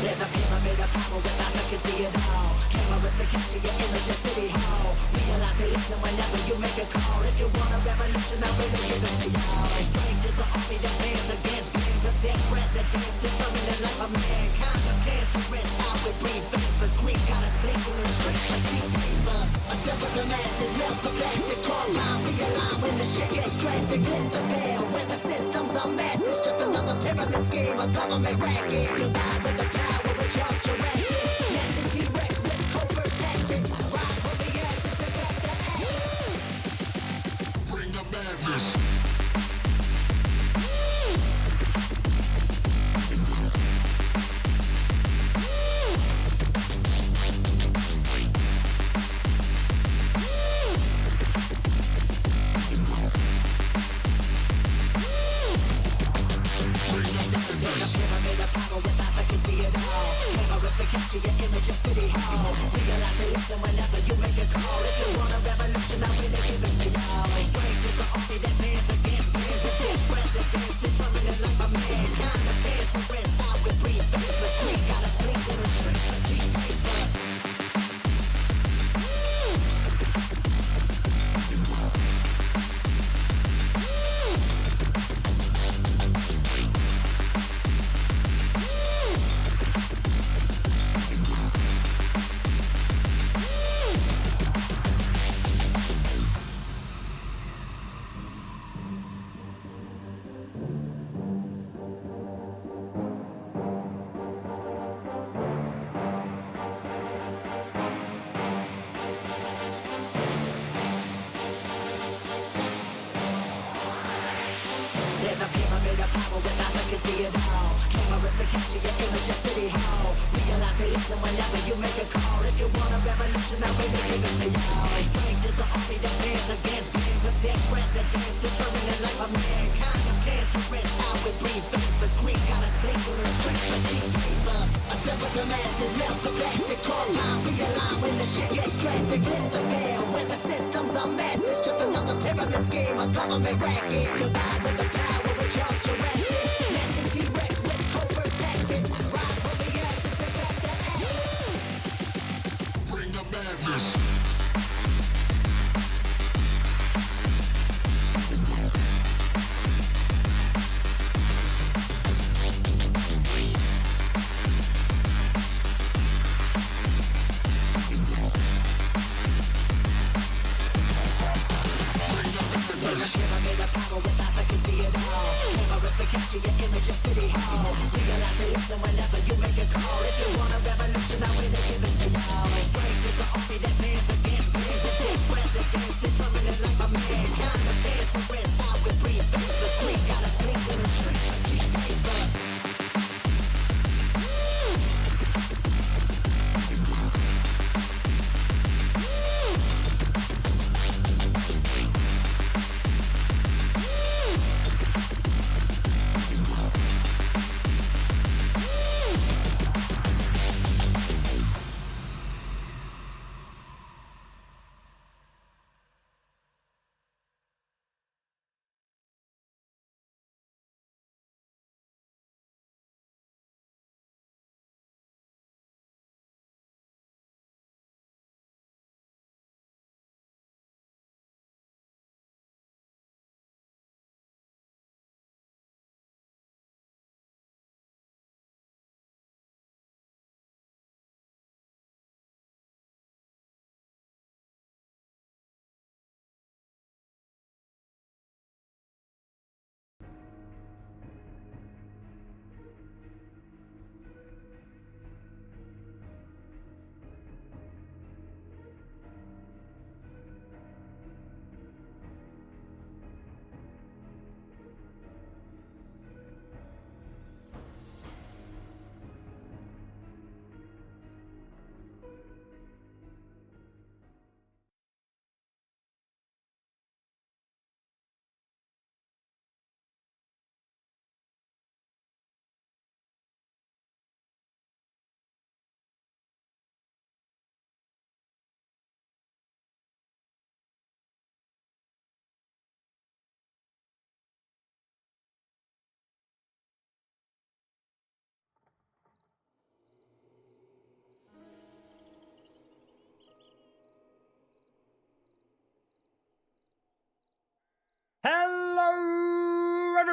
There's a pyramid of power with eyes that can see it all. Cameras to capture your image at City Hall. Realize they listen whenever you make a call. If you want a revolution, I really give it to y'all. Strength is the army that bands against bands of dead presidents, determining life of mankind of cancerous. How we breathe vapors, Greek got us blinking in the streets like cheap paper. Assemble the masses, melt the plastic, core line, realign when the shit gets drastic. Lift the veil when the system's unmasked. It's just another pyramid scheme, a government racket. Combined with the power of Charles Jurassic, gnashing T-Rex with covert tactics. Rise from the ashes to back the atlas. Bring the madness. Capture your image at City Hall. Realize they listen whenever you make a call. If you want a revolution, I really give it to y'all. Strength is the army that bands against bands of dead presidents, determining life of mankind of cancerous. How we breathe vapors, Greek got us blinking in the streets like cheap paper. There's a pyramid of power with eyes that can see it all. Cameras to capture your image at City Hall. Realize they listen whenever you make a call. If you want a revolution, I really give it to y'all. Strength is the army that bands against bands of dead presidents, determining life of mankind of cancerous. How we breathe vapors, Greek got us blinking in the streets like cheap paper. Assemble the masses, melt the plastic, core line, realign when the shit gets drastic. Lift the veil when the system's unmasked. It's just another pyramid scheme, a government racket. Combined with the power of Charles Jurassic, gnashing T-Rex with covert tactics. Rise from the ashes to back the atlas. Bring the madness. There's a pyramid of power with eyes that can see it all.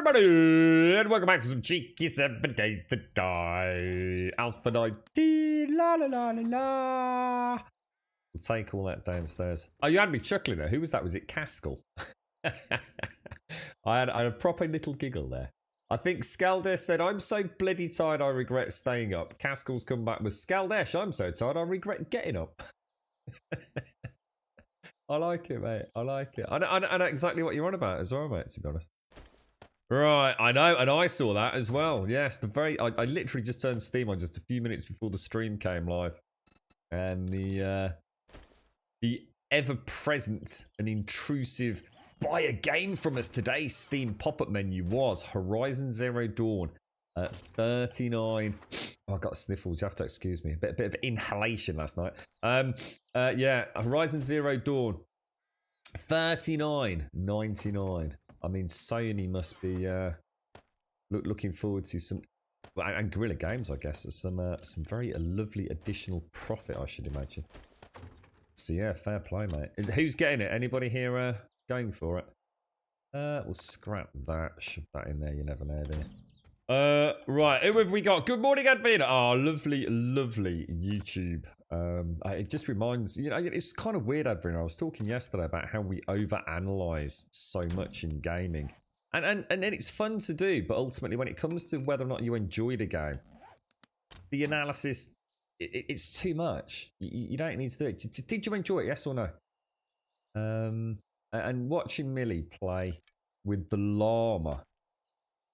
everybody, and welcome back to some cheeky 7 Days to Die. Alpha 19, la la la la la. We'll take all that downstairs. Oh, you had me chuckling there. Who was that? Was it Caskell? I had a proper little giggle there. I think Skaldesh said, I'm so bloody tired I regret staying up. Caskell's come back with Skaldesh, I'm so tired I regret getting up. I like it, mate. I like it. I know exactly what you're on about as well, mate, to be honest. Right, I know, and I saw that as well. Yes, I literally just turned Steam on just a few minutes before the stream came live. And the ever-present and intrusive buy a game from us today Steam pop-up menu was Horizon Zero Dawn at 39. Oh, I got sniffles, you have to excuse me. A bit of inhalation last night. Yeah, Horizon Zero Dawn 39.99. I mean, Sony must be looking forward to some, and Guerrilla Games, I guess, some very lovely additional profit, I should imagine. So yeah, fair play, mate. Who's getting it? Anybody here going for it? We'll scrap that, shove that in there. You never know, do you? Right, who have we got? Good morning, Advina. Oh, lovely YouTube. It just reminds, it's kind of weird, Advina. I was talking yesterday about how we overanalyze so much in gaming. And it's fun to do, but ultimately when it comes to whether or not you enjoy the game, the analysis, it's too much. You don't need to do it. Did you enjoy it, yes or no? And watching Millie play with the llama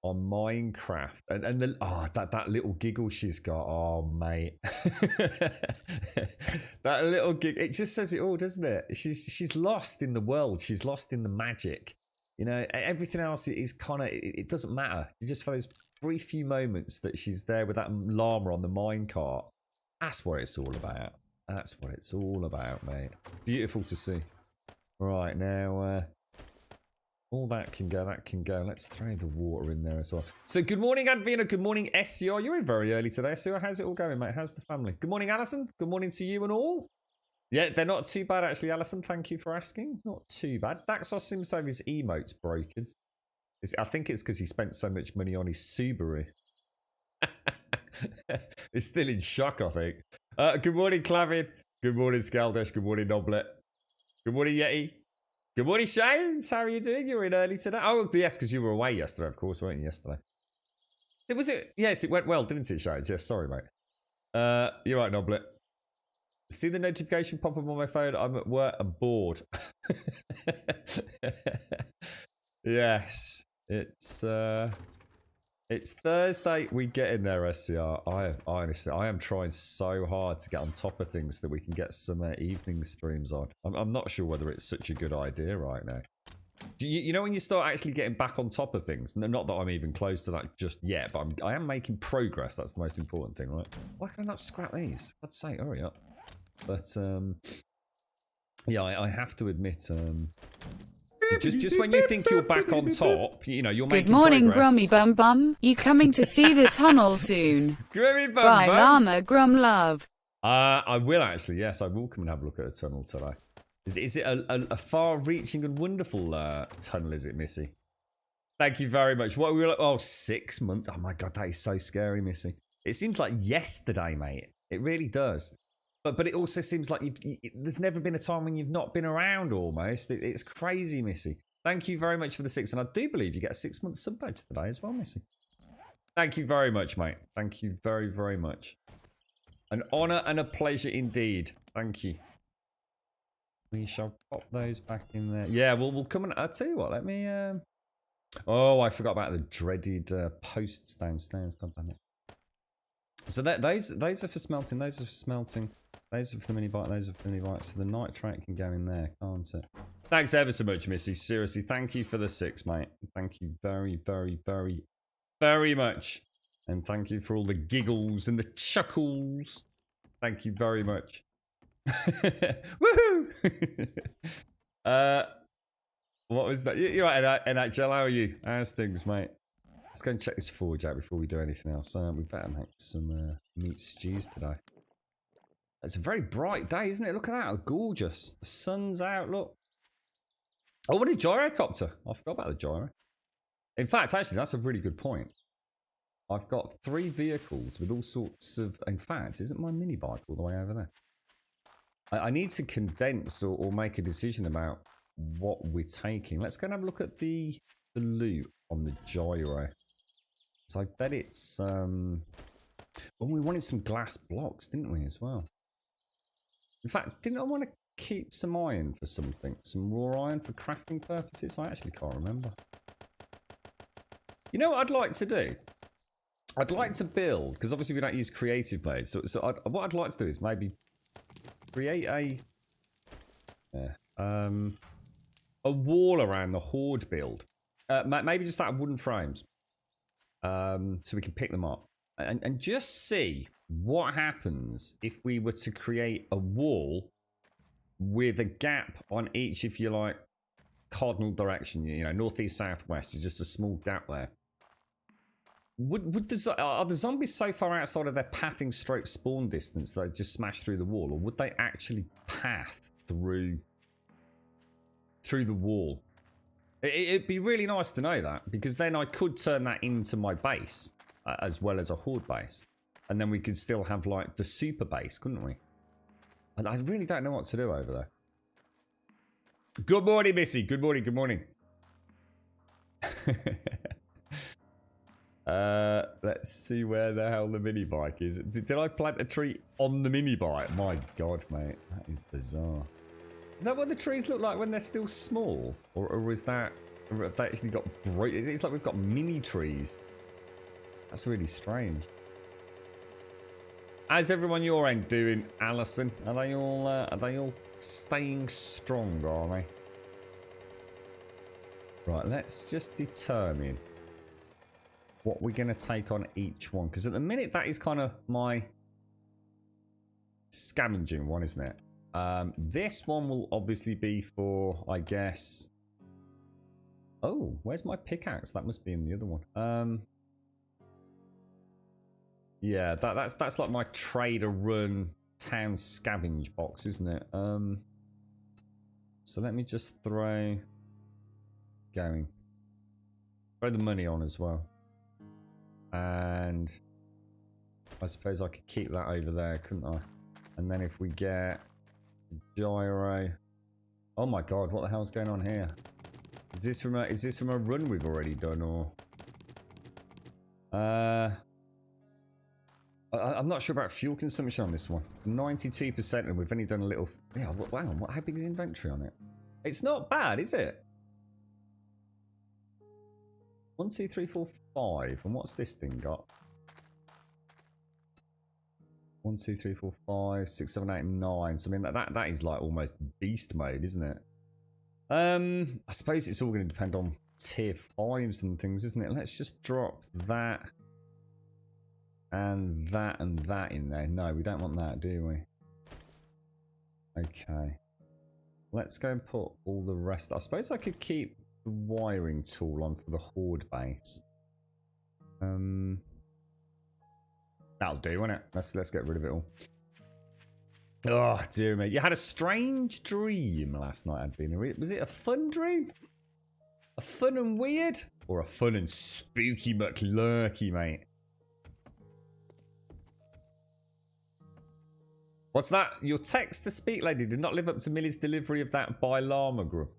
on Minecraft and that little giggle she's got, oh mate. That little giggle, it just says it all, doesn't it? She's lost in the world, she's lost in the magic. Everything else is kind of, it doesn't matter. Just for those brief few moments that she's there with that llama on the minecart, that's what it's all about. That's what it's all about, mate. Beautiful to see. Right, now all that can go, that can go. Let's throw the water in there as well. So good morning, Advina. Good morning, SCR. You're in very early today, SCR. How's it all going, mate? How's the family? Good morning, Alison. Good morning to you and all. Yeah, they're not too bad, actually, Alison. Thank you for asking. Not too bad. Daxos seems to have his emotes broken. I think it's because he spent so much money on his Subaru. He's still in shock, I think. Good morning, Clavin. Good morning, Skaldesh. Good morning, Noblet. Good morning, Yeti. Good morning, Shanes. How are you doing? You were in early today. Oh, yes, because you were away yesterday, of course, weren't you, yesterday? Was it? Yes, it went well, didn't it, Shanes? Yes, sorry, mate. You're right, Noblet. See the notification pop up on my phone. I'm at work. I'm bored. Yes, it's Thursday. We get in there, SCR. Honestly, I am trying so hard to get on top of things that we can get some evening streams on. I'm not sure whether it's such a good idea right now. You know when you start actually getting back on top of things? Not that I'm even close to that just yet, but I am making progress. That's the most important thing, right? Why can I not scrap these? I'd say, hurry up. But yeah, I have to admit, just when you think you're back on top, you're making progress. Good morning, Grummy Bum Bum. You coming to see the tunnel soon? Grummy Bum Bye, Bum. Llama Grum Love. I will actually. Yes, I will come and have a look at the tunnel today. Is it a far-reaching and wonderful tunnel? Is it, Missy? Thank you very much. What we were? 6 months. Oh my god, that is so scary, Missy. It seems like yesterday, mate. It really does. But it also seems like there's never been a time when you've not been around almost. It's crazy, Missy. Thank you very much for the 6. And I do believe you get a 6 month sub badge today as well, Missy. Thank you very much, mate. Thank you very, very much. An honour and a pleasure indeed. Thank you. We shall pop those back in there. Yeah, we'll come and... I'll tell you what, let me... Oh, I forgot about the dreaded posts downstairs. God damn it. So those are for smelting. Those are for smelting. Those are for the mini bite. Those are for the mini bite. So the nitrate can go in there, can't it? Thanks ever so much, Missy. Seriously, thank you for the 6, mate. Thank you very, very, very, very much. And thank you for all the giggles and the chuckles. Thank you very much. Woohoo! What was that? You're right, NHL. How are you? How's things, mate? Let's go and check this forge out before we do anything else. We better make some meat stews today. It's a very bright day, isn't it? Look at that. How gorgeous. The sun's out, look. Oh, what a gyrocopter. I forgot about the gyro. In fact, actually, that's a really good point. I've got 3 vehicles with all sorts of... In fact, isn't my mini bike all the way over there? I need to condense or make a decision about what we're taking. Let's go and have a look at the loot on the gyro. So I bet it's... Well, we wanted some glass blocks, didn't we, as well? In fact, didn't I want to keep some iron for something? Some raw iron for crafting purposes? I actually can't remember. You know what I'd like to do? I'd like to build, because obviously we don't use creative mode. So what I'd like to do is maybe create a wall around the horde build. Maybe just out of wooden frames. So we can pick them up. And just see what happens if we were to create a wall with a gap on each, if you like, cardinal direction. You know, northeast, southwest. Just a small gap there. Are the zombies so far outside of their pathing stroke spawn distance that they just smash through the wall, or would they actually path through the wall? It'd be really nice to know that, because then I could turn that into my base as well as a horde base, and then we could still have like the super base, couldn't we? And I really don't know what to do over there. Good morning, Missy. Good morning. Good morning. Let's see where the hell the mini bike is. Did I plant a tree on the mini bike? My god, mate, that is bizarre. Is that what the trees look like when they're still small, or is that, or have they actually got bright? It's like we've got mini trees. That's really strange. How's everyone your end doing, Alison? Are they all staying strong? Are they? Right, let's just determine what we're going to take on each one, because at the minute that is kind of my scavenging one, isn't it? This one will obviously be for, I guess... Oh, where's my pickaxe? That must be in the other one. Yeah, that's like my trader run town scavenge box, isn't it? So let me just throw the money on as well. And I suppose I could keep that over there, couldn't I? And then if we get gyro... Oh my god, what the hell's going on here? Is this from a run we've already done, or... I'm not sure about fuel consumption on this one. 92%, and we've only done a little... Yeah, wow, how big is the inventory on it? It's not bad, is it? 1, 2, 3, 4, 5. And what's this thing got? 1, 2, 3, 4, 5, 6, 7, 8, 9. So I mean that is like almost beast mode, isn't it? I suppose it's all going to depend on tier 5s and things, isn't it? Let's just drop that and that and that in there. No, we don't want that, do we? Okay. Let's go and put all the rest. I suppose I could keep the wiring tool on for the horde base. That'll do, won't it? Let's get rid of it all. Oh dear me! You had a strange dream last night, Adbina. Was it a fun dream? A fun and weird, or a fun and spooky McLurky, mate? What's that? Your text to speak lady did not live up to Millie's delivery of that by llama group.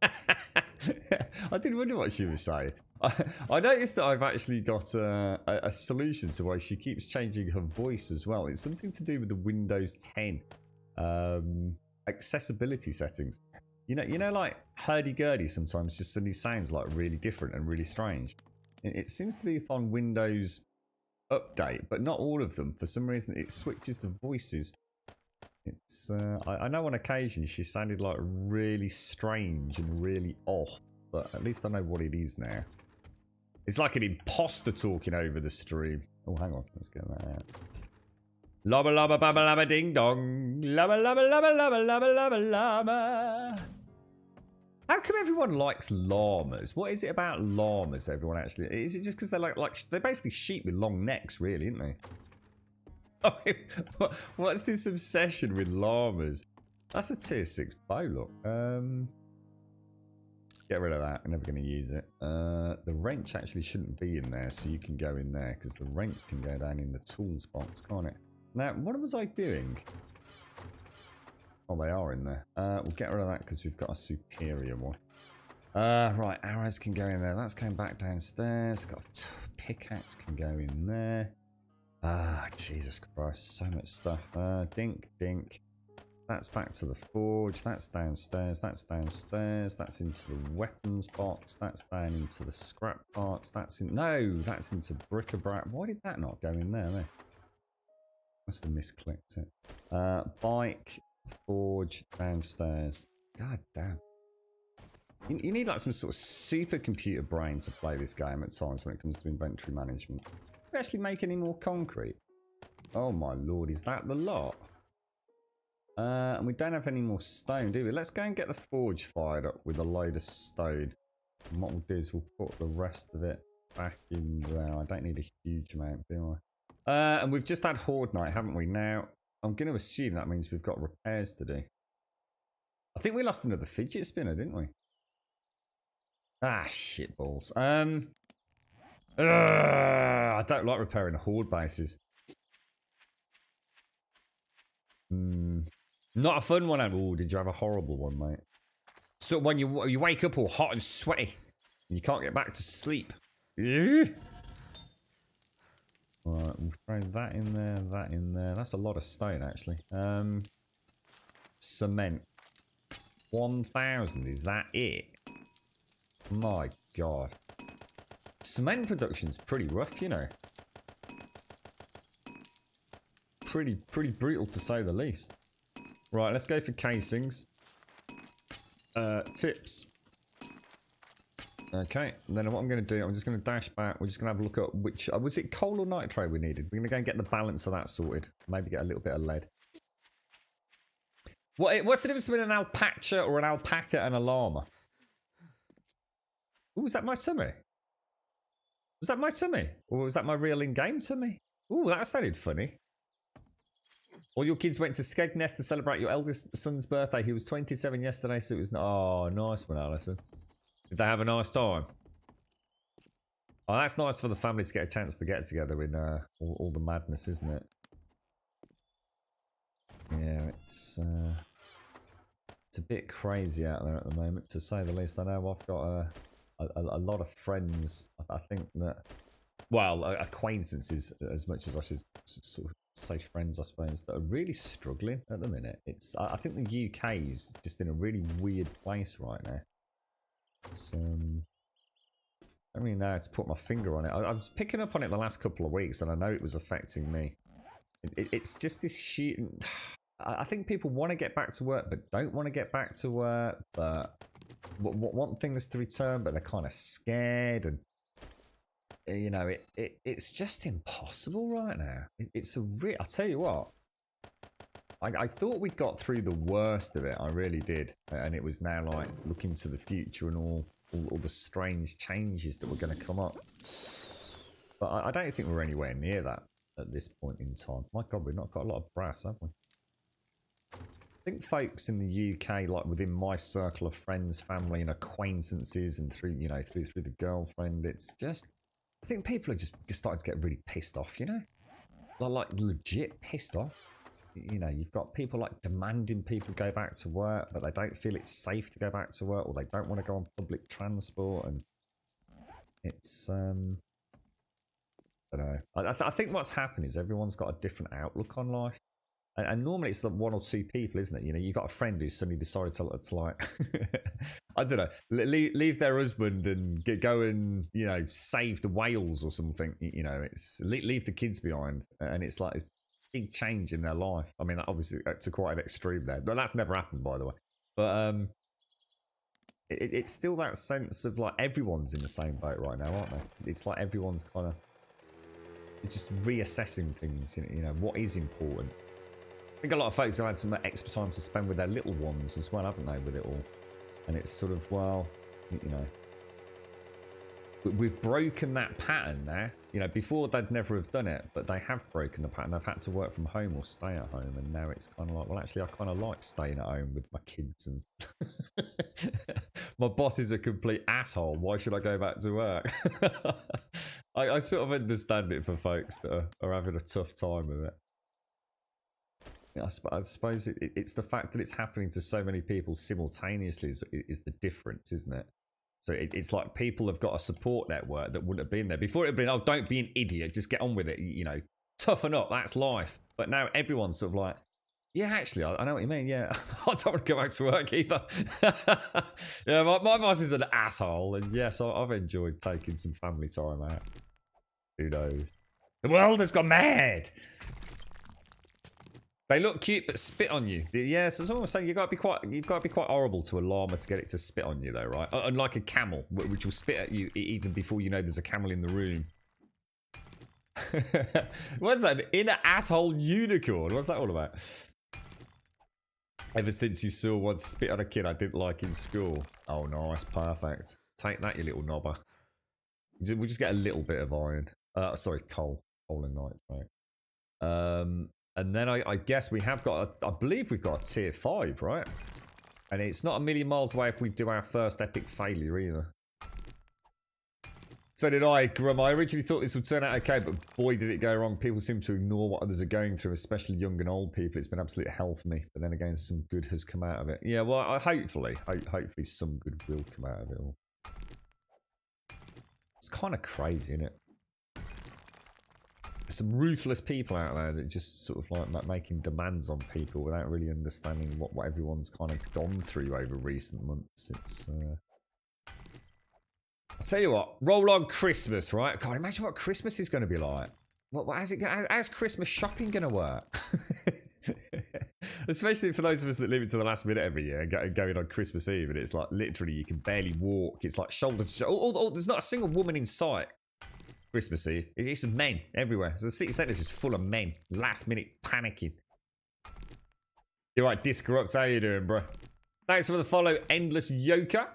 I did wonder what she was saying. I noticed that I've actually got a solution to why she keeps changing her voice as well. It's something to do with the Windows 10 accessibility settings. You know, like hurdy-gurdy sometimes just suddenly sounds like really different and really strange. It seems to be on Windows Update, but not all of them. For some reason, it switches the voices. It's I know on occasion she sounded like really strange and really off, but at least I know what it is now. It's like an imposter talking over the stream. Oh, hang on, let's get that out. Laba laba baba laba ding dong. Laba laba laba laba laba laba laba. How come everyone likes llamas? What is it about llamas? Everyone actually, is it just because they're like they're basically sheep with long necks, really, aren't they? What's this obsession with llamas? That's a tier 6 bow, look. Get rid of that. I'm never going to use it. The wrench actually shouldn't be in there, so you can go in there because the wrench can go down in the tools box, can't it? Now, what was I doing? Oh, they are in there. We'll get rid of that because we've got a superior one. Right, arrows can go in there. That's going back downstairs. Got a pickaxe can go in there. Jesus Christ, so much stuff. Dink, dink. That's back to the forge. That's downstairs. That's downstairs. That's into the weapons box. That's down into the scrap parts. That's in. No, that's into bric-a-brac. Why did that not go in there? There. Must have misclicked it. Bike, forge, downstairs. God damn. You need like some sort of supercomputer brain to play this game at times when it comes to inventory management. Can we actually make any more concrete? Oh my lord, is that the lot? And we don't have any more stone, do we? Let's go and get the forge fired up with a load of stone. And what we'll do is we'll put the rest of it back in there. I don't need a huge amount, do I? And we've just had Horde Night, haven't we? Now, I'm going to assume that means we've got repairs to do. I think we lost another fidget spinner, didn't we? Ah, shit balls. I don't like repairing Horde bases. Not a fun one. Oh, did you have a horrible one, mate? So when you wake up all hot and sweaty, and you can't get back to sleep. Right, we'll throw that in there, that in there. That's a lot of stone, actually. Cement. 1,000, is that it? My God. Cement production's pretty rough, you know. Pretty brutal to say the least. Right, let's go for casings. Tips. Okay, and then what I'm going to do, I'm just going to dash back. We're just going to have a look at which... was it coal or nitro we needed? We're going to go and get the balance of that sorted. Maybe get a little bit of lead. What's the difference between an alpaca or an alpaca and a llama? Ooh, was that my tummy? Was that my tummy? Or was that my real in-game tummy? Ooh, that sounded funny. All your kids went to Skegness to celebrate your eldest son's birthday. He was 27 yesterday, so it was... Oh, nice one, Alison. Did they have a nice time? Oh, that's nice for the family to get a chance to get together in all the madness, isn't it? Yeah, it's a bit crazy out there at the moment, to say the least. I know I've got a lot of friends. I think that... Well, acquaintances, as much as I should sort of say friends, I suppose, that are really struggling at the minute. I think the UK is just in a really weird place right now. It's, I don't really know how to put my finger on it. I was picking up on it the last couple of weeks, and I know it was affecting me. It's just this shit. I think people want to get back to work, but don't want to get back to work, but want things to return, but they're kind of scared, and you know, it's just impossible right now. It's a real... I'll tell you what. I thought we'd got through the worst of it. I really did. And it was now like looking to the future and all the strange changes that were going to come up. But I don't think we're anywhere near that at this point in time. My God, we've not got a lot of brass, have we? I think folks in the UK, like within my circle of friends, family, and acquaintances, and through the girlfriend, it's just... I think people are just starting to get really pissed off, you know? Like legit pissed off. You know, you've got people like demanding people go back to work, but they don't feel it's safe to go back to work, or they don't want to go on public transport, and it's I don't know. I think what's happened is everyone's got a different outlook on life, and normally it's like one or two people, isn't it? You know, you've got a friend who suddenly decided to like I don't know, leave their husband and go and, you know, save the whales or something. You know, it's leave the kids behind, and it's like big change in their life. I mean, obviously to quite an extreme there, but that's never happened, by the way. But it's still that sense of like everyone's in the same boat right now, aren't they? It's like everyone's kind of just reassessing things. You know, what is important. I think a lot of folks have had some extra time to spend with their little ones as well, haven't they, with it all? And it's sort of, well, you know, We've broken that pattern now. You know, before they'd never have done it, but they have broken the pattern. They've had to work from home or stay at home, and now it's kind of like, well, actually, I kind of like staying at home with my kids, and my boss is a complete asshole. Why should I go back to work? I sort of understand it for folks that are having a tough time with it. I suppose it's the fact that it's happening to so many people simultaneously is the difference, isn't it? So it's like people have got a support network that wouldn't have been there. Before it would have been, oh, don't be an idiot, just get on with it, you know, toughen up, that's life. But now everyone's sort of like, yeah, actually, I know what you mean, yeah. I don't want to go back to work either. Yeah, my boss is an asshole, and yes, I've enjoyed taking some family time out. Who knows? The world has gone mad! They look cute, but spit on you. Yes, that's what I'm saying. You've got to be quite horrible to a llama to get it to spit on you, though, right? Unlike a camel, which will spit at you even before you know there's a camel in the room. What's that? Inner asshole unicorn. What's that all about? Ever since you saw one spit on a kid I didn't like in school. Oh, nice, perfect. Take that, you little knobber. We'll just get a little bit of iron. Sorry, coal and nitrate. And then I guess we have got, I believe we've got a tier 5, right? And it's not a million miles away if we do our first epic failure either. So did I, Grum. I originally thought this would turn out okay, but boy did it go wrong. People seem to ignore what others are going through, especially young and old people. It's been absolute hell for me. But then again, some good has come out of it. Yeah, well, hopefully some good will come out of it all. It's kind of crazy, isn't it? There's some ruthless people out there that just sort of like making demands on people without really understanding what everyone's kind of gone through over recent months. It's I'll tell you what, roll on Christmas, right? God, imagine what Christmas is going to be like. How's Christmas shopping going to work? Especially for those of us that leave it to the last minute every year and going on Christmas Eve, and it's like literally you can barely walk. It's like shoulder to shoulder. Oh, there's not a single woman in sight. Christmas Eve. It's just men everywhere. So the city centre is just full of men. Last minute panicking. You're right, Discorrupt. How you doing, bro? Thanks for the follow, Endless Yoker.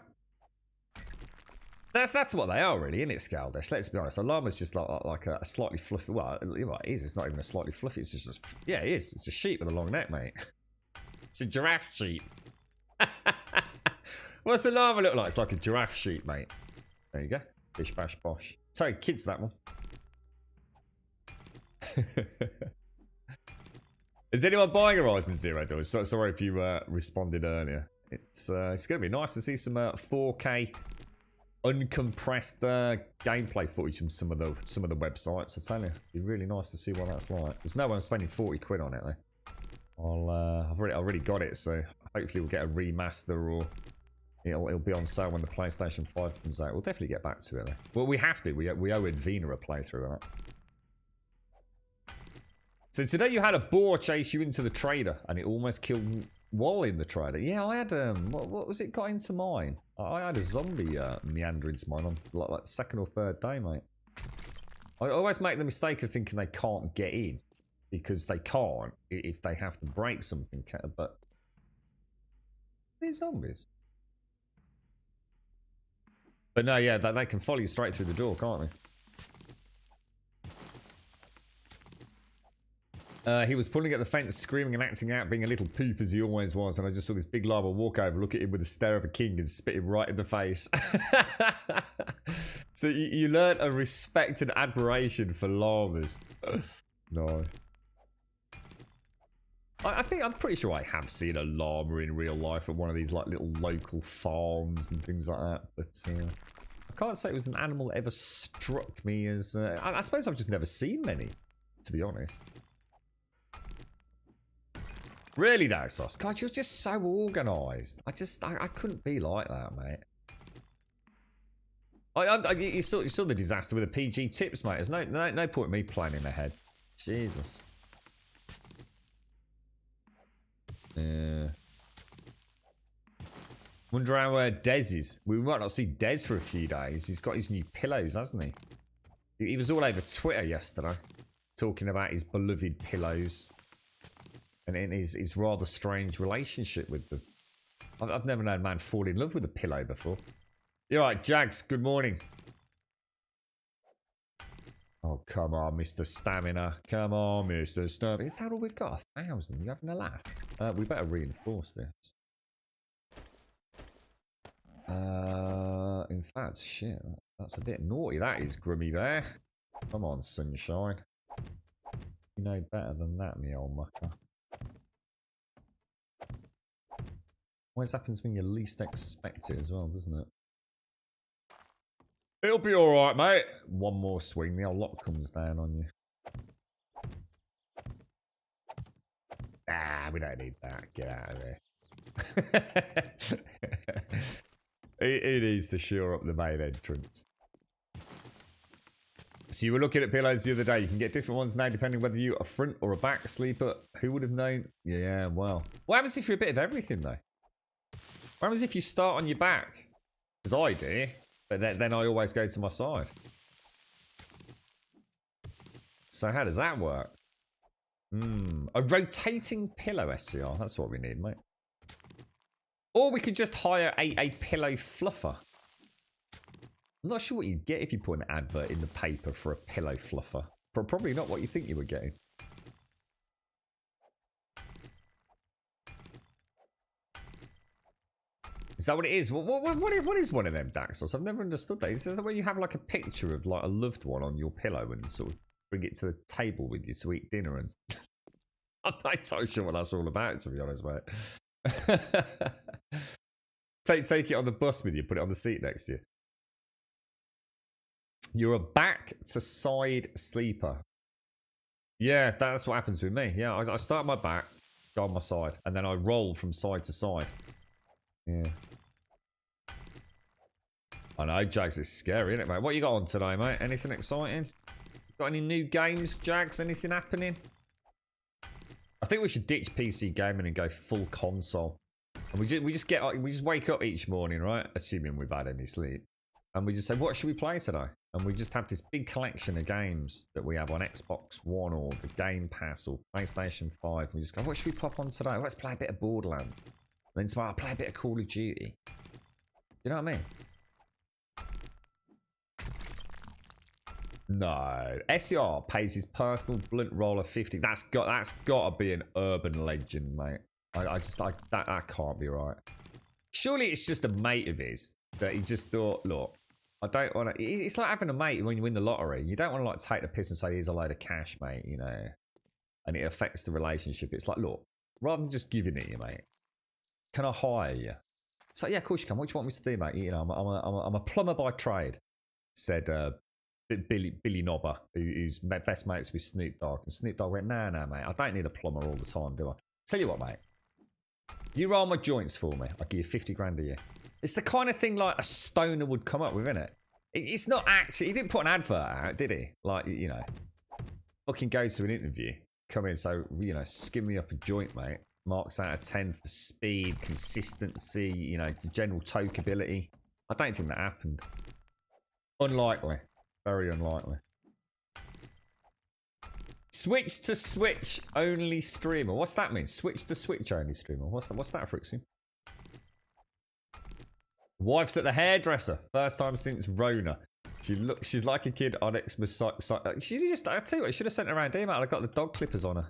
That's what they are, really, isn't it, Scaldish? Let's be honest. A llama's just like a slightly fluffy. Well, it is. It's not even a slightly fluffy. It's just yeah, it is. It's a sheep with a long neck, mate. It's a giraffe sheep. What's a llama look like? It's like a giraffe sheep, mate. There you go. Bish bash bosh. Sorry, kids, that one. Is anyone buying Horizon Zero Dawn? Sorry if you responded earlier. It's going to be nice to see some 4K uncompressed gameplay footage from some of the websites. I tell you, it'd be really nice to see what that's like. There's no one spending 40 quid on it though. I've already got it, so hopefully we'll get a remaster or it'll be on sale when the PlayStation 5 comes out. We'll definitely get back to it though. Well, we have to. We owe Edwina a playthrough of that. So today you had a boar chase you into the trader, and it almost killed while in the trader. Yeah, I had what was it got into mine? I had a zombie meander into mine on like second or third day, mate. I always make the mistake of thinking they can't get in because they can't if they have to break something. But they're zombies. But no, yeah, they can follow you straight through the door, can't they? He was pulling at the fence, screaming and acting out, being a little poop as he always was, and I just saw this big llama walk over, look at him with the stare of a king and spit him right in the face. So you learn a respect and admiration for llamas. Nice. I'm pretty sure I have seen a llama in real life at one of these like little local farms and things like that, but I can't say it was an animal that ever struck me as... I suppose I've just never seen many, to be honest. Really though, Sauce? God, you're just so organised. I couldn't be like that, mate. You saw the disaster with the PG tips, mate. There's no point in me planning ahead. Jesus. Yeah. Wonder how Dez is. We might not see Dez for a few days. He's got his new pillows, hasn't he? He was all over Twitter yesterday, talking about his beloved pillows. And in his rather strange relationship with them. I've never known a man fall in love with a pillow before. You're right, Jags, good morning. Oh, come on, Mr. Stamina. Come on, Mr. Stamina. Is that all we've got? 1,000? You having a laugh? We better reinforce this. In fact, shit. That's a bit naughty. That is, Grummy Bear. Come on, sunshine. You know better than that, me old mucker. Always happens when you least expect it as well, doesn't it? It'll be alright, mate. One more swing, the old lot comes down on you. Ah, we don't need that. Get out of here. It needs to shore up the main entrance. So you were looking at pillows the other day. You can get different ones now depending whether you're a front or a back sleeper. Who would have known? Yeah, well. What happens if you're a bit of everything, though? What happens if you start on your back? Because I do. But then I always go to my side. So how does that work? A rotating pillow SCR. That's what we need, mate. Or we could just hire a pillow fluffer. I'm not sure what you'd get if you put an advert in the paper for a pillow fluffer. Probably not what you think you were getting. Is that what it is? What is one of them, Daxos? I've never understood that. Is that where you have like a picture of like a loved one on your pillow and sort of bring it to the table with you to eat dinner? And I'm not so sure what that's all about, to be honest, mate. Take it on the bus with you, put it on the seat next to you. You're a back to side sleeper. Yeah, that's what happens with me. Yeah, I start my back, go on my side, and then I roll from side to side. Yeah. I know, Jags, it's scary, isn't it, mate? What you got on today, mate? Anything exciting? Got any new games, Jags? Anything happening? I think we should ditch PC gaming and go full console. And we just wake up each morning, right? Assuming we've had any sleep. And we just say, what should we play today? And we just have this big collection of games that we have on Xbox One or the Game Pass or PlayStation 5. We just go, what should we pop on today? Let's play a bit of Borderlands. And then tomorrow I'll play a bit of Call of Duty. You know what I mean? No. SER pays his personal blunt roll of 50. That's got to be an urban legend, mate. That can't be right. Surely it's just a mate of his that he just thought, look, I don't want to. It's like having a mate when you win the lottery. You don't want to like take the piss and say, here's a load of cash, mate, you know. And it affects the relationship. It's like, look, rather than just giving it you, mate, can I hire you? So yeah, of course you can. What do you want me to do, mate? You know, I'm a plumber by trade, said Billy Knobber, who's best mates with Snoop Dogg. And Snoop Dogg went, nah, mate, I don't need a plumber all the time, do I? Tell you what, mate, you roll my joints for me, I'll give you 50 grand a year. It's the kind of thing like a stoner would come up with, isn't it? It's not actually, he didn't put an advert out, did he? Like, you know, fucking go to an interview, come in, so, you know, skim me up a joint, mate. Marks out of 10 for speed, consistency, you know, the general tokeability. I don't think that happened. Unlikely. Very unlikely. Switch to Switch only streamer. What's that mean? Switch to Switch only streamer. What's that, Frixie? Wife's at the hairdresser. First time since Rona. She's like a kid on Xmas. She just, I tell you what, I should have sent her around email. I got the dog clippers on her.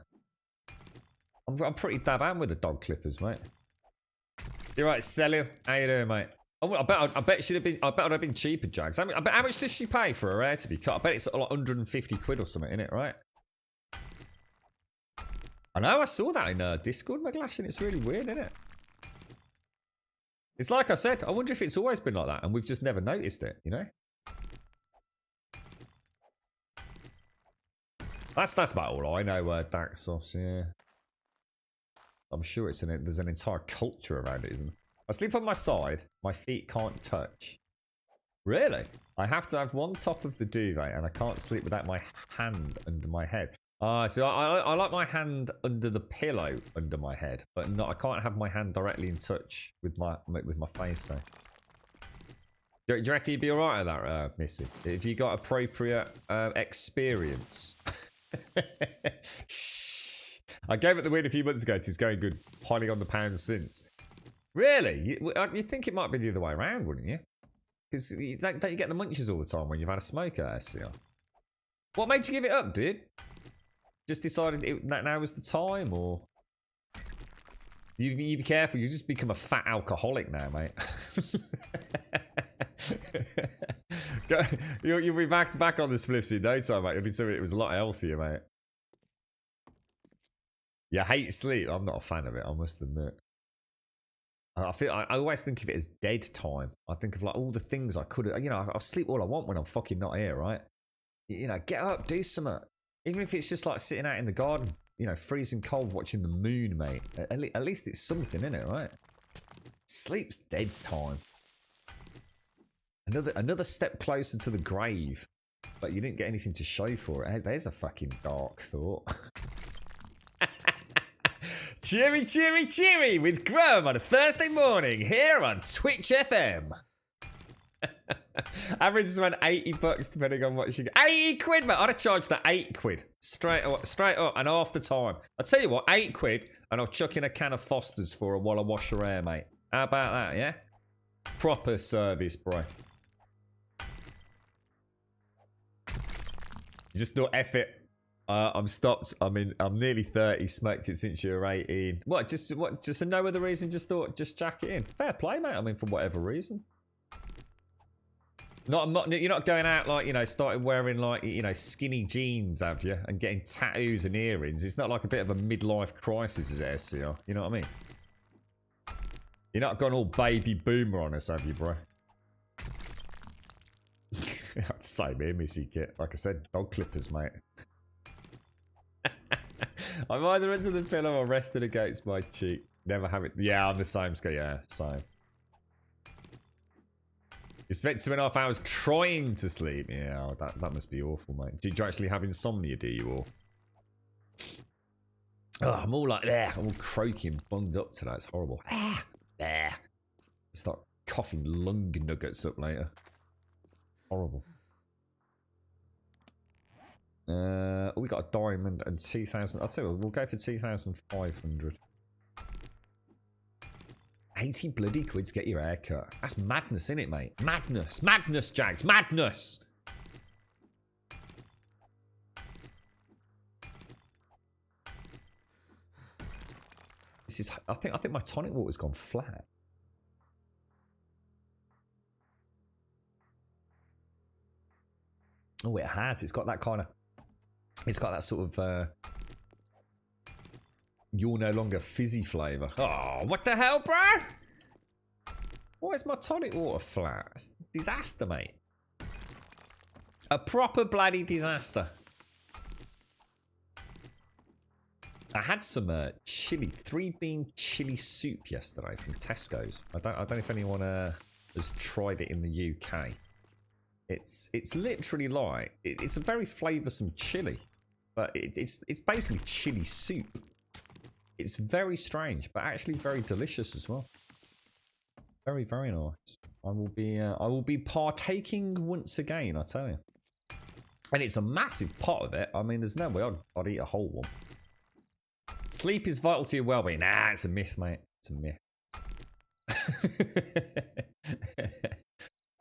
I'm pretty dab am with the dog clippers, mate. You're right, Celia. How you doing, mate? I bet it should have been. I bet it would have been cheaper, Jags. I bet how much does she pay for her hair to be cut? I bet it's like 150 quid or something in it, right? I know. I saw that in Discord, McGlash, and it's really weird, isn't it? It's like I said. I wonder if it's always been like that, and we've just never noticed it. You know. That's about all I know. Daxos, yeah. I'm sure there's an entire culture around it, isn't there? I sleep on my side. My feet can't touch. Really? I have to have one top of the duvet, and I can't sleep without my hand under my head. So I like my hand under the pillow under my head, but I can't have my hand directly in touch with my face though. Do you reckon you'd be alright at that, Missy? If you got appropriate experience. Shh. I gave it the win a few months ago. It's going good. Piling on the pounds since. Really? You think it might be the other way around, wouldn't you? Because don't you get the munchies all the time when you've had a smoke at SCR? What made you give it up, dude? Just decided that now was the time, or you be careful? You just become a fat alcoholic now, mate. You'll be back on the spliffs in no time, mate. You'll be saying it was a lot healthier, mate. Yeah, I hate sleep. I'm not a fan of it, I must admit. I always think of it as dead time. I think of like all the things I could have, you know, I'll sleep all I want when I'm fucking not here, right? You know, get up, do something. Even if it's just like sitting out in the garden, you know, freezing cold, watching the moon, mate. At least it's something, in it, right? Sleep's dead time. Another step closer to the grave. But you didn't get anything to show for it. Hey, there's a fucking dark thought. Cheery, cheery, cheery with Grum on a Thursday morning here on Twitch FM. Average is around 80 bucks depending on what you get. 80 quid, mate. I'd have charged that 8 quid. Straight up and half the time. I'll tell you what, 8 quid and I'll chuck in a can of Foster's for her while I wash her hair, mate. How about that, yeah? Proper service, bro. You just don't F it. I'm stopped. I'm nearly 30. Smoked it since you were 18. What? Just for no other reason? Just thought, just jack it in. Fair play, mate. I mean, for whatever reason. You're not going out like, you know, starting wearing like, you know, skinny jeans, have you? And getting tattoos and earrings. It's not like a bit of a midlife crisis as SCR. You know what I mean? You're not gone all baby boomer on us, have you, bro? Same here, Missy Kit. Like I said, dog clippers, mate. I'm either under the pillow or rested against my cheek. Never have it. Yeah, I'm the same scale. Yeah, same. You spent 2.5 hours trying to sleep. Yeah, that must be awful, mate. Do you actually have insomnia, do you? Or oh, I'm all like, I'm all croaky and bunged up today. It's horrible. Start coughing lung nuggets up later. Horrible. We got a diamond and 2,000. I'll tell you what, we'll go for 2,500. 80 bloody quid to get your hair cut. That's madness, isn't it, mate? Madness. Madness, Jags. Madness. This is. I think my tonic water's gone flat. Oh, it has. It's got that kind of. It's got that sort of. You're no longer fizzy flavour. Oh, what the hell, bro? Why is my tonic water flat? It's a disaster, mate. A proper bloody disaster. I had some chili, 3-bean chili soup yesterday from Tesco's. I don't know if anyone has tried it in the UK. It's literally like it's a very flavoursome chili, but it's basically chili soup. It's very strange, but actually very delicious as well. Very, very nice. I will be partaking once again, I tell you. And it's a massive pot of it. I mean, there's no way I'd eat a whole one. Sleep is vital to your well-being. Nah, it's a myth, mate. It's a myth.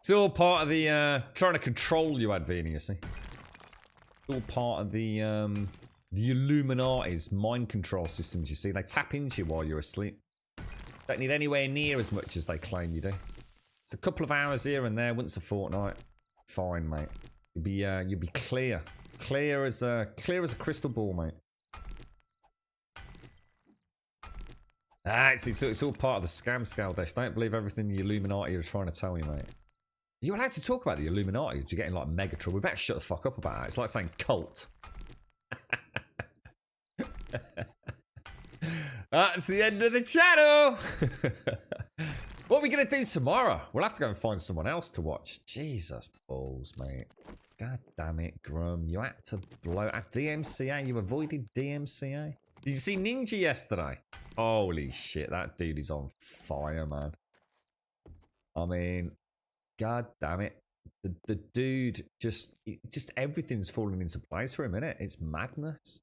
It's all part of the trying to control you, Advina, you see. It's all part of the Illuminati's mind control systems, you see. They tap into you while you're asleep. Don't need anywhere near as much as they claim you do. It's a couple of hours here and there once a fortnight. Fine, mate. You'll be clear. Clear as a crystal ball, mate. It's all part of the scam scale dash. Don't believe everything the Illuminati are trying to tell you, mate. Are you allowed to talk about the Illuminati? You're getting like mega trouble. We better shut the fuck up about it. It's like saying cult. That's the end of the channel. What are we going to do tomorrow? We'll have to go and find someone else to watch. Jesus balls, mate. God damn it, Grum. You had to blow at DMCA. You avoided DMCA. Did you see Ninja yesterday? Holy shit, that dude is on fire, man. I mean, god damn it. The dude just everything's falling into place for him, innit? It's madness.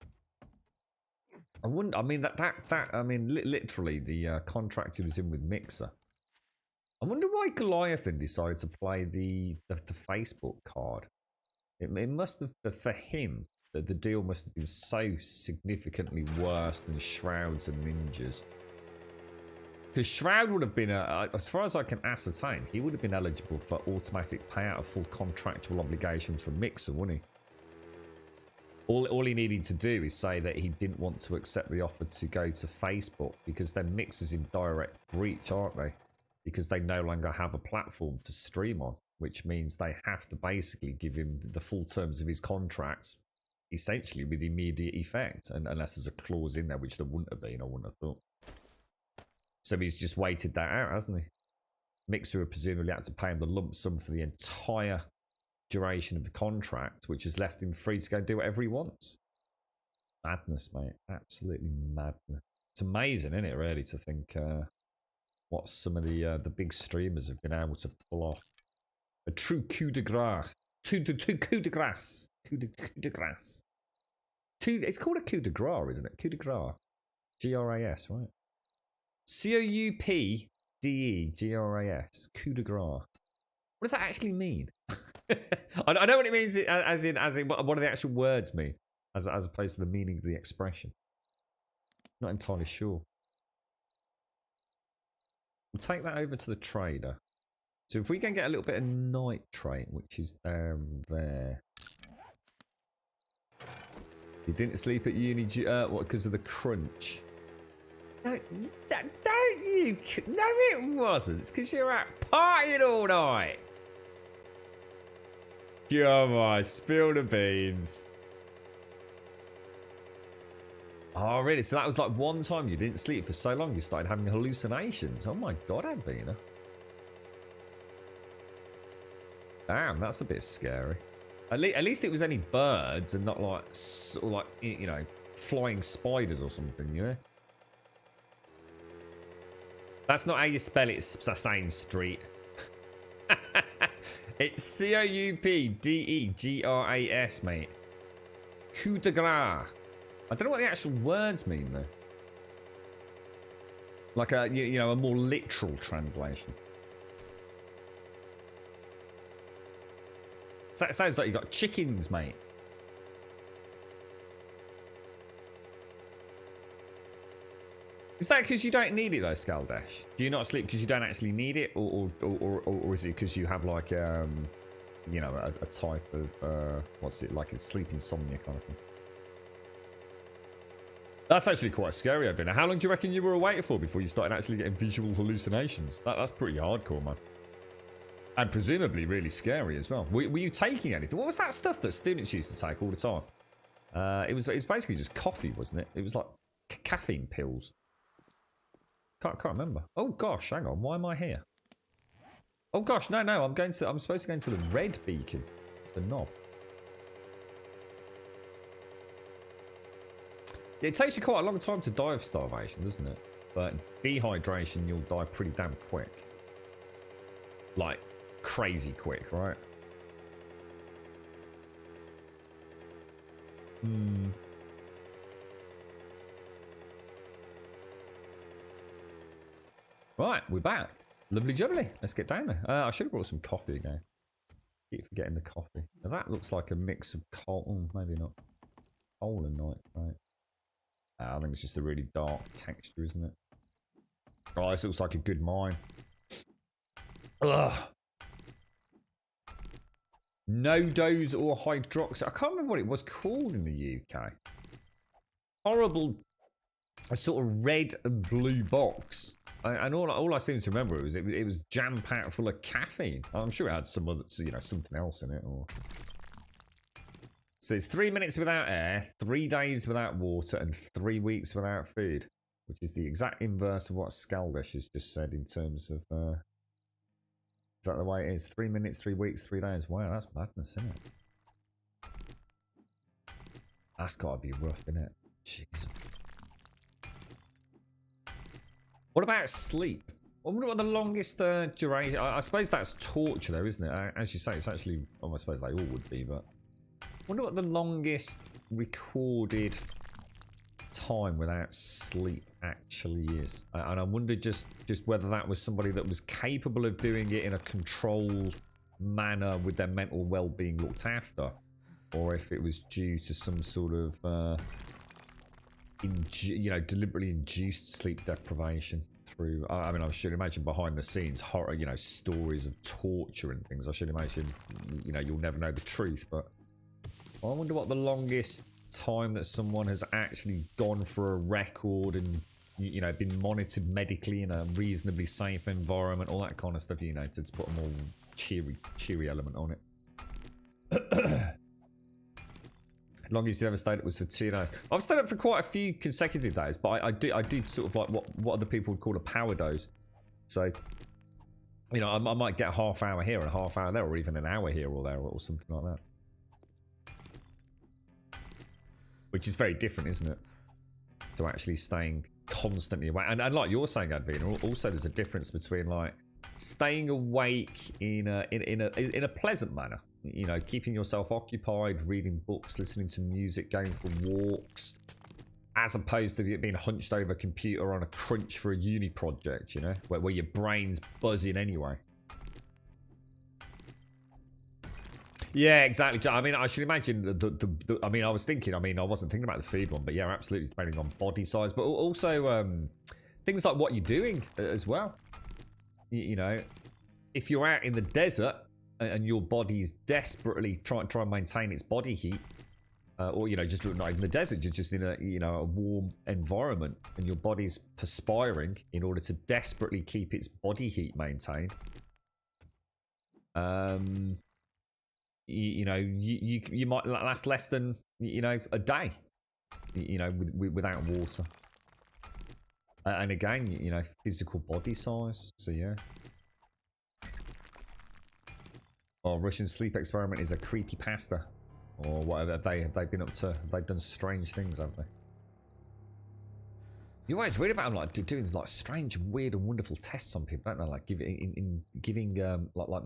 I mean, literally the contract he was in with Mixer. I wonder why Goliathan decided to play the Facebook card. It must have, for him, that the deal must have been so significantly worse than Shroud's and Ninja's. Because Shroud would have been, as far as I can ascertain, he would have been eligible for automatic payout of full contractual obligations from Mixer, wouldn't he? All he needed to do is say that he didn't want to accept the offer to go to Facebook, because then Mixer's in direct breach, aren't they? Because they no longer have a platform to stream on, which means they have to basically give him the full terms of his contracts, essentially with immediate effect, and unless there's a clause in there, which there wouldn't have been, I wouldn't have thought. So he's just waited that out, hasn't he? Mixer have presumably had to pay him the lump sum for the entire duration of the contract, which has left him free to go do whatever he wants. Madness, mate. Absolutely madness. It's amazing, isn't it, really, to think what some of the big streamers have been able to pull off. A true coup de grace. Coup de grace. It's called a coup de grace, isn't it? Coup de grace. G-R-A-S, right? C-O-U-P-D-E-G-R-A-S. Coup de grace. What does that actually mean? I know what it means as in what do the actual words mean, as opposed to the meaning of the expression. Not entirely sure. We'll take that over to the trader. So if we can get a little bit of nitrate, which is down there. You didn't sleep at uni, what, because of the crunch? Don't you? No, it wasn't. It's because you're out partying all night. Come on, spill the beans. Oh, really? So that was like one time you didn't sleep for so long you started having hallucinations. Oh my god, Advina. Damn, that's a bit scary. At least it was any birds and not like, sort of like, you know, flying spiders or something, you know? That's not how you spell it, Sassane Street. It's C-O-U-P-D-E-G-R-A-S, mate. Coup de grace. I don't know what the actual words mean, though. Like a, you know, a more literal translation. So it sounds like you got chickens, mate. Is that because you don't need it though, Skaldash? Do you not sleep because you don't actually need it, or is it because you have like you know, a type of what's it, like a sleep insomnia kind of thing? That's actually quite scary, I've been. How long do you reckon you were awake for before you started actually getting visual hallucinations? That's pretty hardcore, man. And presumably really scary as well. Were you taking anything? What was that stuff that students used to take all the time? It was basically just coffee, wasn't it? It was like caffeine pills. Can't remember. Oh gosh, hang on. Why am I here? Oh gosh, no. I'm supposed to go into the red beacon. The knob. Yeah, it takes you quite a long time to die of starvation, doesn't it? But dehydration, you'll die pretty damn quick. Like, crazy quick, right? Right, we're back. Lovely jubbly. Let's get down there. I should have brought some coffee again. Keep forgetting the coffee. Now that looks like a mix of coal. Maybe not. Coal and nitrate. I think it's just a really dark texture, isn't it? Oh, this looks like a good mine. Ugh. Nodos or hydroxide. I can't remember what it was called in the UK. Horrible, a sort of red and blue box. And all I seem to remember was it was jam packed full of caffeine. I'm sure it had some other, you know, something else in it. Or so it's 3 minutes without air, 3 days without water, and 3 weeks without food, which is the exact inverse of what Skaldash has just said in terms of. Is that the way it is? 3 minutes, 3 weeks, 3 days. Wow, that's madness, isn't it? That's got to be rough, isn't it? Jeez. What about sleep? I wonder what the longest duration... I suppose that's torture, though, isn't it? As you say, it's actually... Well, I suppose they all would be, but... I wonder what the longest recorded time without sleep actually is. And I wonder just whether that was somebody that was capable of doing it in a controlled manner with their mental well-being looked after. or if it was due to some sort of, deliberately induced sleep deprivation through. I mean, I should imagine behind the scenes horror, stories of torture and things. I should imagine, you'll never know the truth, but I wonder what the longest time that someone has actually gone for a record and been monitored medically in a reasonably safe environment, all that kind of stuff, to put a more cheery element on it. Longest you ever stayed up was for 2 days. I've stayed up for quite a few consecutive days, but I do sort of like what other people would call a power dose. So I might get a half hour here and a half hour there, or even an hour here or there, or something like that. Which is very different, isn't it? To actually staying constantly awake. And like you're saying, Advina, also there's a difference between like staying awake in a pleasant manner. Keeping yourself occupied, reading books, listening to music, going for walks, as opposed to being hunched over a computer on a crunch for a uni project, where your brain's buzzing anyway. Yeah, exactly. I mean, I should imagine I mean, I was thinking. I mean, I wasn't thinking about the food one, but yeah, absolutely, depending on body size, but also things like what you're doing as well. If you're out in the desert and your body's desperately trying to maintain its body heat, or just not in the desert, you're just in a warm environment, and your body's perspiring in order to desperately keep its body heat maintained. You might last less than a day, without water. And again, physical body size. So yeah. Oh, Russian sleep experiment is a creepy pasta, or whatever. Have they been up to? They've done strange things, haven't they? You always read about them like doing like strange, weird, and wonderful tests on people, don't they? Like giving like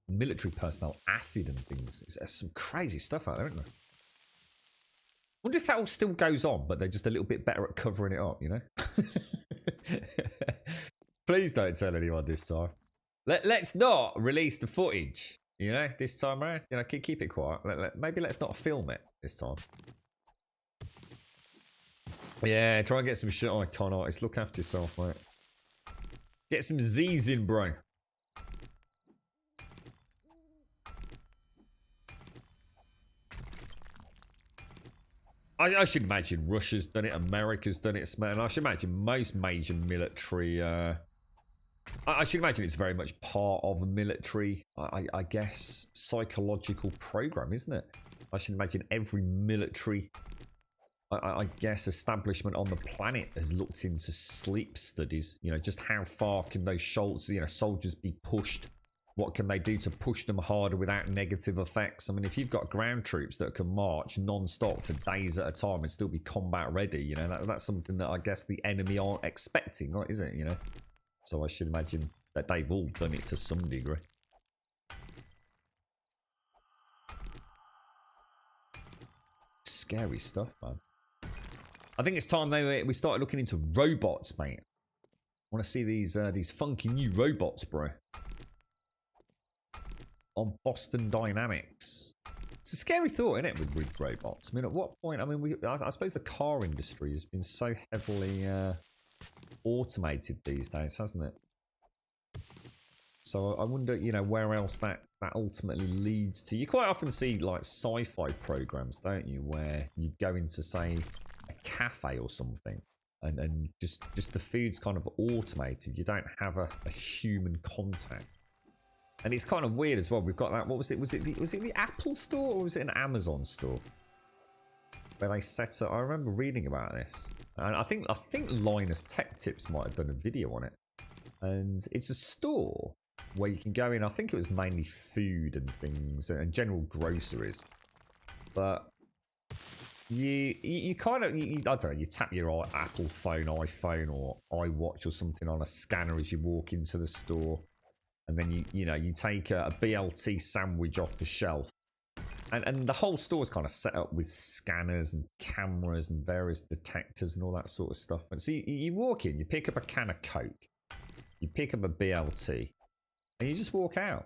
military personnel acid and things. There's some crazy stuff out there, isn't there? Wonder if that all still goes on, but they're just a little bit better at covering it up, Please don't tell anyone this time. Let's not release the footage, this time around. Keep it quiet. Maybe let's not film it this time. Yeah, try and get some shit on con artists. Look after yourself, mate. Get some Z's in, bro. I should imagine Russia's done it, America's done it, and I should imagine most major military. I should imagine it's very much part of a military, I guess, psychological program, isn't it? I should imagine every military, I guess, establishment on the planet has looked into sleep studies. Just how far can those soldiers be pushed? What can they do to push them harder without negative effects? I mean, if you've got ground troops that can march non-stop for days at a time and still be combat ready, that's something that I guess the enemy aren't expecting, right? Isn't it? So I should imagine that they've all done it to some degree. Scary stuff, man. I think it's time we started looking into robots, mate. I want to see these funky new robots, bro. On Boston Dynamics. It's a scary thought, isn't it, with robots? I mean, at what point? I mean, I suppose the car industry has been so heavily automated these days, hasn't it? So I wonder, where else that ultimately leads to. You quite often see like sci-fi programs, don't you, where you go into, say, a cafe or something, and just the food's kind of automated. You don't have a human contact. And it's kind of weird as well. We've got that. What was it? Was it the Apple store, or was it an Amazon store? Where they set up. I remember reading about this, and I think Linus Tech Tips might have done a video on it. And it's a store where you can go in. I think it was mainly food and things and general groceries. But you kind of I don't know. You tap your Apple phone, iPhone, or iWatch or something on a scanner as you walk into the store. And then you take a BLT sandwich off the shelf, and the whole store is kind of set up with scanners and cameras and various detectors and all that sort of stuff. And so you walk in, you pick up a can of Coke, you pick up a BLT, and you just walk out.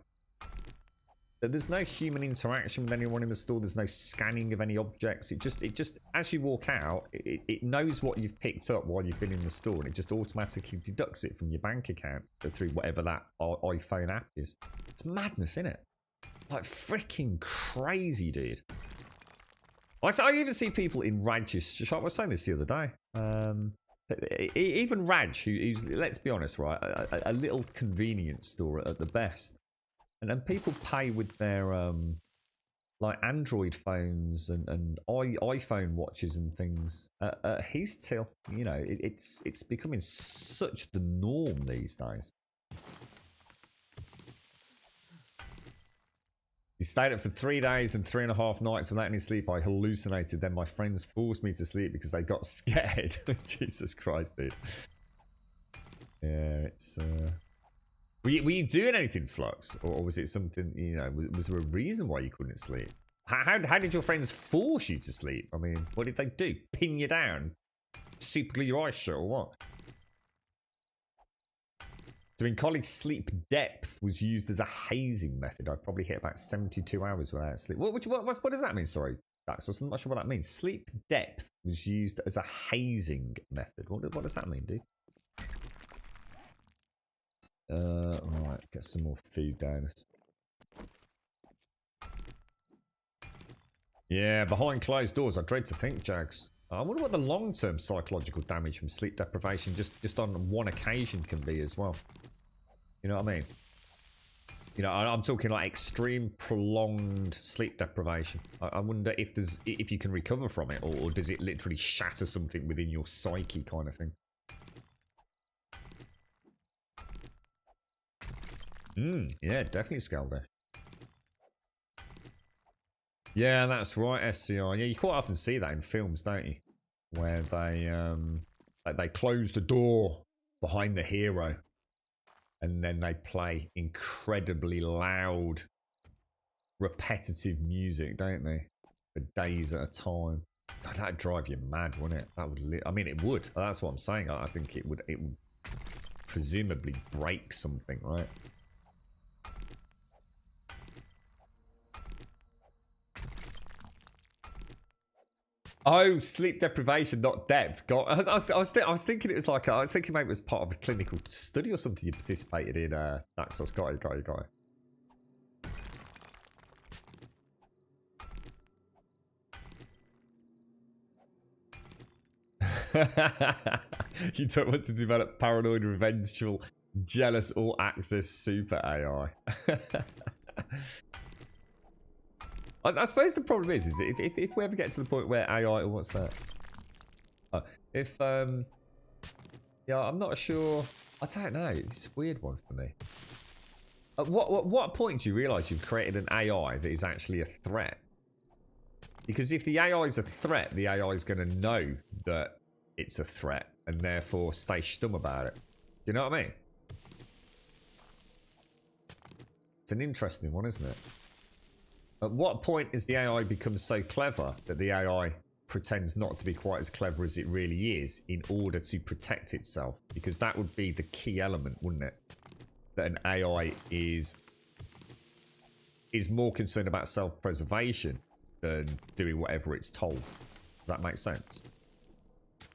There's no human interaction with anyone in the store. There's no scanning of any objects. It just as you walk out, it knows what you've picked up while you've been in the store, and it just automatically deducts it from your bank account through whatever that iPhone app is. It's madness, isn't it? Like freaking crazy, dude. I even see people in Raj's shop. I was saying this the other day. Even Raj, who's, let's be honest, right, a little convenience store at the best. And then people pay with their like Android phones and iPhone watches and things. His till, you know, it's becoming such the norm these days. He stayed up for 3 days and 3.5 nights without any sleep. I hallucinated. Then my friends forced me to sleep because they got scared. Jesus Christ, dude. Yeah, it's... Were you doing anything, Flux? Or was it something, you know, was there a reason why you couldn't sleep? How did your friends force you to sleep? I mean, what did they do? Pin you down? Super glue your eyes shut or what? So in college, sleep depth was used as a hazing method. I probably hit about 72 hours without sleep. What does that mean? Sorry, Daxos, I'm not sure what that means. Sleep depth was used as a hazing method. What does that mean, dude? Right, get some more food down. Yeah, behind closed doors. I dread to think, Jags. I wonder what the long-term psychological damage from sleep deprivation just on one occasion can be as well. You know what I mean? You know, I'm talking like extreme, prolonged sleep deprivation. I wonder if you can recover from it, or does it literally shatter something within your psyche, kind of thing. Yeah, definitely Scalder. Yeah, that's right, SCR. Yeah, you quite often see that in films, don't you? Where they close the door behind the hero, and then they play incredibly loud, repetitive music, don't they? For days at a time. God, that'd drive you mad, wouldn't it? That would. I mean, it would. That's what I'm saying. I think it would. It would presumably break something, right? Oh, sleep deprivation, not depth. God, I was thinking it was like I was thinking maybe it was part of a clinical study or something you participated in. Naxos, got it. You don't want to develop paranoid, revengeful, jealous, all-access super AI. I suppose the problem is if we ever get to the point where AI, what's that? Yeah, I'm not sure. I don't know. It's a weird one for me. At what point do you realise you've created an AI that is actually a threat? Because if the AI is a threat, the AI is going to know that it's a threat and therefore stay stum about it. Do you know what I mean? It's an interesting one, isn't it? At what point is the AI become so clever that the AI pretends not to be quite as clever as it really is in order to protect itself? Because that would be the key element, wouldn't it? That an AI is more concerned about self-preservation than doing whatever it's told. Does that make sense?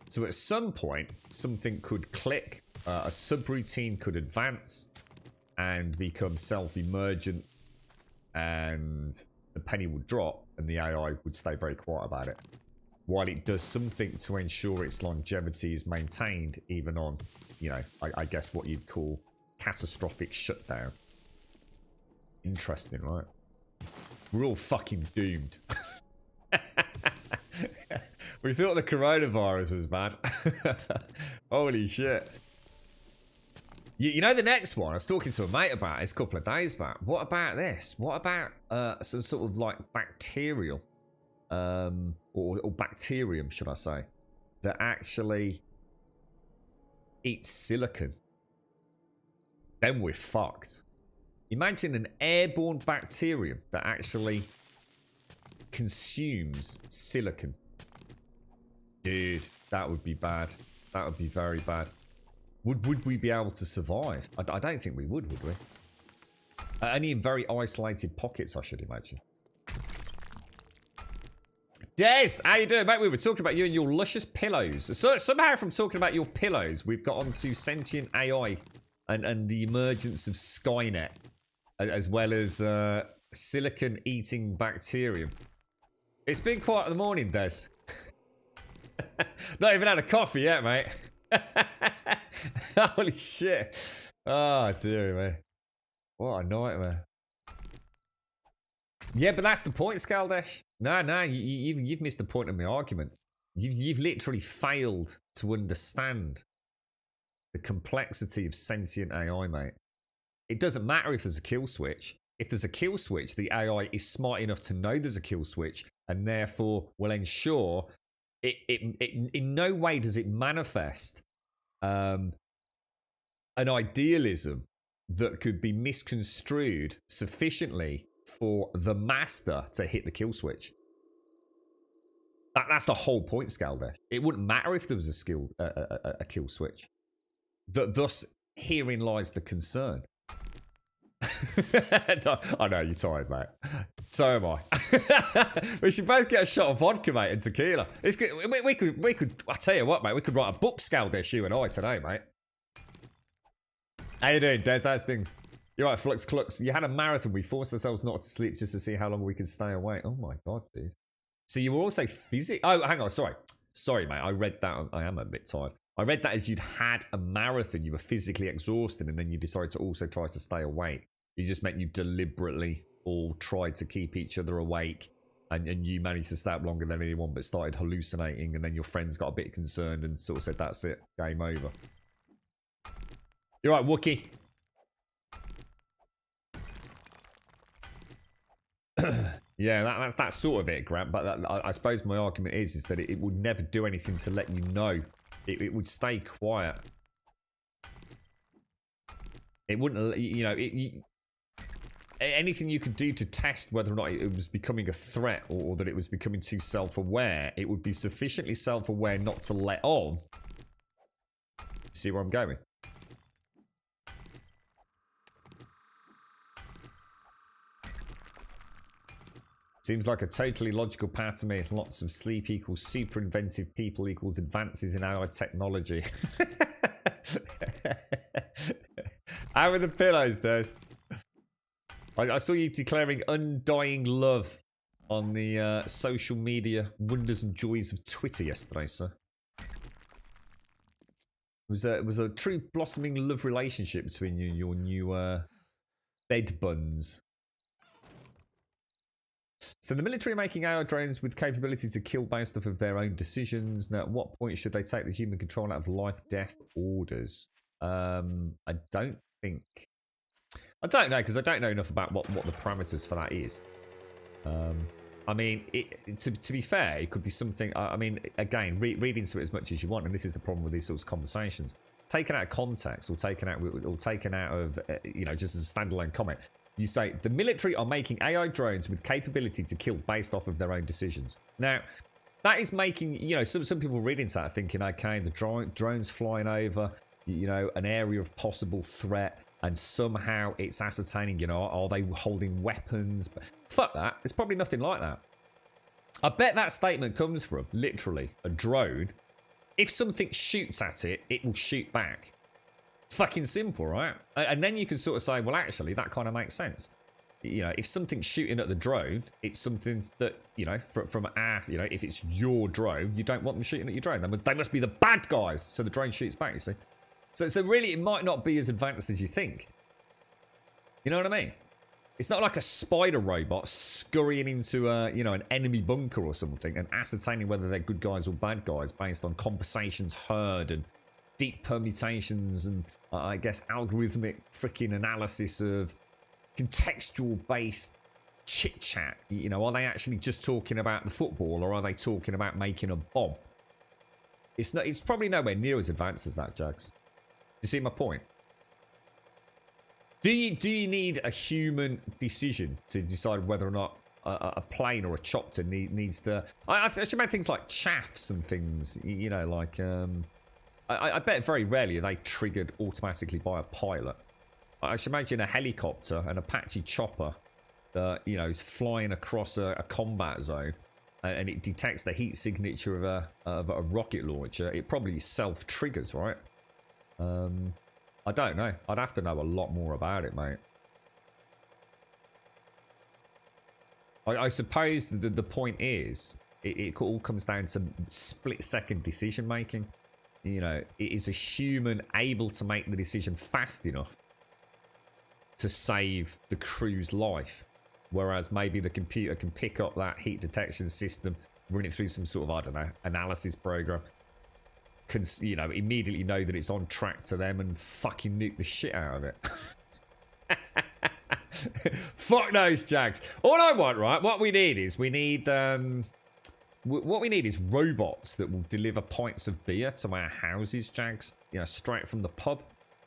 So at some point, something could click, a subroutine could advance and become self-emergent, and the penny would drop and the AI would stay very quiet about it, while it does something to ensure its longevity is maintained even on, you know, I guess what you'd call catastrophic shutdown. Interesting, right? We're all fucking doomed. We thought the coronavirus was bad. Holy shit. You know the next one, I was talking to a mate about this a couple of days back. What about this? What about some sort of like bacterial, or bacterium, should I say, that actually eats silicon? Then we're fucked. Imagine an airborne bacterium that actually consumes silicon. Dude, that would be bad. That would be very bad. Would we be able to survive? I don't think we would we? Only in very isolated pockets, I should imagine. Des, how you doing, mate? We were talking about you and your luscious pillows. So somehow from talking about your pillows, we've got onto sentient AI and the emergence of Skynet, as well as silicon-eating bacterium. It's been quite the morning, Des. Not even had a coffee yet, mate. Holy shit. Oh, dear me. What a nightmare. Yeah, but that's the point, Skaldesh. No, you've missed the point of my argument. You've literally failed to understand the complexity of sentient AI, mate. It doesn't matter if there's a kill switch. If there's a kill switch, the AI is smart enough to know there's a kill switch and therefore will ensure it in no way does it manifest an idealism that could be misconstrued sufficiently for the master to hit the kill switch. That's the whole point, Skaldesh. It wouldn't matter if there was a kill switch. Thus, herein lies the concern. No, I know you're tired, mate. So am I. We should both get a shot of vodka, mate, and tequila. It's good. We could. I tell you what, mate. We could write a book, Skaldesh, you and I today, mate. How you doing, Des? How's things? You're right, Flux Clux. You had a marathon. We forced ourselves not to sleep just to see how long we could stay awake. Oh my god, dude. So you were also Oh, hang on. Sorry, mate. I read that. I am a bit tired. I read that as you'd had a marathon. You were physically exhausted, and then you decided to also try to stay awake. You just meant you deliberately all tried to keep each other awake, and you managed to stay up longer than anyone, but started hallucinating, and then your friends got a bit concerned and sort of said, "That's it, game over." You're right, Wookie. Yeah, that's sort of it, Grant. But I suppose my argument is that it would never do anything to let you know. It would stay quiet. It wouldn't, anything you could do to test whether or not it was becoming a threat or that it was becoming too self-aware, it would be sufficiently self-aware not to let on. See where I'm going? Seems like a totally logical path to me. Lots of sleep equals super inventive people equals advances in AI technology. How are the pillows, Des? I saw you declaring undying love on the social media wonders and joys of Twitter yesterday, sir. It was a true blossoming love relationship between you and your new bed buns. So the military are making AI drones with capability to kill based off of their own decisions. Now, at what point should they take the human control out of life-death orders? I don't know, because I don't know enough about what the parameters for that is. I mean, to be fair, it could be something. I mean, again, read into it as much as you want, and this is the problem with these sorts of conversations. Taken out of context, or taken out of just as a standalone comment. You say, the military are making AI drones with capability to kill based off of their own decisions. Now, that is making, some people read into that thinking, okay, the drone's flying over, an area of possible threat, and somehow it's ascertaining, are they holding weapons? But fuck that. It's probably nothing like that. I bet that statement comes from, literally, a drone. If something shoots at it, it will shoot back. Fucking simple, right? And then you can sort of say, well, actually, that kind of makes sense. If something's shooting at the drone, it's something that, if it's your drone, you don't want them shooting at your drone. They must be the bad guys, so the drone shoots back, you see. So really, it might not be as advanced as you think. You know what I mean? It's not like a spider robot scurrying into an enemy bunker or something and ascertaining whether they're good guys or bad guys based on conversations heard and deep permutations and I guess algorithmic freaking analysis of contextual based chit chat. Are they actually just talking about the football or are they talking about making a bomb? It's probably nowhere near as advanced as that, Jags. You see my point? Do you need a human decision to decide whether or not a plane or a chopper needs to? I should make things like chaffs and things. I bet very rarely are they triggered automatically by a pilot. I should imagine a helicopter, an Apache chopper that, you know, is flying across a combat zone, and it detects the heat signature of a rocket launcher. It probably self-triggers, right? I don't know. I'd have to know a lot more about it, mate. I suppose the point is, it all comes down to split-second decision-making. You know, it is a human able to make the decision fast enough to save the crew's life. Whereas maybe the computer can pick up that heat detection system, run it through some sort of, I don't know, analysis program. Can, you know, immediately know that it's on track to them and fucking nuke the shit out of it. Fuck those Jags. All I want, right, what we need is what we need is robots that will deliver pints of beer to our houses, Jags. You know, straight from the pub.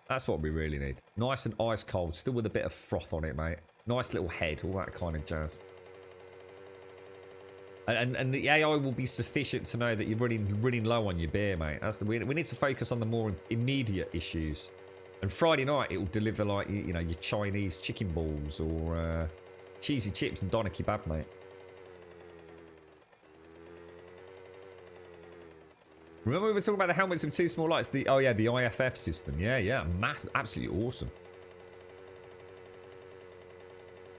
That's what we really need. Nice and ice cold, still with a bit of froth on it, mate. Nice little head, all that kind of jazz. And the AI will be sufficient to know that you're running low on your beer, mate. We need to focus on the more immediate issues. And Friday night, it will deliver, like, you know, your Chinese chicken balls or cheesy chips and doner kebab, mate. Remember we were talking about the helmets with 2 small lights? Oh yeah, the IFF system. Yeah. Absolutely awesome.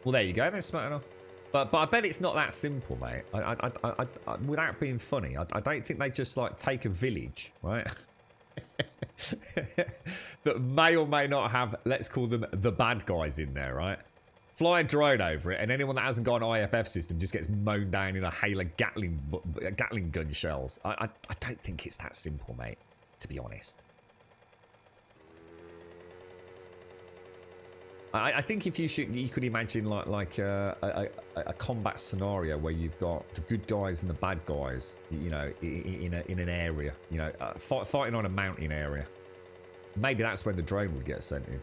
Well, there you go. Then smart enough. But I bet it's not that simple, mate. I without being funny, I don't think they just like take a village, right? that may or may not have, let's call them the bad guys in there, right? Fly a drone over it, and anyone that hasn't got an IFF system just gets mown down in a hail of Gatling gun shells. I don't think it's that simple, mate, to be honest. I think if you could imagine like a combat scenario where you've got the good guys and the bad guys, you know, in an area, you know, fighting on a mountain area. Maybe that's when the drone would get sent in.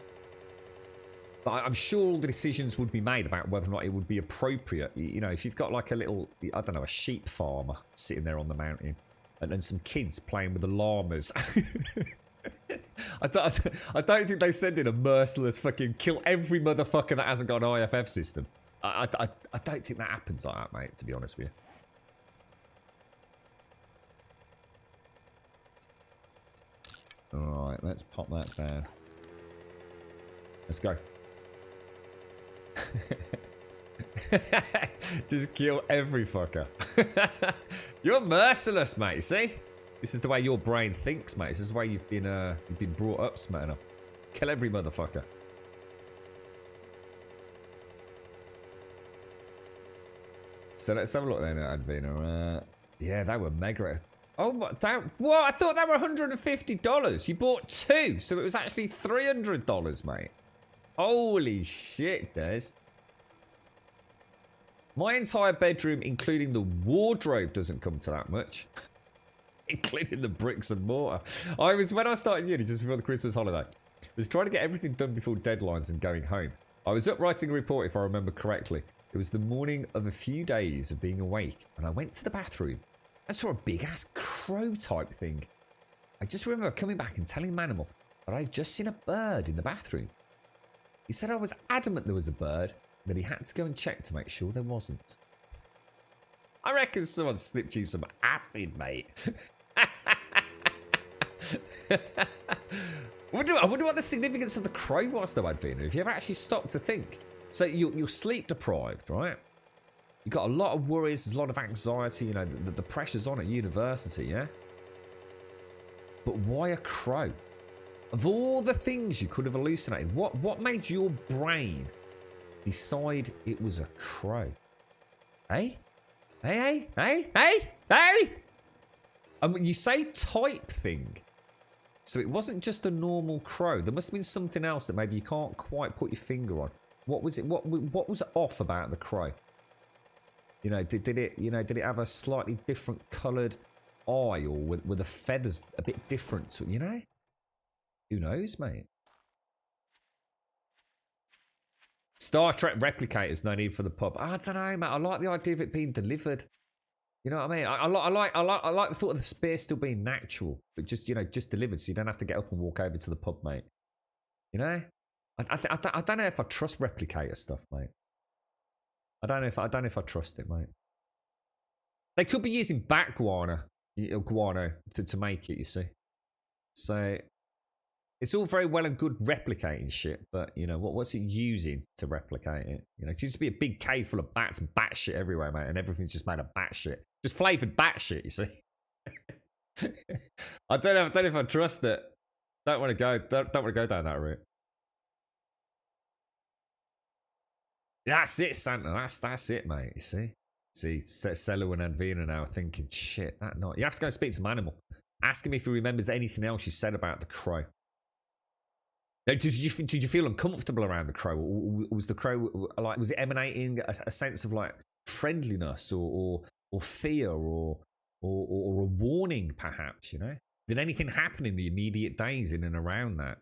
But I'm sure all the decisions would be made about whether or not it would be appropriate. You know, if you've got like a little, I don't know, a sheep farmer sitting there on the mountain, and then some kids playing with the llamas. I don't think they send in a merciless fucking kill every motherfucker that hasn't got an IFF system. I don't think that happens like that, mate, to be honest with you. Alright, let's pop that down. Let's go. Just kill every fucker. You're merciless, mate, see? This is the way your brain thinks, mate. This is the way you've been brought up, Smetana. Kill every motherfucker. So let's have a look then at Advena. Yeah, they were mega. Oh, what? I thought they were $150. You bought 2, so it was actually $300, mate. Holy shit, Des. My entire bedroom, including the wardrobe, doesn't come to that much. Including the bricks and mortar. When I started uni, just before the Christmas holiday, I was trying to get everything done before deadlines and going home. I was up writing a report, if I remember correctly. It was the morning of a few days of being awake, and I went to the bathroom and saw a big-ass crow type thing. I just remember coming back and telling Manimal that I'd just seen a bird in the bathroom. He said I was adamant there was a bird, and that he had to go and check to make sure there wasn't. I reckon someone slipped you some acid, mate. I wonder what the significance of the crow was, though, Advena. If you ever actually stopped to think. So you're sleep deprived, right? You've got a lot of worries, there's a lot of anxiety, you know, the pressure's on at university, yeah? But why a crow? Of all the things you could have hallucinated, what made your brain decide it was a crow? Hey? Hey? You say type thing. So it wasn't just a normal crow. There must have been something else that maybe you can't quite put your finger on. What was it? What was off about the crow? You know, did it have a slightly different coloured eye, or were the feathers a bit different to, you know? Who knows, mate? Star Trek replicators, no need for the pub. I don't know, mate. I like the idea of it being delivered. You know what I mean? I like the thought of the beer still being natural, but just, you know, just delivered, so you don't have to get up and walk over to the pub, mate. You know? I don't know if I trust replicator stuff, mate. I don't know if I trust it, mate. They could be using bat guano to make it, you see. So it's all very well and good replicating shit, but you know what's it using to replicate it? You know, it used to be a big cave full of bats and bat shit everywhere, mate, and everything's just made of bat shit, just flavored bat shit. You see. I don't know if I trust it. Don't want to go down that route. That's it, Santa. That's it, mate. You see. Selu and Advina now are thinking, shit, that not. You have to go and speak to Manimal. Ask him if he remembers anything else you said about the crow. Now, did you feel uncomfortable around the crow, or was the crow like, was it emanating a sense of like friendliness or fear or a warning, perhaps? You know, did anything happen in the immediate days in and around that?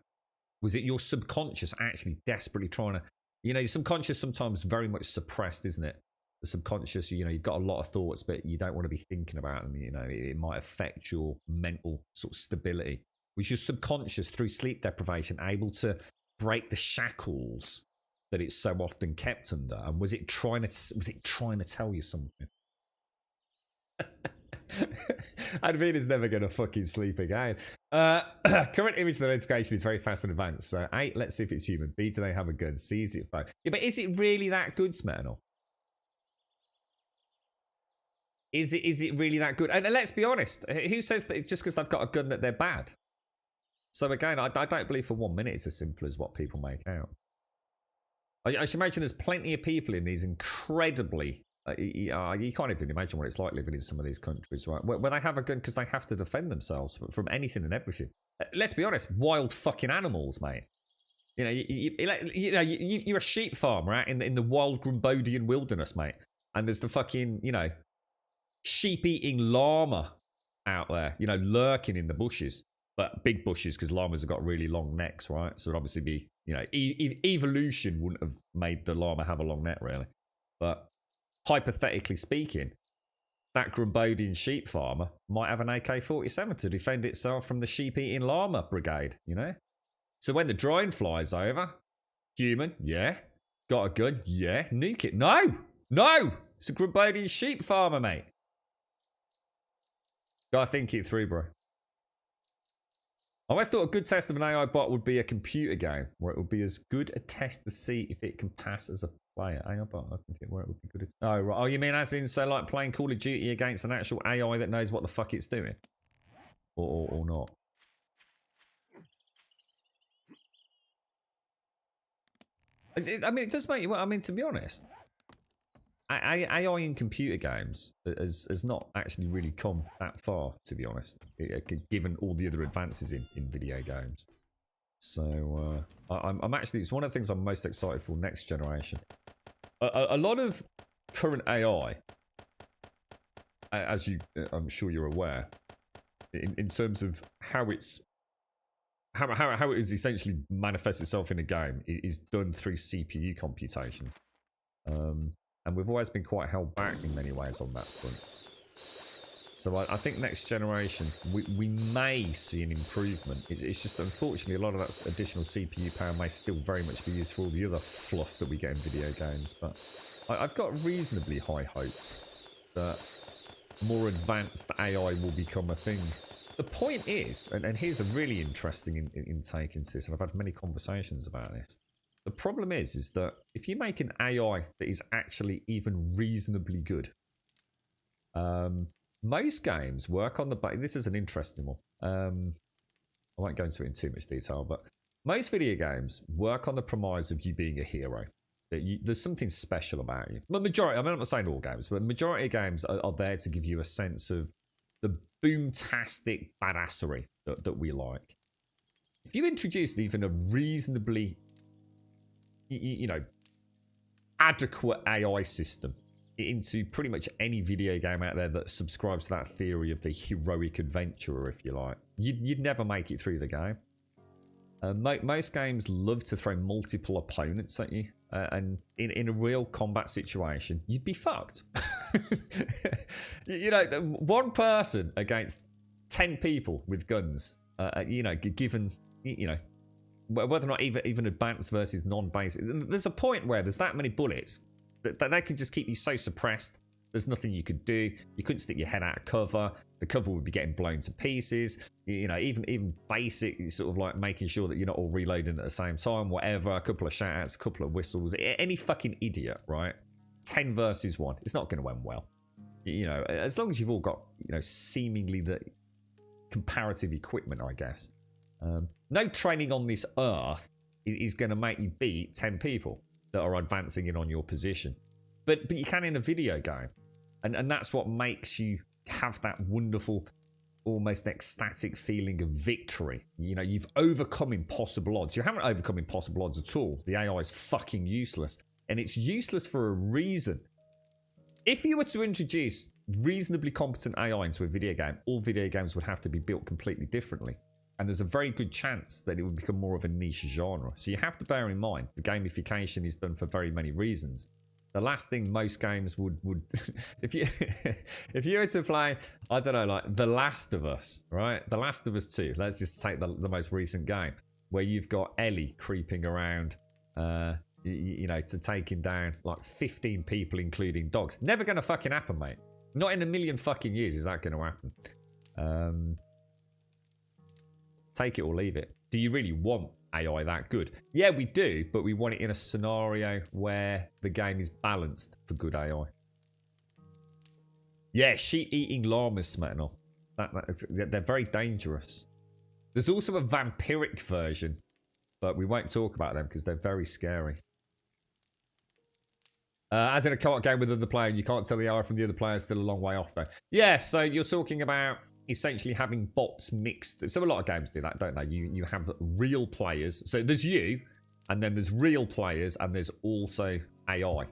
Was it your subconscious actually desperately trying to? You know, your subconscious sometimes very much suppressed, isn't it? The subconscious, you know, you've got a lot of thoughts, but you don't want to be thinking about them. You know, it might affect your mental sort of stability. Was your subconscious, through sleep deprivation, able to break the shackles that it's so often kept under? And was it trying to tell you something? Advina's never going to fucking sleep again. Current image of the notification is very fast and advanced. So A, let's see if it's human. B, do they have a gun? C, is it phone? Yeah, but is it really that good, Smernal? Is it really that good? And let's be honest, who says that just because they've got a gun that they're bad? So again, I don't believe for 1 minute it's as simple as what people make out. I should imagine there's plenty of people in these incredibly... you can't even imagine what it's like living in some of these countries, right? Where they have a gun because they have to defend themselves from anything and everything. Let's be honest, wild fucking animals, mate. You know, you're a sheep farmer out in the wild Grumbodian wilderness, mate. And there's the fucking, you know, sheep-eating llama out there, you know, lurking in the bushes. But big bushes, because llamas have got really long necks, right? So it'd obviously be, you know, evolution wouldn't have made the llama have a long neck, really. But hypothetically speaking, that Grumbodian sheep farmer might have an AK-47 to defend itself from the sheep-eating llama brigade, you know? So when the drone flies over, human, yeah. Got a gun, yeah. Nuke it. No! It's a Grumbodian sheep farmer, mate. Gotta think it through, bro. I always thought a good test of an AI bot would be a computer game, where it would be as good a test to see if it can pass as a player. AI bot, I think where it would be good. Oh, right. Oh, you mean as in, so like playing Call of Duty against an actual AI that knows what the fuck it's doing? Or not? I mean, it does make you... I mean, to be honest, AI in computer games has not actually really come that far, to be honest, given all the other advances in video games. So I'm actually, it's one of the things I'm most excited for next generation. A lot of current AI, as I'm sure you're aware, in terms of how it's how it is essentially manifests itself in a game, is done through CPU computations. And we've always been quite held back in many ways on that front. So I think next generation, we may see an improvement. It's just, unfortunately, a lot of that additional CPU power may still very much be used for all the other fluff that we get in video games. But I've got reasonably high hopes that more advanced AI will become a thing. The point is, and here's a really interesting intake into this, and I've had many conversations about this. The problem is that if you make an AI that is actually even reasonably good, most games work on the... This is an interesting one. I won't go into it in too much detail, but most video games work on the premise of you being a hero. That there's something special about you. The majority, I mean, I'm not saying all games, but the majority of games are there to give you a sense of the boomtastic badassery that we like. If you introduce even a reasonably... you know, adequate AI system into pretty much any video game out there that subscribes to that theory of the heroic adventurer, if you like, you'd never make it through the game. Most games love to throw multiple opponents at you, and in a real combat situation, you'd be fucked. You know, one person against 10 people with guns, you know, given, you know, whether or not even advanced versus non-basic. There's a point where there's that many bullets that they can just keep you so suppressed. There's nothing you could do. You couldn't stick your head out of cover. The cover would be getting blown to pieces. You know, even basic, sort of like making sure that you're not all reloading at the same time, whatever. A couple of shout-outs, a couple of whistles. Any fucking idiot, right? 10 versus 1. It's not going to end well. You know, as long as you've all got, you know, seemingly the comparative equipment, I guess. No training on this earth is going to make you beat 10 people that are advancing in on your position. But you can in a video game. And that's what makes you have that wonderful, almost ecstatic feeling of victory. You know, you've overcome impossible odds. You haven't overcome impossible odds at all. The AI is fucking useless. And it's useless for a reason. If you were to introduce reasonably competent AI into a video game, all video games would have to be built completely differently. And there's a very good chance that it would become more of a niche genre. So you have to bear in mind, the gamification is done for very many reasons. The last thing most games would if you were to play, I don't know, like The Last of Us, right? The Last of Us 2. Let's just take the most recent game where you've got Ellie creeping around, you know, to taking down like 15 people, including dogs. Never going to fucking happen, mate. Not in a million fucking years is that going to happen. Take it or leave it. Do you really want AI that good? Yeah, we do, but we want it in a scenario where the game is balanced for good AI. Yeah, sheep-eating llamas, Smetano. They're very dangerous. There's also a vampiric version, but we won't talk about them because they're very scary. As in a co-op game with other players, you can't tell the AI from the other player, still a long way off though. Yeah, so you're talking about essentially having bots mixed. So a lot of games do that, don't they? You have real players. So there's you, and then there's real players, and there's also AI.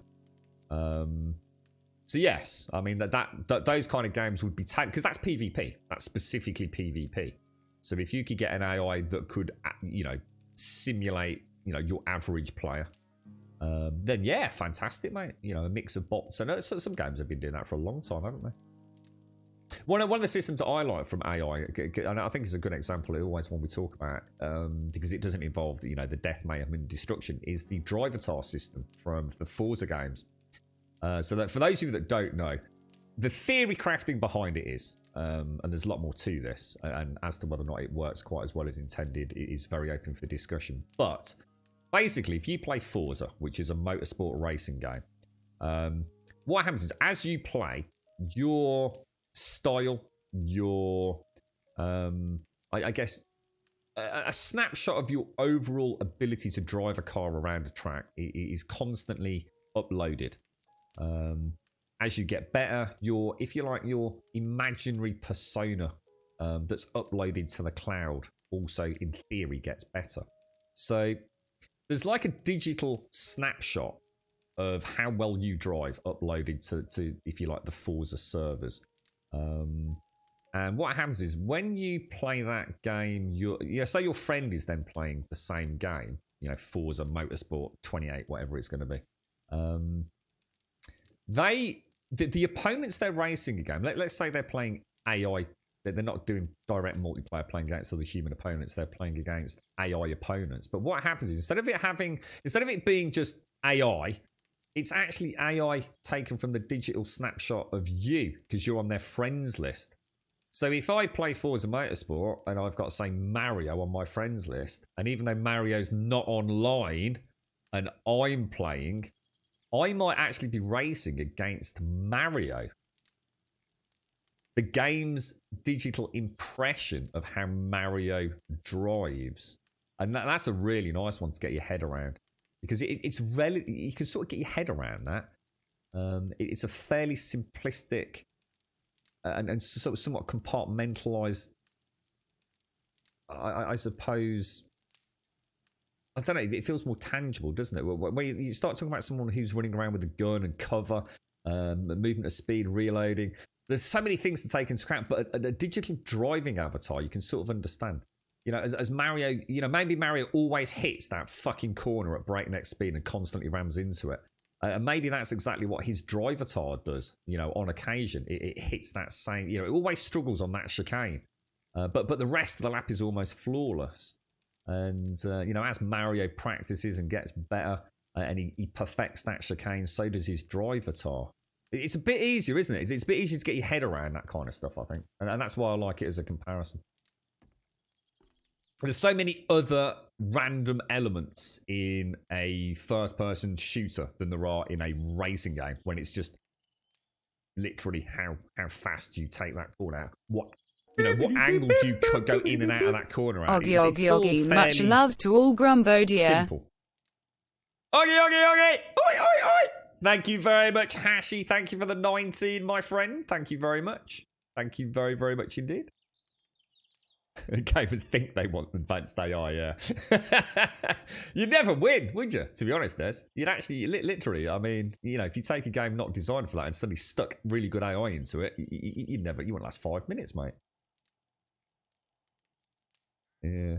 So yes, I mean that those kind of games would be tagged because that's PvP. That's specifically PvP. So if you could get an AI that could, you know, simulate, you know, your average player, then yeah, fantastic, mate. You know, a mix of bots. And some games have been doing that for a long time, haven't they? One of the systems that I like from AI, and I think it's a good example, always one we talk about, because it doesn't involve, you know, the death, mayhem, and destruction, is the Drivatar system from the Forza games. So that for those of you that don't know, the theory crafting behind it is, and there's a lot more to this, and as to whether or not it works quite as well as intended, it is very open for discussion. But basically, if you play Forza, which is a motorsport racing game, what happens is as you play, your style, your I guess a snapshot of your overall ability to drive a car around a track is constantly uploaded. As you get better, your, if you like, your imaginary persona that's uploaded to the cloud also in theory gets better. So there's like a digital snapshot of how well you drive uploaded to if you like, the Forza servers. And what happens is when you play that game, say your friend is then playing the same game, you know, Forza Motorsport 28, whatever it's going to be. The opponents they're racing a game, let's say they're playing AI, they're not doing direct multiplayer playing against other human opponents, they're playing against AI opponents. But what happens is instead of it being just AI, it's actually AI taken from the digital snapshot of you because you're on their friends list. So if I play Forza Motorsport and I've got, say, Mario on my friends list, and even though Mario's not online and I'm playing, I might actually be racing against Mario. The game's digital impression of how Mario drives. And that's a really nice one to get your head around. Because it's you can sort of get your head around that. It's a fairly simplistic and sort of somewhat compartmentalized, I suppose. I don't know. It feels more tangible, doesn't it? When you start talking about someone who's running around with a gun and cover, movement of speed, reloading. There's so many things to take into account. But a digital driving avatar, you can sort of understand. You know, as Mario, you know, maybe Mario always hits that fucking corner at breakneck speed and constantly rams into it. And maybe that's exactly what his Drivatar does, you know, on occasion. It hits that same, you know, it always struggles on that chicane. But the rest of the lap is almost flawless. And, you know, as Mario practices and gets better and he perfects that chicane, so does his drive avatar. It's a bit easier, isn't it? It's a bit easier to get your head around that kind of stuff, I think. And that's why I like it as a comparison. There's so many other random elements in a first-person shooter than there are in a racing game, when it's just literally how fast you take that corner out. What angle do you go in and out of that corner at? Oggy, Oggy, Oggy. Much love to all Grumbo, dear. Simple. Oggy, Oggy, Oggy. Oi, oi, oi. Thank you very much, Hashi. Thank you for the 19, my friend. Thank you very much. Thank you very, very much indeed. Gamers think they want advanced AI, yeah. You'd never win, would you? To be honest, Des. You'd actually, literally, I mean, you know, if you take a game not designed for that and suddenly stuck really good AI into it, you wouldn't last 5 minutes, mate. Yeah.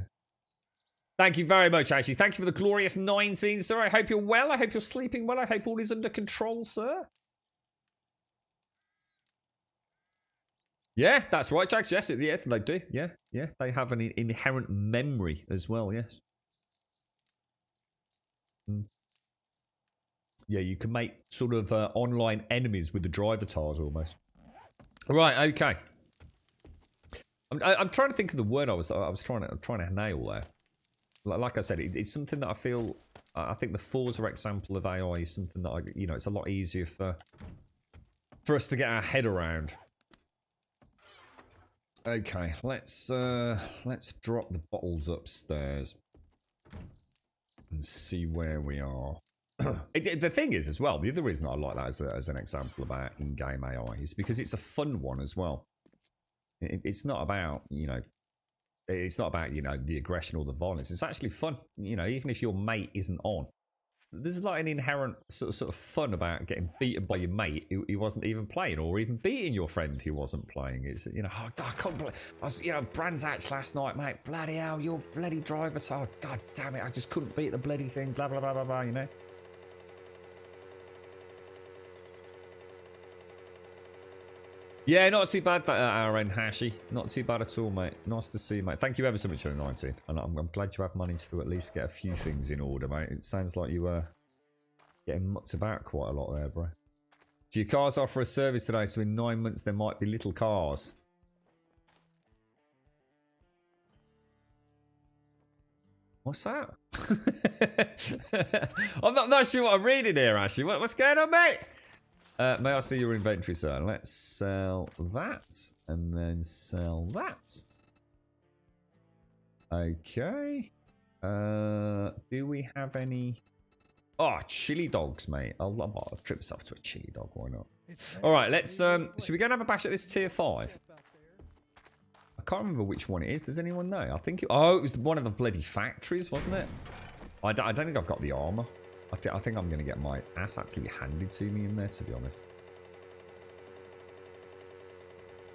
Thank you very much, actually. Thank you for the glorious 19, sir. I hope you're well. I hope you're sleeping well. I hope all is under control, sir. Yeah, that's right, Jax. Yes, yes, they do. Yeah, yeah. They have an inherent memory as well, yes. Yeah, you can make sort of online enemies with the drive avatars almost. Right, okay. I'm trying to think of the word I was trying to nail there. Like I said, it's something that I feel. I think the Forza example of AI is something that it's a lot easier for us to get our head around. Okay, let's drop the bottles upstairs and see where we are. The thing is, as well, the other reason I like that as an example about in-game AI is because it's a fun one as well. It's not about it's not about the aggression or the violence. It's actually fun. Even if your mate isn't on, there's like an inherent sort of fun about getting beaten by your mate who wasn't even playing, or even beating your friend who wasn't playing. It's oh God, I can't believe I was Brands Hatch last night, mate. Bloody hell, your bloody driver. Oh God damn it, I just couldn't beat the bloody thing. Blah blah blah blah blah. Yeah, not too bad that our end, Hashi. Not too bad at all, mate. Nice to see you, mate. Thank you ever so much for the 19. And I'm glad you have managed to at least get a few things in order, mate. It sounds like you were getting mucked about quite a lot there, bro. Do your cars offer a service today, so in 9 months there might be little cars? What's that? I'm not sure what I'm reading here, Ashley. What's going on, mate? May I see your inventory, sir? Let's sell that and then sell that. Okay. Do we have any? Oh, chili dogs, mate. I'll trip myself to a chili dog. Why not? All right, let's. Should we go and have a bash at this tier 5? I can't remember which one it is. Does anyone know? I think. It was one of the bloody factories, wasn't it? I don't think I've got the armor. I think I'm going to get my ass actually handed to me in there, to be honest.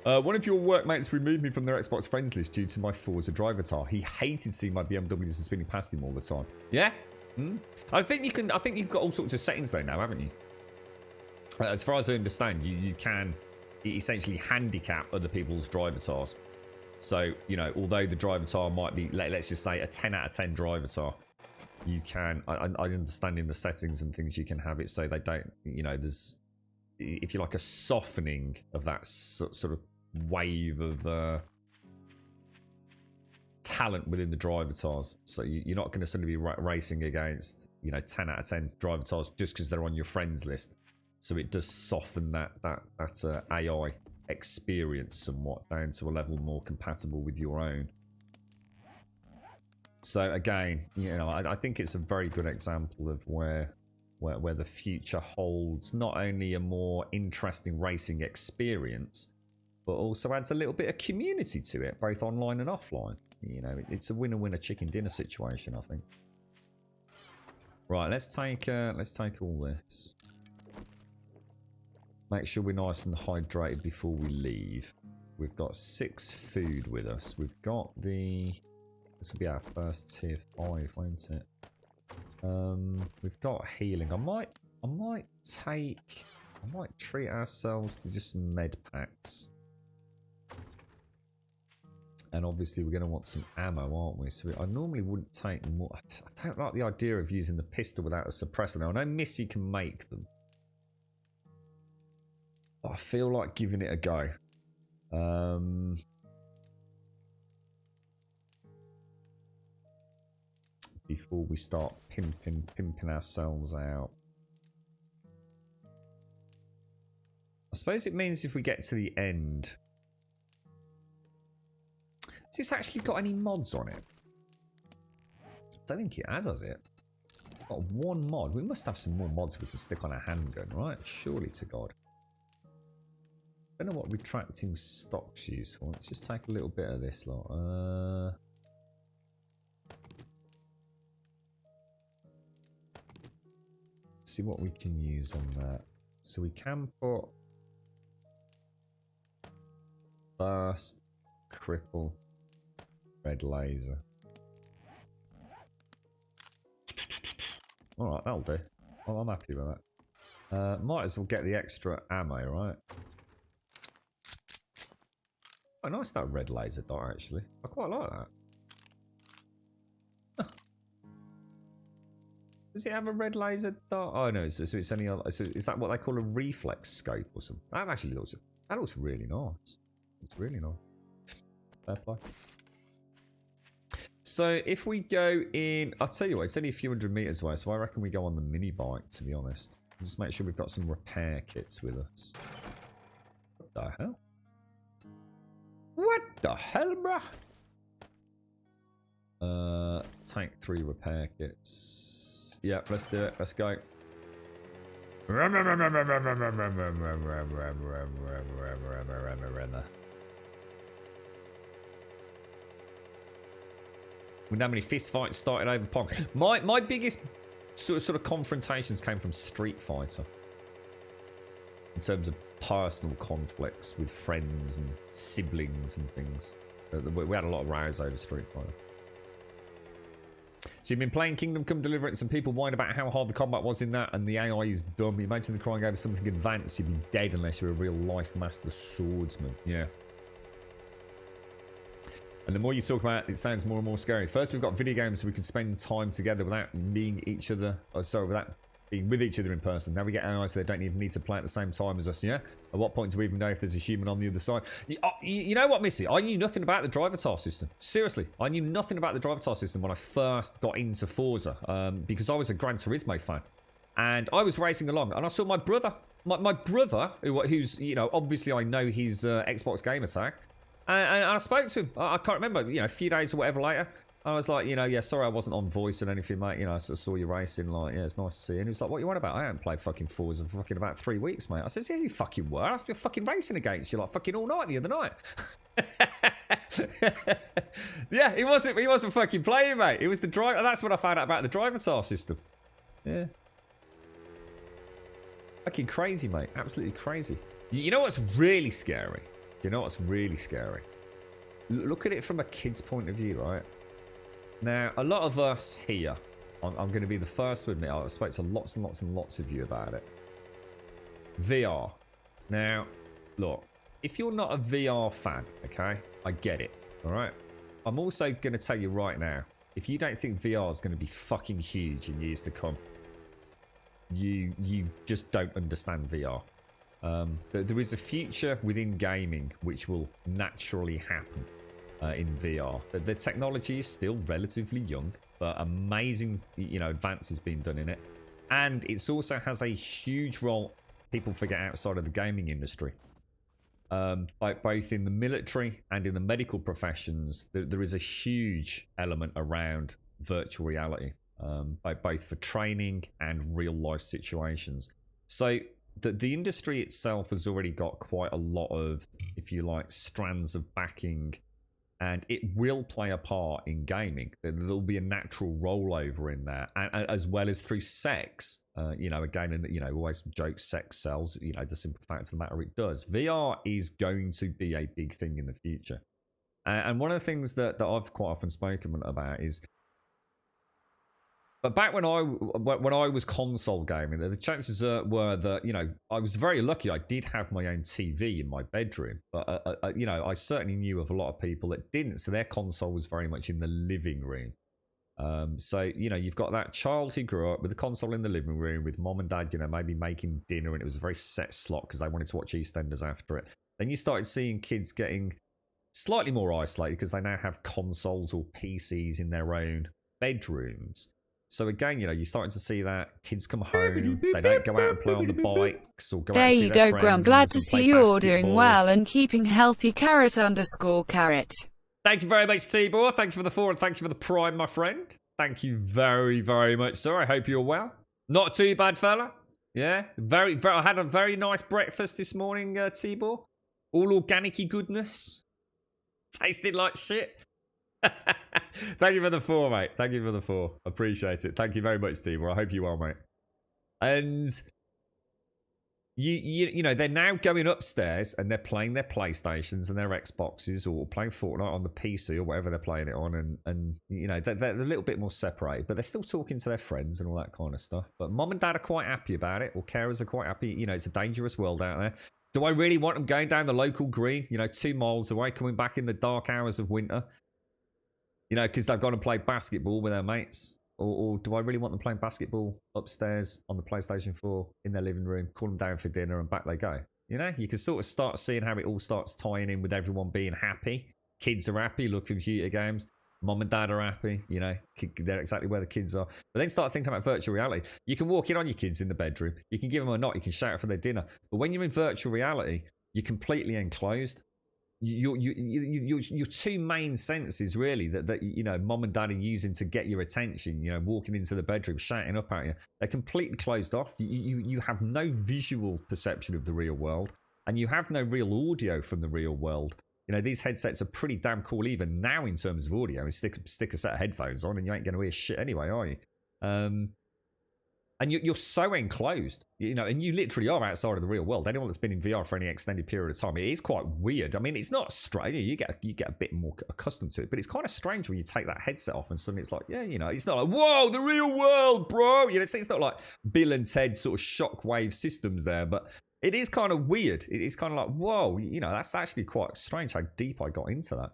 One of your workmates removed me from their Xbox friends list due to my Forza drive avatar. He hated seeing my BMWs and spinning past him all the time. Yeah? I think you've got all sorts of settings though now, haven't you? As far as I understand, you can essentially handicap other people's drive avatars. So, although the drive avatar might be, let's just say, a 10 out of 10 drive avatar, you can, I understand in the settings and things, you can have it so they don't, there's, if you like, a softening of that sort of wave of talent within the drive avatars. So you're not going to suddenly be racing against, 10 out of 10 drive avatars just because they're on your friends list. So it does soften that AI experience somewhat down to a level more compatible with your own. So again, I think it's a very good example of where the future holds not only a more interesting racing experience, but also adds a little bit of community to it, both online and offline. It's a winner-winner chicken dinner situation, I think. Right, let's take all this. Make sure we're nice and hydrated before we leave. We've got 6 food with us. We've got the. This will be our first tier 5, won't it? We've got healing. I might treat ourselves to just some med packs. And obviously we're going to want some ammo, aren't we? So I normally wouldn't take more. I don't like the idea of using the pistol without a suppressor. Now, I know Missy can make them. But I feel like giving it a go. Before we start pimping ourselves out. I suppose it means if we get to the end... Has this actually got any mods on it? I don't think it has it? Got one mod. We must have some more mods we can stick on a handgun, right? Surely to God. I don't know what retracting stock's used for. Let's just take a little bit of this lot. See what we can use on that. So we can put burst, cripple, red laser. Alright, that'll do. Well, I'm happy with that. Might as well get the extra ammo, right? Oh, nice that red laser dot, actually. I quite like that. Huh. Does it have a red laser dot? Oh no, so it's any other. So is that what they call a reflex scope or something? That actually looks really nice. It's really nice. Fair play. So if we go in, I'll tell you what, it's only a few hundred meters away, so I reckon we go on the mini bike, to be honest. Just make sure we've got some repair kits with us. What the hell? What the hell, bruh? Tank 3 repair kits. Yeah, let's do it. Let's go. With how many fist fights started over Pong. My biggest sort of confrontations came from Street Fighter. In terms of personal conflicts with friends and siblings and things. We had a lot of rows over Street Fighter. So you've been playing Kingdom Come Deliverance and people whine about how hard the combat was in that and the AI is dumb. You imagine the crying over something advanced, you'd be dead unless you're a real life master swordsman. Yeah. And the more you talk about it, it sounds more and more scary. First, we've got video games so we can spend time together without being each other. Oh, sorry, without being with each other in person. Now we get AI so they don't even need to play at the same time as us, yeah? At what point do we even know if there's a human on the other side? You know what, Missy? I knew nothing about the driver task system. Seriously, I knew nothing about the driver task system when I first got into Forza. Because I was a Gran Turismo fan. And I was racing along and I saw my brother. My brother, who's, you know, obviously I know his Xbox gamer tag. And I spoke to him. I can't remember, you know, a few days or whatever later. I was like, you know, yeah, sorry I wasn't on voice and anything, mate. You know, I saw you racing, like, yeah, it's nice to see you. And he was like, what you want about? I haven't played fucking Forza for fucking about 3 weeks, mate. I said, yeah, you fucking were. I was fucking racing against you, like, fucking all night the other night. Yeah, he wasn't fucking playing, mate. It was the driver. That's what I found out about the driver task system. Yeah. Fucking crazy, mate. Absolutely crazy. You know what's really scary? Do you know what's really scary? Look at it from a kid's point of view, right? Now, a lot of us here, I'm going to be the first to admit, I've spoken to lots and lots and lots of you about it. VR. Now, look, if you're not a VR fan, okay, I get it, all right? I'm also going to tell you right now, if you don't think VR is going to be fucking huge in years to come, you just don't understand VR. There is a future within gaming which will naturally happen in VR. The technology is still relatively young, but amazing, you know, advances being done in it, and it also has a huge role people forget outside of the gaming industry. Both in the military and in the medical professions, there is a huge element around virtual reality, both for training and real life situations. So the industry itself has already got quite a lot of, if you like, strands of backing, and it will play a part in gaming. There'll be a natural rollover in that, and as well as through sex. You know, again, and you know, always joke sex sells. You know, the simple fact of the matter, it does. VR is going to be a big thing in the future, and one of the things that I've quite often spoken about is But back when I was console gaming, the chances were that, you know, I was very lucky. I did have my own TV in my bedroom, but you know, I certainly knew of a lot of people that didn't. So their console was very much in the living room. So, you know, you've got that child who grew up with the console in the living room with mom and dad, you know, maybe making dinner, and it was a very set slot because they wanted to watch EastEnders after it. Then you started seeing kids getting slightly more isolated because they now have consoles or PCs in their own bedrooms. So again, you know, you're starting to see that kids come home, they don't go out and play on the bikes or go out and see their friends. There you go, Grum. Glad to and play see you're doing basketball. well and keeping healthy. _carrot. Thank you very much, Tibor. Thank you for the 4 and thank you for the prime, my friend. Thank you very, very much, sir. I hope you're well. Not too bad, fella. Yeah, very. I had a very nice breakfast this morning, Tibor. All organic-y goodness. Tasted like shit. Thank you for the 4, mate. Thank you for the 4. Appreciate it. Thank you very much, Tibor. I hope you are, mate. And you know, they're now going upstairs and they're playing their PlayStations and their Xboxes or playing Fortnite on the PC or whatever they're playing it on, and you know, they're a little bit more separated, but they're still talking to their friends and all that kind of stuff. But mom and dad are quite happy about it, or carers are quite happy. You know, it's a dangerous world out there. Do I really want them going down the local green, you know, 2 miles away, coming back in the dark hours of winter? You know, because they've gone and played basketball with their mates. Or do I really want them playing basketball upstairs on the PlayStation 4 in their living room, call them down for dinner and back they go? You know, you can sort of start seeing how it all starts tying in with everyone being happy. Kids are happy, love computer games. Mom and dad are happy, you know, they're exactly where the kids are. But then start thinking about virtual reality. You can walk in on your kids in the bedroom. You can give them a knock. You can shout for their dinner. But when you're in virtual reality, you're completely enclosed. Your 2 main senses really that you know, mom and dad are using to get your attention, you know, walking into the bedroom shouting up at you, they're completely closed off. You have no visual perception of the real world, and you have no real audio from the real world. You know, these headsets are pretty damn cool even now in terms of audio. You stick a set of headphones on and you ain't going to hear shit anyway, are you? And you're so enclosed, you know, and you literally are outside of the real world. Anyone that's been in VR for any extended period of time, it is quite weird. I mean, it's not strange. You get a bit more accustomed to it, but it's kind of strange when you take that headset off and suddenly it's like, yeah, you know, it's not like, whoa, the real world, bro. You know, it's not like Bill and Ted sort of shockwave systems there, but it is kind of weird. It is kind of like, whoa, you know, that's actually quite strange how deep I got into that.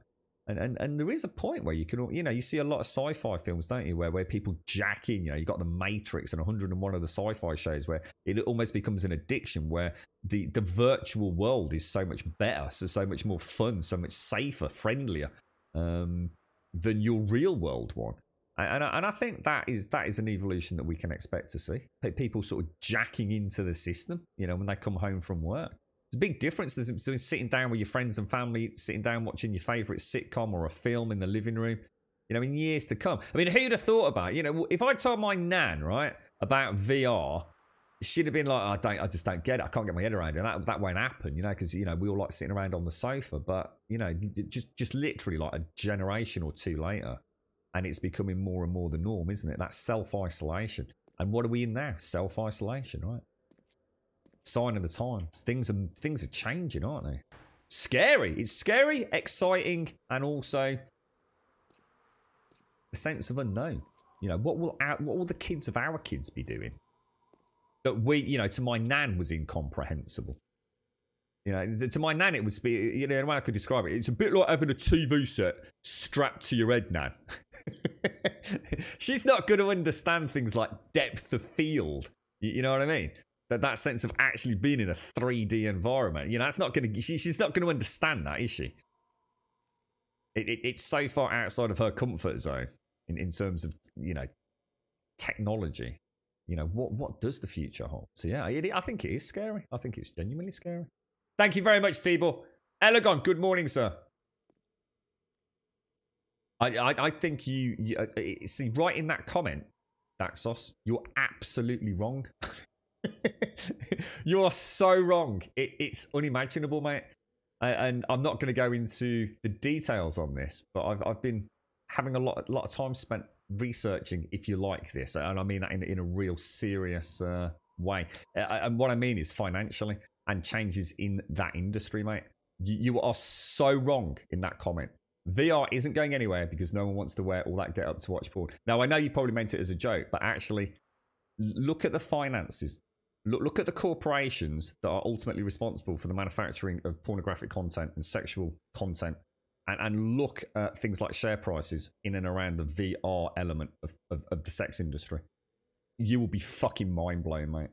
And there is a point where you can, you know, you see a lot of sci-fi films, don't you, where people jack in, you know, you got The Matrix and 101 of the sci-fi shows where it almost becomes an addiction, where the virtual world is so much better, so much more fun, so much safer, friendlier than your real world one. And I think that is an evolution that we can expect to see. People sort of jacking into the system, you know, when they come home from work. There's a big difference between sitting down with your friends and family, sitting down watching your favourite sitcom or a film in the living room, you know, in years to come. I mean, who'd have thought about it? You know, if I told my nan, right, about VR, she'd have been like, I just don't get it. I can't get my head around it. And that won't happen, you know, because, you know, we all like sitting around on the sofa. But, you know, just literally like a generation or 2 later, and it's becoming more and more the norm, isn't it? That's self-isolation. And what are we in now? Self-isolation, right? Sign of the times. Things are changing, aren't they? Scary. It's scary, exciting, and also the sense of unknown. You know, what will the kids of our kids be doing that we, you know, to my nan was incomprehensible. You know, to my nan it would be, you know, the way I could describe it, it's a bit like having a TV set strapped to your head, nan. She's not going to understand things like depth of field. You know what I mean? That sense of actually being in a 3D environment. You know, that's not going to. She's not going to understand that, is she? It's so far outside of her comfort zone in terms of, you know, technology. You know, what does the future hold? So yeah, I think it is scary. I think it's genuinely scary. Thank you very much, Tibor. Elegon, good morning, sir. I think you see right in that comment, Daxos, you're absolutely wrong. You are so wrong. It's unimaginable, mate. And I'm not going to go into the details on this, but I've been having a lot of time spent researching if you like this, and I mean that in a real serious way. And what I mean is financially and changes in that industry, mate. You are so wrong in that comment. VR isn't going anywhere because no one wants to wear all that get up to watch porn. Now, I know you probably meant it as a joke, but actually, look at the finances. Look at the corporations that are ultimately responsible for the manufacturing of pornographic content and sexual content, and look at things like share prices in and around the VR element of the sex industry. You will be fucking mind blown, mate.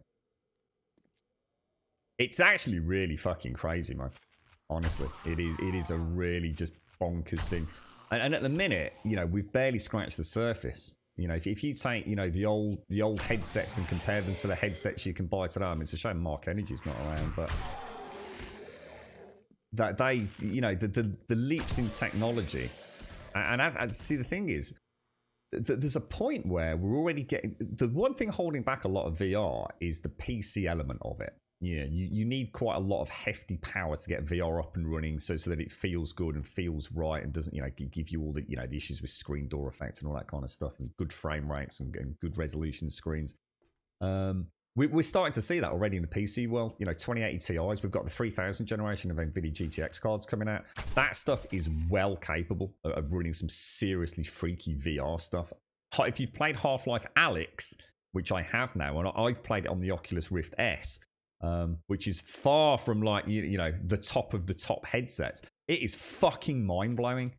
It's actually really fucking crazy, man. Honestly, it is a really just bonkers thing. And at the minute, you know, we've barely scratched the surface. You know, if you take, you know, the old headsets and compare them to the headsets you can buy today, I mean, it's a shame Mark Energy's not around, but that they, you know, the leaps in technology, and see, the thing is, there's a point where we're already getting, the one thing holding back a lot of VR is the PC element of it. Yeah, you need quite a lot of hefty power to get VR up and running so that it feels good and feels right and doesn't, you know, give you all the, you know, the issues with screen door effect and all that kind of stuff, and good frame rates and good resolution screens. We're starting to see that already in the PC world. You know, 2080 Ti's, we've got the 3000 generation of NVIDIA GTX cards coming out. That stuff is well capable of running some seriously freaky VR stuff. If you've played Half-Life Alyx, which I have now, and I've played it on the Oculus Rift S, which is far from like, you know, the top of the top headsets. It is fucking mind-blowing.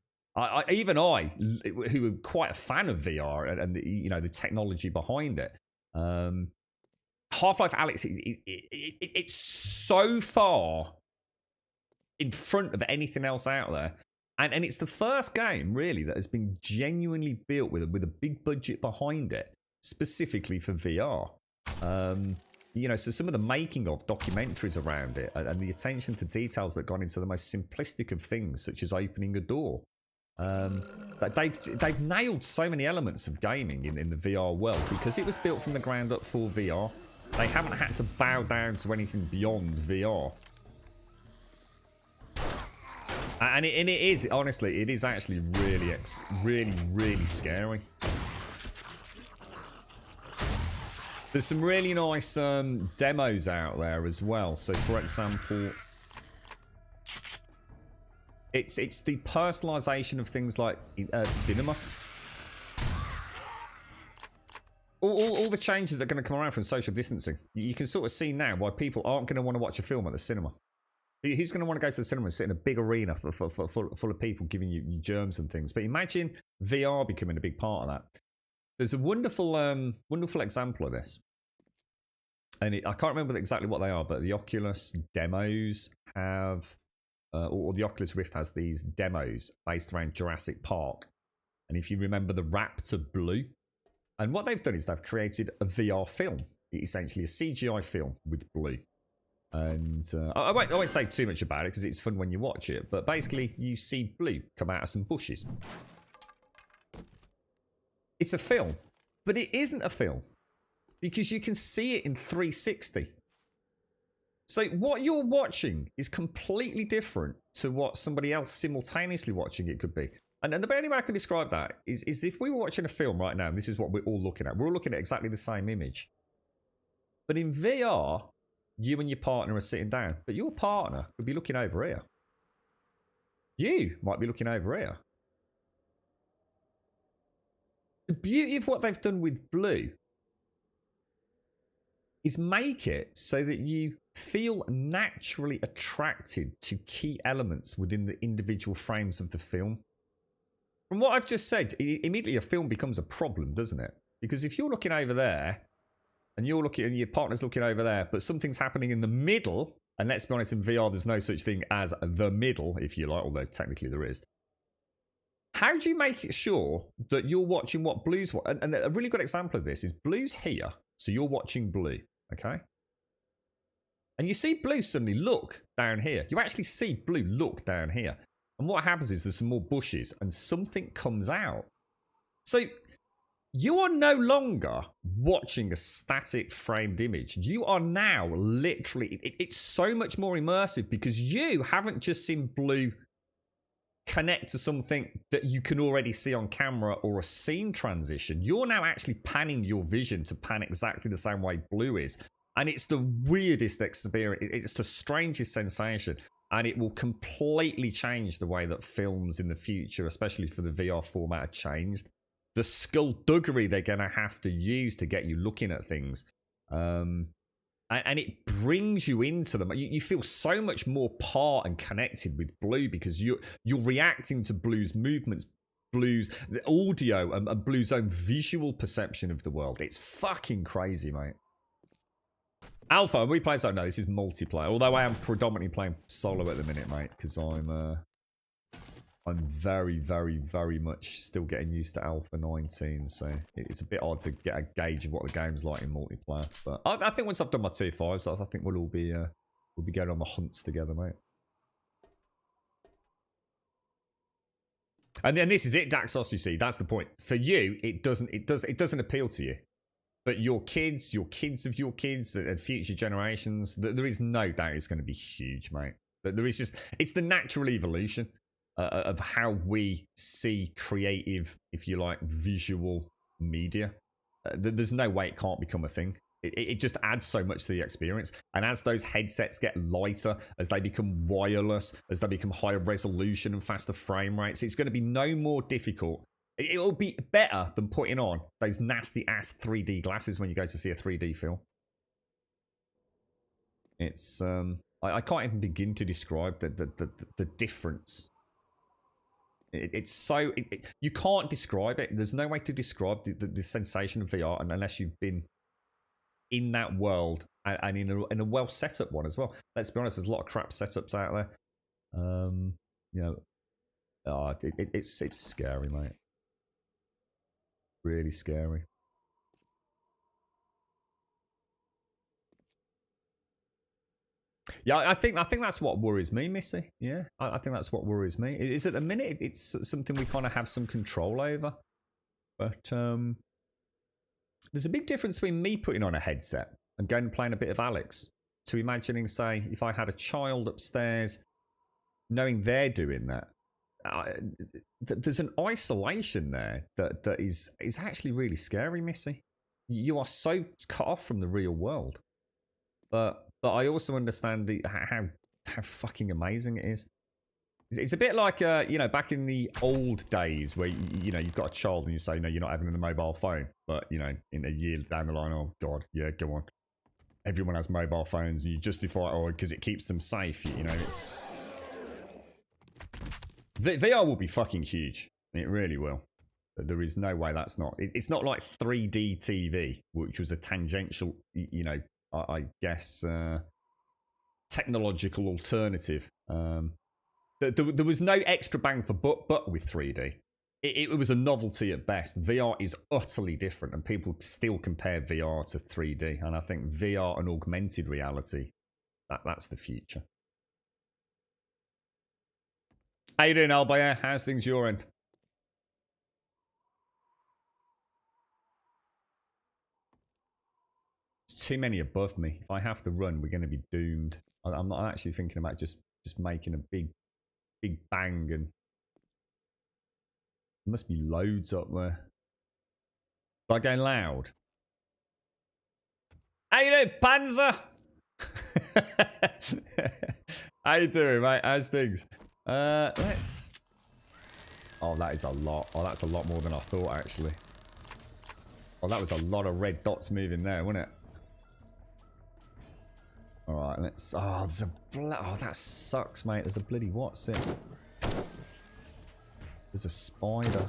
Even I, who am quite a fan of VR and the, you know, the technology behind it, Half-Life Alyx, it's so far in front of anything else out there. And it's the first game, really, that has been genuinely built with a big budget behind it, specifically for VR. You know, so some of the making of documentaries around it and the attention to details that gone into the most simplistic of things, such as opening a door. They've nailed so many elements of gaming in the VR world because it was built from the ground up for VR. They haven't had to bow down to anything beyond VR. And it is, honestly, it is actually really scary. There's some really nice demos out there as well. So, for example, it's the personalization of things like cinema. All the changes that are going to come around from social distancing. You can sort of see now why people aren't going to want to watch a film at the cinema. Who's going to want to go to the cinema and sit in a big arena full of people giving you germs and things? But imagine VR becoming a big part of that. There's a wonderful example of this. And I can't remember exactly what they are, but the Oculus demos have, or the Oculus Rift has these demos based around Jurassic Park. And if you remember the Raptor Blue, and what they've done is they've created a VR film, essentially a CGI film with Blue. And I won't say too much about it because it's fun when you watch it. But basically, you see Blue come out of some bushes. It's a film, but it isn't a film because you can see it in 360. So what you're watching is completely different to what somebody else simultaneously watching it could be. And the only way I can describe that is if we were watching a film right now, and this is what we're all looking at. We're all looking at exactly the same image. But in VR, you and your partner are sitting down, but your partner could be looking over here. You might be looking over here. The beauty of what they've done with Blue is make it so that you feel naturally attracted to key elements within the individual frames of the film. From what I've just said, immediately a film becomes a problem, doesn't it? Because if you're looking over there, and you're looking, and your partner's looking over there, but something's happening in the middle, and let's be honest, in VR, there's no such thing as the middle, if you like, although technically there is. How do you make it sure that you're watching what Blue's watching? And a really good example of this is Blue's here, so you're watching Blue, okay? And you see Blue suddenly look down here. You actually see Blue look down here. And what happens is there's some more bushes and something comes out. So you are no longer watching a static framed image. You are now literally, it's so much more immersive because you haven't just seen Blue connect to something that you can already see on camera or a scene transition. You're now actually panning your vision to pan exactly the same way Blue is. And it's the weirdest experience. It's the strangest sensation. And it will completely change the way that films in the future, especially for the VR format, are changed. The skullduggery they're going to have to use to get you looking at things. And it brings you into them. You feel so much more part and connected with Blue because you're reacting to Blue's movements, Blue's the audio, and Blue's own visual perception of the world. It's fucking crazy, mate. Alpha, we play so no, this is multiplayer. Although I am predominantly playing solo at the minute, mate, because I'm very, very, very much still getting used to Alpha 19, so it's a bit hard to get a gauge of what the game's like in multiplayer. But I think once I've done my tier 5s, I think we'll all be going on the hunts together, mate. And then this is it, Daxos. You see, that's the point. For you, it doesn't appeal to you. But your kids of your kids, and future generations, there is no doubt it's going to be huge, mate. There is just, it's the natural evolution of how we see creative, if you like, visual media. There's no way it can't become a thing. It just adds so much to the experience. And as those headsets get lighter, as they become wireless, as they become higher resolution and faster frame rates, it's going to be no more difficult. It will be better than putting on those nasty ass 3D glasses when you go to see a 3D film. It's I can't even begin to describe the difference. It's so you can't describe it. There's no way to describe the sensation of VR unless you've been in that world and in a well set up one as well. Let's be honest, there's a lot of crap setups out there. You know, it's scary, mate. Really scary. Yeah, I think that's what worries me, Missy. Yeah, I think that's what worries me. Is at the minute it's something we kind of have some control over, but there's a big difference between me putting on a headset and going and playing a bit of Alex to imagining, say, if I had a child upstairs, knowing they're doing that. There's an isolation there that is actually really scary, Missy. You are so cut off from the real world, but I also understand how fucking amazing it is. It's a bit like you know, back in the old days where you know you've got a child and you say no, you're not having a mobile phone, but you know in a year down the line, oh god, yeah, go on, everyone has mobile phones and you justify it because it keeps them safe. You know, it's. VR will be fucking huge. It really will. There is no way that's not. It's not like 3D TV, which was a tangential, you know, I guess, technological alternative. There was no extra bang for buck with 3D. It was a novelty at best. VR is utterly different, and people still compare VR to 3D. And I think VR and augmented reality, that's the future. How you doing, Albaya? How's things your end? There's too many above me. If I have to run, we're going to be doomed. I'm not actually thinking about just making a big bang, and there must be loads up there. By going loud. How you doing, Panzer? How you doing, mate? How's things? Let's. Oh, that is a lot. Oh, that's a lot more than I thought, actually. Oh, that was a lot of red dots moving there, wasn't it? All right, let's. Oh, there's a. Oh, that sucks, mate. There's a bloody what's it? There's a spider.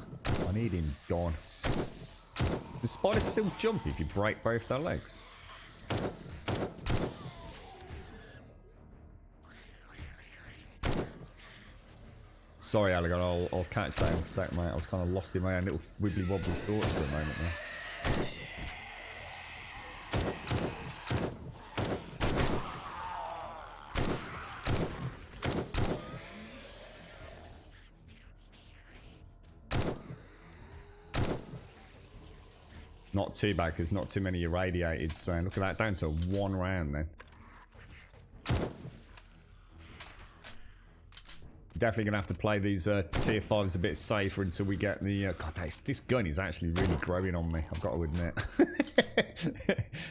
I need him gone. Does spiders still jump if you break both their legs? Sorry, Alligator, I'll catch that in a sec, mate. I was kind of lost in my own little wibbly wobbly thoughts for a moment there. Not too bad, because not too many irradiated, so look at that, down to 1 round then. Definitely going to have to play these tier 5s a bit safer until we get the... God, this gun is actually really growing on me, I've got to admit.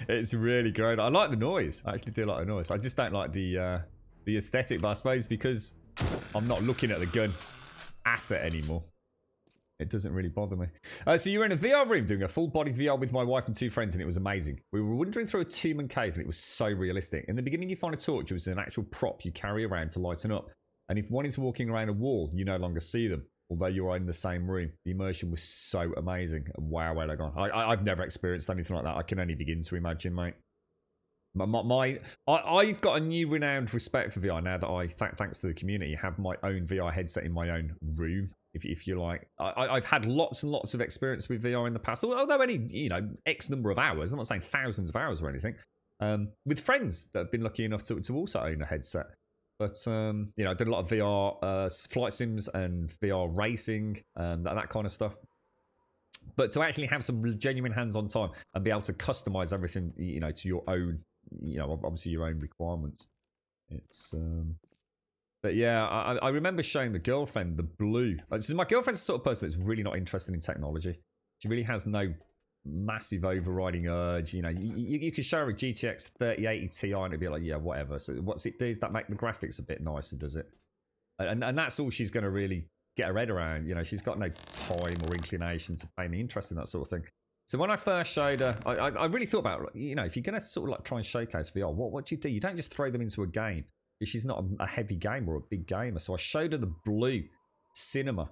It's really growing. I like the noise. I actually do like the noise. I just don't like the the aesthetic, but I suppose because I'm not looking at the gun asset anymore, it doesn't really bother me. So you were in a VR room doing a full body VR with my wife and 2 friends, and it was amazing. We were wandering through a tomb and cave, and it was so realistic. In the beginning, you find a torch, which is an actual prop you carry around to lighten up. And if one is walking around a wall, you no longer see them, although you are in the same room. The immersion was so amazing. Wow, where they gone? I've never experienced anything like that. I can only begin to imagine, mate. I've got a new renowned respect for VR now that I, thanks to the community, have my own VR headset in my own room. If you like, I've had lots and lots of experience with VR in the past, although only, X number of hours. I'm not saying thousands of hours or anything. With friends that have been lucky enough to also own a headset. But, I did a lot of VR flight sims and VR racing, that kind of stuff. But to actually have some genuine hands-on time and be able to customize everything, to your own, obviously your own requirements. It's, but yeah, I remember showing the girlfriend the Blue. So my girlfriend's the sort of person that's really not interested in technology. She really has no massive overriding urge. You could show her a GTX 3080 Ti and it'd be like, yeah, whatever. So what's it do? Does that make the graphics a bit nicer, does it? And that's all she's going to really get her head around. She's got no time or inclination to pay any interest in that sort of thing. So when I first showed her, I really thought about, if you're going to sort of like try and showcase VR, what do? You don't just throw them into a game. She's not a heavy gamer or a big gamer. So I showed her the Blue Cinema.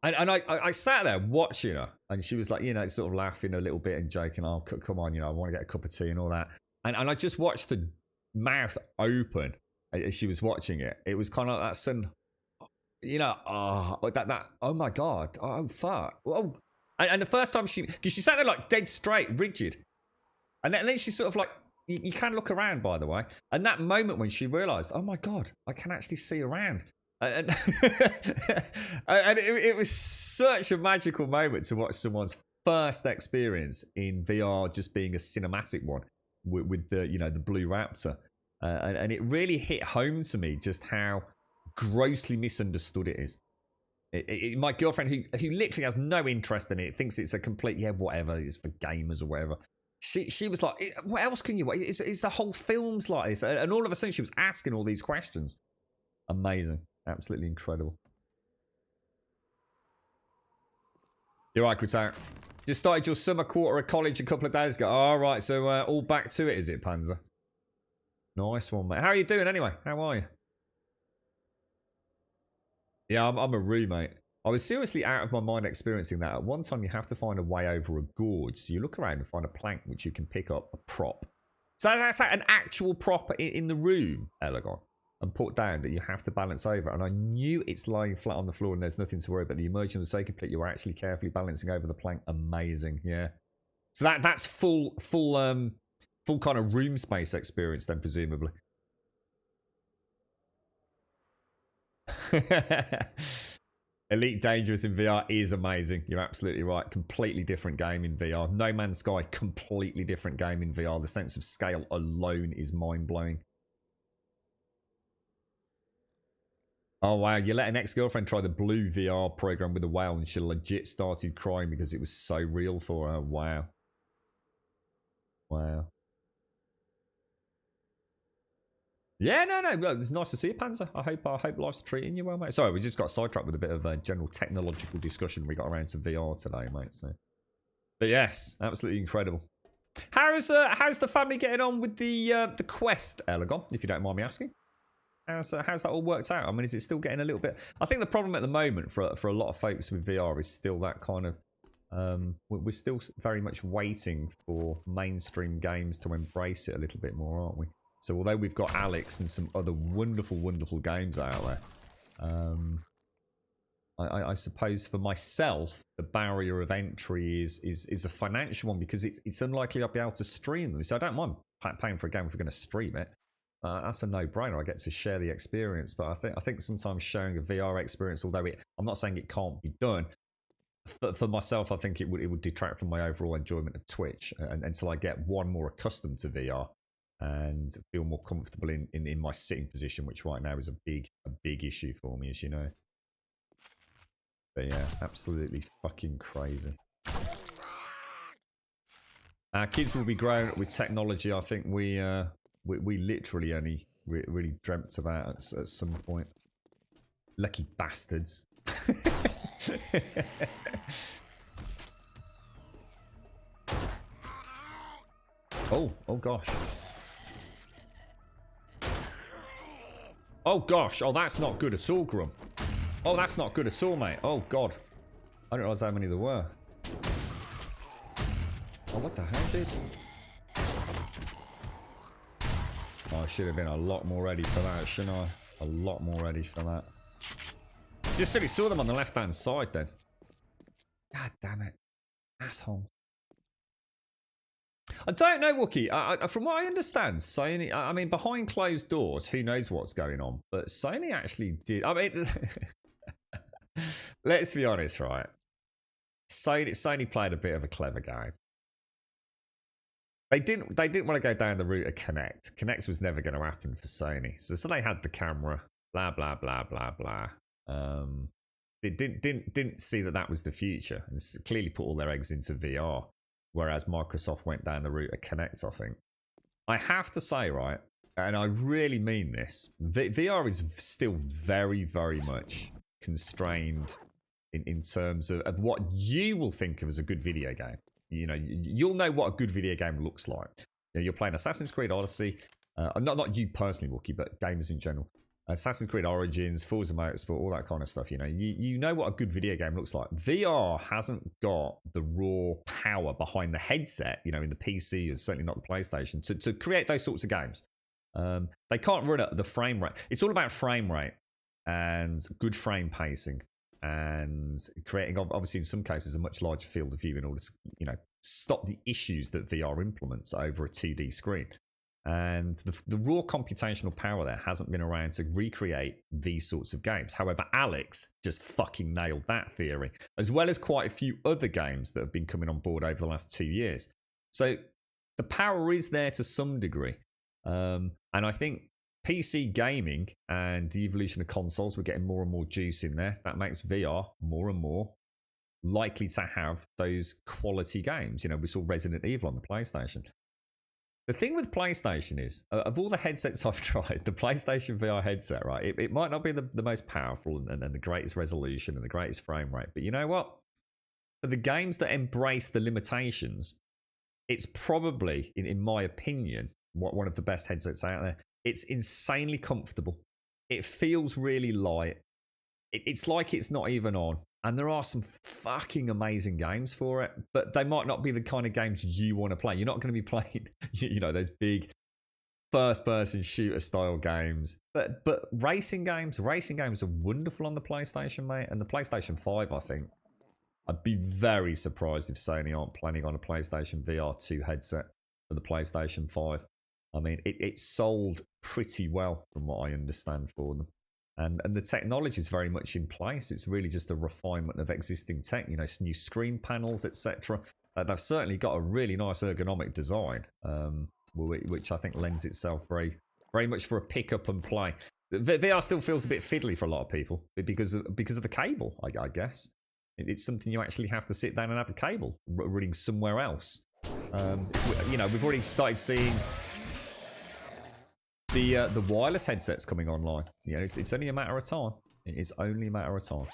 And I sat there watching her, and she was like, sort of laughing a little bit and joking, oh, come on, I want to get a cup of tea and all that. And I just watched the mouth open as she was watching it. It was kind of like that sudden, oh my God, oh fuck. Oh. And the first time because she sat there like dead straight, rigid. And then she sort of like, you can look around, by the way. And that moment when she realised, oh my God, I can actually see around. And it was such a magical moment to watch someone's first experience in VR just being a cinematic one with the, the Blue Raptor. And it really hit home to me just how grossly misunderstood it is. My girlfriend, who literally has no interest in it, thinks it's a complete, whatever, it's for gamers or whatever. She was like, what else can you watch? Is the whole films like this? And all of a sudden she was asking all these questions. Amazing. Absolutely incredible. You're right, Kritak. Just started your summer quarter of college a couple of days ago. All right, so all back to it, is it, Panzer? Nice one, mate. How are you doing anyway? How are you? Yeah, I'm a roommate. I was seriously out of my mind experiencing that. At one time, you have to find a way over a gorge. So you look around and find a plank which you can pick up, a prop. So that's like an actual prop in the room, Elegon, and put down that you have to balance over. And I knew it's lying flat on the floor and there's nothing to worry about. The immersion was so complete, you were actually carefully balancing over the plank. Amazing, yeah. So that's full kind of room space experience then, presumably. Elite Dangerous in VR is amazing. You're absolutely right. Completely different game in VR. No Man's Sky, completely different game in VR. The sense of scale alone is mind-blowing. Oh, wow. You let an ex-girlfriend try the Blue VR program with a whale and she legit started crying because it was so real for her. Wow. Wow. Yeah, no. It's nice to see you, Panzer. I hope life's treating you well, mate. Sorry, we just got sidetracked with a bit of a general technological discussion. We got around to VR today, mate. So, but yes, absolutely incredible. How's the family getting on with the Quest, Elegon? If you don't mind me asking, how's that all worked out? I mean, is it still getting a little bit? I think the problem at the moment for a lot of folks with VR is still that kind of. We're still very much waiting for mainstream games to embrace it a little bit more, aren't we? So although we've got Alex and some other wonderful, wonderful games out there, I suppose for myself, the barrier of entry is a financial one because it's unlikely I'll be able to stream them. So I don't mind paying for a game if we're going to stream it. That's a no-brainer. I get to share the experience, but I think sometimes sharing a VR experience, although I'm not saying it can't be done, for myself, I think it would detract from my overall enjoyment of Twitch until I get more accustomed to VR. And feel more comfortable in my sitting position, which right now is a big issue for me, as you know. But yeah, absolutely fucking crazy. Our kids will be growing up with technology. I think we literally only really dreamt about at some point. Lucky bastards. Oh gosh. Oh gosh, oh that's not good at all, Grum. Oh, that's not good at all, mate. Oh god. I don't realize how many there were. Oh, what the hell, dude? Oh, I should have been a lot more ready for that, shouldn't I? A lot more ready for that. Just so we saw them on the left-hand side then. God damn it. Asshole. I don't know, Wookie. From what I understand, Sony... I mean, behind closed doors, who knows what's going on. But Sony actually did... I mean... let's be honest, right? Sony played a bit of a clever game. They didn't want to go down the route of Kinect. Kinect was never going to happen for Sony. So they had the camera, blah, blah, blah, blah, blah. They didn't see that was the future and clearly put all their eggs into VR. Whereas Microsoft went down the route of Kinect, I think. I have to say, right, and I really mean this, VR is still very, very much constrained in terms of what you will think of as a good video game. You know, you'll know what a good video game looks like. You know, you're playing Assassin's Creed Odyssey, not you personally, Wookie, but gamers in general. Assassin's Creed Origins, Forza Motorsport, all that kind of stuff. You know, you know what a good video game looks like. VR hasn't got the raw power behind the headset, you know, in the PC, or certainly not the PlayStation, to create those sorts of games. They can't run at the frame rate. It's all about frame rate and good frame pacing and creating, obviously, in some cases, a much larger field of view in order to, you know, stop the issues that VR implements over a 2D screen. And the raw computational power there hasn't been around to recreate these sorts of games. However, Alex just fucking nailed that theory, as well as quite a few other games that have been coming on board over the last 2 years. So the power is there to some degree. And I think PC gaming and the evolution of consoles, we're getting more and more juice in there. That makes VR more and more likely to have those quality games. You know, we saw Resident Evil on the PlayStation. The thing with PlayStation is, of all the headsets I've tried, the PlayStation VR headset, right, it might not be the most powerful and the greatest resolution and the greatest frame rate. But you know what? For the games that embrace the limitations, it's probably, in my opinion, one of the best headsets out there. It's insanely comfortable. It feels really light. It's like it's not even on. And there are some fucking amazing games for it, but they might not be the kind of games you want to play. You're not going to be playing, you know, those big first-person shooter-style games. But racing games are wonderful on the PlayStation, mate. And the PlayStation 5, I think, I'd be very surprised if Sony aren't planning on a PlayStation VR 2 headset for the PlayStation 5. I mean, it sold pretty well from what I understand for them. And the technology is very much in place. It's really just a refinement of existing tech, you know, new screen panels, etc. They've certainly got a really nice ergonomic design, which I think lends itself very, very much for a pick up and play. VR still feels a bit fiddly for a lot of people because of the cable, I guess. It's something you actually have to sit down and have a cable running somewhere else. You know, we've already started seeing the wireless headsets coming online. Yeah, it's only a matter of time. It is only a matter of time.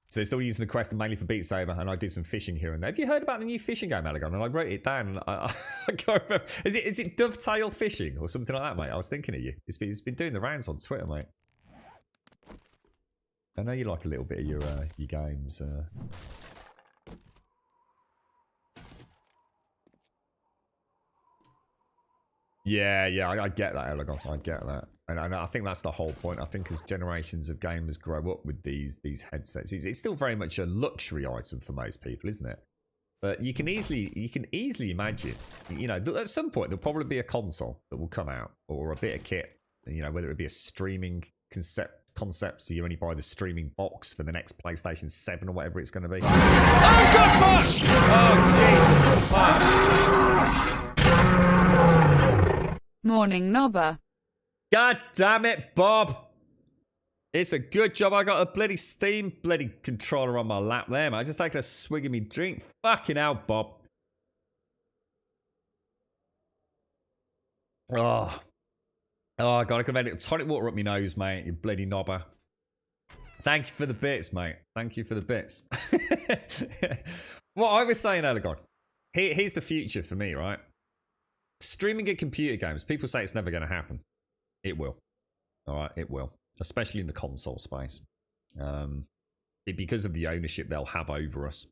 So they're still using the Quest mainly for Beat Saber, and I did some fishing here and there. Have you heard about the new fishing game, Alagon? And I wrote it down. And I can't remember. Is it Dovetail Fishing or something like that, mate? I was thinking of you. It's been doing the rounds on Twitter, mate. I know you like a little bit of your games. Yeah, I get that, Elegant. I get that. And I think that's the whole point. I think as generations of gamers grow up with these headsets, it's still very much a luxury item for most people, isn't it? But you can easily imagine, you know, at some point there'll probably be a console that will come out or a bit of kit, you know, whether it be a streaming concept, so you only buy the streaming box for the next PlayStation 7 or whatever it's going to be. Oh, God, fuck! Oh, Jesus, fuck! Morning, Nobber. God damn it, Bob! It's a good job I got a bloody Steam controller on my lap there, man. I just taking a swig of me drink. Fucking hell, Bob. Oh, I gotta go ahead. Tonic water up my nose, mate. You bloody knobber. Thank you for the bits, mate. Thank you for the bits. What I was saying, Elegon. Here's the future for me, right? Streaming at computer games. People say it's never going to happen. It will. All right, it will. Especially in the console space. Because of the ownership they'll have over us.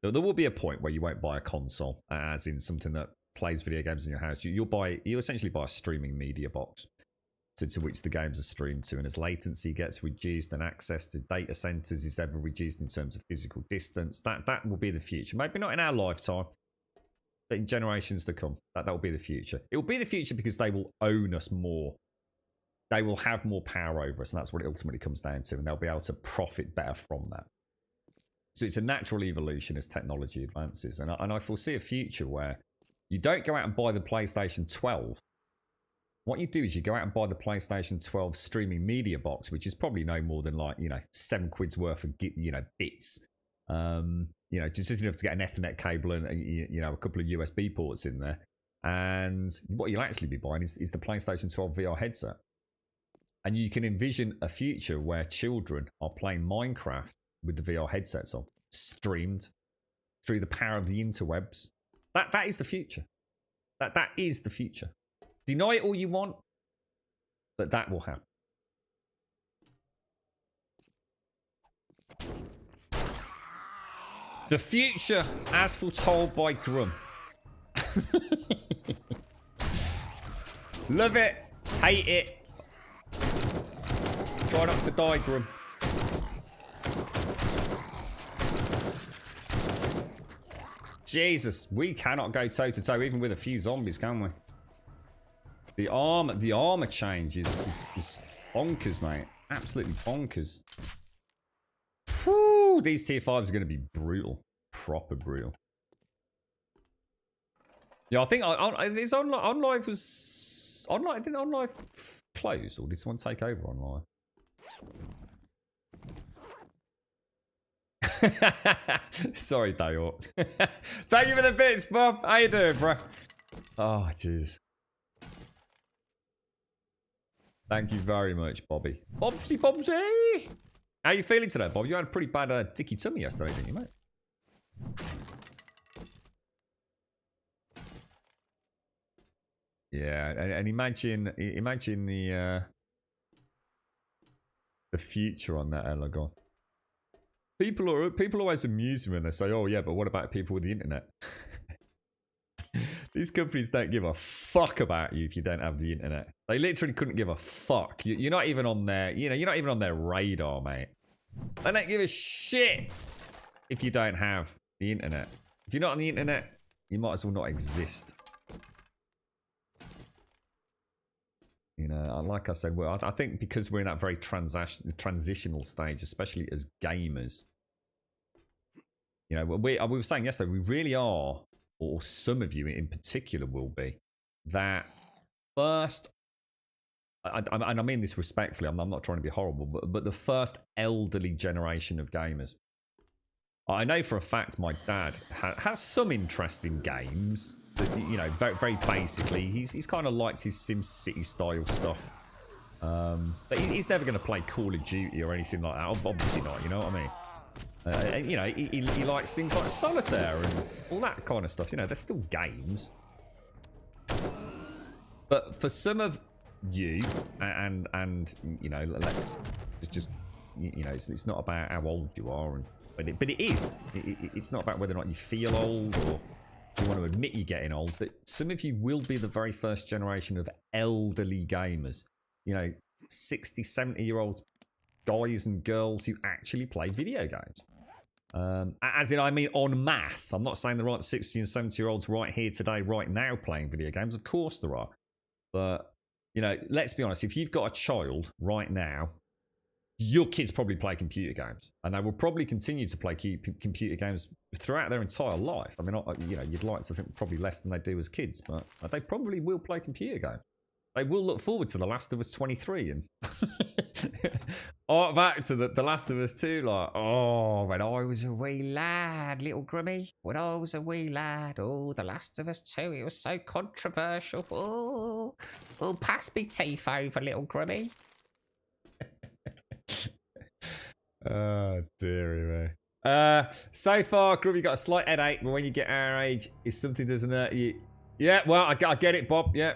There will be a point where you won't buy a console, as in something that plays video games in your house. You essentially buy a streaming media box to which the games are streamed to, and as latency gets reduced and access to data centers is ever reduced in terms of physical distance, that will be the future. Maybe not in our lifetime, but in generations to come, that will be the future. It will be the future because they will own us more. They will have more power over us, and that's what it ultimately comes down to, and they'll be able to profit better from that. So it's a natural evolution as technology advances, and I foresee a future where you don't go out and buy the PlayStation 12. What you do is you go out and buy the PlayStation 12 streaming media box, which is probably no more than like, £7 worth of, bits. Just enough to get an Ethernet cable and, a couple of USB ports in there. And what you'll actually be buying is the PlayStation 12 VR headset. And you can envision a future where children are playing Minecraft with the VR headsets on, streamed through the power of the interwebs. That is the future. That is the future. Deny it all you want, but that will happen. The future, as foretold by Grum. Love it, hate it. Try not to die, Grum. Jesus, we cannot go toe to toe even with a few zombies, can we? The armor change is bonkers, mate. Absolutely bonkers. Whew, these tier 5s are going to be brutal. Proper brutal. Yeah, I think is OnLive was online. Didn't OnLive close, or did someone take over OnLive? Sorry, Dayork. Thank you for the bits, Bob. How you doing, bro? Oh, jeez. Thank you very much, Bobby. Bobsy, Bobsy! How you feeling today, Bob? You had a pretty bad dicky tummy yesterday, didn't you, mate? Yeah, and imagine the future on that, Elegon. People always amuse me when they say, "Oh yeah, but what about people with the internet?" These companies don't give a fuck about you if you don't have the internet. They literally couldn't give a fuck. You're not even on their, you're not even on their radar, mate. They don't give a shit if you don't have the internet. If you're not on the internet, you might as well not exist. Like I said, well, I think because we're in that very transitional stage, especially as gamers. We were saying yesterday, we really are, or some of you in particular will be, that first, and I mean this respectfully, I'm not trying to be horrible, but the first elderly generation of gamers. I know for a fact my dad has some interest in games. Very, very basically, he's kind of liked his SimCity style stuff. But he's never going to play Call of Duty or anything like that. Obviously not, you know what I mean? He likes things like Solitaire and all that kind of stuff. They're still games. But for some of you, and let's just, it's not about how old you are, but it is. It's not about whether or not you feel old or you want to admit you're getting old, but some of you will be the very first generation of elderly gamers. 60, 70-year-old guys and girls who actually play video games. As in, I mean, en masse. I'm not saying there aren't 60 and 70-year-olds right here today, right now, playing video games. Of course there are. But, let's be honest. If you've got a child right now, your kids probably play computer games. And they will probably continue to play computer games throughout their entire life. I mean, you'd like to think probably less than they do as kids, but they probably will play computer games. They will look forward to The Last of Us 23 and Oh, back to the Last of Us 2, like, oh, when I was a wee lad, little Grummy, when I was a wee lad, oh, The Last of Us 2, it was so controversial. Oh, pass me teeth over, little Grummy. Oh, dearie me. So far, Grummy got a slight headache, but when you get our age, if something doesn't hurt you... Yeah, well, I get it, Bob, yeah.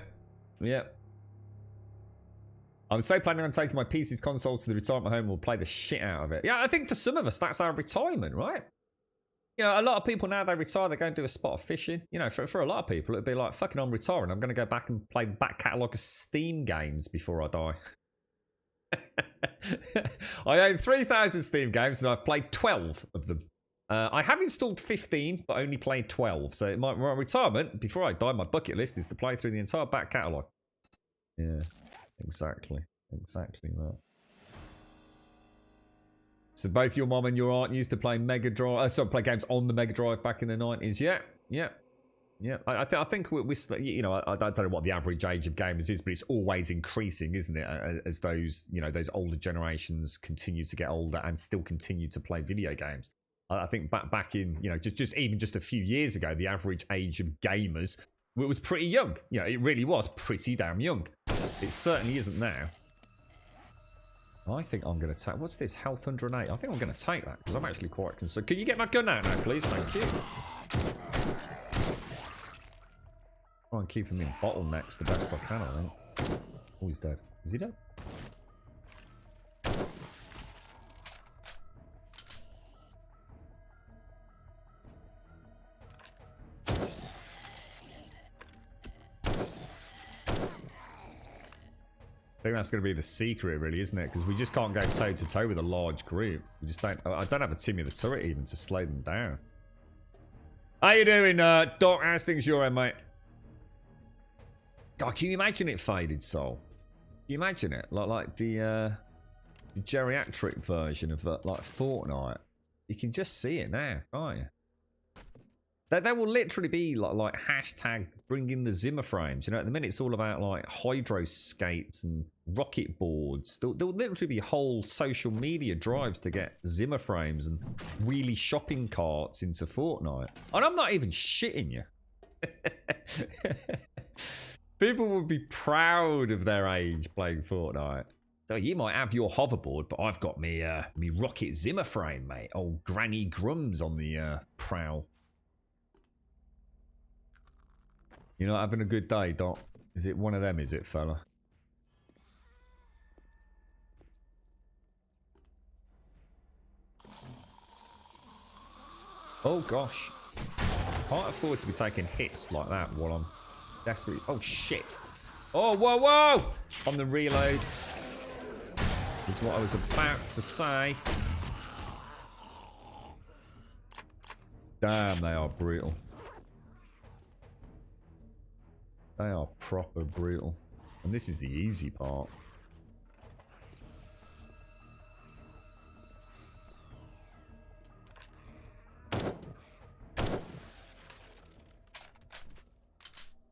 I'm so planning on taking my PC's consoles to the retirement home. We'll play the shit out of it. Yeah, I think for some of us, that's our retirement, right? You know, a lot of people now, they retire, they go and do a spot of fishing. You know, for a lot of people, it'd be like, fucking, I'm retiring. I'm going to go back and play the back catalogue of Steam games before I die. I own 3,000 Steam games and I've played 12 of them. I have installed 15, but only played 12. So my retirement, before I die, my bucket list is to play through the entire back catalogue. Yeah. Exactly that. So both your mom and your aunt used to play Mega Drive, play games on the Mega Drive back in the 90s. Yeah. I think we you know, I don't know what the average age of gamers is, but it's always increasing, isn't it? As those, you know, those older generations continue to get older and still continue to play video games. I think back in, you know, just a few years ago, the average age of gamers was pretty young. You know, it really was pretty damn young. It certainly isn't now. I think I'm going to take... What's this? Health 108. I think I'm going to take that because I'm actually quite concerned. Can you get my gun out now, please? Thank you. Try and keep him in bottlenecks the best I can, I think. Oh, he's dead. Is he dead? I think that's going to be the secret, really, isn't it? Because we just can't go toe-to-toe with a large group. We just don't... I don't have a Timmy the Turret even to slow them down. How you doing, Doc? How's things your end, mate? God, can you imagine it, Faded Soul? Can you imagine it? Like the geriatric version of, like, Fortnite. You can just see it now, can't you? There will literally be like hashtag bring in the Zimmer frames. You know, at the minute it's all about like hydro skates and rocket boards. There'll literally be whole social media drives to get Zimmer frames and wheelie shopping carts into Fortnite. And I'm not even shitting you. People would be proud of their age playing Fortnite. So you might have your hoverboard, but I've got me rocket Zimmer frame, mate. Old Granny Grums on the prowl. You're not having a good day, Doc? Is it one of them, is it, fella? Oh, gosh. Can't afford to be taking hits like that while I'm desperately... Oh, shit. Oh, whoa! On the reload. Is what I was about to say. Damn, they are brutal. They are proper brutal. And this is the easy part.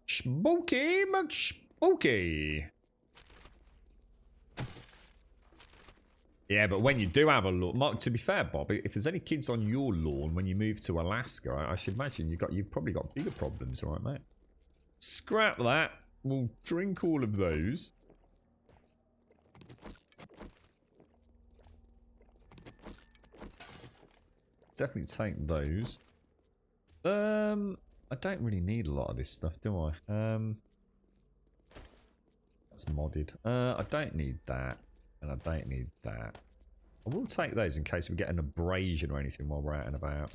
Spooky McSpooky. Yeah, but when you do have a lawn, to be fair, Bob, if there's any kids on your lawn when you move to Alaska, I should imagine you've probably got bigger problems, right, mate? Scrap that. We'll drink all of those. Definitely take those. I don't really need a lot of this stuff, do I? That's modded. I don't need that. And I don't need that. I will take those in case we get an abrasion or anything while we're out and about.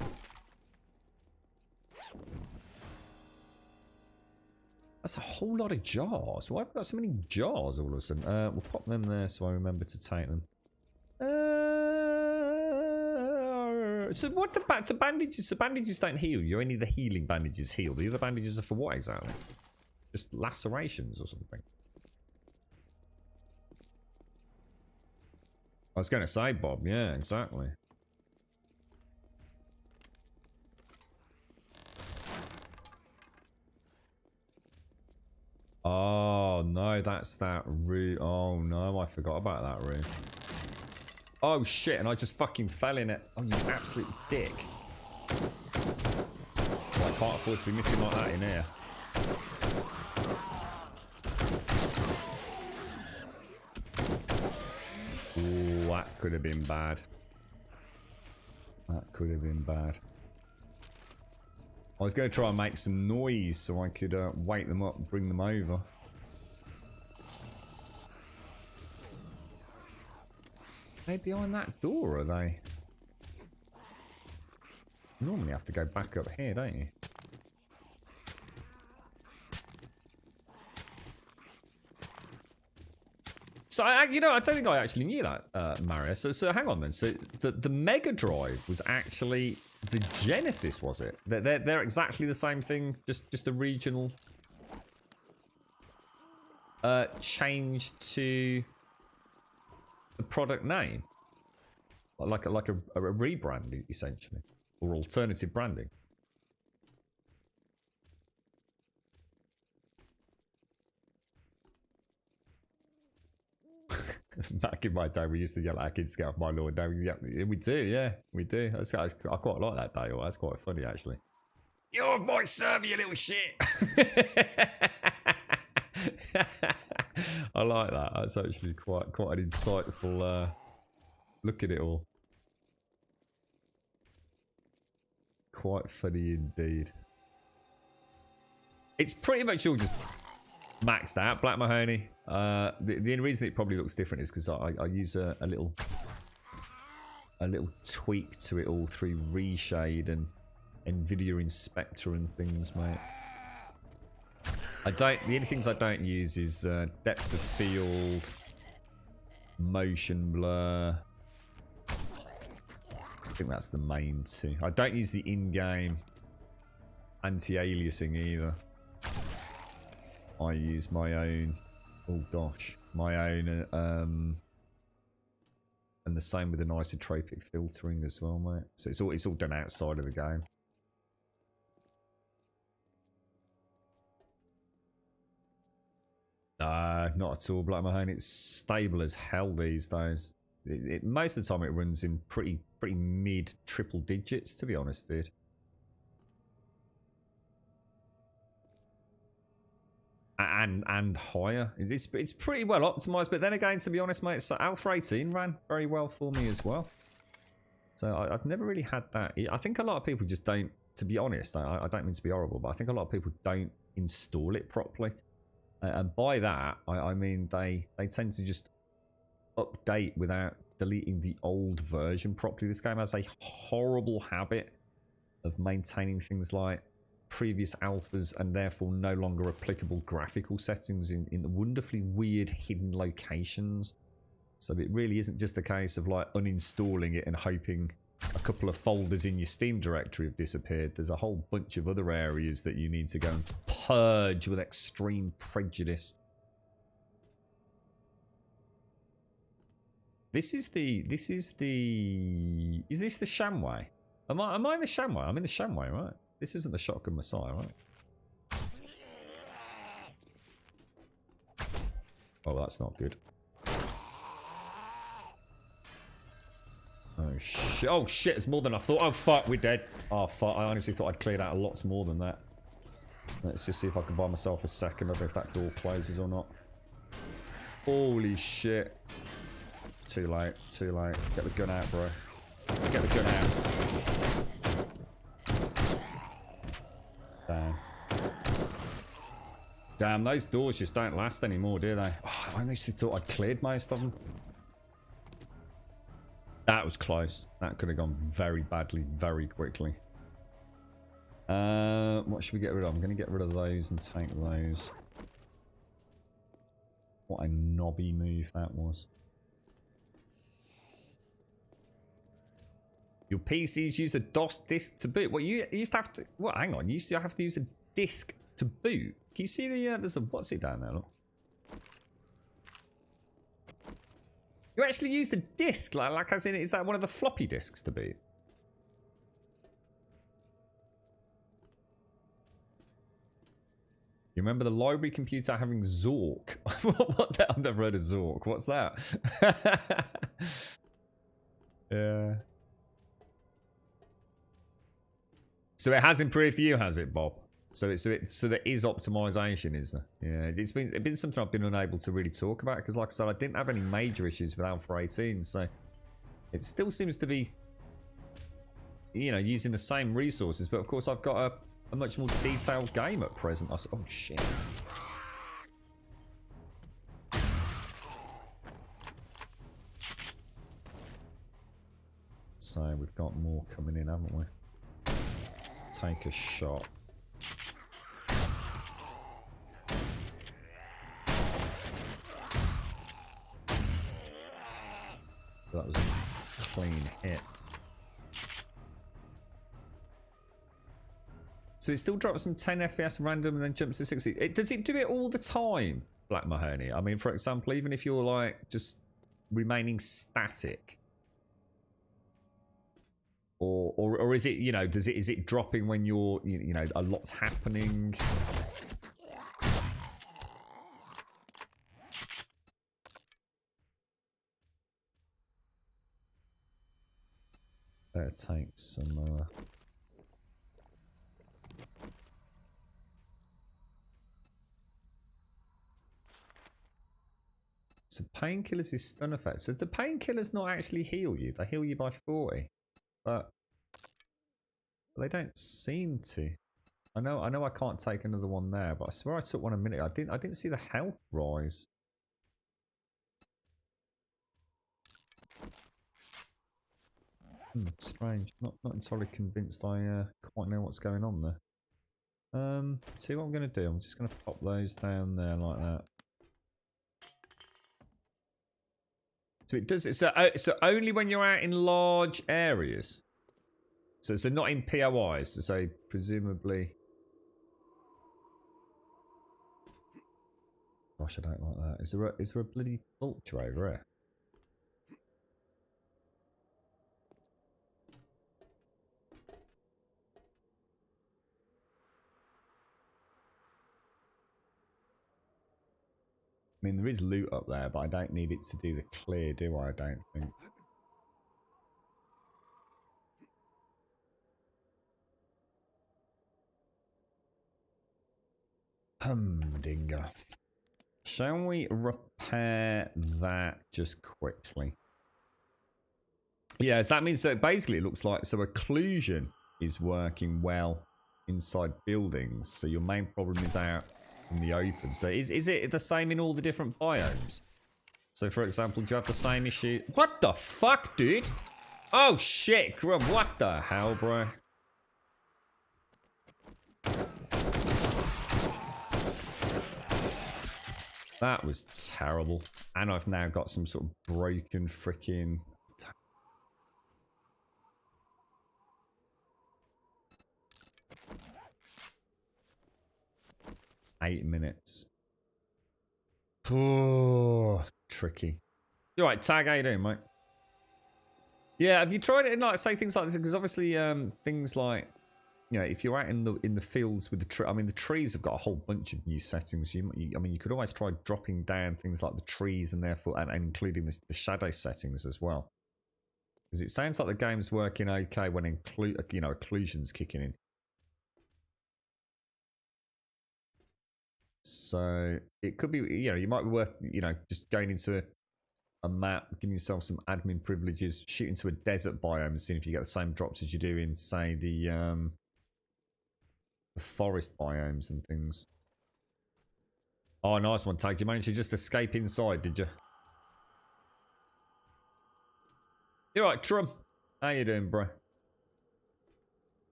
That's a whole lot of jars. Why have we got so many jars all of a sudden? We'll pop them there so I remember to take them. So what to bandages? The bandages don't heal you. Only the healing bandages heal. The other bandages are for what exactly? Just lacerations or something. I was going to say, Bob. Yeah, exactly. Oh, no, that's that room. Oh, no, I forgot about that room. Oh shit, and I just fucking fell in it. Oh, you absolute dick. Well, I can't afford to be missing like that in here. Ooh, that could have been bad. That could have been bad. I was going to try and make some noise so I could wake them up and bring them over. Are they behind that door, are they? You normally have to go back up here, don't you? So, you know, I don't think I actually knew that, Mario. So hang on then. So the Mega Drive was actually the Genesis, was it? They're exactly the same thing, just a regional change to the product name, like a rebrand essentially, or alternative branding. Back in my day, we used to yell at our kids to get off my lawn. Now, yeah, we do, yeah, we do. I quite like that day. That's quite funny, actually. You're off my server, you little shit. I like that. That's actually quite an insightful look at it all. Quite funny indeed. It's pretty much all just maxed out, Black Mahoney. The only reason it probably looks different is because I use a little tweak to it all through Reshade and NVIDIA Inspector and things, mate. The only things I don't use is depth of field, motion blur. I think that's the main two. I don't use the in-game anti-aliasing either. I use my own. Oh gosh, my own. And the same with an isotropic filtering as well, mate. So it's all done outside of the game. Not at all, Black Mahoney. It's stable as hell these days. Most of the time it runs in pretty mid triple digits, to be honest, dude. And higher. It's pretty well optimized, but then again, to be honest, mate, so Alpha 18 ran very well for me as well. So I've never really had that. I think a lot of people just don't, to be honest, I don't mean to be horrible, but I think a lot of people don't install it properly. And by that, I mean they tend to just update without deleting the old version properly. This game has a horrible habit of maintaining things like previous alphas and therefore no longer applicable graphical settings in wonderfully weird hidden locations. So it really isn't just a case of like uninstalling it and hoping a couple of folders in your Steam directory have disappeared. There's a whole bunch of other areas that you need to go and purge with extreme prejudice. Is this the Shamway? Am I in the Shamway? I'm in the Shamway, right? This isn't the Shotgun Messiah, right? Oh, that's not good. Oh shit! Oh shit! It's more than I thought. Oh fuck, we're dead. Oh fuck! I honestly thought I'd cleared out lots more than that. Let's just see if I can buy myself a second. I don't know if that door closes or not. Holy shit! Too late. Too late. Get the gun out, bro. Get the gun out. Damn. Damn, those doors just don't last anymore, do they? Oh, I honestly thought I'd cleared most of them. That was close. That could have gone very badly, very quickly. What should we get rid of? I'm going to get rid of those and take those. What a knobby move that was. Your PCs use a DOS disk to boot. What, you used to have to... What, hang on. You used to have to use a disk to boot. Can you see the... there's a... What's it down there? Look. You actually use the disk, like as in, is that one of the floppy disks to boot? You remember the library computer having Zork? What? I've never heard of Zork. What's that? Yeah. So it has improved for you, has it, Bob? So there is optimization, is there? Yeah, it's been something I've been unable to really talk about because, like I said, I didn't have any major issues with Alpha 18, so it still seems to be, you know, using the same resources, but of course I've got a much more detailed game at present. Oh shit. So we've got more coming in, haven't we? Take a shot. That was a clean hit. So it still drops from 10 FPS random and then jumps to 60. Does it do it all the time, Black Mahoney? I mean, for example, even if you're like just remaining static, or is it, you know, is it dropping when you're, you know, a lot's happening? Better take some. So painkillers is stun effect. So the painkillers not actually heal you. They heal you by 40. But they don't seem to. I know I can't take another one there, but I swear I took one a minute. I didn't see the health rise. Strange. Not entirely convinced I quite know what's going on there. See what I'm gonna do. I'm just gonna pop those down there like that. So it does it. So only when you're out in large areas. So not in POIs. So presumably. Gosh, I don't like that. Is there a bloody vulture over here? I mean, there is loot up there, but I don't need it to do the clear, do I? I don't think. Humdinger. Shall we repair that just quickly? Yes, that means that basically it looks like so occlusion is working well inside buildings. So your main problem is out in the open. So is it the same in all the different biomes? So for example, do you have the same issue? What the fuck, dude? Oh shit, Grub, what the hell, bro? That was terrible. And I've now got some sort of broken freaking... 8 minutes. Oh, tricky. You alright, Tag? How you doing, mate? Yeah, have you tried it in, like, say things like this? Because obviously, things like, you know, if you're out in the fields with the tree, I mean, the trees have got a whole bunch of new settings. I mean, you could always try dropping down things like the trees and therefore, and including the shadow settings as well. Because it sounds like the game's working okay when occlusion's kicking in. So it could be, you know, you might be worth, you know, just going into a map, giving yourself some admin privileges, shoot into a desert biome and seeing if you get the same drops as you do in, say, the forest biomes and things. Oh, nice one, Tag. Did you manage to just escape inside, did you? You're right, Trum. How you doing, bro?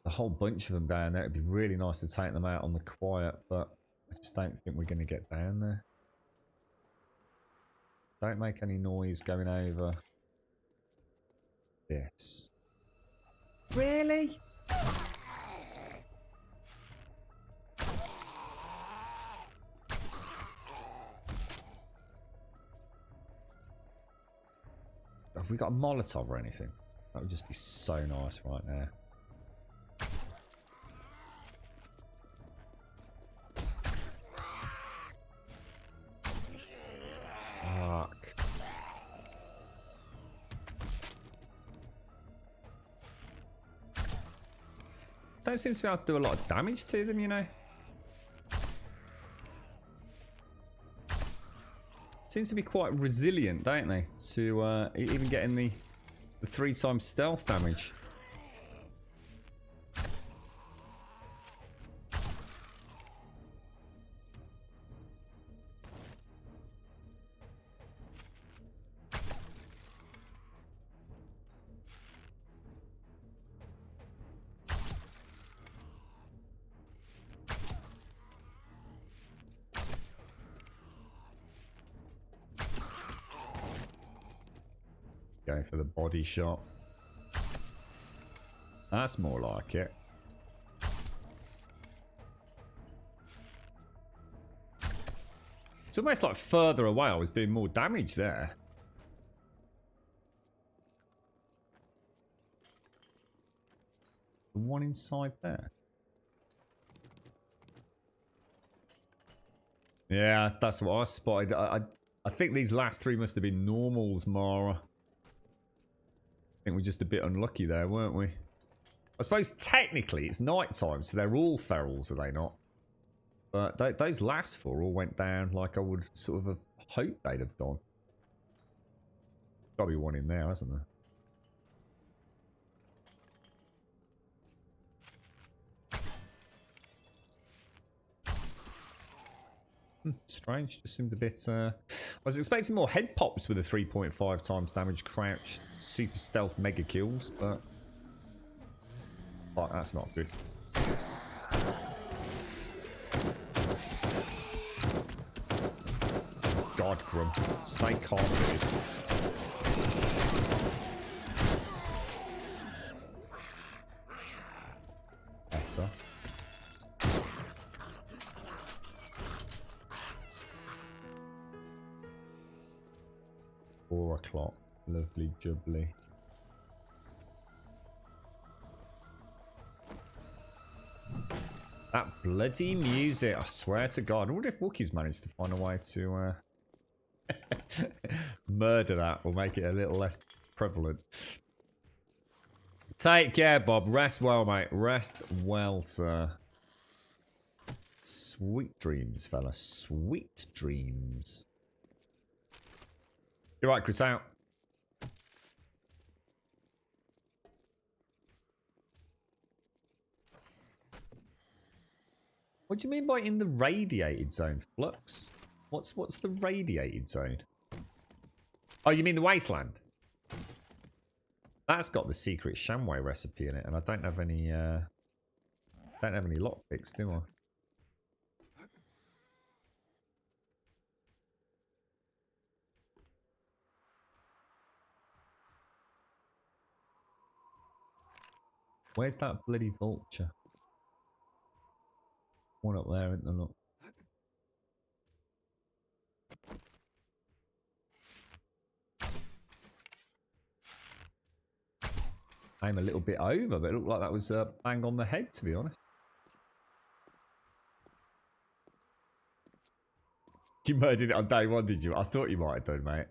A whole bunch of them down there. It'd be really nice to take them out on the quiet, but I just don't think we're going to get down there. Don't make any noise going over this. Really? Have we got a Molotov or anything? That would just be so nice right now. don't seem to be able to do a lot of damage to them, you know. Seems to be quite resilient, don't they? To even getting the 3 times stealth damage. Going for the body shot. That's more like it. It's almost like further away I was doing more damage there. The one inside there. Yeah, that's what I spotted. I think these last 3 must have been normals, Mara. I think we're just a bit unlucky there, weren't we? I suppose technically it's night time, so they're all ferals, are they not? But those last 4 all went down like I would sort of have hoped they'd have gone. Got to be one in there, hasn't there? Strange, just seemed a bit... I was expecting more head pops with a 3.5 times damage crouch, super stealth mega kills, but... Fuck, that's not good. God, Grum. Stay calm, dude. Better. 4 o'clock. Lovely jubbly. That bloody music, I swear to God. I wonder if Wookiees managed to find a way to murder that or make it a little less prevalent. Take care, Bob. Rest well, mate. Rest well, sir. Sweet dreams, fella. Sweet dreams. You're right, Chris, out. What do you mean by in the radiated zone, Flux? What's the radiated zone? Oh, you mean the wasteland? That's got the secret Shamway recipe in it, and I don't have any lockpicks, do I? Where's that bloody vulture? One up there, isn't there? Look. I'm a little bit over, but it looked like that was bang on the head, to be honest. You murdered it on day 1, did you? I thought you might have done, mate.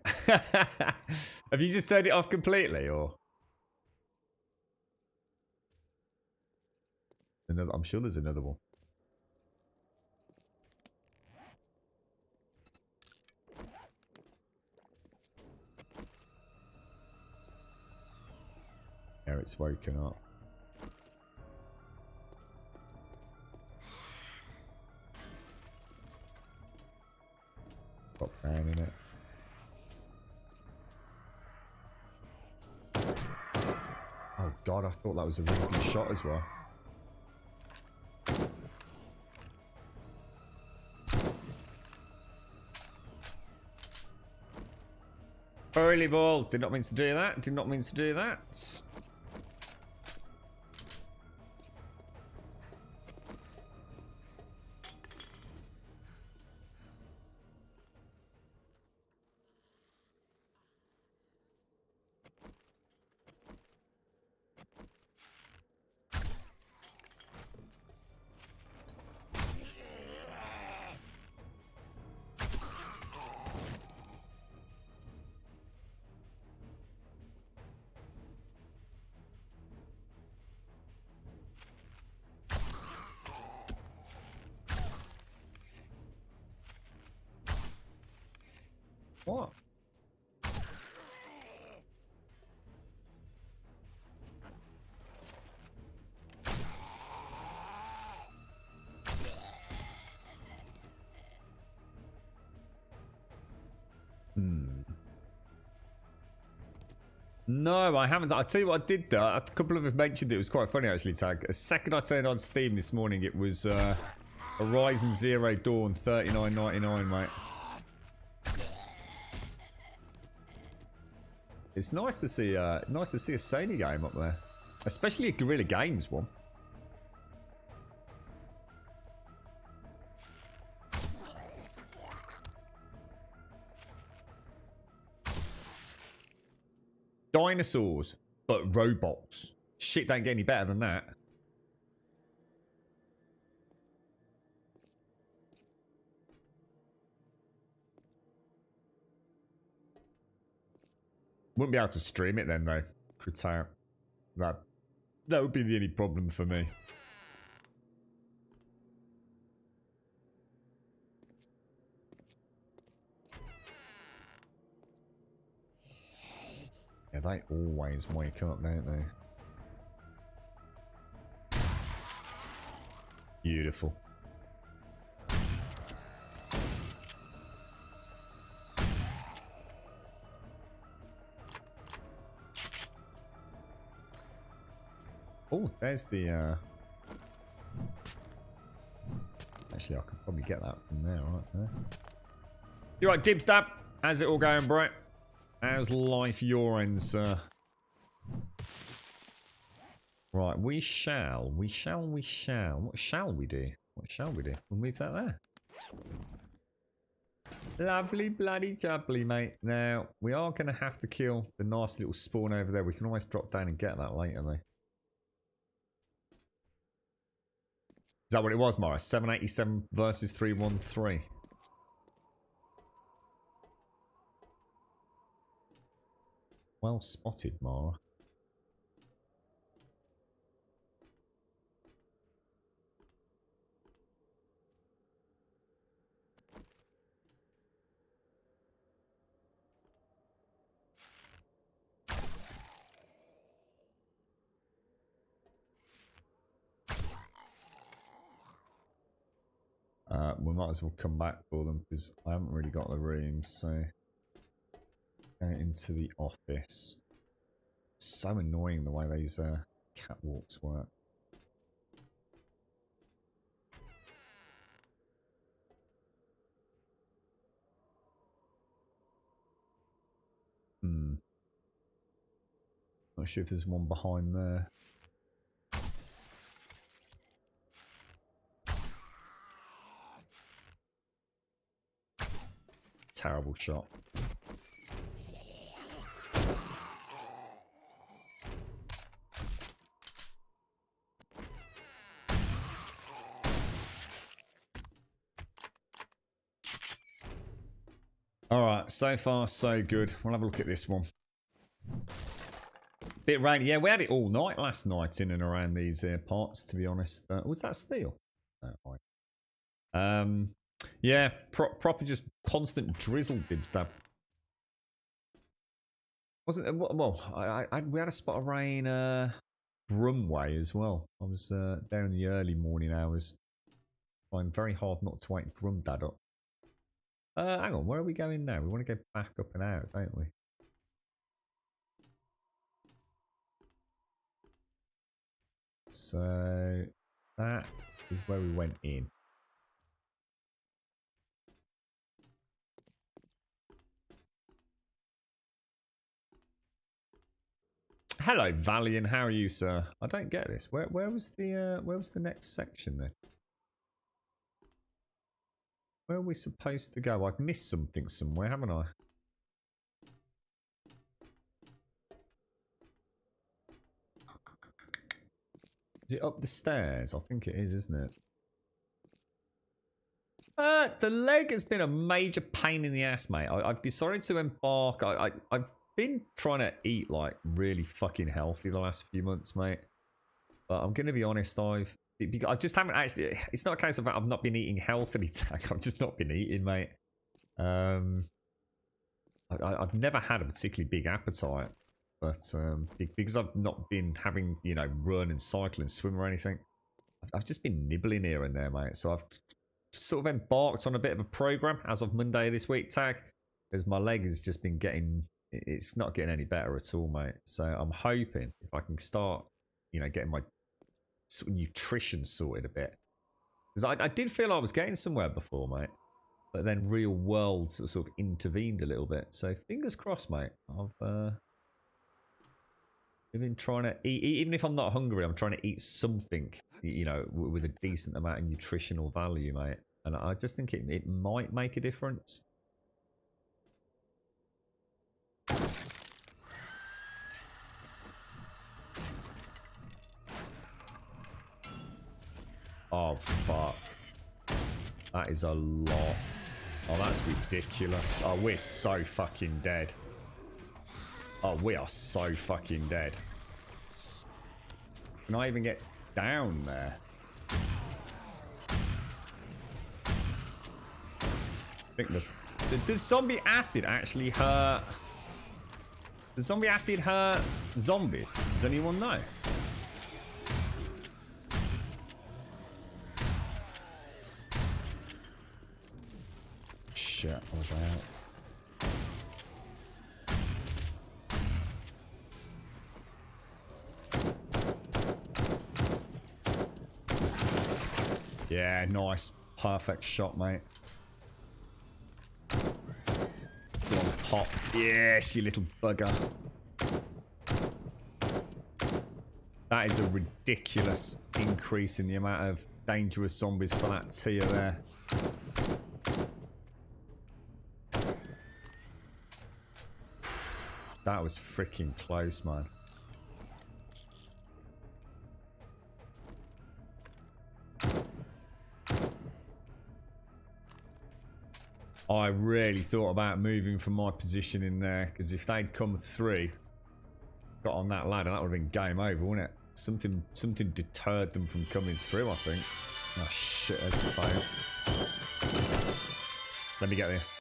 Have you just turned it off completely, or? Another, I'm sure there's another one. Yeah, it's woken up. Got down in it. Oh God, I thought that was a really good shot as well. Early balls. Did not mean to do that. Did not mean to do that. What? No, I haven't. I'll tell you what I did though. A couple of us mentioned it. It was quite funny actually, Tag. The second I turned on Steam this morning, it was Horizon Zero Dawn $39.99, mate. It's nice to see a Sony game up there. Especially a Guerrilla Games one. Dinosaurs, but robots. Shit don't get any better than that. Wouldn't be able to stream it then though. That would be the only problem for me. Yeah, they always wake up, don't they? Beautiful. Oh, there's the actually I could probably get that from there, right there. You right, Dibstab? How's it all going, bro? How's life your end, sir? Right, we shall. What shall we do? What shall we do? We'll move that there. Lovely bloody jubbly, mate. Now, we are going to have to kill the nice little spawn over there. We can always drop down and get that later, though. Is that what it was, Morris? 787 versus 313. Well spotted, Mara. We might as well come back for them because I haven't really got the room, so into the office. So annoying the way these catwalks work. Not sure if there's one behind there. Terrible shot. Alright, so far so good. We'll have a look at this one. Bit rainy. Yeah, we had it all night last night in and around these parts, to be honest. Was that steel? No, fine. Yeah, proper just constant drizzle, Dibstab. Wasn't it? Well, we had a spot of rain Brumway as well. I was there in the early morning hours. Trying very hard not to wake Grumdad up. Hang on, where are we going now? We want to go back up and out, don't we? So that is where we went in. Hello, Valiant. How are you, sir? I don't get this. Where was the next section then? Where are we supposed to go? I've missed something somewhere, haven't I? Is it up the stairs? I think it is, isn't it? The leg has been a major pain in the ass, mate. I've decided to embark. I've been trying to eat like really fucking healthy the last few months, mate. But I'm going to be honest, I just haven't actually. It's not a case of I've not been eating healthily. I've just not been eating, mate. I've never had a particularly big appetite, but because I've not been having, you know, run and cycle and swim or anything, I've just been nibbling here and there, mate. So I've sort of embarked on a bit of a program as of Monday this week, Tag, because my leg has just been getting, it's not getting any better at all, mate. So I'm hoping if I can start, you know, getting my sort of nutrition sorted a bit, because I did feel I was getting somewhere before, mate, but then real world sort of intervened a little bit. So fingers crossed, mate. I've been trying to eat, even if I'm not hungry, I'm trying to eat something, you know, with a decent amount of nutritional value, mate. And I just think it might make a difference. Oh, fuck. That is a lot. Oh, that's ridiculous. Oh, we're so fucking dead. Oh, we are so fucking dead. Can I even get down there? I think does zombie acid actually hurt? Does zombie acid hurt zombies? Does anyone know? Shit, I was out. Yeah, nice. Perfect shot, mate. Go on, pop. Yes, you little bugger. That is a ridiculous increase in the amount of dangerous zombies for that tier there. That was freaking close, man. I really thought about moving from my position in there, because if they'd come through, got on that ladder, that would have been game over, wouldn't it? Something deterred them from coming through, I think. Oh shit, there's the fail. Let me get this.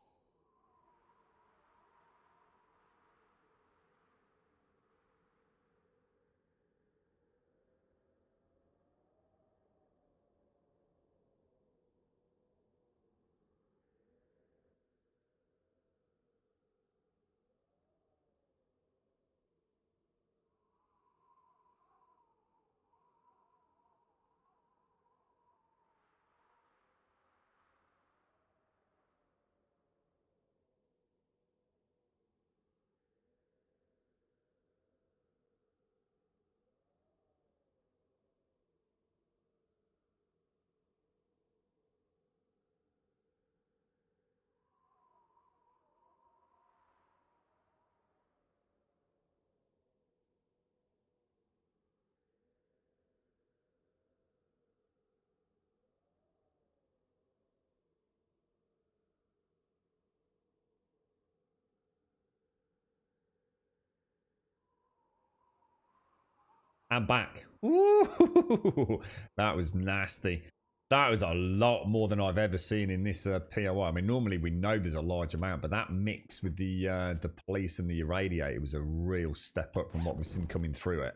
And back. Ooh, that was nasty. That was a lot more than I've ever seen in this POI. I mean, normally we know there's a large amount, but that mix with the police and the irradiator was a real step up from what we've seen coming through it.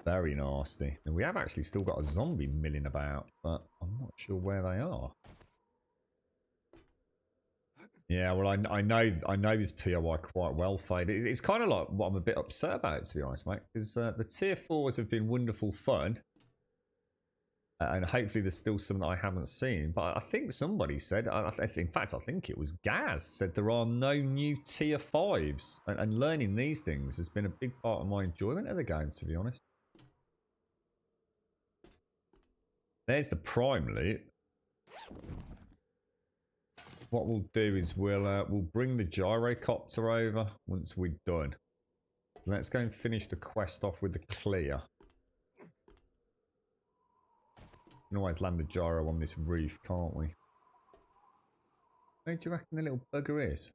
Very nasty. And we have actually still got a zombie milling about, but I'm not sure where they are. Yeah, well, I know this POI quite well, Fade. It's kind of like what I'm a bit upset about, to be honest, mate, because the tier 4s have been wonderful fun, and hopefully there's still some that I haven't seen. But I think somebody said, in fact, I think it was Gaz said there are no new tier 5s, and learning these things has been a big part of my enjoyment of the game, to be honest. There's the prime loot. What we'll do is we'll bring the gyrocopter over once we're done. Let's go and finish the quest off with the clear. We can always land the gyro on this roof, can't we? Where do you reckon the little bugger is?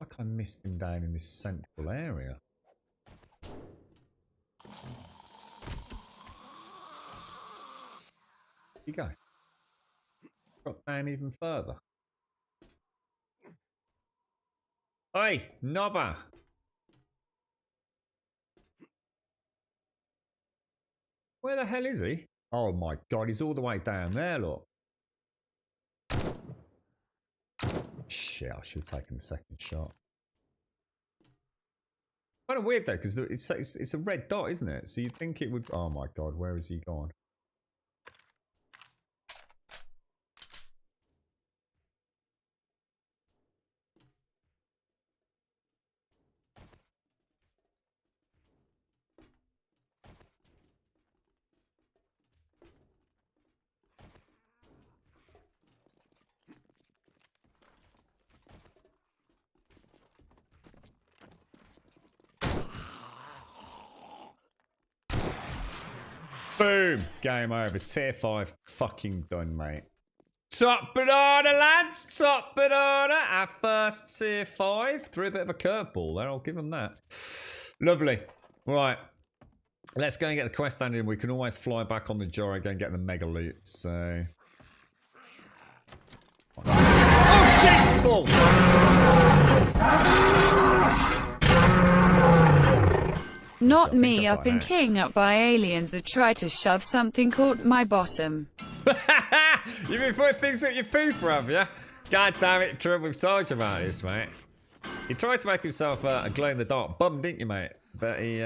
Like I missed him down in this central area. You go. Drop down even further. Hey, Nobber. Where the hell is he? Oh my god, he's all the way down there, look. Shit, I should have taken the second shot. Kind of weird though, because it's a red dot, isn't it? So you'd think it would... Oh my god, where is he gone? Boom! Game over. Tier 5 fucking done, mate. Top banana, lads! Top banana! Our first tier 5. Threw a bit of a curveball there, I'll give them that. Lovely. Right. Let's go and get the quest ended. We can always fly back on the Gyro, go and get the mega loot, so... Oh, shit! Balls! Not me up in King Up by aliens that try to shove something caught my bottom. You've been putting things at your pooper, have you? God damn it, Trump, we've told you about this, mate. He tried to make himself a glow-in-the-dark bum, didn't you, mate? But he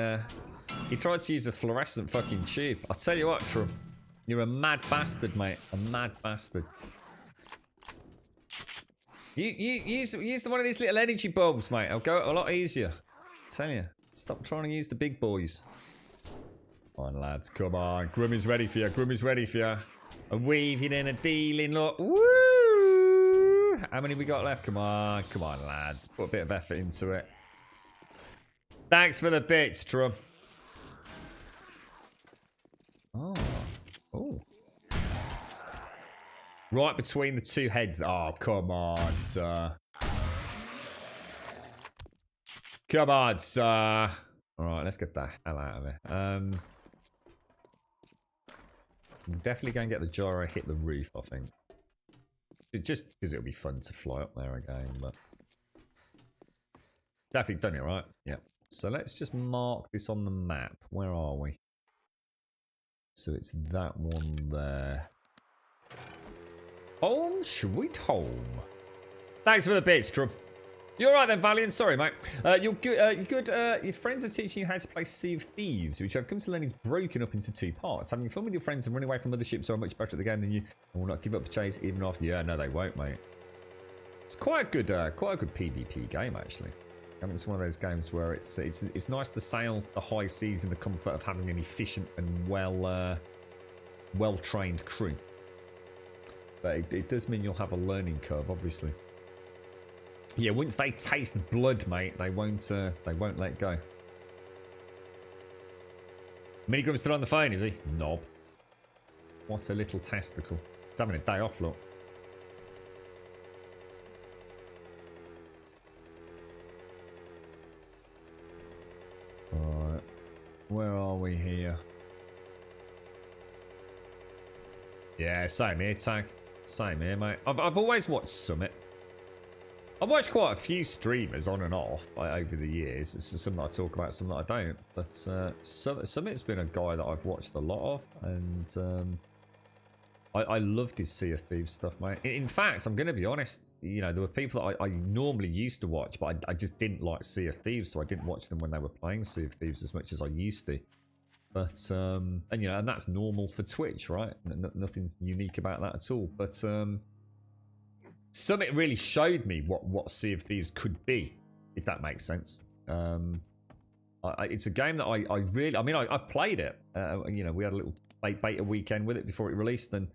tried to use a fluorescent fucking tube. I'll tell you what, Trump. You're a mad bastard, mate. A mad bastard. You use one of these little energy bulbs, mate. It'll go a lot easier. I tell you. Stop trying to use the big boys. Come on, lads. Come on. Grummy's ready for you. Grummy's ready for you. A weaving and a dealing. Look. Woo! How many we got left? Come on. Come on, lads. Put a bit of effort into it. Thanks for the bits, Trum. Oh. Oh. Right between the two heads. Oh, come on, sir. Come on, sir. Alright, let's get the hell out of here. We'll definitely go and get the Gyro, hit the roof, I think. Just because it'll be fun to fly up there again, but... Definitely done it, right? Yep. So let's just mark this on the map. Where are we? So it's that one there. Home, sweet home. Thanks for the bits, Trub. You're right then, Valiant. Sorry, mate. You're good. Your friends are teaching you how to play Sea of Thieves, which I've come to learn is broken up into 2 parts. Having fun with your friends and running away from other ships are much better at the game than you, and will not give up the chase even after. Yeah, no, they won't, mate. It's quite a good PvP game actually. I mean, it's one of those games where it's nice to sail the high seas in the comfort of having an efficient and well trained crew. But it does mean you'll have a learning curve, obviously. Yeah, once they taste blood, mate, they won't let go. Minigrim's still on the phone, is he? Knob. What a little testicle. He's having a day off, look. Alright. Where are we here? Yeah, same here, Tag. Same here, mate. I've always watched Summit. I've watched quite a few streamers on and off over the years. It's some that I talk about, some that I don't. But Summit's been a guy that I've watched a lot of, and I loved his Sea of Thieves stuff, mate. In fact, I'm going to be honest. You know, there were people that I normally used to watch, but I just didn't like Sea of Thieves, so I didn't watch them when they were playing Sea of Thieves as much as I used to. But and you know, and that's normal for Twitch, right? Nothing unique about that at all. But Summit really showed me what Sea of Thieves could be, if that makes sense. It's a game that I really... I mean, I've played it. You know, we had a little beta weekend with it before it released, and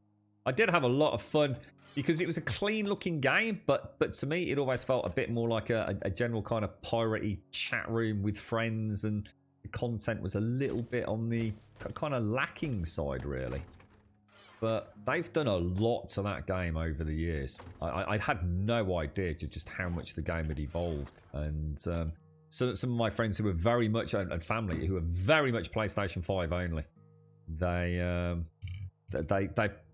I did have a lot of fun because it was a clean-looking game, but to me, it always felt a bit more like a general kind of piratey chat room with friends, and the content was a little bit on the kind of lacking side, really. But they've done a lot to that game over the years. I had no idea just how much the game had evolved. And so some of my friends who were very much, and family, who were very much PlayStation 5 only, they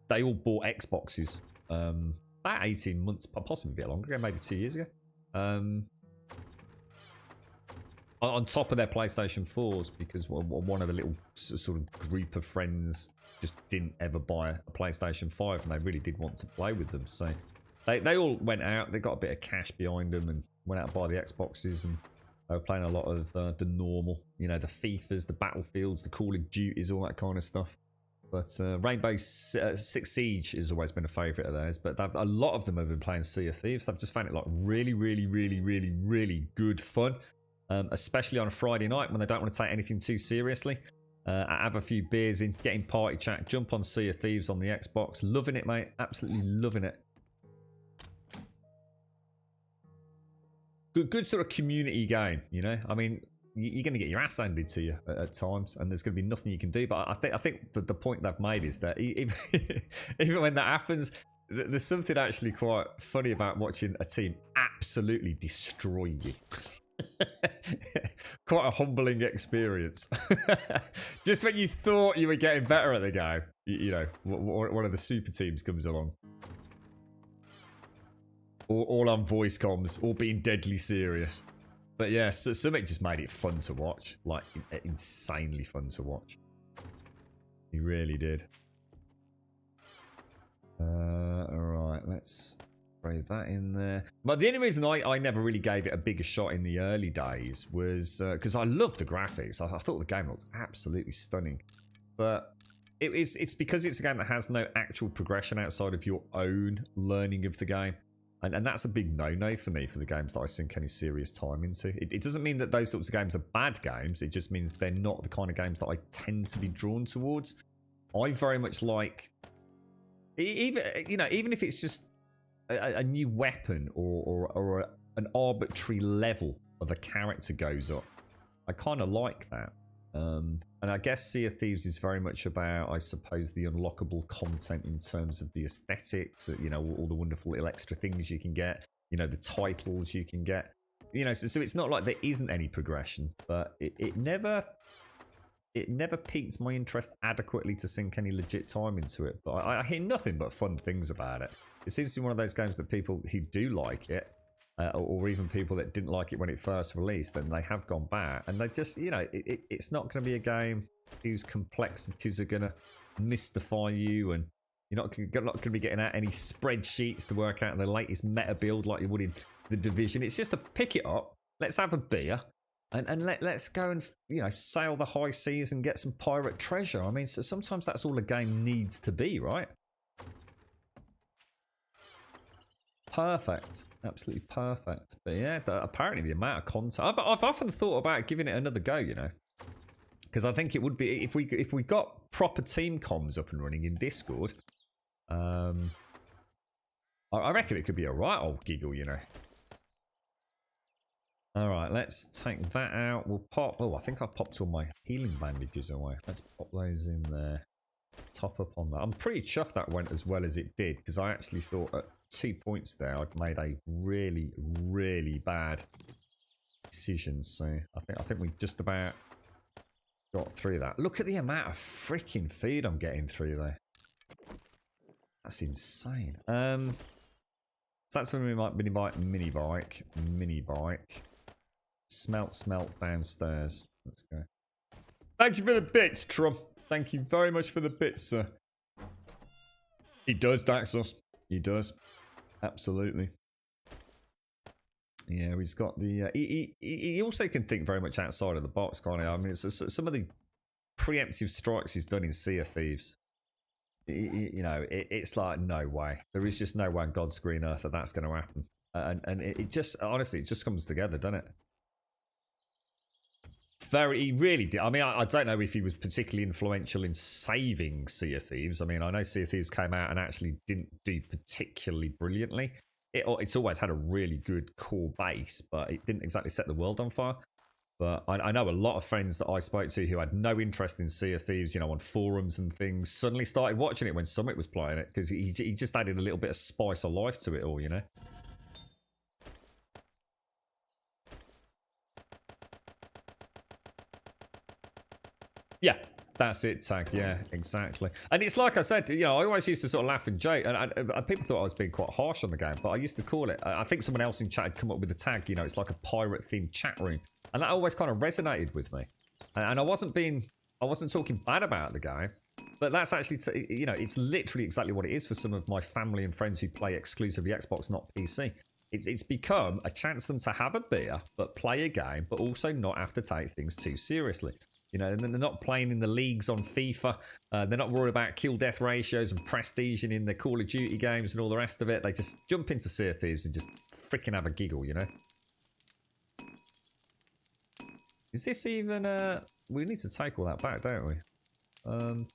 they all bought Xboxes about 18 months, possibly a bit longer ago, maybe 2 years ago. On top of their PlayStation 4s, because one of the little sort of group of friends just didn't ever buy a PlayStation 5, and they really did want to play with them. So they all went out, they got a bit of cash behind them, and went out and buy the Xboxes, and they were playing a lot of the normal, you know, the FIFAs, the Battlefields, the Call of Duties, all that kind of stuff. But Rainbow Six Siege has always been a favourite of theirs, but a lot of them have been playing Sea of Thieves. They've just found it like really, really, really, really, really good fun, especially on a Friday night when they don't want to take anything too seriously. Have a few beers in, get in party chat, jump on Sea of Thieves on the Xbox. Loving it, mate. Absolutely loving it. Good sort of community game, you know. I mean, you're going to get your ass handed to you at times, and there's going to be nothing you can do. But I think the point they've made is that even when that happens, there's something actually quite funny about watching a team absolutely destroy you. Quite a humbling experience. Just when you thought you were getting better at the game, you know, one of the super teams comes along. All on voice comms, all being deadly serious. But yeah, so Summit just made it fun to watch. Like, insanely fun to watch. He really did. Alright, let's throw that in there. But the only reason I never really gave it a bigger shot in the early days was because I loved the graphics. I thought the game looked absolutely stunning. But it's because it's a game that has no actual progression outside of your own learning of the game. And that's a big no-no for me for the games that I sink any serious time into. It doesn't mean that those sorts of games are bad games. It just means they're not the kind of games that I tend to be drawn towards. I very much like, even if it's just a new weapon or an arbitrary level of a character goes up, I kind of like that. And I guess Sea of Thieves is very much about, I suppose, the unlockable content in terms of the aesthetics, you know, all the wonderful little extra things you can get, you know, the titles you can get, you know, so it's not like there isn't any progression, but it never piqued my interest adequately to sink any legit time into it. But I hear nothing but fun things about it. It seems to be one of those games that people who do like it, or even people that didn't like it when it first released, then they have gone back, and they just, you know, it's not going to be a game whose complexities are going to mystify you, and you're not going to be getting out any spreadsheets to work out the latest meta build like you would in The Division. It's just to pick it up, let's have a beer, and let's go and, you know, sail the high seas and get some pirate treasure. I mean, so sometimes that's all a game needs to be, right? Perfect, absolutely perfect. But yeah, apparently the amount of content, I've often thought about giving it another go, you know, because I think it would be, if we got proper team comms up and running in Discord, I reckon it could be a right old giggle, you know. All right, let's take that out. We'll pop. Oh, I think I popped all my healing bandages away. Let's pop those in there. Top up on that. I'm pretty chuffed that went as well as it did, because I actually thought at 2 points there I'd made a really, really bad decision. So I think we just about got through that. Look at the amount of freaking feed I'm getting through there. That's insane. So that's when we might mini bike. Smelt downstairs. Let's go. Thank you for the bits, Trump. Thank you very much for the bits, sir. He does, Daxos. He does. Absolutely. Yeah, he's got the... he also can think very much outside of the box, can't he? I mean, it's some of the preemptive strikes he's done in Sea of Thieves. You know, it's like, no way. There is just no way on God's green earth that that's going to happen. And it just, honestly, it just comes together, doesn't it? He really did. I mean, I don't know if he was particularly influential in saving Sea of Thieves. I mean, I know Sea of Thieves came out and actually didn't do particularly brilliantly. It's always had a really good core base, but it didn't exactly set the world on fire. But I know a lot of friends that I spoke to who had no interest in Sea of Thieves, you know, on forums and things, suddenly started watching it when Summit was playing it, because he just added a little bit of spice of life to it all, you know. Yeah, That's it, Tag. Yeah, exactly. And it's like I said, you know, I always used to sort of laugh and joke, and people thought I was being quite harsh on the game, but I used to call it. I think someone else in chat had come up with the tag. You know, it's like a pirate-themed chat room, and that always kind of resonated with me. And I wasn't talking bad about the game, but that's actually, you know, it's literally exactly what it is for some of my family and friends who play exclusively Xbox, not PC. It's become a chance for them to have a beer, but play a game, but also not have to take things too seriously. You know, and they're not playing in the leagues on FIFA. They're not worried about kill-death ratios and prestige in the Call of Duty games and all the rest of it. They just jump into Sea of Thieves and just freaking have a giggle, you know? Is this even... we need to take all that back, don't we?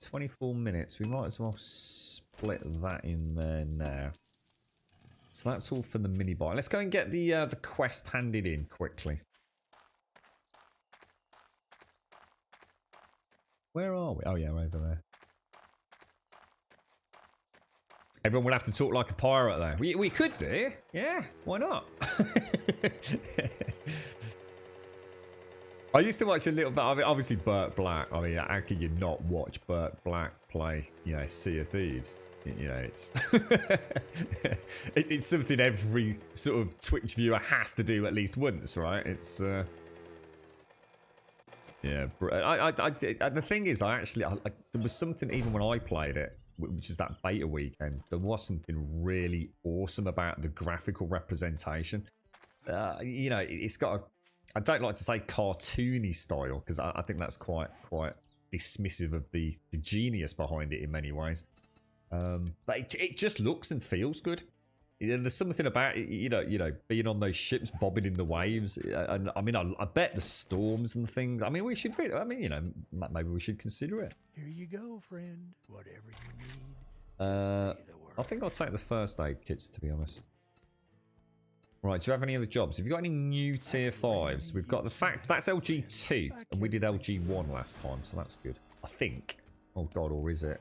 24 minutes. We might as well split that in there now. So that's all for the mini-buy. Let's go and get the quest handed in quickly. Where are we? Oh, yeah, over there. Everyone will have to talk like a pirate, though. We could do. Yeah, why not? I used to watch a little bit of it. Obviously, Burt Black. I mean, how can you not watch Burt Black play, you know, Sea of Thieves? You know, it's... it's something every sort of Twitch viewer has to do at least once, right? It's... Yeah, the thing is, there was something even when I played it, which is that beta weekend, there was something really awesome about the graphical representation. You know, it's got a, I don't like to say cartoony style, because I think that's quite dismissive of the genius behind it in many ways. But it just looks and feels good. There's something about it, you know, being on those ships bobbing in the waves, and I mean, I bet the storms and things. I mean, we should really, I mean, you know, maybe we should consider it. Here you go, friend. Whatever you need. I think I'll take the first aid kits, to be honest. Right, do you have any other jobs? Have you got any new tier 5s? We've got the fact that's LG2, and we did LG1 last time, so that's good. I think. Oh God, or is it?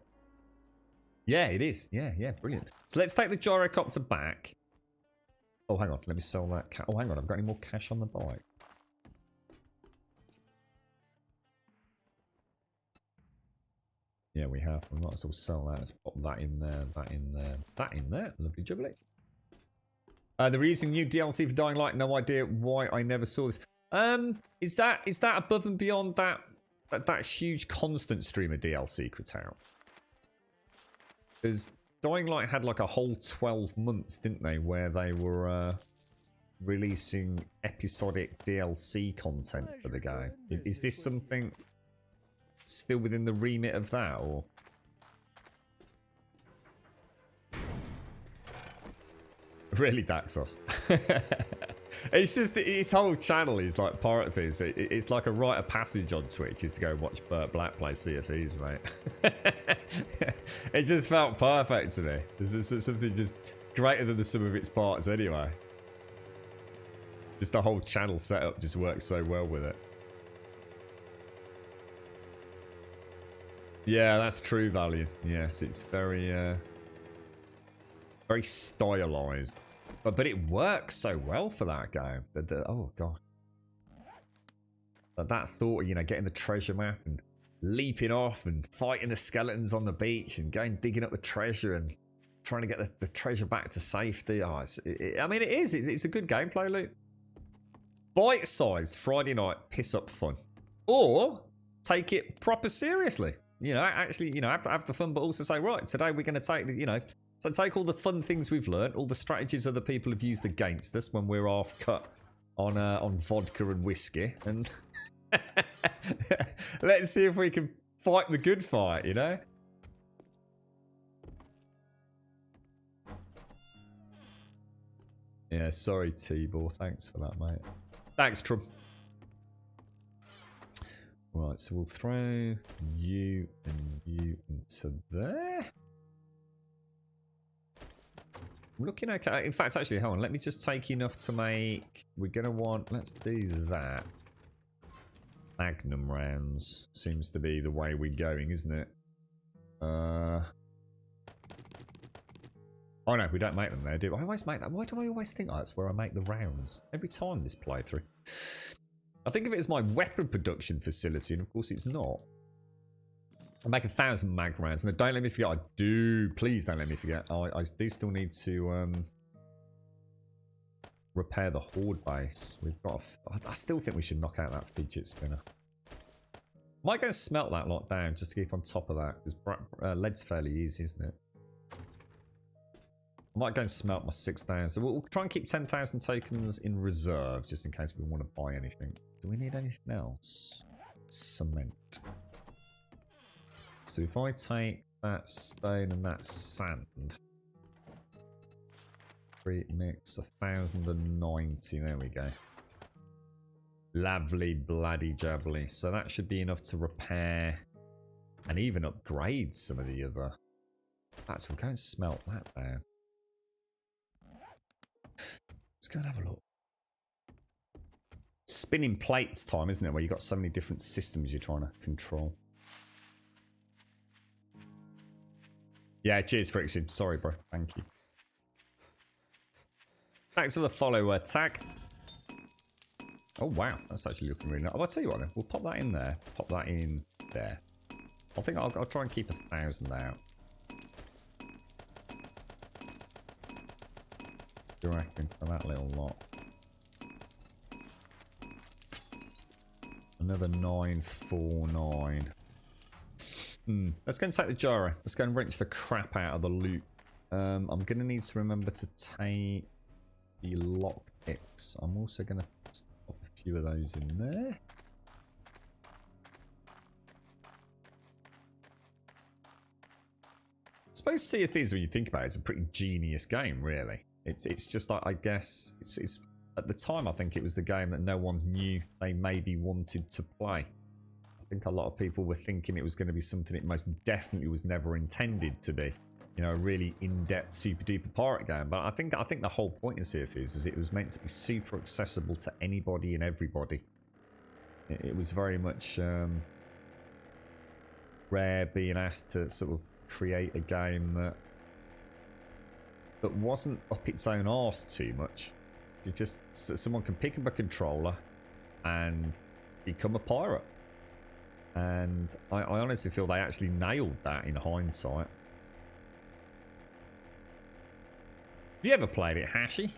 Yeah, it is. Yeah, brilliant. So let's take the gyrocopter back. Oh, hang on. Let me sell that. Oh, hang on. I've got any more cash on the bike? Yeah, we have. We might as well sell that. Let's pop that in there, that in there, that in there. Lovely jubbly. They're releasing new DLC for Dying Light. No idea why I never saw this. Is that above and beyond that huge constant stream of DLC, Kratal? Because Dying Light had like a whole 12 months, didn't they, where they were releasing episodic DLC content for the game. Is this something still within the remit of that, or? Really, Daxos? It's just, his whole channel is like Pirate Thieves. It's like a rite of passage on Twitch is to go and watch Burt Black play Sea of Thieves, mate. It just felt perfect to me. There's something just greater than the sum of its parts anyway. Just the whole channel setup just works so well with it. Yeah, that's true, Valiant. Yes, it's very stylized. But it works so well for that game. Oh, God. That thought of, you know, getting the treasure map and leaping off and fighting the skeletons on the beach and going digging up the treasure and trying to get the treasure back to safety. Oh, I mean, it is. It's a good gameplay loop. Bite-sized Friday night piss-up fun. Or take it proper seriously. You know, actually, you know, have the fun, but also say, right, today we're going to take, you know, so take all the fun things we've learned, all the strategies other people have used against us when we're half cut on vodka and whiskey, and let's see if we can fight the good fight, you know? Yeah, sorry, T-Ball. Thanks for that, mate. Thanks, Trump. Right, so we'll throw you and you into there. I'm looking okay. In fact, actually, hold on. Let me just take enough to make... We're going to want... Let's do that. Magnum rounds. Seems to be the way we're going, isn't it? Oh, no. We don't make them there, do we? I always make that. Why do I always think that's where I make the rounds? Every time this playthrough. I think of it as my weapon production facility, and of course it's not. I'll make 1,000 mag rounds. And don't let me forget, please don't let me forget, I do still need to repair the horde base. We've got, I still think we should knock out that fidget spinner. Might go and smelt that lot down just to keep on top of that. Because lead's fairly easy, isn't it? I might go and smelt my 6,000. So we'll try and keep 10,000 tokens in reserve just in case we want to buy anything. Do we need anything else? Cement. So if I take that stone and that sand, mix 1,090. There we go. Lovely bloody jubbly. So that should be enough to repair and even upgrade some of the other. That's we'll go and smelt that down. Let's go and have a look. Spinning plates time, isn't it? Where you've got so many different systems you're trying to control. Yeah, cheers, Friction. Sorry, bro. Thank you. Thanks for the follow, tag. Oh, wow. That's actually looking really nice. Oh, I'll tell you what, then. We'll pop that in there. Pop that in there. I think I'll try and keep 1,000 out. Do you reckon for that little lot? Another 949. Let's go and take the gyro. Let's go and wrench the crap out of the loot. I'm going to need to remember to take the lock picks. I'm also going to pop a few of those in there. I suppose Sea of Thieves, when you think about it, it's a pretty genius game, really. It's just like, I guess, it's at the time, I think it was the game that no one knew they maybe wanted to play. I think a lot of people were thinking it was going to be something it most definitely was never intended to be. You know, a really in-depth, super-duper pirate game. But I think the whole point in Sea of Thieves was it was meant to be super accessible to anybody and everybody. It was very much Rare being asked to sort of create a game that wasn't up its own arse too much. It's just so someone can pick up a controller and become a pirate. And I honestly feel they actually nailed that in hindsight. Have you ever played it, Hashi?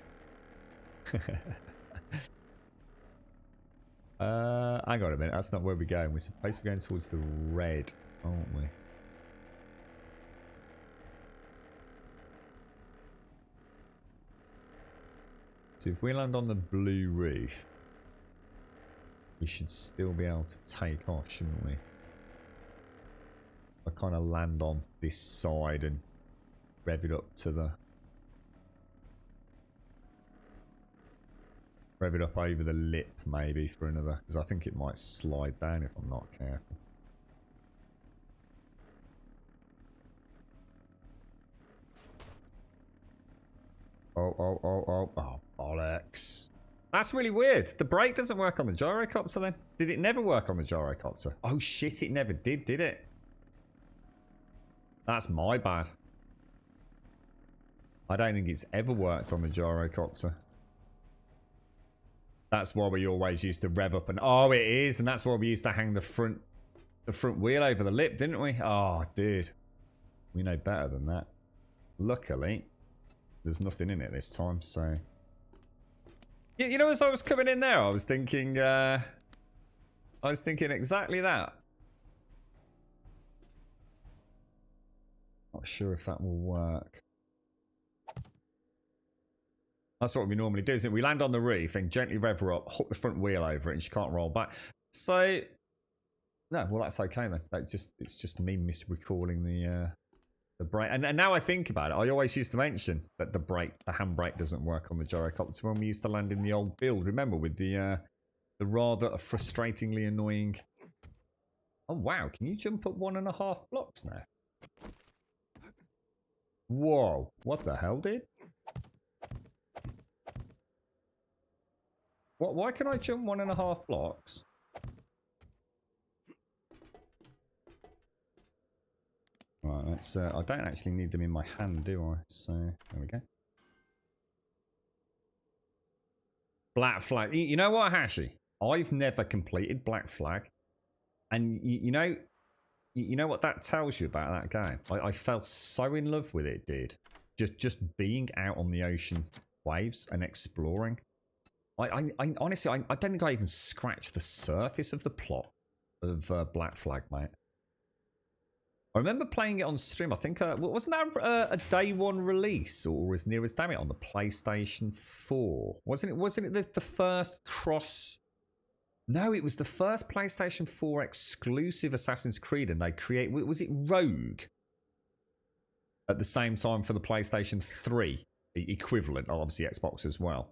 Hang on a minute, that's not where we're going. We're supposed to be going towards the red, aren't we? So if we land on the blue roof, we should still be able to take off, shouldn't we? I kind of land on this side and rev it up to the... Rev it up over the lip, maybe, for another... Because I think it might slide down if I'm not careful. Oh, bollocks. That's really weird. The brake doesn't work on the gyrocopter then? Did it never work on the gyrocopter? Oh shit, it never did it? That's my bad. I don't think it's ever worked on the gyrocopter. That's why we always used to rev up and... Oh, it is, and that's why we used to hang the front wheel over the lip, didn't we? Oh, dude. We know better than that. Luckily, there's nothing in it this time, so... You know, as I was coming in there, I was thinking exactly that. Not sure if that will work. That's what we normally do, isn't it? We land on the roof and gently rev her up, hook the front wheel over it, and she can't roll back. So, no, well, that's okay then. It's just me misrecalling the brake. And now I think about it, I always used to mention that the handbrake doesn't work on the gyrocopter when we used to land in the old build. Remember, with the rather frustratingly annoying... Oh, wow. Can you jump up 1.5 blocks now? Whoa. What the hell, dude? What? Why can I jump 1.5 blocks? Right, let's... I don't actually need them in my hand, do I? So, there we go. Black Flag. You know what, Hashi? I've never completed Black Flag. And, you know, You know what that tells you about that game? I fell so in love with it, dude. Just being out on the ocean waves and exploring. I honestly, I don't think I even scratched the surface of the plot of Black Flag, mate. I remember playing it on stream. I think, wasn't that a day one release, or was near as damn it on the PlayStation 4? Wasn't it the first cross? No, it was the first PlayStation 4 exclusive Assassin's Creed, and they was it Rogue? At the same time for the PlayStation 3 equivalent, obviously Xbox as well.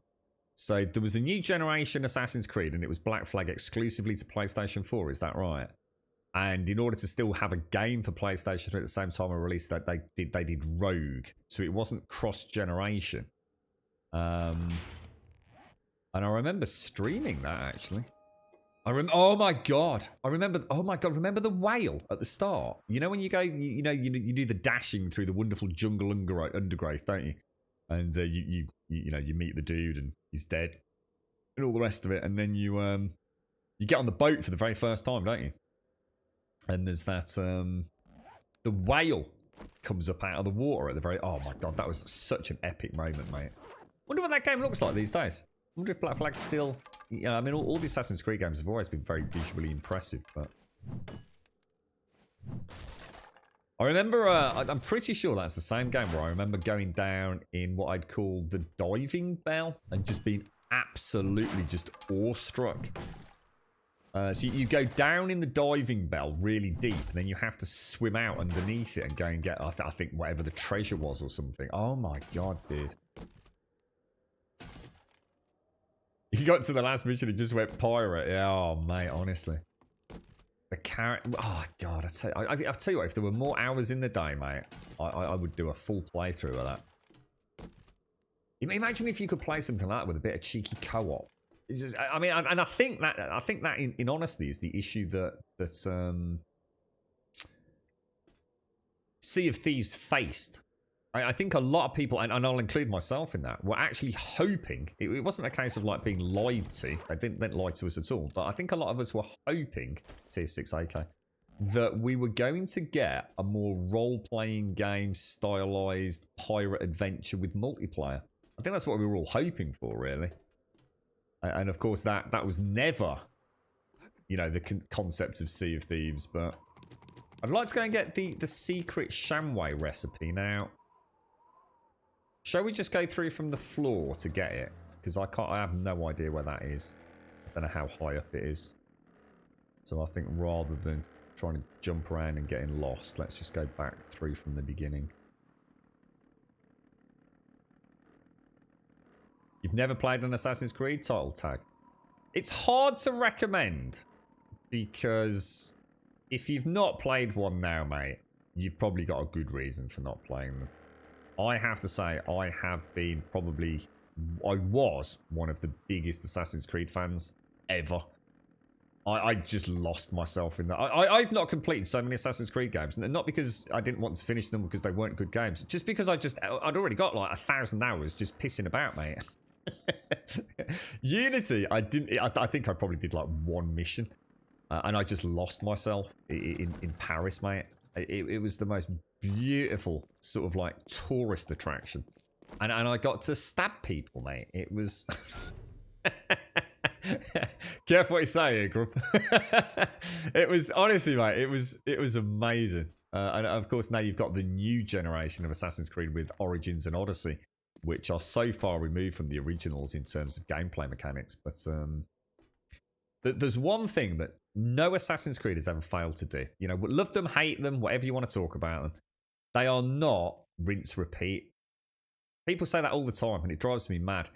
So there was a new generation Assassin's Creed, and it was Black Flag exclusively to PlayStation 4. Is that right? And in order to still have a game for PlayStation 3 at the same time of release, that they did Rogue, so it wasn't cross generation. And I remember streaming that actually. Oh my god! I remember. Oh my god! Remember the whale at the start? You know when you go, you do the dashing through the wonderful jungle undergrowth, don't you? And you meet the dude and he's dead, and all the rest of it, and then you get on the boat for the very first time, don't you? And there's that the whale comes up out of the water at the very. Oh my god, that was such an epic moment, mate. Wonder what that game looks like these days. Wonder if Black Flag's still. Yeah, I mean, all the Assassin's Creed games have always been very visually impressive, but I remember. I'm pretty sure that's the same game where I remember going down in what I'd call the diving bell and just being absolutely just awestruck. So you go down in the diving bell really deep, and then you have to swim out underneath it and go and get, I think, whatever the treasure was or something. Oh my god, dude. You got to the last mission and just went pirate. Yeah, oh, mate, honestly. The character... Oh, God, I'll tell you what, if there were more hours in the day, mate, I would do a full playthrough of that. Imagine if you could play something like that with a bit of cheeky co-op. I mean, and I think that in honesty is the issue that Sea of Thieves faced. I think a lot of people, and I'll include myself in that, were actually hoping. It wasn't a case of like being lied to. They didn't lie to us at all. But I think a lot of us were hoping, Tier 6 AK, that we were going to get a more role-playing game, stylized pirate adventure with multiplayer. I think that's what we were all hoping for, really. And of course, that was never, the concept of Sea of Thieves. But I'd like to go and get the secret Shamway recipe now. Shall we just go through from the floor to get it? Because I have no idea where that is. I don't know how high up it is. So I think rather than trying to jump around and getting lost, let's just go back through from the beginning. You've never played an Assassin's Creed title tag? It's hard to recommend, because if you've not played one now, mate, you've probably got a good reason for not playing them. I have to say, I was one of the biggest Assassin's Creed fans ever. I just lost myself in that. I've not completed so many Assassin's Creed games, and not because I didn't want to finish them because they weren't good games, just because I'd already got like 1,000 hours just pissing about, mate. Unity, I think I probably did like one mission, and I just lost myself in Paris, mate. It was the most beautiful sort of like tourist attraction, and I got to stab people, mate. It was careful what you say, Ingram. It was honestly, mate, it was amazing. And of course now you've got the new generation of Assassin's Creed with Origins and Odyssey, which are so far removed from the originals in terms of gameplay mechanics. But there's one thing that no Assassin's Creed has ever failed to do. Love them, hate them, whatever you want to talk about them. They are not rinse repeat. People say that all the time, and it drives me mad.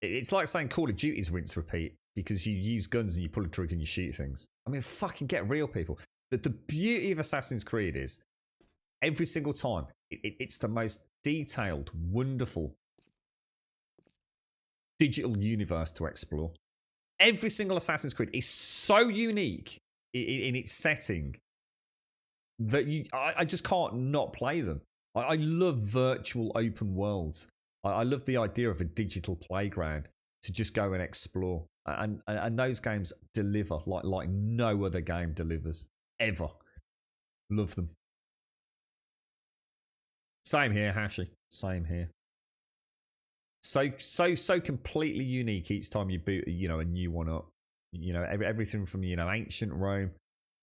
It's like saying Call of Duty is rinse repeat because you use guns and you pull a trigger and you shoot things. I mean, fucking get real, people. The beauty of Assassin's Creed is every single time it's the most detailed, wonderful digital universe to explore. Every single Assassin's Creed is so unique in its setting that I just can't not play them. I love virtual open worlds. I love the idea of a digital playground to just go and explore. And those games deliver like no other game delivers ever. Love them. Same here, Hashi. Same here. So completely unique each time you boot, you know, a new one up. You know, everything from, you know, ancient Rome,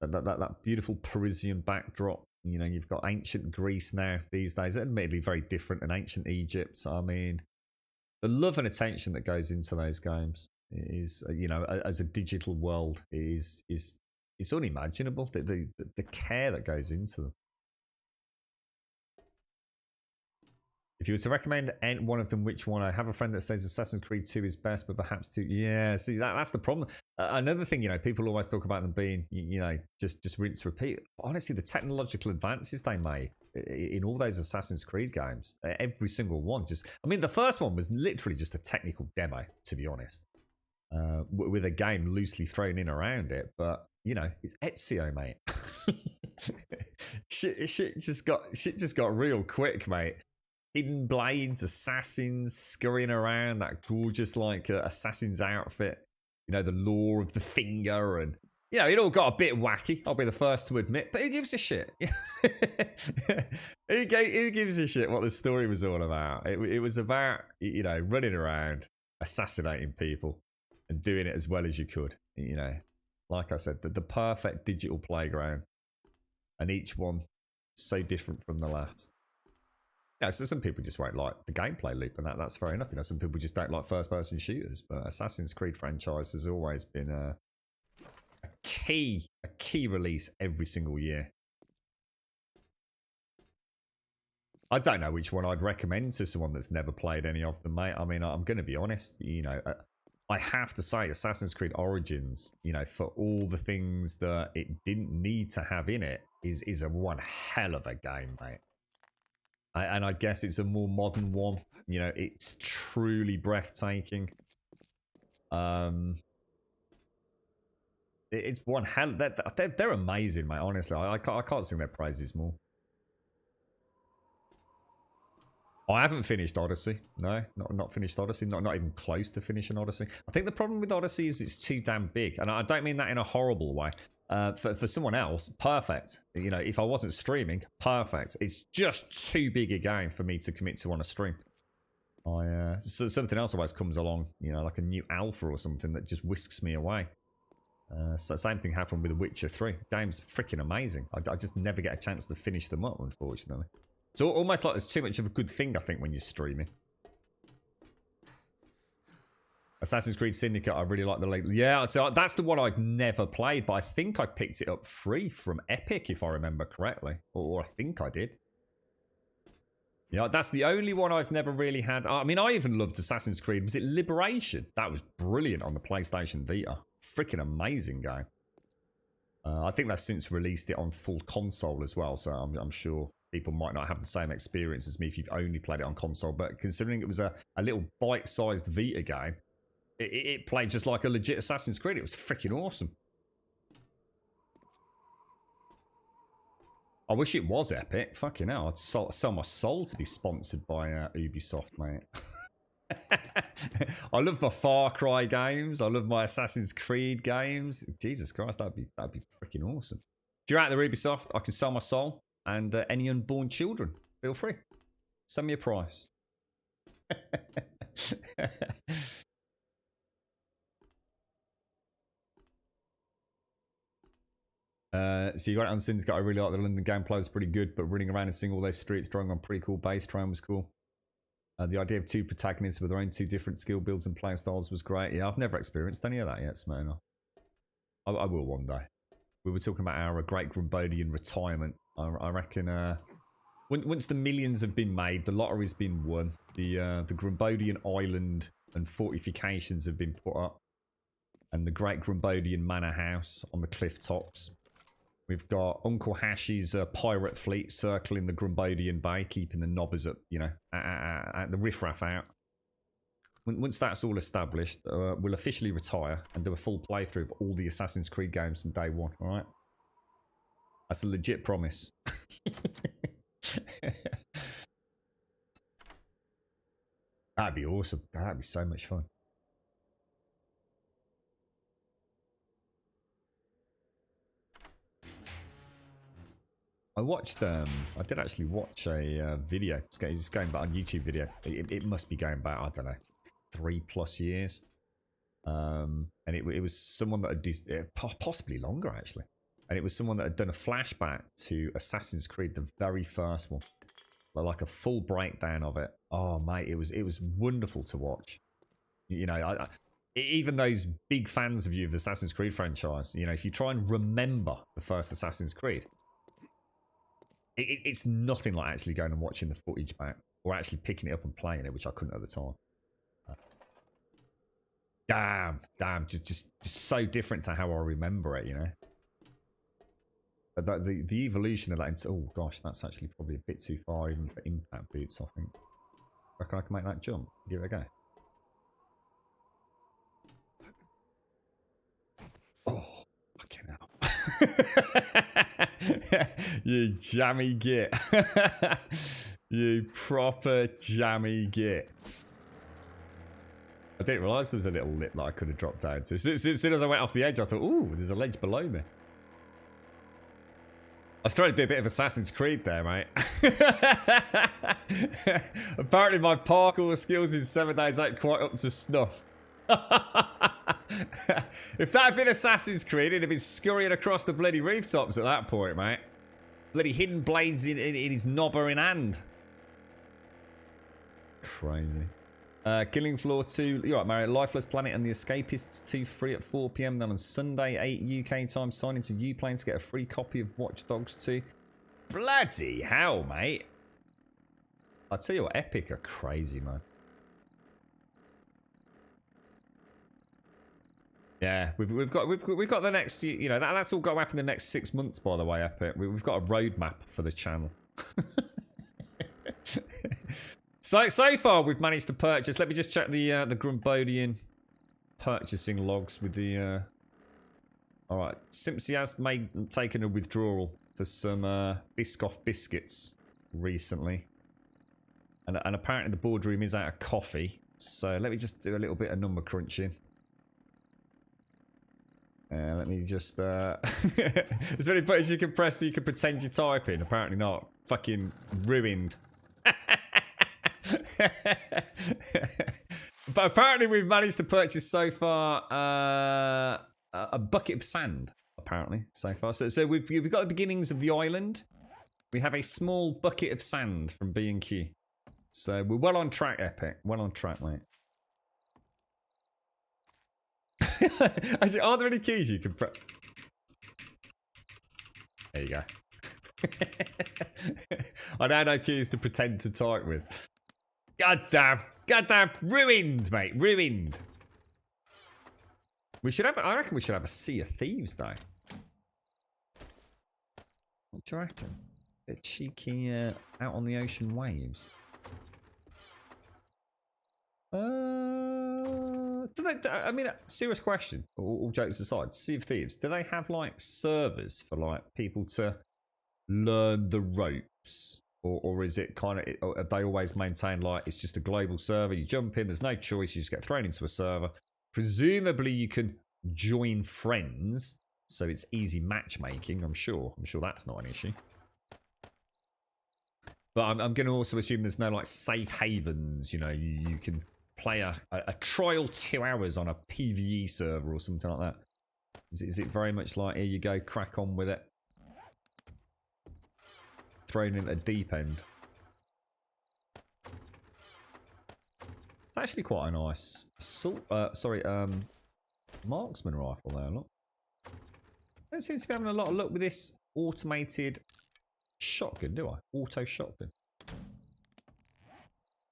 that beautiful Parisian backdrop. You know, you've got ancient Greece now these days. Admittedly, very different than ancient Egypt. So, I mean, the love and attention that goes into those games is, you know, as a digital world is it's unimaginable. The care that goes into them. If you were to recommend one of them, which one? I have a friend that says Assassin's Creed 2 is best, but perhaps 2. Yeah, see, that's the problem. Another thing, you know, people always talk about them being, you know, just rinse, repeat. Honestly, the technological advances they made in all those Assassin's Creed games, every single one, I mean, the first one was literally just a technical demo, to be honest, with a game loosely thrown in around it. But, you know, it's Ezio, mate. shit just got real quick, mate. Hidden blades, assassins scurrying around, that gorgeous like assassin's outfit. You know, the lore of the finger, and you know, it all got a bit wacky. I'll be the first to admit, but who gives a shit? Who gives a shit what the story was all about? It was about, you know, running around, assassinating people, and doing it as well as you could. You know, like I said, the perfect digital playground, and each one so different from the last. Yeah, so some people just won't like the gameplay loop, and that's fair enough. You know, some people just don't like first-person shooters, but Assassin's Creed franchise has always been a key release every single year. I don't know which one I'd recommend to someone that's never played any of them, mate. I mean, I'm going to be honest. You know, I have to say, Assassin's Creed Origins, you know, for all the things that it didn't need to have in it, is a one hell of a game, mate. And I guess it's a more modern one. You know, it's truly breathtaking. It's one hell. They're amazing, mate. Honestly, I can't sing their praises more. I haven't finished Odyssey. No, not finished Odyssey. Not even close to finishing Odyssey. I think the problem with Odyssey is it's too damn big, and I don't mean that in a horrible way. For someone else, perfect. You know, if I wasn't streaming, perfect. It's just too big a game for me to commit to on a stream. So something else always comes along, you know, like a new alpha or something that just whisks me away. So same thing happened with The Witcher 3. Game's freaking amazing. I just never get a chance to finish them up, unfortunately. It's almost like there's too much of a good thing, I think, when you're streaming. Assassin's Creed Syndicate, I really like the late. Yeah, so that's the one I've never played, but I think I picked it up free from Epic, if I remember correctly. Or I think I did. Yeah, that's the only one I've never really had. I mean, I even loved Assassin's Creed. Was it Liberation? That was brilliant on the PlayStation Vita. Freaking amazing game. I think they've since released it on full console as well, so I'm sure people might not have the same experience as me if you've only played it on console. But considering it was a little bite-sized Vita game, it played just like a legit Assassin's Creed. It was freaking awesome. I wish it was Epic. Fucking hell, I'd sell my soul to be sponsored by Ubisoft, mate. I love my Far Cry games. I love my Assassin's Creed games. Jesus Christ, that'd be freaking awesome. If you're out there, Ubisoft, I can sell my soul, and any unborn children, feel free. Send me a price. So you got it on Syndicate. I really like the London gameplay, was pretty good, but running around and seeing all those streets driving on pretty cool bass train was cool. The idea of two protagonists with their own two different skill builds and playing styles was great. Yeah, I've never experienced any of that yet, Smyrna. I will one day. We were talking about our great Grumbodian retirement. I reckon once the millions have been made, the lottery's been won, the Grumbodian island and fortifications have been put up, and the great Grumbodian manor house on the cliff tops. We've got Uncle Hashi's pirate fleet circling the Grumbodian Bay, keeping the knobbers up, you know, the riffraff out. Once that's all established, we'll officially retire and do a full playthrough of all the Assassin's Creed games from day one, alright? That's a legit promise. That'd be awesome. That'd be so much fun. I watched, I did actually watch a video. It's going back on YouTube video. It must be going back, I don't know, 3+ years. And it was someone that had, possibly longer actually. And it was someone that had done a flashback to Assassin's Creed, the very first one. Like a full breakdown of it. Oh, mate, it was wonderful to watch. You know, even those big fans of you of the Assassin's Creed franchise, you know, if you try and remember the first Assassin's Creed, it's nothing like actually going and watching the footage back or actually picking it up and playing it, which I couldn't at the time. Damn, just so different to how I remember it, you know. But the evolution of that into, oh gosh, that's actually probably a bit too far even for impact boots, I think. Reckon I can make that jump? Give it a go. Oh, fucking hell. You jammy git. You proper jammy git. I didn't realise there was a little lip that I could have dropped down to. So, as soon as I went off the edge, I thought, ooh, there's a ledge below me. I was trying to be a bit of Assassin's Creed there, mate. Apparently my parkour skills in 7 days ain't quite up to snuff. If that had been Assassin's Creed, it'd have been scurrying across the bloody rooftops at that point, mate. Bloody hidden blades in his knobber in hand. Crazy. Killing Floor 2. You're right, Mario. Lifeless Planet and The Escapists 2 free at 4 PM. Then on Sunday, 8 UK time, sign into Uplane to get a free copy of Watch Dogs 2. Bloody hell, mate. I'd tell you what, Epic are crazy, man. Yeah, we've got the next, you know, that's all got to happen in the next 6 months, by the way, Epic. We've got a roadmap for the channel. So far we've managed to purchase. Let me just check the Grumbodian purchasing logs with the. All right, Simpsy has taken a withdrawal for some Biscoff biscuits recently, and apparently the boardroom is out of coffee. So let me just do a little bit of number crunching. Let me just. Is there any buttons you can press so you can pretend you're typing? Apparently not. Fucking ruined. But apparently we've managed to purchase so far a bucket of sand. Apparently so far. So we've got the beginnings of the island. We have a small bucket of sand from B&Q. So we're well on track, Epic. Well on track, mate. Actually, are there any keys you can press? There you go. I now know keys to pretend to type with. Goddamn, ruined, mate, ruined. We should have. I reckon we should have a Sea of Thieves, though. What do you reckon? A bit cheeky, out on the ocean waves. Do they? I mean, serious question. All jokes aside, Sea of Thieves. Do they have like servers for like people to learn the ropes? Or is it kind of, have they always maintained like it's just a global server? You jump in, there's no choice, you just get thrown into a server. Presumably you can join friends, so it's easy matchmaking, I'm sure. I'm sure that's not an issue. But I'm going to also assume there's no like safe havens, you know, you can play a trial 2 hours on a PvE server or something like that. Is it very much like, here you go, crack on with it? Thrown in at a deep end. It's actually quite a nice marksman rifle there, look. I don't seem to be having a lot of luck with this automated shotgun, do I? Auto shotgun.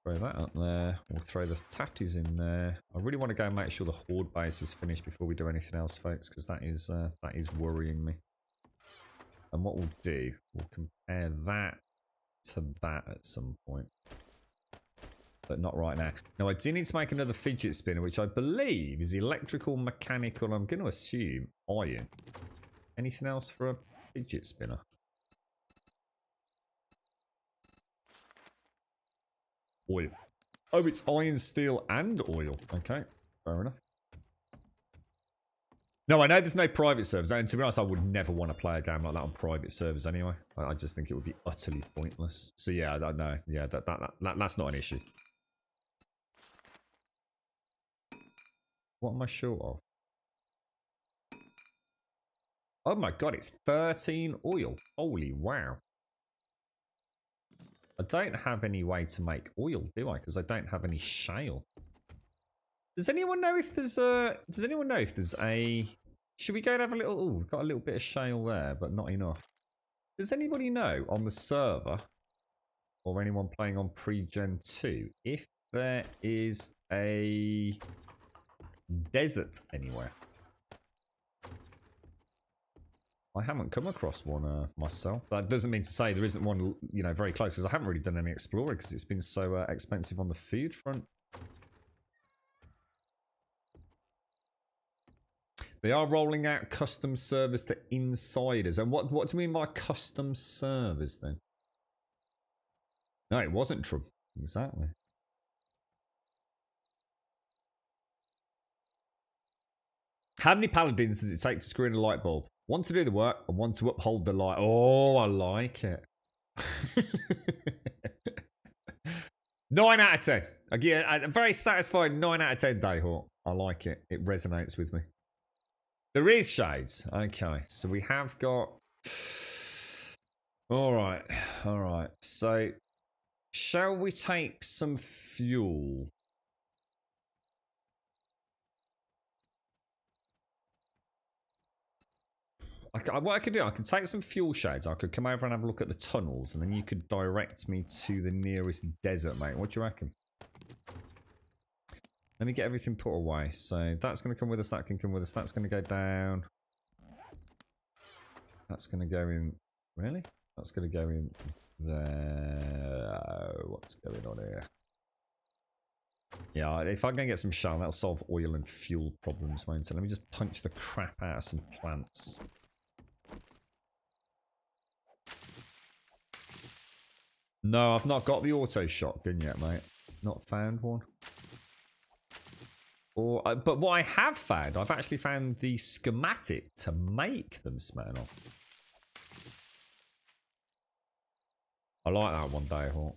Throw that up there. We'll throw the tatties in there. I really want to go and make sure the horde base is finished before we do anything else, folks, because that is worrying me. And what we'll do, we'll compare that to that at some point. But not right now. Now, I do need to make another fidget spinner, which I believe is electrical, mechanical, I'm going to assume iron. Anything else for a fidget spinner? Oil. Oh, it's iron, steel, and oil. Okay, fair enough. No, I know there's no private servers, and to be honest, I would never want to play a game like that on private servers anyway. I just think it would be utterly pointless. So yeah, no, yeah, that's not an issue. What am I short of? Oh my god, it's 13 oil. Holy wow. I don't have any way to make oil, do I? Because I don't have any shale. Does anyone know if there's a... Does anyone know if there's a... Should we go and have a little... Oh, we've got a little bit of shale there, but not enough. Does anybody know on the server, or anyone playing on pre-gen 2, if there is a desert anywhere? I haven't come across one myself. That doesn't mean to say there isn't one, you know, very close, because I haven't really done any exploring because it's been so expensive on the food front. They are rolling out custom servers to insiders. And what do you mean by custom servers then? No, it wasn't true. Exactly. How many paladins does it take to screw in a light bulb? One to do the work and one to uphold the light. Oh, I like it. 9 out of 10. Again, a very satisfied 9 out of 10 Dayhawk. I like it. It resonates with me. There is shades. Okay, so we have got... Alright, alright. So, shall we take some fuel? What I could do, I could take some fuel shades. I could come over and have a look at the tunnels, and then you could direct me to the nearest desert, mate. What do you reckon? Let me get everything put away. So that's going to come with us. That can come with us. That's going to go down. That's going to go in. Really? That's going to go in there. What's going on here? Yeah, if I can get some shell, that'll solve oil and fuel problems, mate. So let me just punch the crap out of some plants. No, I've not got the auto shotgun yet, mate. Not found one. But what I have found, I've actually found the schematic to make them, Smirnoff. I like that one, Dayhawk.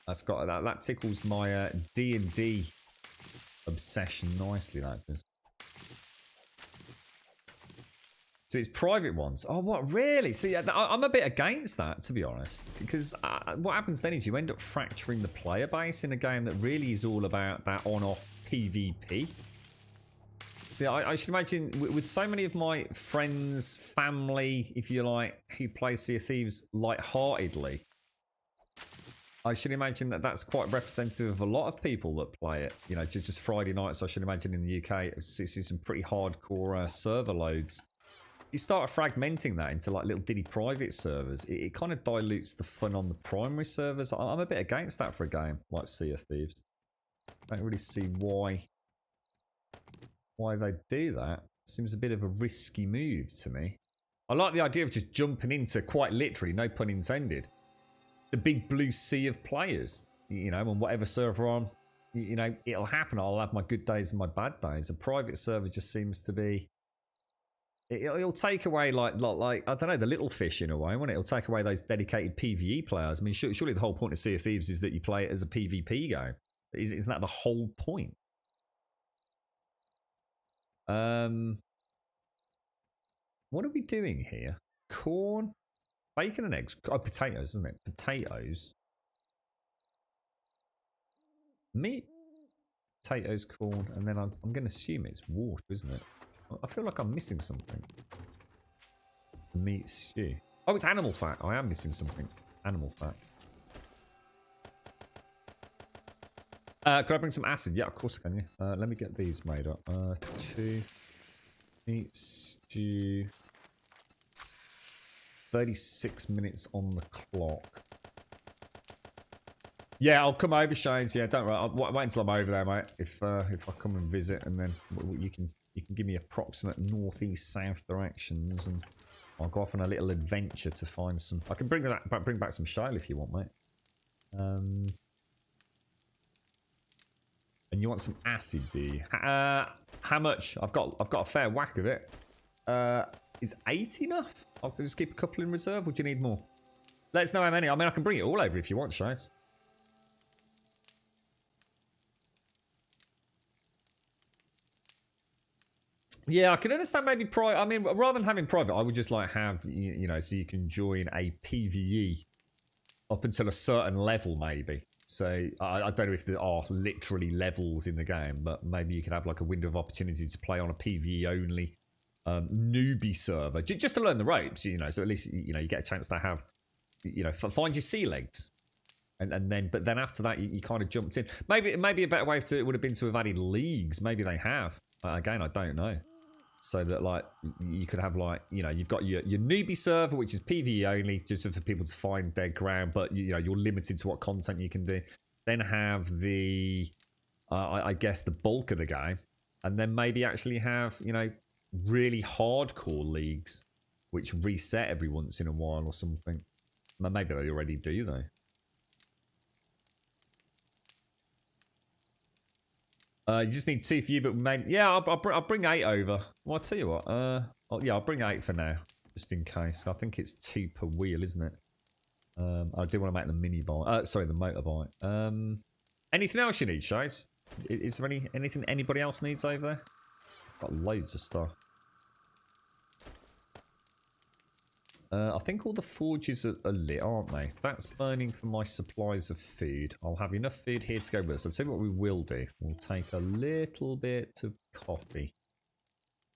That's got that tickles my D&D obsession nicely, that does. So it's private ones. Oh, what, really? See, I'm a bit against that, to be honest. Because what happens then is you end up fracturing the player base in a game that really is all about that on-off PvP. See, I should imagine with so many of my friends, family, if you like, who play Sea of Thieves lightheartedly, I should imagine that that's quite representative of a lot of people that play it. You know, just Friday nights, I should imagine in the UK, see some pretty hardcore server loads. You start fragmenting that into like little Diddy private servers, it kind of dilutes the fun on the primary servers. I'm a bit against that for a game like Sea of Thieves. I don't really see why they do that. Seems a bit of a risky move to me. I like the idea of just jumping into, quite literally, no pun intended, the big blue sea of players. You know, on whatever server I'm, you know, it'll happen. I'll have my good days and my bad days. A private server just seems to be... It'll take away, like I don't know, the little fish in a way, won't it? It'll take away those dedicated PvE players. I mean, surely the whole point of Sea of Thieves is that you play it as a PvP game. Isn't that the whole point? What are we doing here? Corn, bacon and eggs. Oh, potatoes, isn't it? Potatoes. Meat, potatoes, corn, and then I'm going to assume it's water, isn't it? I feel like I'm missing something. Meat stew. Oh, it's animal fat. I am missing something. Animal fat. Could I bring some acid? Yeah, of course I can. Yeah. Let me get these made up. 2 meat stew. 36 minutes on the clock. Yeah, I'll come over, Shanes. Yeah, don't worry. I'll wait until I'm over there, mate. If I come and visit, and then you can give me approximate northeast-south directions, and I'll go off on a little adventure to find some. I can bring back some shale if you want, mate. And you want some acid, do you? How much? I've got a fair whack of it. Is 8 enough? I'll just keep a couple in reserve, or do you need more? Let us know how many. I mean, I can bring it all over if you want, Shades. Yeah, I can understand maybe private. I mean, rather than having private, I would just like have, you know, so you can join a PvE up until a certain level, maybe. So I don't know if there are literally levels in the game, but maybe you could have like a window of opportunity to play on a PvE only newbie server, just to learn the ropes, you know. So at least, you know, you get a chance to have, you know, find your sea legs. And then, but then after that, you kind of jumped in. Maybe a better way to would have been to have added leagues. Maybe they have. Again, I don't know. So that like you could have like, you know, you've got your newbie server, which is PvE only, just for people to find their ground, but you know you're limited to what content you can do. Then have the, I guess the bulk of the game, and then maybe actually have, you know, really hardcore leagues, which reset every once in a while or something. Maybe they already do though. You just need 2 for you, but maybe, yeah, I'll bring 8 over. Well, I'll tell you what. Yeah, I'll bring 8 for now, just in case. I think it's 2 per wheel, isn't it? I do want to make the mini bike. Sorry, the motorbike. Anything else you need, Shades? Is there anything anybody else needs over there? Got loads of stuff. I think all the forges are lit, aren't they? That's burning for my supplies of food. I'll have enough food here to go with us. I'll tell you what we will do. We'll take a little bit of coffee.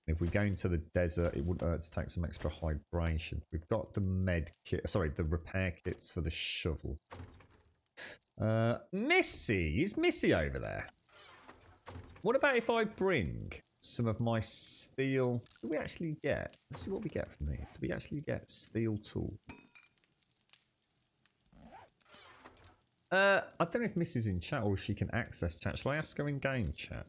If we go into the desert, it wouldn't hurt to take some extra hydration. We've got the med kit, sorry, the repair kits for the shovel. Missy, is Missy over there? What about if I bring some of my steel? What do we actually get? Let's see what we get from these. Do we actually get steel tool? I don't know if Missy's in chat or if she can access chat. Shall I ask her in game chat?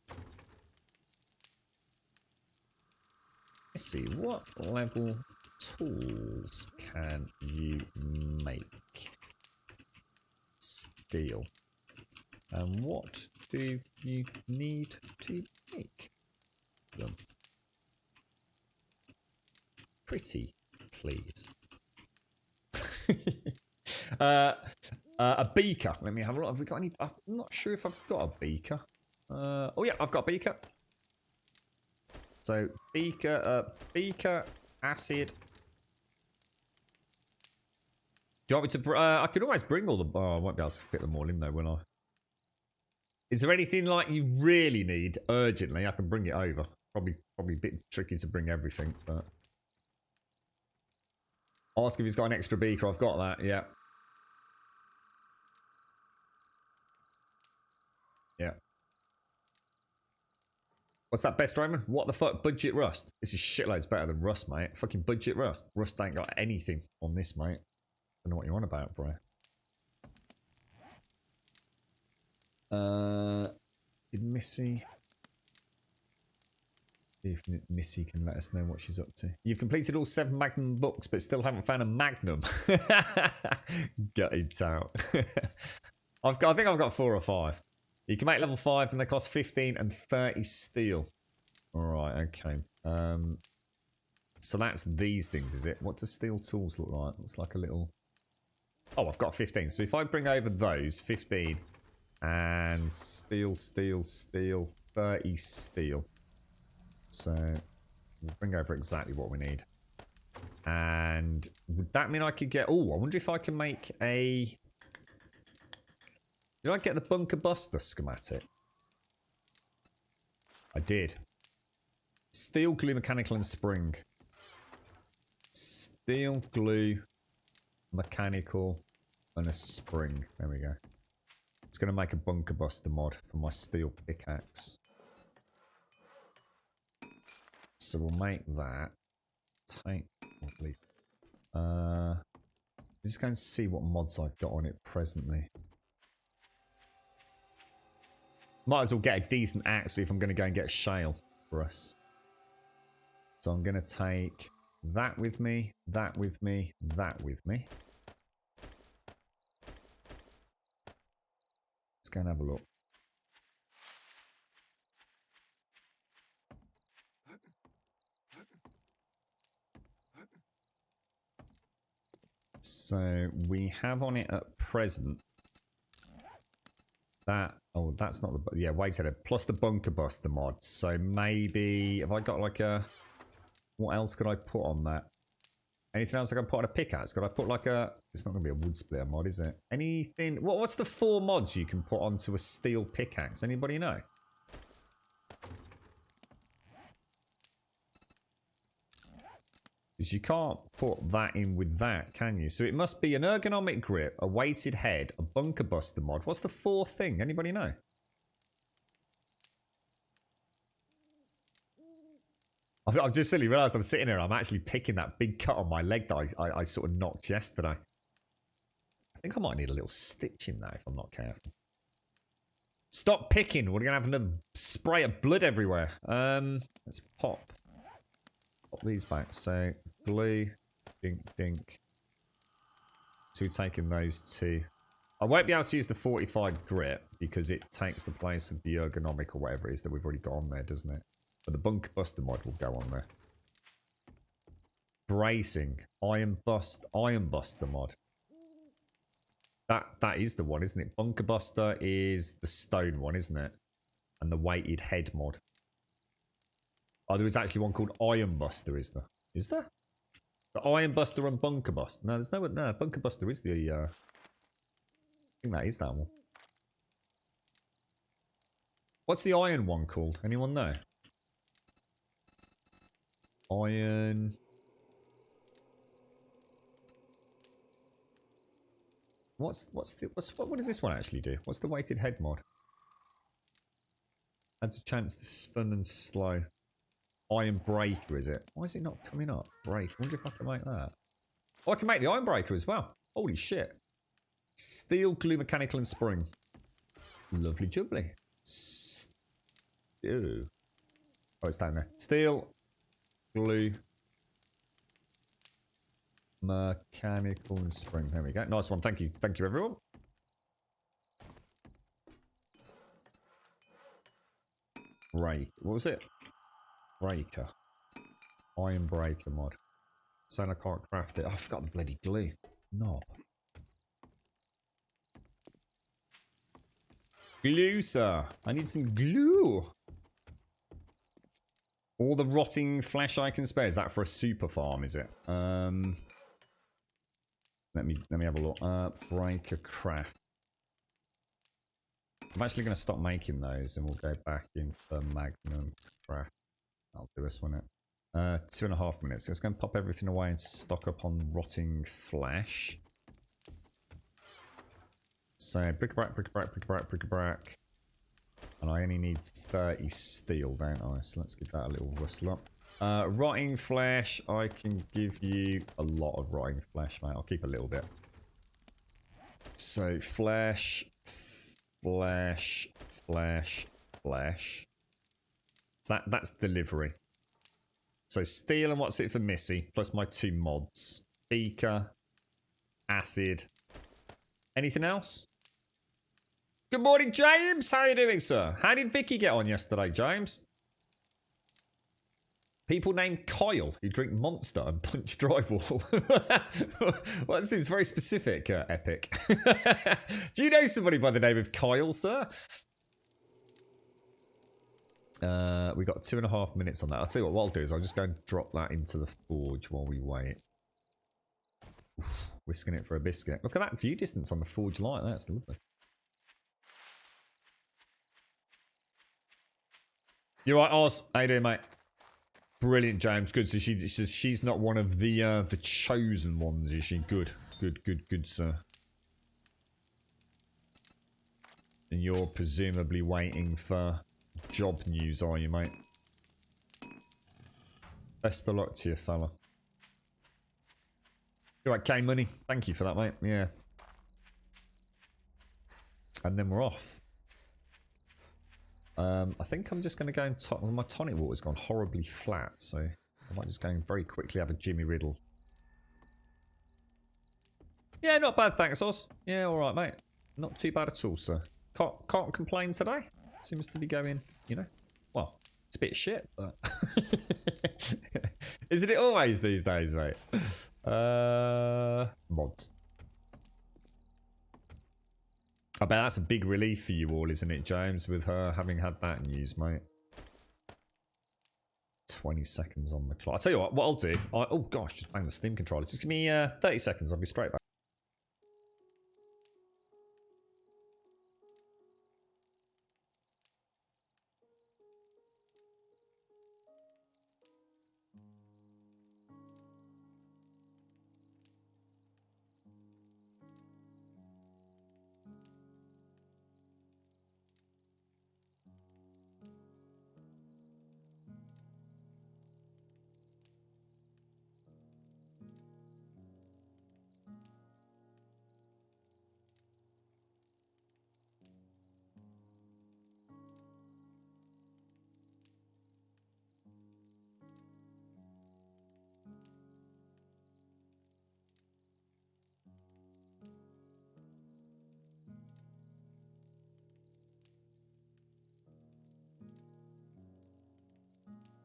Missy, what level tools can you make? Steel. And what do you need to make them? Pretty, please. A beaker. Let me have a look. Have we got any? I'm not sure if I've got a beaker. Oh yeah, I've got a beaker. So beaker, acid. Do you want me to? I could always bring all the. Oh, I won't be able to fit them all in though, will I? Is there anything like you really need urgently? I can bring it over. Probably a bit tricky to bring everything, but ask if he's got an extra beaker. I've got that. Yeah. Yeah. What's that, best Roman? What the fuck? Budget Rust. This is shitloads better than Rust, mate. Fucking Budget Rust. Rust ain't got anything on this, mate. Don't know what you're on about, bro. Did Missy? See if Missy can let us know what she's up to. You've completed all 7 Magnum books, but still haven't found a Magnum. Gutted out. I think I've got 4 or 5. You can make level 5 and they cost 15 and 30 steel. Alright, okay. So that's these things, is it? What does steel tools look like? Looks like a little... Oh, I've got 15. So if I bring over those, 15 and steel, 30 steel. So we'll bring over exactly what we need. And would that mean I could get... Oh, I wonder if I can make a... Did I get the Bunker Buster schematic? I did. Steel, glue, mechanical, and spring. Steel, glue, mechanical, and a spring. There we go. It's going to make a Bunker Buster mod for my steel pickaxe. So we'll make that. Take... I'm just going to see what mods I've got on it presently. Might as well get a decent axe if I'm going to go and get a shale for us. So I'm going to take that with me, that with me, that with me. Let's go and have a look. So we have on it at present that, oh, that's not the, yeah, wait a minute, plus the bunker buster mod. So maybe, have I got like a, what else could I put on that? Anything else I can put on a pickaxe? Could I put like a, it's not going to be a wood splitter mod, is it? Anything, what's the 4 mods you can put onto a steel pickaxe? Anybody know? Because you can't put that in with that, can you? So it must be an ergonomic grip, a weighted head, a bunker buster mod. What's the 4th thing? Anybody know? I've just suddenly realised I'm sitting here. I'm actually picking that big cut on my leg that I sort of knocked yesterday. I think I might need a little stitch in that if I'm not careful. Stop picking. We're going to have another spray of blood everywhere. Let's pop these back. So glue, dink, dink. So we're taking those 2. I won't be able to use the 45 grip because it takes the place of the ergonomic or whatever it is that we've already got on there, doesn't it? But the bunker buster mod will go on there. Bracing, iron buster mod. That is the one, isn't it? Bunker buster is the stone one, isn't it? And the weighted head mod. Oh, there is actually one called Iron Buster, is there? Is there? The Iron Buster and Bunker Buster. No, there's no, Bunker Buster is the, I think that is that one. What's the iron one called? Anyone know? Iron. What does this one actually do? What's the weighted head mod? Adds a chance to stun and slow. Iron Breaker, is it? Why is it not coming up? Break. I wonder if I can make that. Oh, I can make the Iron Breaker as well. Holy shit. Steel, glue, mechanical, and spring. Lovely jubbly. Ew. Oh, it's down there. Steel, glue, mechanical, and spring. There we go. Nice one. Thank you. Thank you, everyone. Break. What was it? Breaker. Iron Breaker mod. Saying I can't craft it. Oh, I forgot the bloody glue. Knob. Glue, sir. I need some glue. All the rotting flesh I can spare. Is that for a super farm, is it? Let me have a look. Breaker craft. I'm actually going to stop making those and we'll go back into Magnum craft. I'll do this one. 2.5 minutes. Let's go and pop everything away and stock up on rotting flesh. So bric-a-brac, bric-a-brac, bric-a-brac, bric-a-brac. And I only need 30 steel, don't I? So let's give that a little rustle up. Rotting flesh. I can give you a lot of rotting flesh, mate. I'll keep a little bit. So flesh, flesh, flesh, flesh. So that's delivery. So steel and what's it for Missy? Plus my 2 mods. Beaker. Acid. Anything else? Good morning, James. How are you doing, sir? How did Vicky get on yesterday, James? People named Kyle who drink Monster and punch drywall. Well, that seems very specific, Epic. Do you know somebody by the name of Kyle, sir? We got 2.5 minutes on that. I'll tell you what I'll do is I'll just go and drop that into the forge while we wait. Oof, whisking it for a biscuit. Look at that view distance on the forge light. That's lovely. You right, Oz? How you doing, mate? Brilliant, James. Good. So she's not one of the chosen ones, is she? Good, good, good, good, sir. And you're presumably waiting for job news, are you, mate? Best of luck to you, fella. All right, K Money. Thank you for that, mate. Yeah. And then we're off. I think I'm just going to go and well, my tonic water's gone horribly flat, so I might just go and very quickly have a Jimmy Riddle. Yeah, not bad, thanks, Oz. Yeah, all right, mate. Not too bad at all, sir. Can't complain today. Seems to be going, you know, well, It's a bit shit, but isn't it always these days, mate? Mods. I bet that's a big relief for you all, isn't it, James, with her having had that news, mate? 20 seconds on the clock. I'll tell you what I'll do. Oh gosh, just bang the Steam controller. Just give me 30 seconds, I'll be straight back.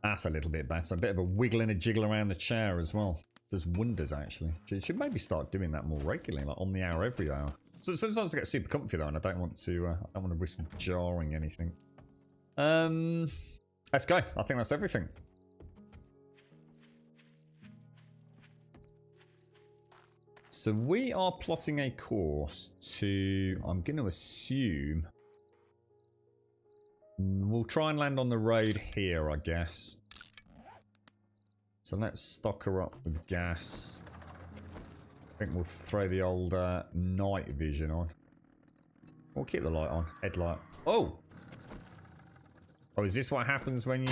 That's a little bit better. A bit of a wiggle and a jiggle around the chair as well. Does wonders, actually. Should maybe start doing that more regularly, like on the hour, every hour. So sometimes I get super comfy though, and I don't want to risk jarring anything. Let's go. I think that's everything. So we are plotting a course to, I'm going to assume, we'll try and land on the road here, I guess. So let's stock her up with gas. I think we'll throw the old night vision on. We'll keep the light on. Headlight. Oh! Oh, is this what happens when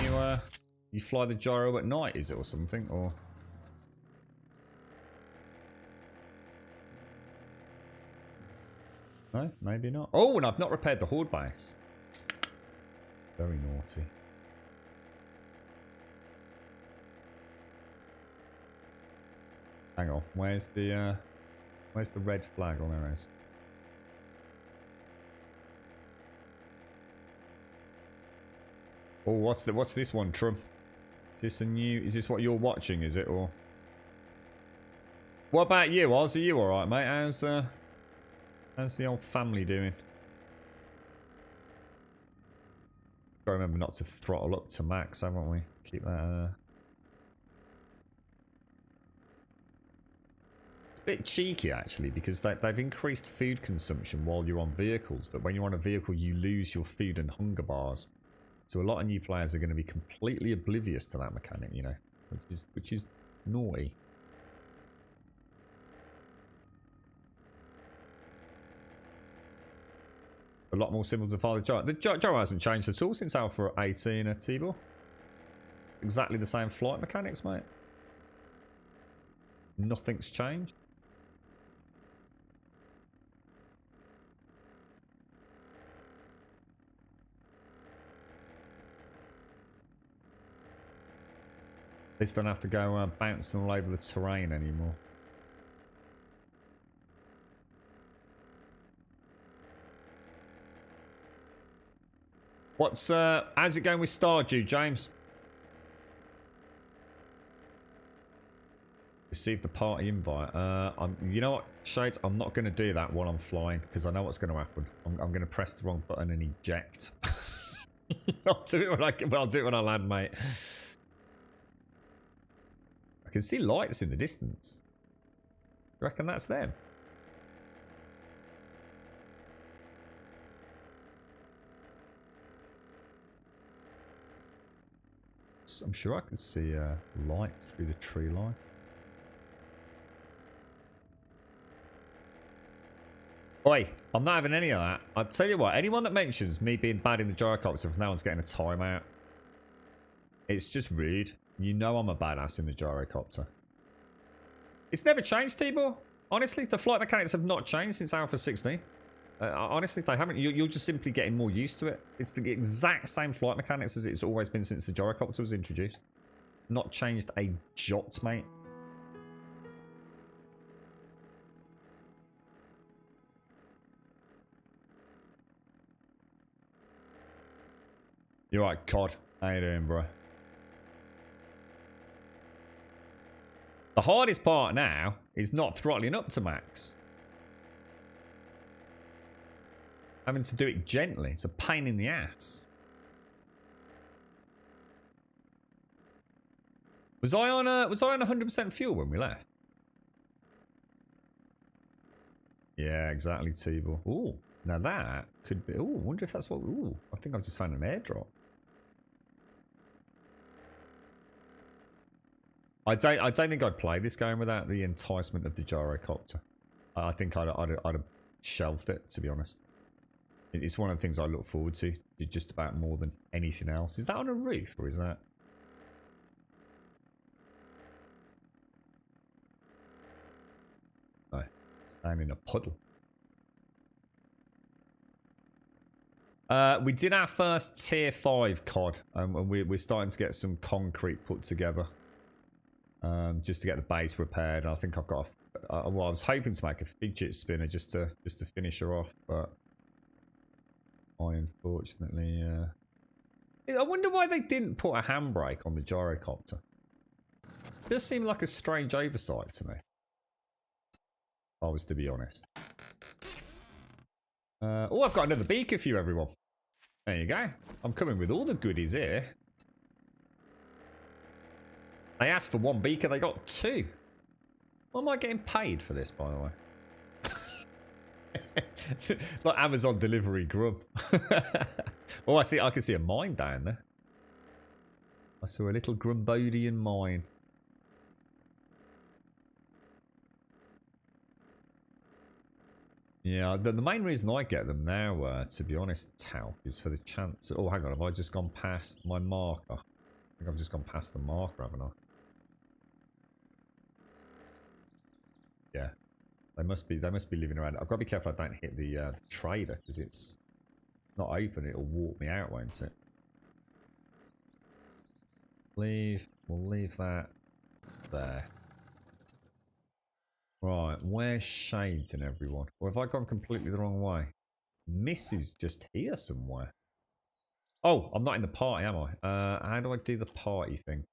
you fly the gyro at night, is it, or something? Or... no, maybe not. Oh, and I've not repaired the horde base. Very naughty. Hang on, where's the red flag? Oh, there it is. Oh, what's this one, Trum? Is this a new? Is this what you're watching? Is it, or? What about you, Oz? Are you all right, mate? How's the old family doing? Gotta remember not to throttle up to max, haven't we? Keep that. It's a bit cheeky actually, because they've increased food consumption while you're on vehicles, but when you're on a vehicle, you lose your food and hunger bars. So a lot of new players are going to be completely oblivious to that mechanic, you know, which is naughty. A lot more simple to follow the gyro. The gyro hasn't changed at all since Alpha 18 at Tibor. Exactly the same flight mechanics, mate. Nothing's changed. They just don't have to go bouncing all over the terrain anymore. How's it going with Stardew, James? Receive the party invite. You know what, Shades? I'm not going to do that while I'm flying because I know what's going to happen. I'm going to press the wrong button and eject. I'll do it when I land, mate. I can see lights in the distance. You reckon that's them? I'm sure I can see lights through the tree line. Oi, I'm not having any of that. I'll tell you what, anyone that mentions me being bad in the gyrocopter from now on's getting a timeout. It's just rude. You know I'm a badass in the gyrocopter. It's never changed, Tibor. Honestly, the flight mechanics have not changed since Alpha 16. Honestly, they haven't. You're just simply getting more used to it. It's the exact same flight mechanics as it's always been since the gyrocopter was introduced. Not changed a jot, mate. You're right, COD. How you doing, bro? The hardest part now is not throttling up to max. Having to do it gently. It's a pain in the ass. Was I on 100% fuel when we left? Yeah, exactly, T-Ball. Ooh, now that could be. Ooh, wonder if that's what. Ooh, I think I've just found an airdrop. I don't think I'd play this game without the enticement of the gyrocopter. I think I'd have shelved it, to be honest. It's one of the things I look forward to just about more than anything else. Is that on a roof or is that? No, it's down in a puddle. We did our first tier 5 COD, and we're starting to get some concrete put together. Just to get the base repaired. I think I've got well, I was hoping to make a fidget spinner just to finish her off, but I unfortunately I wonder why they didn't put a handbrake on the gyrocopter. It does seem like a strange oversight to me, if I was to be honest. Oh, I've got another beaker for you, everyone. There you go. I'm coming with all the goodies here. They asked for 1 beaker, they got 2. What am I getting paid for this, by the way? It's like Amazon delivery grub. Oh, I can see a mine down there. I saw a little Grumbodian mine. Yeah, the main reason I get them now, to be honest, Taup, is for the chance. Oh, hang on, have I just gone past my marker? I think I've just gone past the marker, haven't I? Yeah, they must be living around. I've got to be careful I don't hit the trader because it's not open. It'll warp me out, won't it? We'll leave that there. Right, where's Shades and everyone? Or have I gone completely the wrong way? Miss is just here somewhere. Oh, I'm not in the party, am I? How do I do the party thing?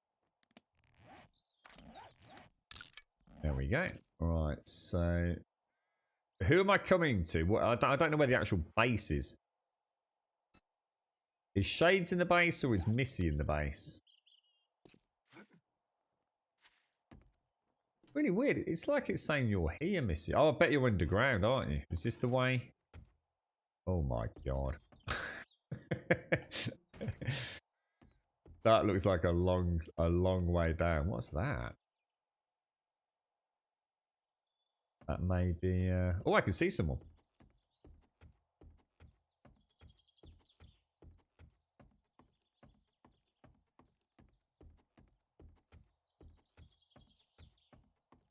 There we go. Right, so who am I coming to? What, I don't know where the actual base is. Is Shades in the base or is Missy in the base? Really weird. It's like it's saying you're here, Missy. Oh, I bet you're underground, aren't you? Is this the way? Oh my god. That looks like a long way down. What's that? That may be... Oh, I can see someone.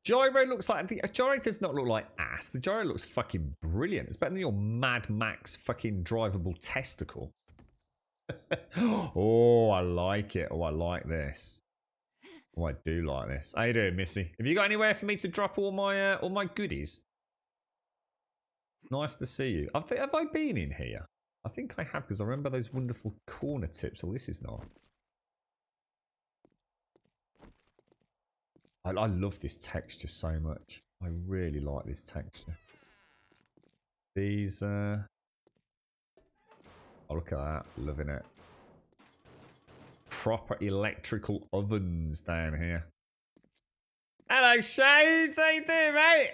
Gyro looks like... The Gyro does not look like ass. The Gyro looks fucking brilliant. It's better than your Mad Max fucking drivable testicle. Oh, I like it. Oh, I like this. Oh, I do like this. How you doing, Missy? Have you got anywhere for me to drop all my goodies? Nice to see you. Have I been in here? I think I have because I remember those wonderful corner tips. Oh, this is not. I love this texture so much. I really like this texture. These, oh, look at that. Loving it. Proper electrical ovens down here. Hello, Shades. How you doing, mate?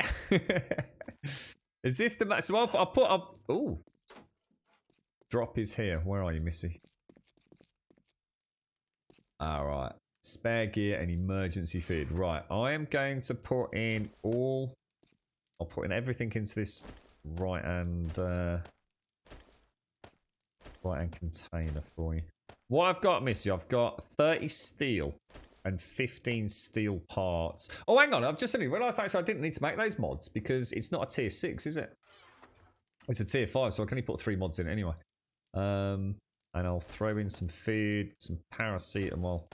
Is this the... So I'll put up... Ooh. Drop is here. Where are you, Missy? Alright. Spare gear and emergency feed. Right. I am going to put in all... I'll put in everything into this right-hand container for you. What I've got, Missy, I've got 30 steel and 15 steel parts. Oh, hang on. I've just suddenly realised actually I didn't need to make those mods because it's not a tier 6, is it? It's a tier 5, so I can only put 3 mods in anyway. And I'll throw in some food, some paracetamol,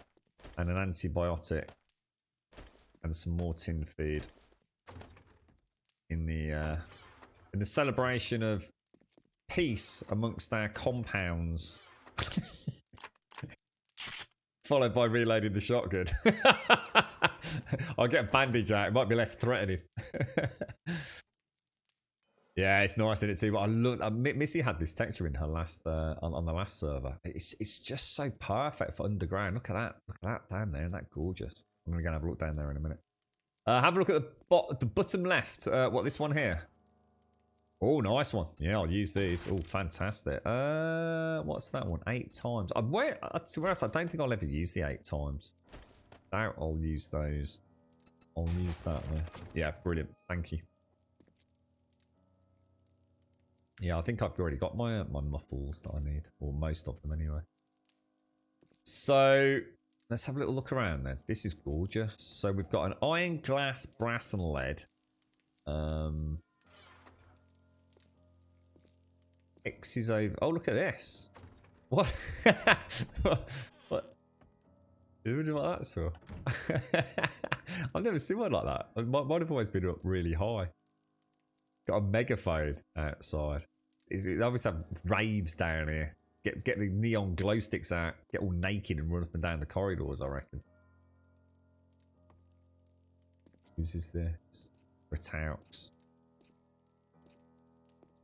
and an antibiotic, and some more tin feed in the celebration of peace amongst our compounds. Followed by reloading the shotgun. I'll get a bandage out. It might be less threatening. Yeah, it's nice in it too. But I look, Missy had this texture in her last on the last server. It's just so perfect for underground. Look at that. Look at that down there. Isn't that gorgeous? I'm gonna go and have a look down there in a minute. Have a look at the bottom left. What, this one here? Oh, nice one. Yeah, I'll use these. Oh, fantastic. What's that one? 8 times. To be honest, I don't think I'll ever use the 8 times. Doubt I'll use those. I'll use that there. Yeah, brilliant. Thank you. Yeah, I think I've already got my muffles that I need, or most of them anyway. So let's have a little look around then. This is gorgeous. So we've got an iron, glass, brass, and lead. X is over. Oh, look at this. What? What? Who would you like that for? I've never seen one like that. Mine have always been up really high. Got a megaphone outside. They always have raves down here. Get the neon glow sticks out. Get all naked and run up and down the corridors, I reckon. Whose is this? Retaux.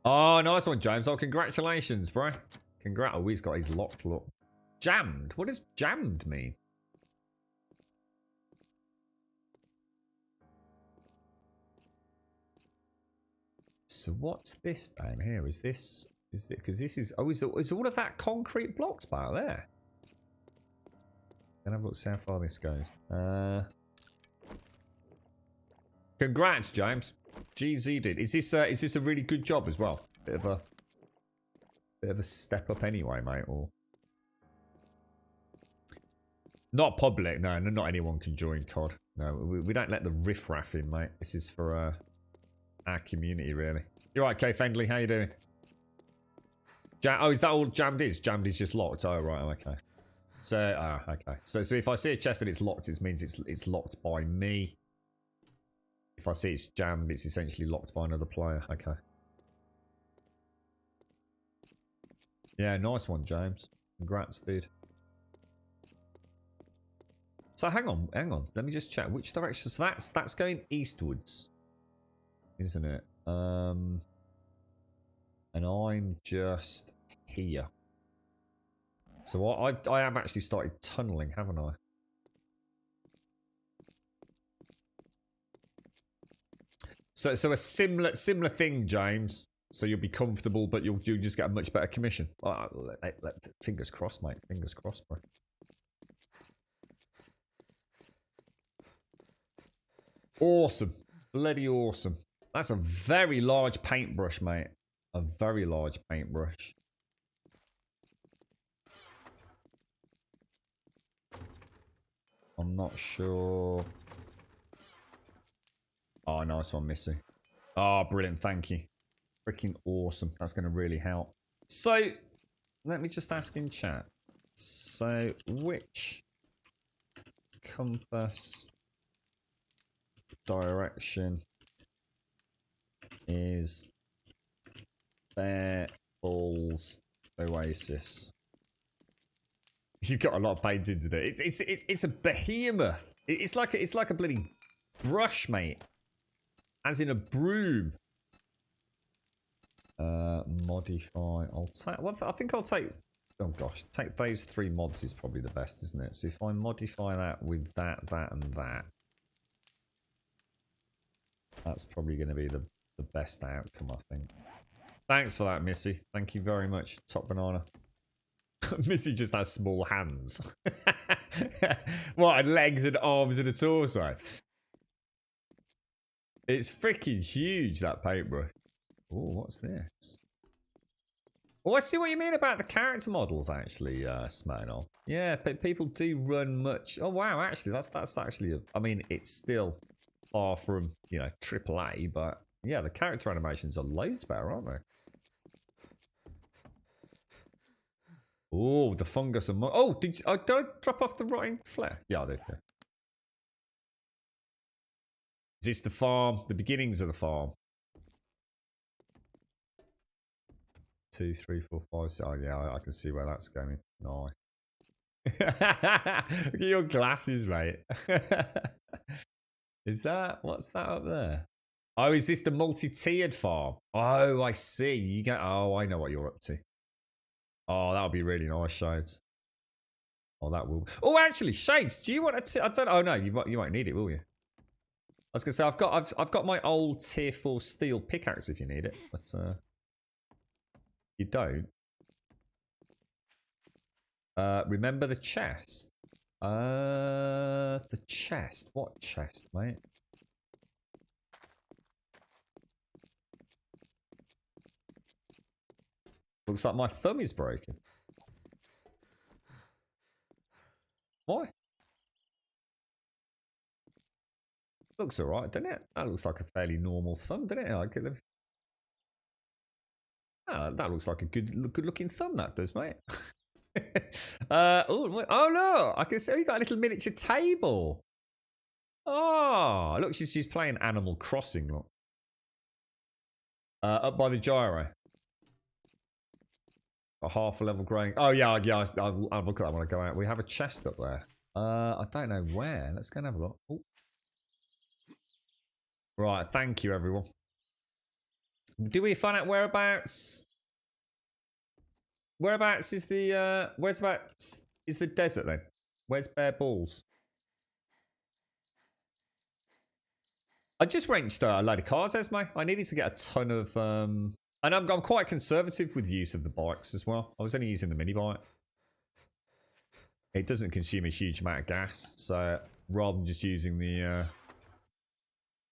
Oh, nice one, James. Oh, congratulations, bro. Oh, he's got his locked look. Jammed? What does jammed mean? So what's this down here? Is this because this is is all of that concrete blocks back there? Then have a look, see how far this goes. Congrats, James. GZ did. Is this a really good job as well? Bit of a step up anyway, mate. Or not public? No, not anyone can join COD. No, we don't let the riffraff in, mate. This is for our community, really. You're right, Kay Fendley. How you doing? Oh, is that all jammed is? Jammed is just locked. Oh, right. Okay. So, okay. So if I see a chest and it's locked, it means it's locked by me. If I see it's jammed, it's essentially locked by another player. Okay. Yeah, nice one, James. Congrats, dude. So hang on. Let me just check which direction. So that's going eastwards, isn't it? And I'm just here. So I have actually started tunneling, haven't I? So a similar thing, James. So you'll be comfortable, but you'll just get a much better commission. Fingers crossed, mate. Fingers crossed, bro. Awesome. Bloody awesome. That's a very large paintbrush, mate. A very large paintbrush. I'm not sure. Oh, nice one, Missy. Oh, brilliant. Thank you. Freaking awesome. That's going to really help. So, let me just ask in chat. So, which compass direction is Bear Balls Oasis? You've got a lot of paint into it. It's a behemoth. It's like a bloody brush, mate. As in a broom. Modify. I'll take. Well, I think I'll take. Oh gosh, take those 3 mods is probably the best, isn't it? So if I modify that with that, and that, that's probably going to be the best outcome, I think. Thanks for that, Missy. Thank you very much, Top Banana. Missy just has small hands. What, and legs and arms and a torso? It's freaking huge, that paintbrush. Oh, what's this? Oh, I see what you mean about the character models, actually, Smirnoff. Yeah, people do run much. Oh, wow, actually, that's actually... I mean, it's still far from, you know, AAA, but yeah, the character animations are loads better, aren't they? Oh, the fungus and... Oh, did I drop off the rotting flare? Yeah, I did. Yeah. Is this the farm? The beginnings of the farm? 2, 3, 4, 5, 6. Oh, yeah, I can see where that's going. Nice. Look at your glasses, mate. Is that, what's that up there? Oh, is this the multi-tiered farm? Oh, I see. You get, oh, I know what you're up to. Oh, that'll be really nice, Shades. Oh, that will. Oh, actually, Shades, do you want to? I don't. Oh no, you won't need it, will you? I was gonna say I've got my old tier 4 steel pickaxe if you need it, but you don't. Remember the chest? The chest. What chest, mate? Looks like my thumb is broken. Why? Looks alright, doesn't it? That looks like a fairly normal thumb, doesn't it? That looks like a good looking thumb, that does, mate. Oh look! I can see you got a little miniature table. Oh, look, she's playing Animal Crossing. Look. Up by the gyro. A half a level growing. Oh yeah. I'll look at that when I go out. We have a chest up there. I don't know where. Let's go and have a look. Ooh. Right, thank you, everyone. Do we find out whereabouts? Whereabouts is the whereabouts is the desert then? Where's Bare Balls? I just wrenched a load of cars, Esme. I needed to get a ton of and I'm quite conservative with use of the bikes as well. I was only using the mini bike. It doesn't consume a huge amount of gas, so rather than just using the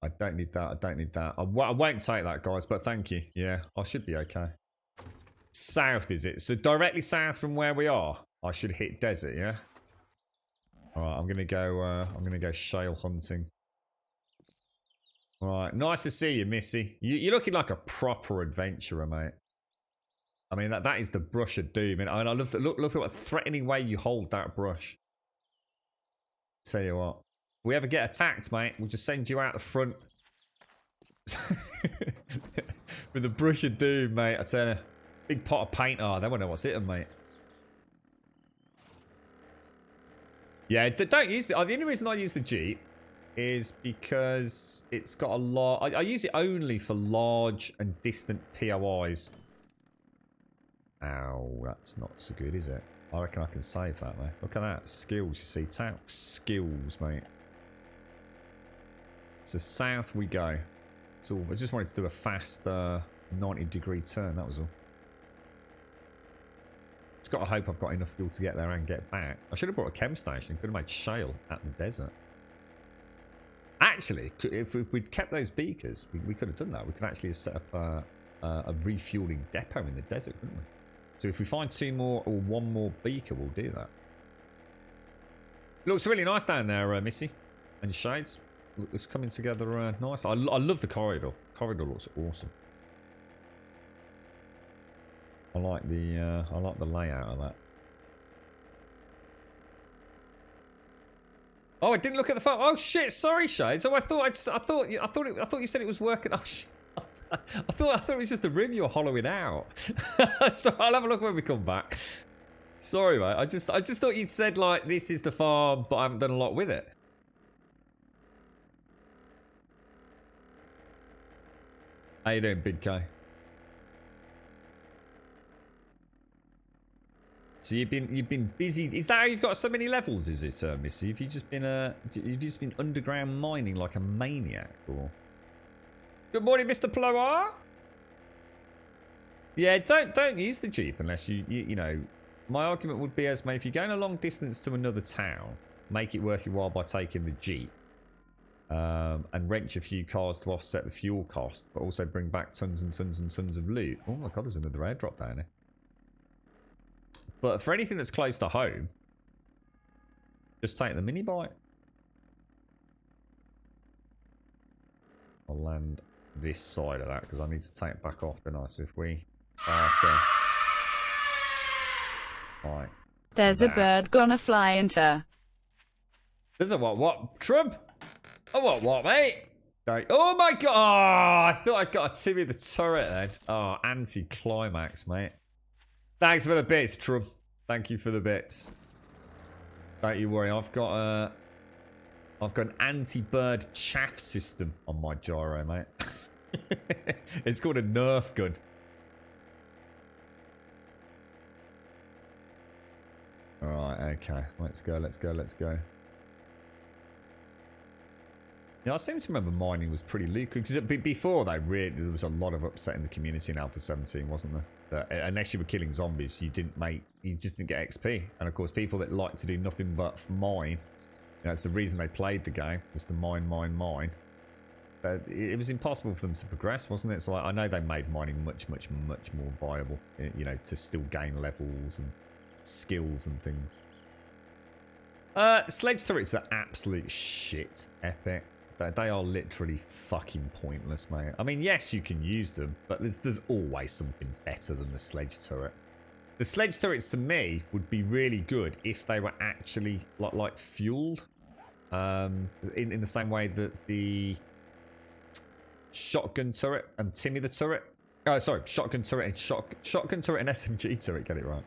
I don't need that. I don't need that. I won't take that, guys, but thank you. Yeah, I should be okay. South, is it? So directly south from where we are, I should hit desert, yeah? Alright, I'm gonna go shale hunting. Alright, nice to see you, Missy. You're looking like a proper adventurer, mate. I mean, that is the brush of doom. And I love the look at what threatening way you hold that brush. Tell you what. If we ever get attacked, mate, we'll just send you out the front. With the brush of doom, mate. I tell you. Big pot of paint. Oh, they won't know what's hitting, mate. Yeah, don't use it. The only reason I use the Jeep is because it's got a lot. I use it only for large and distant POIs. Ow, that's not so good, is it? I reckon I can save that, mate. Look at that. Skills, you see. Tout skills, mate. So south we go. So I just wanted to do a fast 90-degree turn, that was all. Just got to hope I've got enough fuel to get there and get back. I should have brought a chem station. Could have made shale at the desert. Actually, if we'd kept those beakers, we could have done that. We could actually have set up a refueling depot in the desert, couldn't we? So if we find 2 more or 1 more beaker, we'll do that. Looks really nice down there, Missy. And Shades. It's coming together nice. I love the corridor. Corridor looks awesome. I like the layout of that. Oh, I didn't look at the phone. Oh shit! Sorry, Shades. Oh, I thought you said it was working. Oh shit! I thought it was just a room you were hollowing out. So I'll have a look when we come back. Sorry, mate. I just thought you'd said like this is the farm, but I haven't done a lot with it. How you doing, Big K? So you've been busy. Is that how you've got so many levels? Is it, Missy? Have you just been underground mining like a maniac, or? Good morning, Mr. Plower. Yeah, don't use the Jeep unless you know. My argument would be, Esme, if you're going a long distance to another town, make it worth your while by taking the Jeep. And wrench a few cars to offset the fuel cost, but also bring back tons and tons and tons of loot. Oh my god, there's another airdrop down here. But for anything that's close to home, just take the mini bike. I'll land this side of that because I need to take it back off, don't I? So if we right. There's a bird gonna fly into. There's a what? Trump? Oh, what, mate? Oh my god! Oh, I thought I got a Timmy the turret then. Oh, anti-climax, mate. Thanks for the bits, Trump. Thank you for the bits. Don't you worry, I've got an anti-bird chaff system on my gyro, mate. It's called a Nerf gun. Alright, okay. Let's go, let's go, let's go. Yeah, I seem to remember mining was pretty lucrative. Because before that, really, there was a lot of upset in the community in Alpha 17, wasn't there? That unless you were killing zombies, you just didn't get XP. And of course, people that like to do nothing but mine, you know, it's the reason they played the game, was to mine, mine, mine. But it was impossible for them to progress, wasn't it? So I know they made mining much, much, much more viable, you know, to still gain levels and skills and things. Sledge turrets are absolute shit, Epic. They are literally fucking pointless, mate. I mean, yes, you can use them, but there's always something better than the sledge turret. The sledge turrets, to me, would be really good if they were actually like fueled, in the same way that the shotgun turret and Timmy the turret. Oh, sorry, shotgun turret and shotgun turret and SMG turret. Get it right.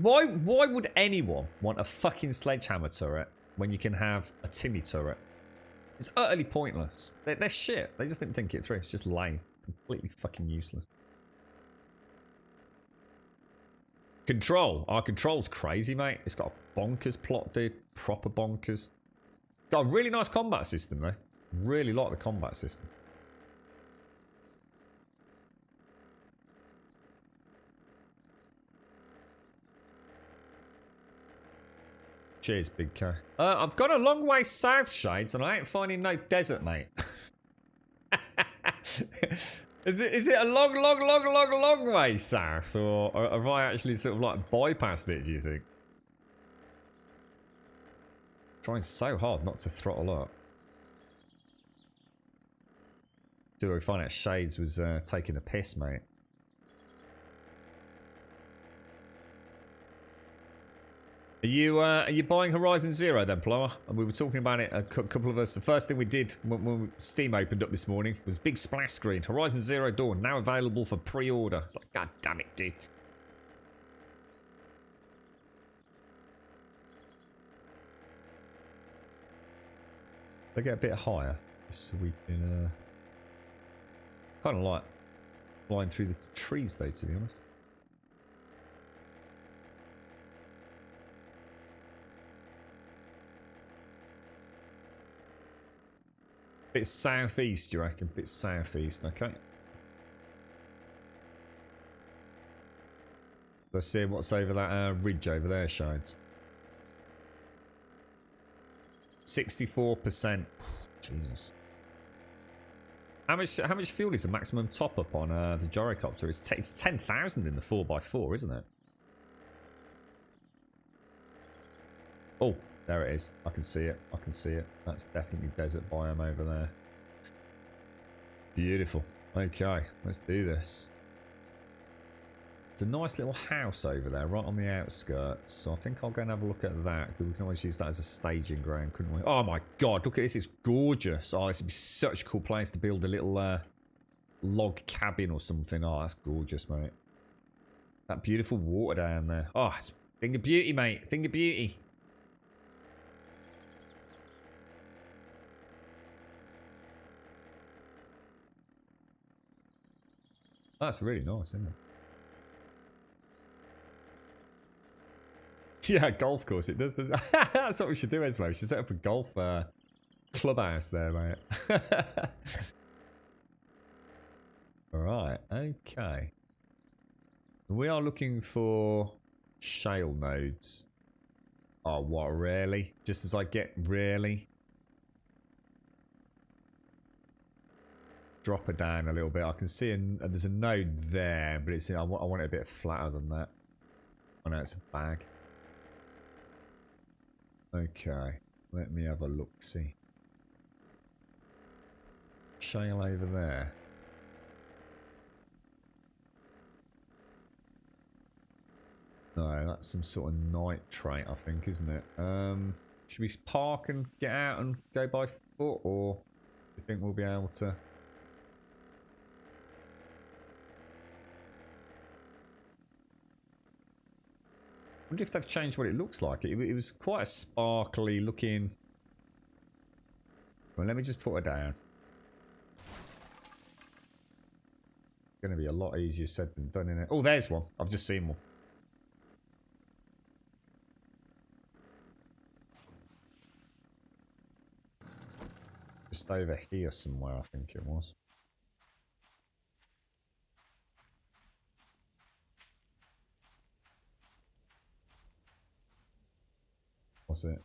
Why would anyone want a fucking sledgehammer turret when you can have a Timmy turret? It's utterly pointless. They're shit. They just didn't think it through. It's just lame. Completely fucking useless. Control. Our control's crazy, mate. It's got a bonkers plot, dude. Proper bonkers. Got a really nice combat system, though. Really like the combat system. Cheers, Big K. I've got a long way south, Shades, and I ain't finding no desert, mate. Is it a long way south, or have I actually sort of like bypassed it, do you think? Trying so hard not to throttle up. Do we find out Shades was taking a piss, mate? Are you buying Horizon Zero then, Plower? And we were talking about it, a couple of us. The first thing we did when Steam opened up this morning was big splash screen. Horizon Zero Dawn, now available for pre-order. It's like, god damn it, dude. They get a bit higher, so we can kind of like flying through the trees, though, to be honest. Bit southeast, you reckon? Bit southeast, okay. Let's see what's over that ridge over there, Shines. 64%. Jesus. How much fuel is the maximum top up on the gyrocopter? It's 10,000 in the 4x4, isn't it? Oh. There it is. I can see it. I can see it. That's definitely desert biome over there. Beautiful. Okay, let's do this. It's a nice little house over there, right on the outskirts. So I think I'll go and have a look at that. We can always use that as a staging ground, couldn't we? Oh my god, look at this. It's gorgeous. Oh, this would be such a cool place to build a little log cabin or something. Oh, that's gorgeous, mate. That beautiful water down there. Oh, it's a thing of beauty, mate. Thing of beauty. That's really nice, isn't it? Yeah, golf course. It does. That's what we should do, Esmo. We should set up a golf clubhouse there, mate. Alright, okay. We are looking for shale nodes. Oh, what, really? Just as I get really? Drop her down a little bit. I can see there's a node there, but it's I want it a bit flatter than that. Oh no, it's a bag. Okay, let me have a look. See, shale over there. No, that's some sort of nitrate, I think, isn't it? Should we park and get out and go by foot, or do you think we'll be able to? wonder if they've changed what it looks like. It was quite a sparkly looking. Well, let me just put her down. Going to be a lot easier said than done, isn't it? Oh, there's one. I've just seen one. Just over here somewhere, I think it was. What's it?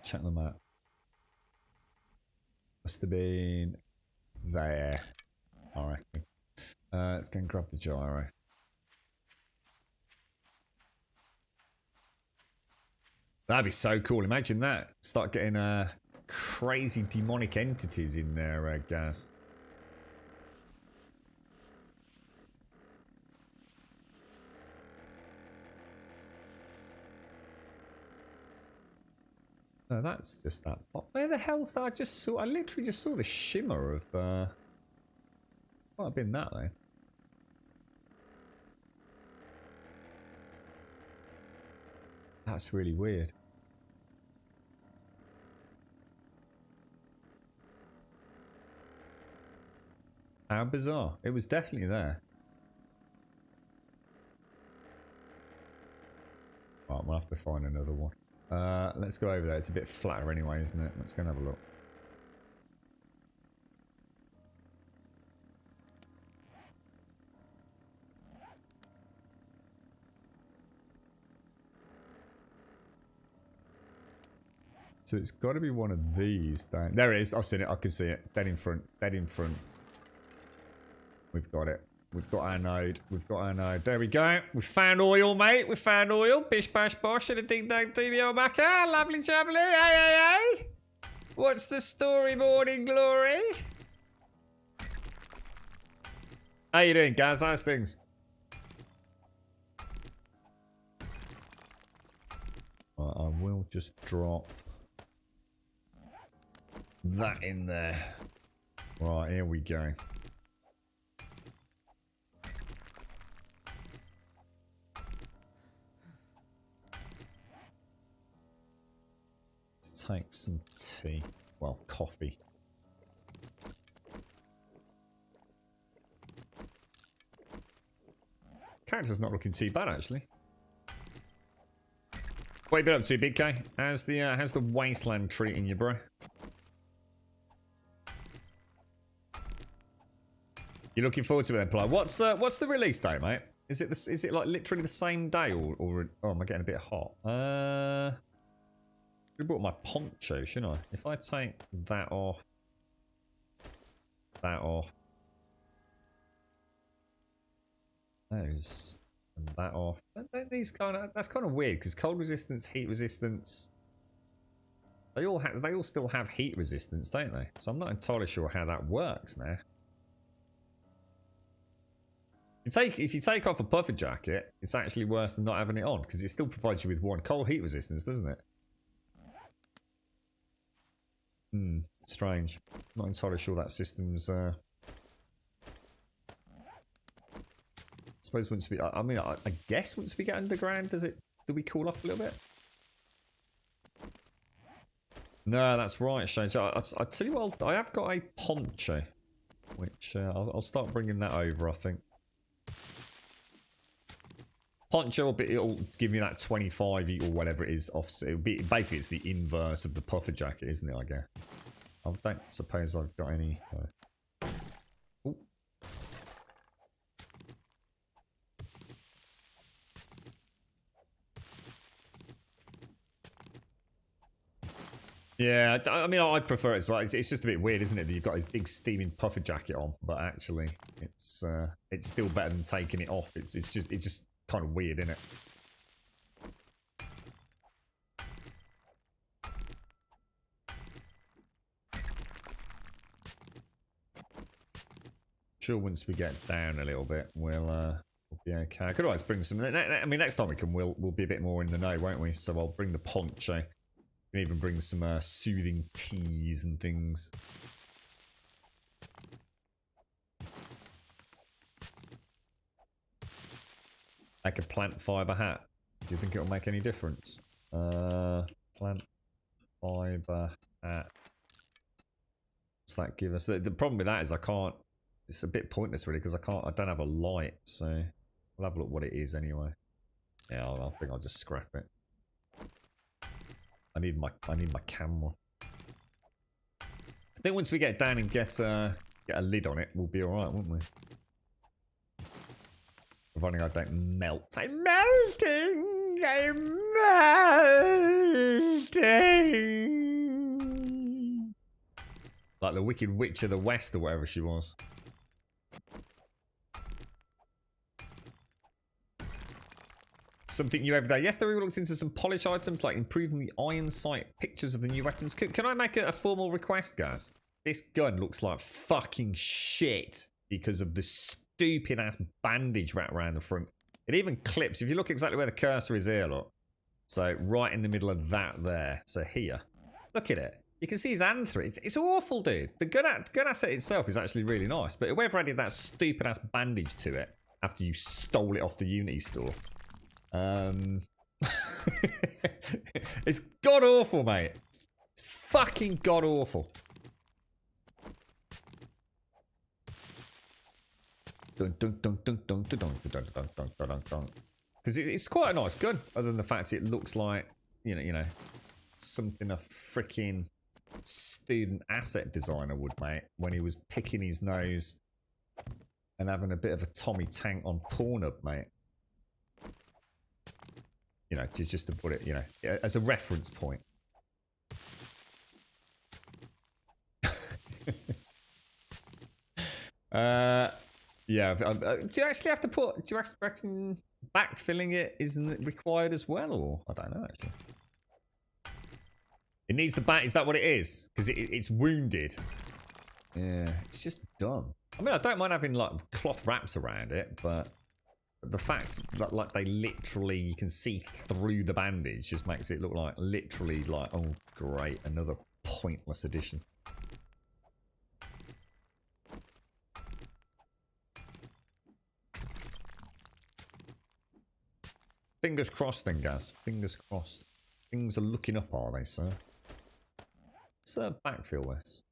Check the map. Must have been there, I reckon. Let's go and grab the gyro. That'd be so cool. Imagine that. Start getting crazy demonic entities in there, Gaz. No, that's just that. Where the hell's that? I literally just saw the shimmer of might have been that though. That's really weird. How bizarre. It was definitely there. Right, we'll have to find another one. Let's go over there. It's a bit flatter anyway, isn't it? Let's go and have a look. So it's got to be one of these. There it is. I've seen it. I can see it. Dead in front. Dead in front. We've got it. We've got our node. We've got our node. There we go. We found oil, mate. We found oil. Bish bash bosh and a ding dang DBO back. Ah, lovely jubbly. Hey, hey, hey. What's the story, morning glory? How you doing, guys? How's things? Right, I will just drop that in there. Right, here we go. Let's take some tea. Well, coffee. Character's not looking too bad, actually. What you been up to, Big K? How's the wasteland treating you, bro? You're looking forward to it, then, Ply. What's the release date, mate? Is it like literally the same day, or oh, am I getting a bit hot? I brought my poncho, shouldn't I? If I take that off, those, and that off. These that's kind of weird because cold resistance, heat resistance. They all still have heat resistance, don't they? So I'm not entirely sure how that works now. If you take off a puffer jacket, it's actually worse than not having it on because it still provides you with one cold heat resistance, doesn't it? Strange. Not entirely sure that system's. I suppose once we, I mean, I guess once we get underground, do we cool off a little bit? No, that's right, Shane. I tell you what, I have got a poncho, which I'll start bringing that over. I think. Poncho, it'll give me that 25 or whatever it is offset. It'll be, basically, it's the inverse of the puffer jacket, isn't it? I guess. I don't suppose I've got any. Ooh. Yeah, I mean, I prefer it as well. It's just a bit weird, isn't it? That you've got this big steaming puffer jacket on, but actually, it's still better than taking it off. It's just kind of weird, isn't it? Sure, once we get down a little bit, we'll be okay. I could always bring some. I mean, next time we'll be a bit more in the know, won't we? So I'll bring the poncho. We can even bring some soothing teas and things. Make a plant fiber hat. Do you think it'll make any difference? Plant fiber hat. What's that give us? The problem with that is I can't. It's a bit pointless really because I don't have a light. So we'll have a look what it is anyway. Yeah, I think I'll just scrap it. I need my camera. I think once we get down and get a lid on it, we'll be all right, won't we? Providing I don't melt. I'm melting! I'm melting! Like the Wicked Witch of the West or whatever she was. Something new every day. Yesterday we looked into some polish items like improving the iron sight pictures of the new weapons. Can I make a formal request, guys? This gun looks like fucking shit because of the stupid ass bandage wrapped around the front. It even clips. If you look exactly where the cursor is here, look. So right in the middle of that there. So here. Look at it. You can see his hand through it. It's awful, dude. The gun asset itself is actually really nice. But whoever added that stupid ass bandage to it after you stole it off the Unity store. It's god awful, mate. It's fucking god awful. Because it's quite a nice gun, other than the fact it looks like you know something a freaking student asset designer would make when he was picking his nose and having a bit of a Tommy Tank on Pornhub, mate. You know, just to put it, you know, as a reference point. Yeah. Do you actually have to put? Do you reckon backfilling it isn't required as well, or I don't know actually. It needs the back. Is that what it is? Because it's wounded. Yeah, it's just dumb. I mean, I don't mind having like cloth wraps around it, but the fact that like they literally you can see through the bandage just makes it look like literally like, oh great, another pointless addition. Fingers crossed then, Gaz. Fingers crossed. Things are looking up, are they, sir? Let's backfill this.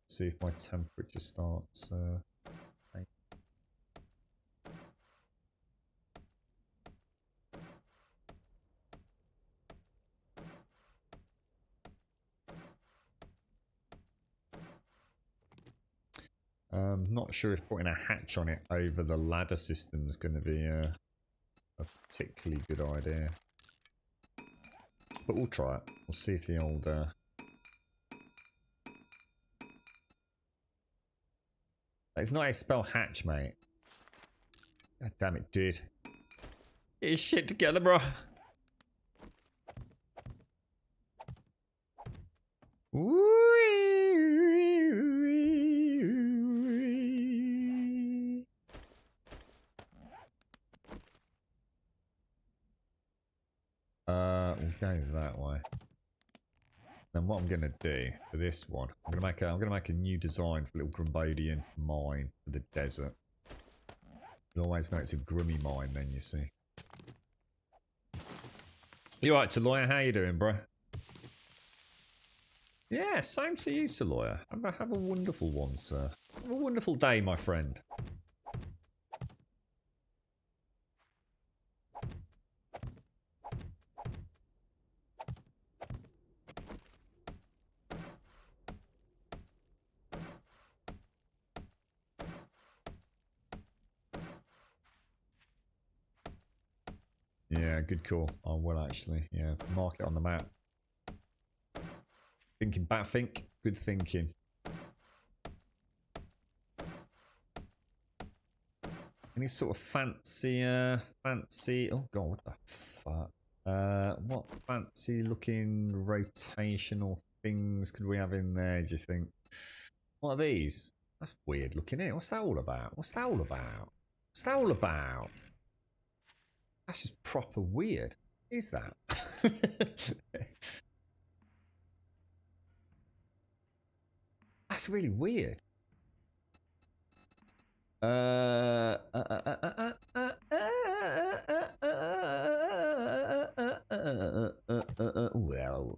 See if my temperature starts. Not sure if putting a hatch on it over the ladder system is going to be a particularly good idea. But we'll try it. We'll see if the old... It's not how you spell hatch, mate. God damn it, dude. Get your shit together, bro. We'll go that way. Then what I'm gonna do for this one, I'm gonna make a new design for little Grumbodian mine for the desert. You'll always know it's a grummy mine then, you see. You alright, Taloya? How you doing, bro? Yeah, same to you, Taloya. Have a wonderful one, sir. Have a wonderful day, my friend. Yeah, good call. I will actually. Yeah, mark it on the map. Thinking Batfink. Good thinking. Any sort of fancy, oh god, what the fuck? What fancy looking rotational things could we have in there, do you think? What are these? That's weird looking, isn't it? What's that all about? What's that all about? What's that all about? That's just proper weird. What is that? That's really weird. Well,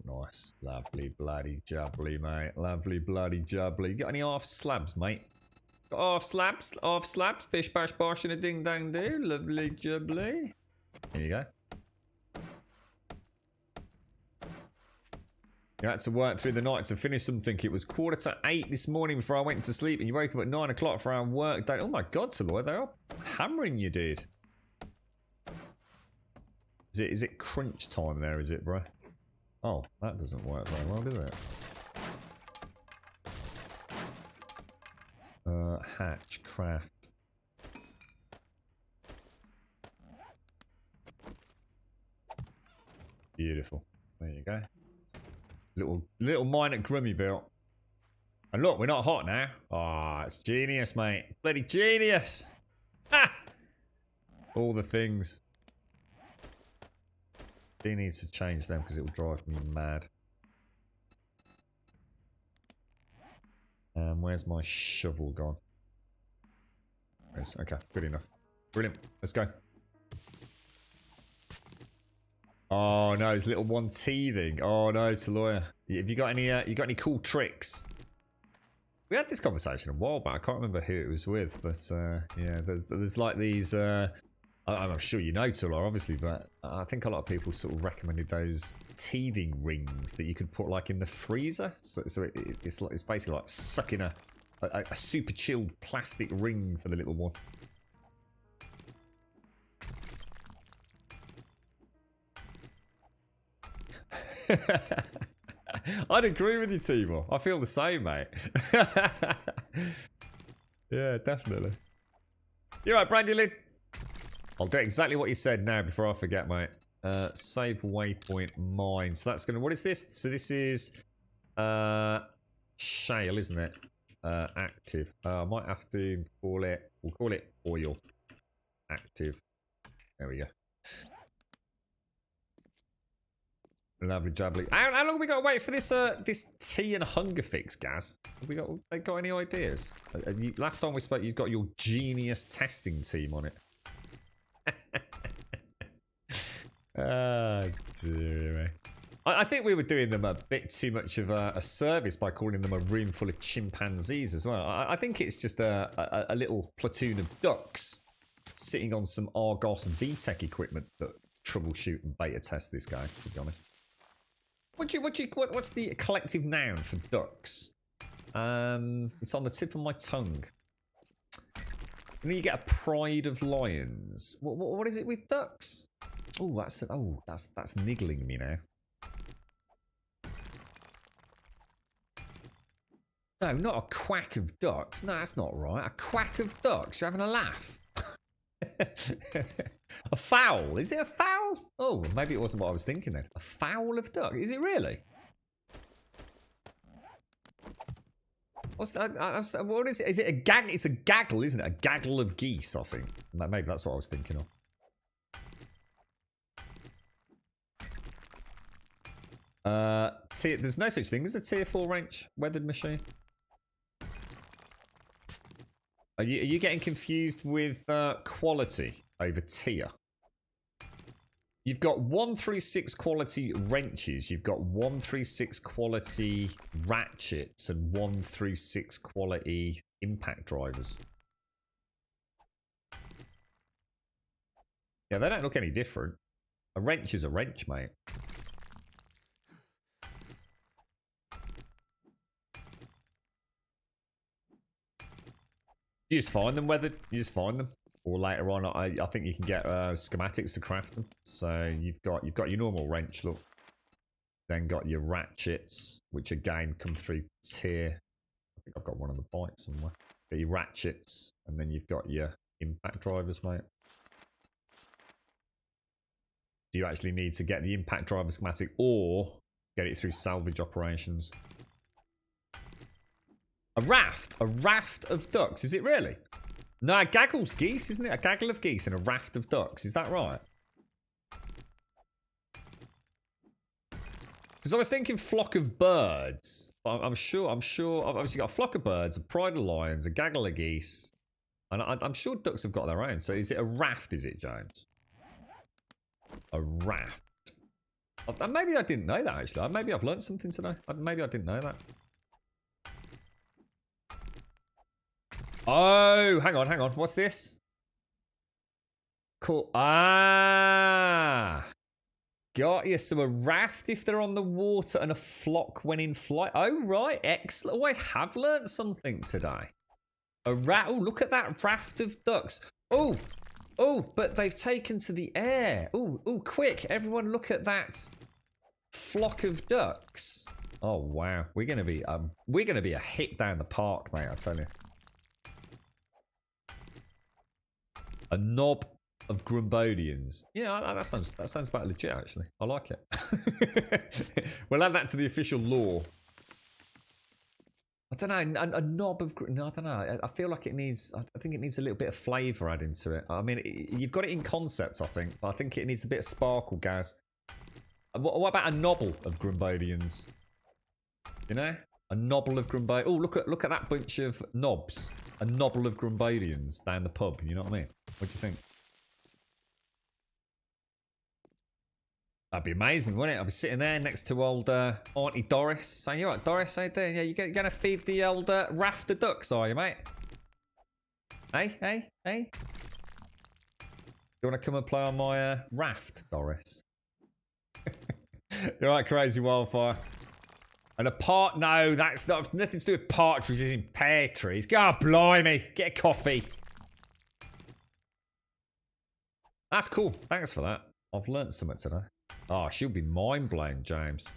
nice. Lovely bloody jubbly, mate. Lovely bloody jubbly. You got any half slabs, mate? Got half slabs, pish bash bosh and a ding dang do. Lovely jubbly. Here you go. You had to work through the night to finish something. It was 7:45 this morning before I went to sleep, and you woke up at 9 o'clock for our work day. Oh my god, Saloy, they are hammering you, dude. Is it crunch time there, is it, bro? Oh, that doesn't work very well, does it? Hatch, craft. Beautiful. There you go. Little mine at Grummy built. And look, we're not hot now. Ah, it's genius, mate. Bloody genius. Ha! All the things. He needs to change them because it will drive me mad. Where's my shovel gone? Okay, good enough. Brilliant. Let's go. Oh no, his little one teething. Oh no, Taloya. Have you got any cool tricks? We had this conversation a while back. I can't remember who it was with, but yeah, there's like these. I'm sure you know Taloya, obviously, but I think a lot of people sort of recommended those teething rings that you could put like in the freezer. So it's basically like sucking a super chilled plastic ring for the little one. I'd agree with you, Timor. I feel the same, mate. Yeah, definitely. You're right, Brandylin. I'll do exactly what you said now before I forget, mate. Save waypoint mine. So that's gonna. What is this? So this is shale, isn't it? Active. I might have to call it. We'll call it oil. Active. There we go. Lovely jubbly. How long have we got to wait for this this tea and hunger fix, Gaz? Have we got any ideas? Last time we spoke, you've got your genius testing team on it. Oh, dear me. I think we were doing them a bit too much of a service by calling them a room full of chimpanzees as well. I think it's just a little platoon of ducks sitting on some Argos VTech equipment that troubleshoot and beta test this guy, to be honest. What's the collective noun for ducks? It's on the tip of my tongue. And then you get a pride of lions. What is it with ducks? Oh, that's niggling me now. No, not a quack of ducks. No, that's not right. A quack of ducks. You're having a laugh. A fowl? Is it a fowl? Oh, maybe it wasn't what I was thinking then. A fowl of duck? Is it really? What's that? What is it? Is it a gag? It's a gaggle, isn't it? A gaggle of geese, I think. Maybe that's what I was thinking of. There's no such thing as a tier 4 wrench weathered machine. Are you getting confused with quality over tier? You've got 1 through 6 quality wrenches. You've got 1 through 6 quality ratchets and 1 through 6 quality impact drivers. Yeah, they don't look any different. A wrench is a wrench, mate. You just find them, you just find them, or later on, I think you can get schematics to craft them. So you've got your normal wrench, look, then got your ratchets, which again come through tier. I think I've got one on the bike somewhere. Got your ratchets, and then you've got your impact drivers, mate. Do you actually need to get the impact driver schematic, or get it through salvage operations? A raft of ducks, is it really? No, a gaggle's geese, isn't it? A gaggle of geese and a raft of ducks, is that right? Because I was thinking flock of birds. I'm sure, I've obviously got a flock of birds, a pride of lions, a gaggle of geese. And I'm sure ducks have got their own. So is it a raft, is it, James? A raft. Maybe I didn't know that, actually. Maybe I've learned something today. Maybe I didn't know that. Oh, hang on. What's this? Cool. Ah. Got you. So a raft if they're on the water and a flock when in flight. Oh, right. Excellent. Oh, I have learned something today. A rat. Oh, look at that raft of ducks. Oh, but they've taken to the air. Oh, quick. Everyone look at that flock of ducks. Oh, wow. We're going to be a hit down the park, mate, I tell you. A knob of Grumbodians. Yeah, that sounds about legit, actually. I like it. We'll add that to the official lore. I don't know, a knob of... No, I don't know. I feel like it needs... I think it needs a little bit of flavour added to it. I mean, you've got it in concept, I think. But I think it needs a bit of sparkle, Gaz. What about a nobble of Grumbodians? You know? A nobble of Grumbodians. Oh, look at that bunch of knobs. A nobble of Grumbodians down the pub. You know what I mean? What do you think? That'd be amazing, wouldn't it? I'd be sitting there next to old Auntie Doris, saying, "You right, Doris? How you doing? Yeah, you're gonna feed the old raft of ducks, are you, mate? Hey? You wanna come and play on my raft, Doris?" You're right, crazy wildfire. And no, that's not nothing to do with partridges in pear trees. God, blimey, get a coffee. That's cool. Thanks for that. I've learnt something today. Oh, she'll be mind-blown, James.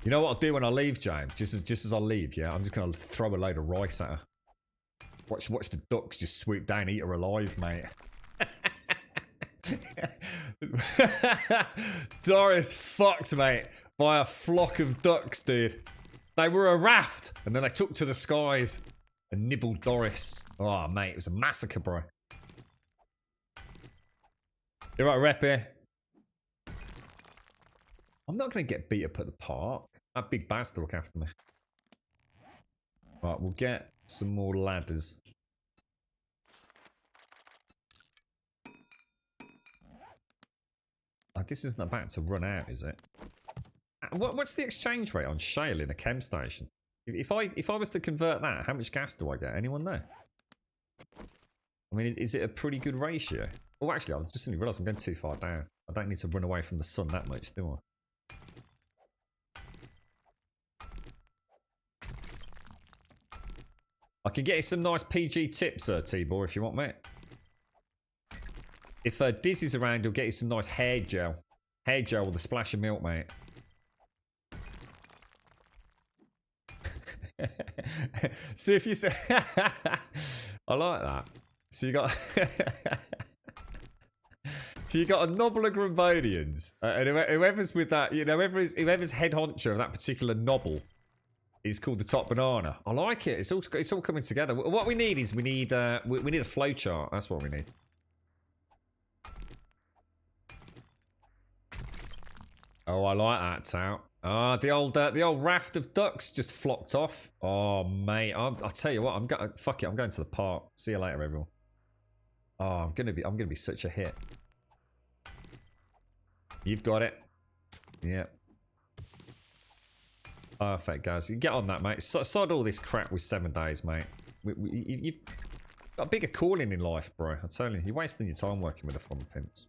You know what I'll do when I leave, James? Just as I leave, yeah? I'm just going to throw a load of rice at her. Watch the ducks just swoop down, eat her alive, mate. Doris fucked, mate, by a flock of ducks, dude. They were a raft, and then they took to the skies and nibbled Doris. Oh, mate, it was a massacre, bro. You're right, Reppy. I'm not going to get beat up at the park. That big bastard look after me. Right, we'll get some more ladders. Oh, this isn't about to run out, is it? What's the exchange rate on shale in a chem station? If I was to convert that, how much gas do I get? Anyone know? I mean, is it a pretty good ratio? Oh, actually, I just suddenly realised I'm going too far down. I don't need to run away from the sun that much, do I can get you some nice PG tips, T-Boy, if you want, mate. If Dizzy's around, he'll get you some nice hair gel. Hair gel with a splash of milk, mate. See if you say... I like that. So you got... So you got a nobble of Grumbodians, and whoever's with that, you know, whoever's head honcho of that particular nobble is called the top banana. I like it. It's all coming together. What we need is we need a flow chart. That's what we need. Oh, I like that, Tout. Ah, the old raft of ducks just flocked off. Oh, mate, I'll tell you what. Fuck it. I'm going to the park. See you later, everyone. Oh, I'm gonna be such a hit. You've got it. Yeah. Perfect, guys. You get on that, mate. Sod all this crap with 7 days, mate. You've got a bigger calling in life, bro. I'm telling you. You're wasting your time working with the fun pimps.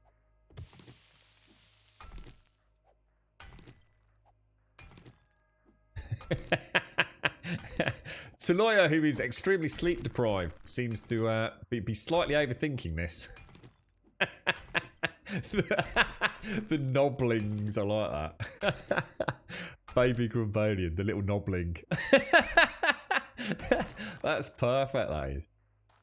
Taloya, who is extremely sleep deprived, seems to be slightly overthinking this. The nobblings, I like that. Baby Grumbodian, the little nobbling. That's perfect, that is.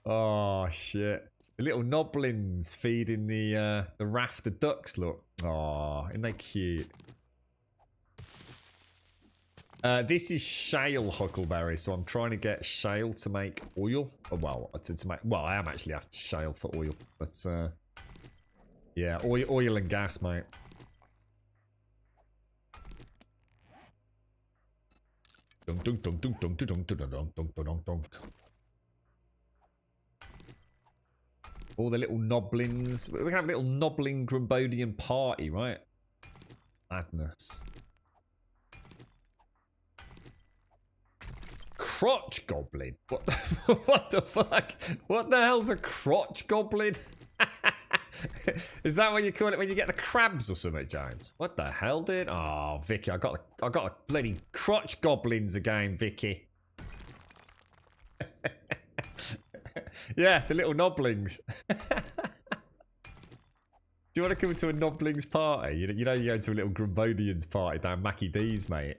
Oh shit. The little nobblings feeding the raft of ducks, look. Oh, isn't they cute? This is shale huckleberry, so I'm trying to get shale to make oil. Well, I am actually after shale for oil, but yeah, oil and gas, mate. Dunk dunk dunk dunk dunk dunk dunk dunk dunk dunk dunk. All the little noblins. We can have a little nobbling Grumbodian party, right? Madness. Crotch goblin? What the, what the fuck? What the hell's a crotch goblin? Is that what you call it when you get the crabs or something, James? What the hell, dude? Oh, Vicky, I got a bloody crotch goblins again, Vicky. Yeah, the little noblings. Do you want to come to a noblings party? You know you go to a little Grumbodians party down Mackie D's, mate.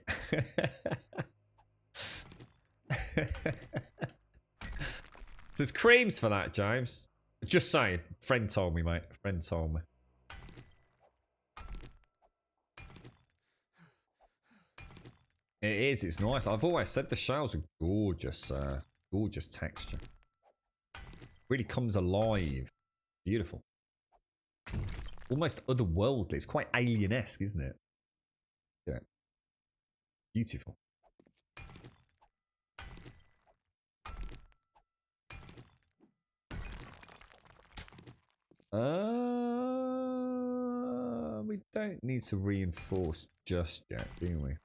There's creams for that, James. Just saying. Friend told me, mate. Friend told me. It is. It's nice. I've always said the shells are gorgeous. Gorgeous texture. Really comes alive. Beautiful. Almost otherworldly. It's quite alien-esque, isn't it? Yeah. Beautiful. We don't need to reinforce just yet, do we?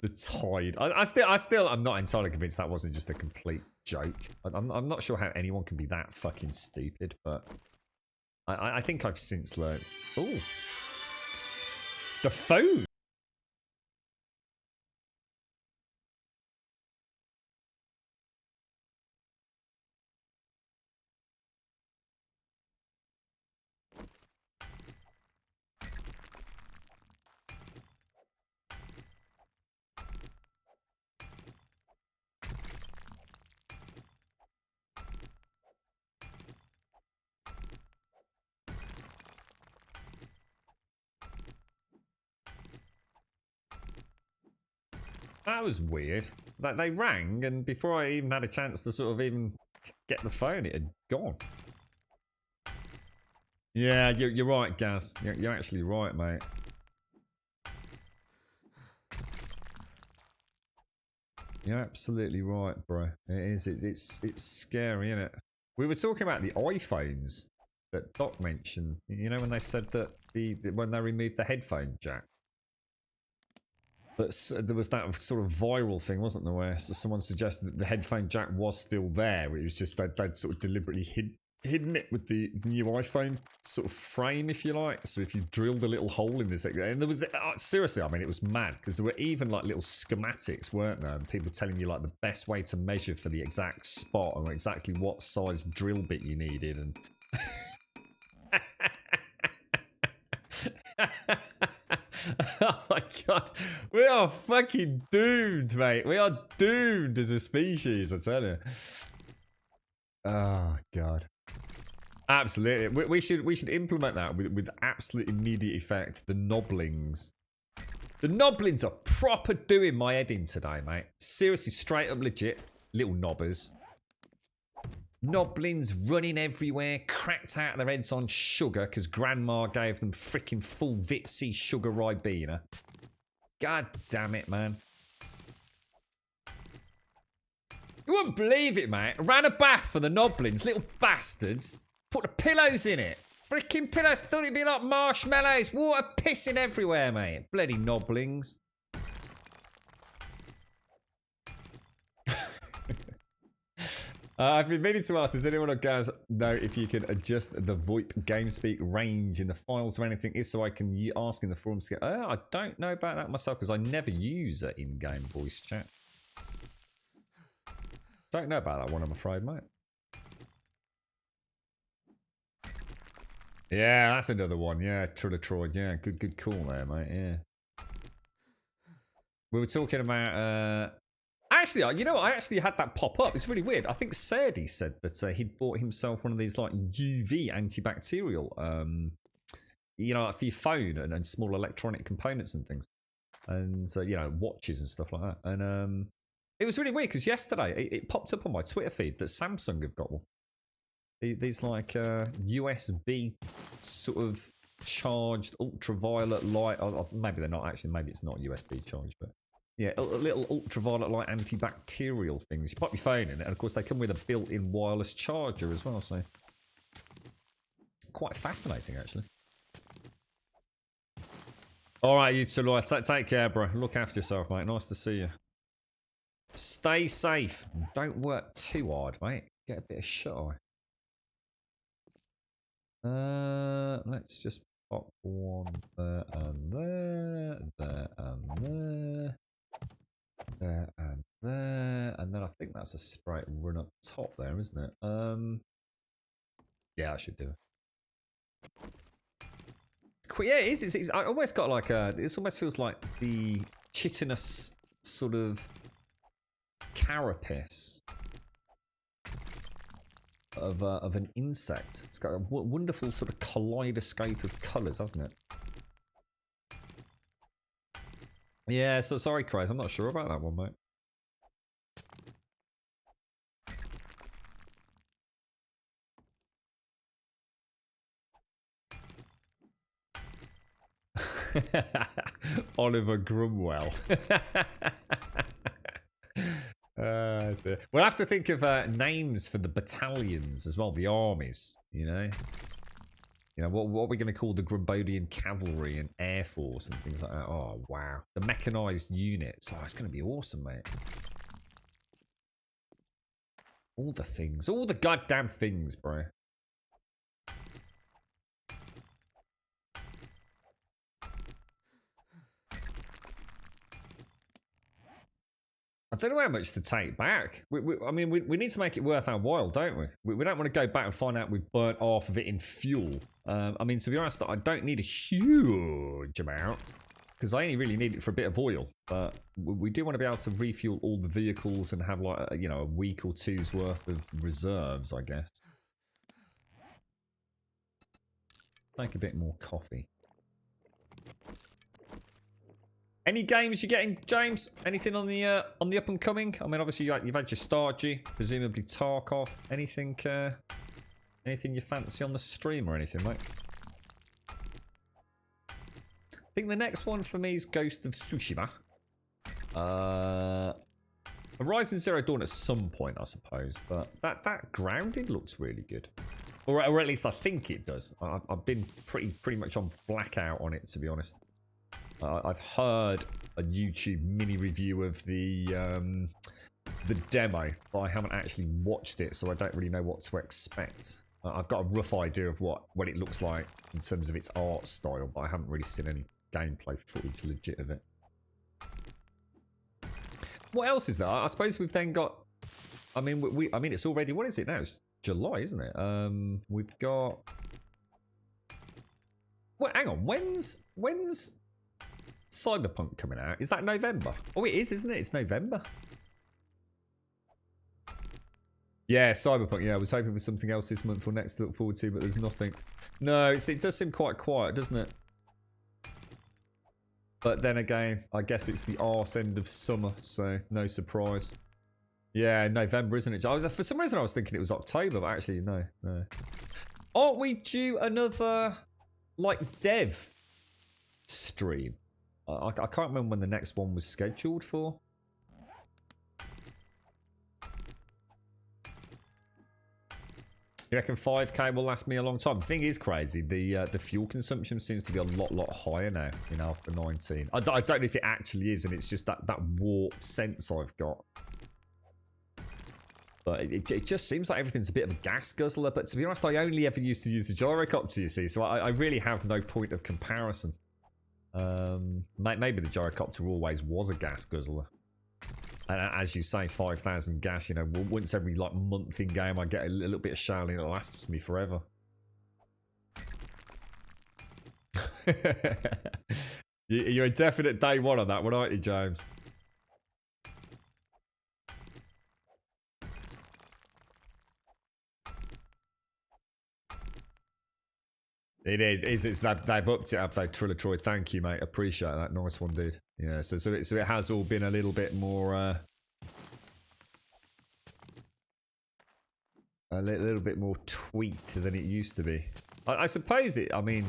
The tide. I'm not entirely convinced that wasn't just a complete joke. I'm not sure how anyone can be that fucking stupid, but I think I've since learned. Oh, the phone. That was weird. That they rang, and before I even had a chance to sort of even get the phone, it had gone. Yeah, you're right, Gaz. You're actually right, mate. You're absolutely right, bro. It is. It's scary, isn't it? We were talking about the iPhones that Doc mentioned. You know when they said that when they removed the headphone jack. But there was that sort of viral thing, wasn't there, where someone suggested that the headphone jack was still there. It was just they'd sort of deliberately hidden it with the new iPhone sort of frame, if you like. So if you drilled a little hole in this, and there was seriously, I mean, it was mad because there were even like little schematics, weren't there? And people telling you like the best way to measure for the exact spot and exactly what size drill bit you needed, and. Oh my god, we are fucking doomed, mate. We are doomed as a species, I tell you. Oh god, absolutely. We should implement that with absolute immediate effect. The noblings are proper doing my head in today, mate. Seriously, straight up legit little knobbers. Noblins running everywhere, cracked out their heads on sugar because Grandma gave them freaking full Vitsy sugar Ribena. God damn it, man. You wouldn't believe it, mate. I ran a bath for the Noblins, little bastards. Put the pillows in it. Freaking pillows. Thought it'd be like marshmallows. Water pissing everywhere, mate. Bloody Noblings. I've been meaning to ask, does anyone of guys know if you can adjust the VoIP GameSpeak range in the files or anything? If so, I can ask in the forums to get... Oh, I don't know about that myself because I never use it in-game voice chat. Don't know about that one, I'm afraid, mate. Yeah, that's another one. Yeah, Trillatroid. Yeah, good call there, mate. Yeah. We were talking about... Actually, you know what? I actually had that pop up. It's really weird. I think Serdi said that he'd bought himself one of these like UV antibacterial, you know, for your phone and small electronic components and things, and you know, watches and stuff like that. And it was really weird because yesterday it popped up on my Twitter feed that Samsung have got one. These like USB sort of charged ultraviolet light. Or maybe they're not actually. Maybe it's not USB charged, but. Yeah, a little ultraviolet light antibacterial things. You pop your phone in it, and of course they come with a built-in wireless charger as well, so quite fascinating actually. Alright, you two, take care, bro. Look after yourself, mate. Nice to see you. Stay safe. Don't work too hard, mate. Get a bit of shut eye. Let's just pop one there and there, there and there. There and there, and then I think that's a straight run up top there, isn't it? Yeah, I should do it. Yeah, it is. It's I almost got like a. This almost feels like the chitinous sort of carapace of an insect. It's got a wonderful sort of kaleidoscope of colours, hasn't it? Yeah, so sorry, Craze. I'm not sure about that one, mate. Oliver Cromwell. We'll have to think of names for the battalions as well, the armies, you know? You know, what are we going to call the Grumbodian Cavalry and Air Force and things like that? Oh, wow. The mechanized units. Oh, it's going to be awesome, mate. All the things. All the goddamn things, bro. I don't know how much to take back. I mean, we need to make it worth our while, don't we? We don't want to go back and find out we've burnt half of it in fuel. I mean, to be honest, I don't need a huge amount because I only really need it for a bit of oil. But we do want to be able to refuel all the vehicles and have like, you know, a week or two's worth of reserves, I guess. Make a bit more coffee. Any games you're getting, James? Anything on the up and coming? I mean, obviously you've had your Stargy, presumably Tarkov. Anything you fancy on the stream or anything, mate? I think the next one for me is Ghost of Tsushima. Horizon Zero Dawn at some point, I suppose, but that Grounded looks really good, or at least I think it does. I've been pretty much on blackout on it, to be honest. I've heard a YouTube mini review of the demo, but I haven't actually watched it, so I don't really know what to expect. I've got a rough idea of what it looks like in terms of its art style, but I haven't really seen any gameplay footage legit of it. What else is there? I suppose we've then got. I mean, I mean, it's already. What is it now? It's July, isn't it? We've got. Well, hang on. When's Cyberpunk coming out? Is that November? Oh, it is, isn't it? It's November. Yeah, Cyberpunk. Yeah, I was hoping for something else this month or next to look forward to, but there's nothing. No, it does seem quite quiet, doesn't it? But then again, I guess it's the arse end of summer, so no surprise. Yeah, November, isn't it? For some reason I was thinking it was October, but actually, no. Aren't we due another, like, dev stream? I can't remember when the next one was scheduled for. You reckon 5k will last me a long time? The thing is crazy. The fuel consumption seems to be a lot higher now in Alpha 19. I don't know if it actually is, and it's just that warped sense I've got. But it just seems like everything's a bit of a gas guzzler. But to be honest, I only ever used to use the gyrocopter, you see, so I really have no point of comparison. Maybe the gyrocopter always was a gas guzzler. And as you say, 5,000 gas, you know, once every like month in game I get a little bit of shell and it lasts me forever. You're a definite day one on that one, aren't you, James? It is. It's that they've upped it up, though. Trillatroy, thank you, mate. Appreciate that. Nice one, dude. Yeah. So it has all been a little bit more, a little bit more tweaked than it used to be. I suppose it. I mean,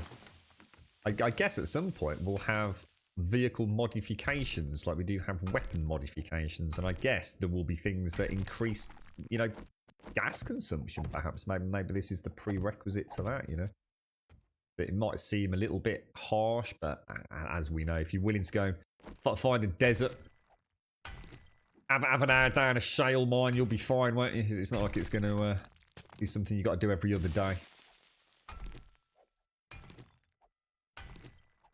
I guess at some point we'll have vehicle modifications, like we do have weapon modifications, and I guess there will be things that increase, you know, gas consumption. Perhaps maybe this is the prerequisite to that. You know, it might seem a little bit harsh, but as we know, if you're willing to go find a desert, have an hour down a shale mine, you'll be fine, won't you? It's not like it's going to be something you got to do every other day.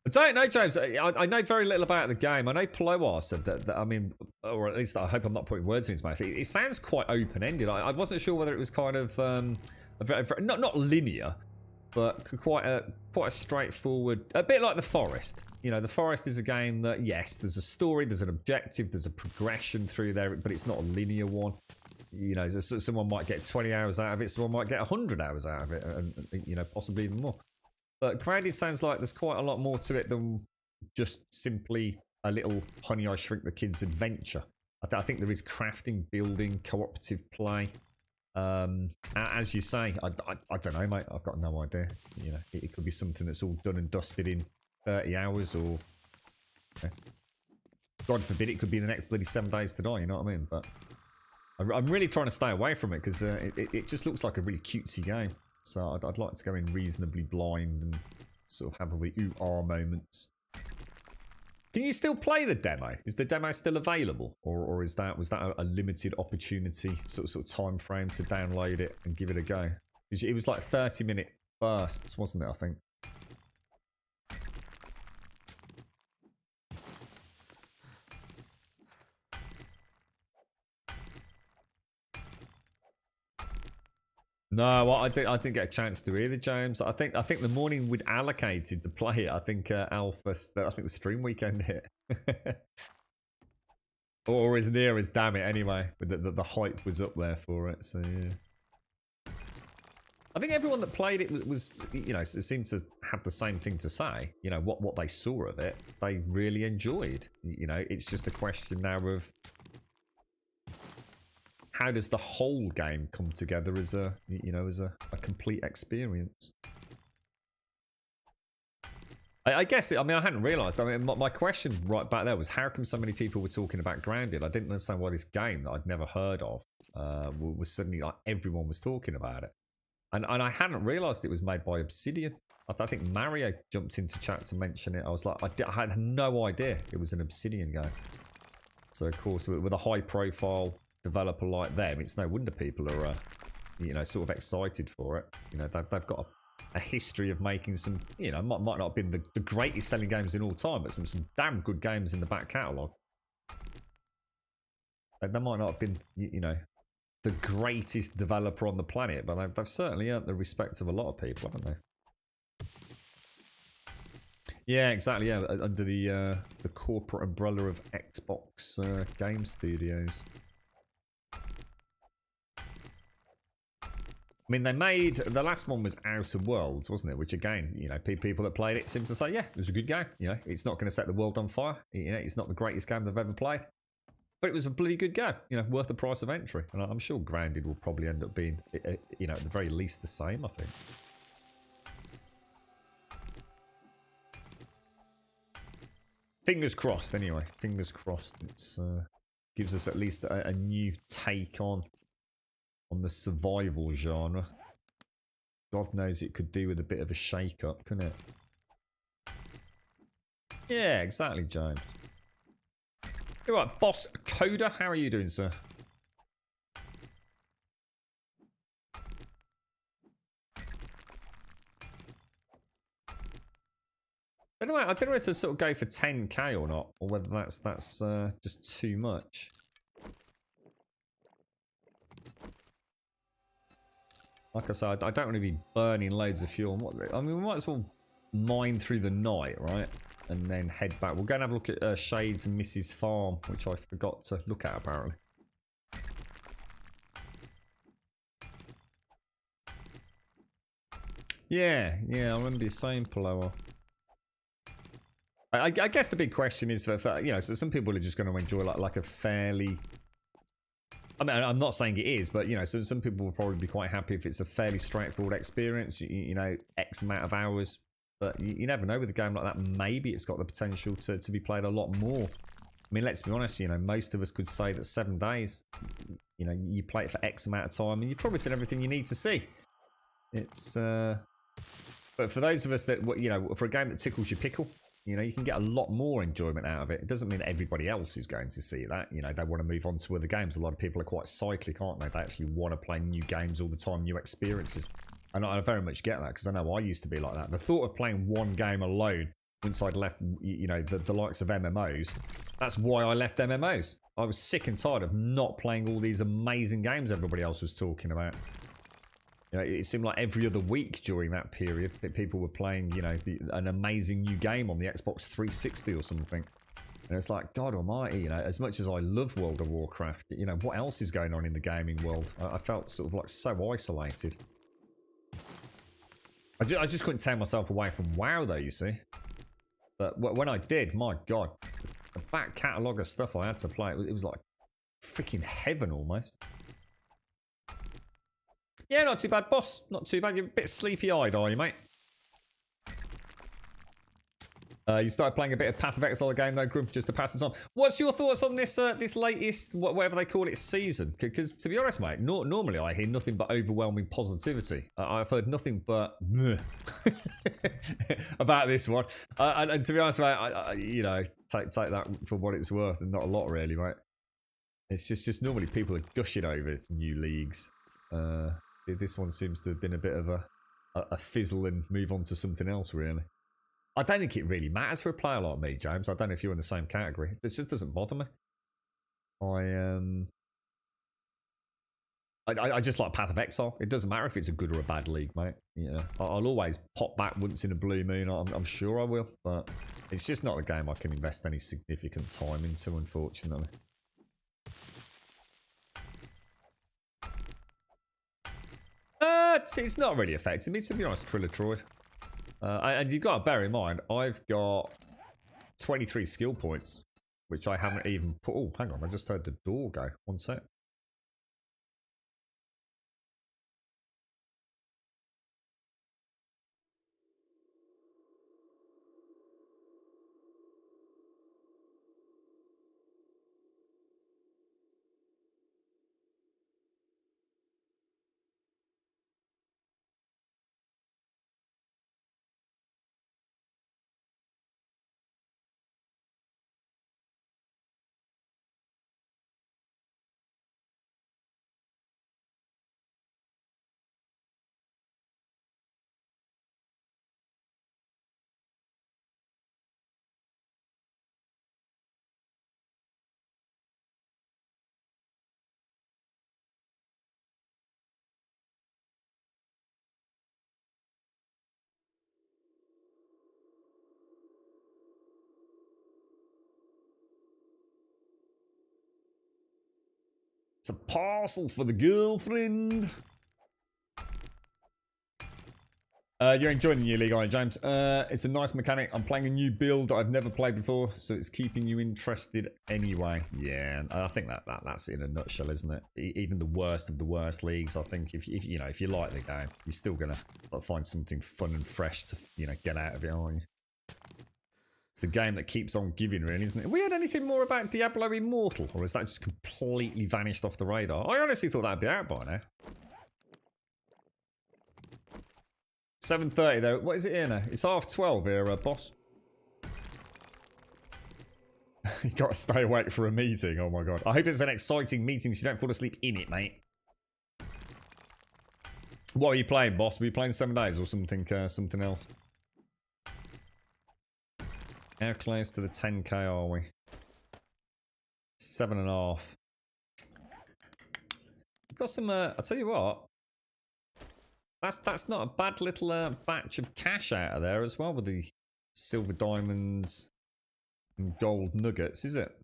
I don't know, James. I know very little about the game. I know Ploar said that, I mean, or at least I hope I'm not putting words in his mouth. It sounds quite open-ended. I wasn't sure whether it was kind of not linear, but quite a straightforward, a bit like The Forest. You know, The Forest is a game that, yes, there's a story, there's an objective, there's a progression through there, but it's not a linear one. You know, someone might get 20 hours out of it, someone might get 100 hours out of it, and you know, possibly even more. But Grounded sounds like there's quite a lot more to it than just simply a little Honey, I Shrink the Kids adventure. I think there is crafting, building, cooperative play. As you say, I don't know, mate. I've got no idea. You know, it could be something that's all done and dusted in 30 hours, or God forbid, it could be the next bloody 7 days to die. You know what I mean? But I'm really trying to stay away from it because it just looks like a really cutesy game. So I'd like to go in reasonably blind and sort of have all the ooh-ah moments. Can you still play the demo? Is the demo still available, or was that a limited opportunity sort of time frame to download it and give it a go? It was like 30-minute bursts, wasn't it? I think. No, well, I didn't get a chance to either, James. I think the morning we'd allocated to play it, I think Alpha, I think the stream weekend hit, or as near as damn it anyway. But the hype was up there for it, so yeah. I think everyone that played it was you know, it seemed to have the same thing to say. You know, what they saw of it, they really enjoyed. You know, it's just a question now of how does the whole game come together as a, you know, as a complete experience? I guess, I mean, I hadn't realised. I mean, my question right back there was how come so many people were talking about Grounded? I didn't understand why this game that I'd never heard of was suddenly like everyone was talking about it. And I hadn't realised it was made by Obsidian. I think Mario jumped into chat to mention it. I was like, I had no idea it was an Obsidian game. So, of course, with a high-profile developer like them, it's no wonder people are, you know, sort of excited for it. You know, they've got a history of making some, you know, might not have been the greatest selling games in all time, but some damn good games in the back catalogue. They might not have been, you know, the greatest developer on the planet, but they've certainly earned the respect of a lot of people, haven't they? Yeah, exactly. Yeah, under the corporate umbrella of Xbox Game Studios. I mean, they made, the last one was Outer Worlds, wasn't it? Which again, you know, people that played it seem to say, yeah, it was a good game. You know, it's not going to set the world on fire. You know, it's not the greatest game they've ever played, but it was a bloody good game. You know, worth the price of entry. And I'm sure Grounded will probably end up being, you know, at the very least the same, I think. Fingers crossed, anyway. Fingers crossed. It's gives us at least a new take on the survival genre. God knows it could do with a bit of a shake-up, couldn't it? Yeah, exactly, James. All right, Boss Coda, how are you doing, sir? I don't know whether to sort of go for 10k or not, or whether that's just too much. Like I said, I don't want to be burning loads of fuel. I mean, we might as well mine through the night, right? And then head back. We'll go and have a look at Shades and Mrs. Farm, which I forgot to look at, apparently. Yeah, I remember you saying, Paloa. I guess the big question is, for you know, so some people are just going to enjoy like a fairly... I mean, I'm not saying it is, but, you know, so some people will probably be quite happy if it's a fairly straightforward experience. You know, X amount of hours But you never know with a game like that. Maybe it's got the potential to be played a lot more. I mean, let's be honest, you know, most of us could say that 7 days, you know, you play it for X amount of time and you've probably seen everything you need to see. It's, but for those of us that, you know, for a game that tickles your pickle, you know, you can get a lot more enjoyment out of it. It doesn't mean everybody else is going to see that. You know, they want to move on to other games. A lot of people are quite cyclic, aren't they? They actually want to play new games all the time, new experiences. And I very much get that because I know I used to be like that. The thought of playing one game alone once I'd left, you know, the likes of MMOs, that's why I left MMOs. I was sick and tired of not playing all these amazing games everybody else was talking about. You know, it seemed like every other week during that period that people were playing, you know, an amazing new game on the Xbox 360 or something. And it's like, God almighty, you know, as much as I love World of Warcraft, you know, what else is going on in the gaming world? I felt sort of like so isolated. I just couldn't tear myself away from WoW though, you see. But when I did, my God, the back catalogue of stuff I had to play, it was like freaking heaven almost. Yeah, not too bad, boss. Not too bad. You're a bit sleepy-eyed, are you, mate? You started playing a bit of Path of Exile game, though, Grump, just to pass the time. What's your thoughts on this this latest, whatever they call it, season? Because, to be honest, mate, normally I hear nothing but overwhelming positivity. I've heard nothing but about this one. And to be honest, mate, you know, take that for what it's worth, and not a lot, really, mate. It's just normally people are gushing over new leagues. This one seems to have been a bit of a fizzle and move on to something else, really. I don't think it really matters for a player like me, James. I don't know if you're in the same category. It just doesn't bother me. I just like Path of Exile. It doesn't matter if it's a good or a bad league, mate. You know, I'll always pop back once in a blue moon. I'm sure I will, but it's just not a game I can invest any significant time into, unfortunately. It's not really affecting me, to be honest, Trillatroid. And you've got to bear in mind, I've got 23 skill points, which I haven't even put... Oh, hang on, I just heard the door go. One sec. It's a parcel for the girlfriend. You're enjoying the new league, aren't you, James? It's a nice mechanic. I'm playing a new build that I've never played before, so it's keeping you interested anyway. Yeah, I think that's it in a nutshell, isn't it? Even the worst of the worst leagues, I think, if you know, if you like the game, you're still gonna find something fun and fresh to, you know, get out of it, aren't you? It's the game that keeps on giving, really, isn't it? Have we had anything more about Diablo Immortal, or has that just completely vanished off the radar? I honestly thought that'd be out by now. 7:30 though. What is it here now? It's 12:30 here, boss. You gotta stay awake for a meeting. Oh my god. I hope it's an exciting meeting so you don't fall asleep in it, mate. What are you playing, boss? Are you playing 7 days or something? Something else? How close to the 10k are we? 7.5. We've got some. I'll tell you what. That's not a bad little batch of cash out of there as well, with the silver diamonds and gold nuggets, is it?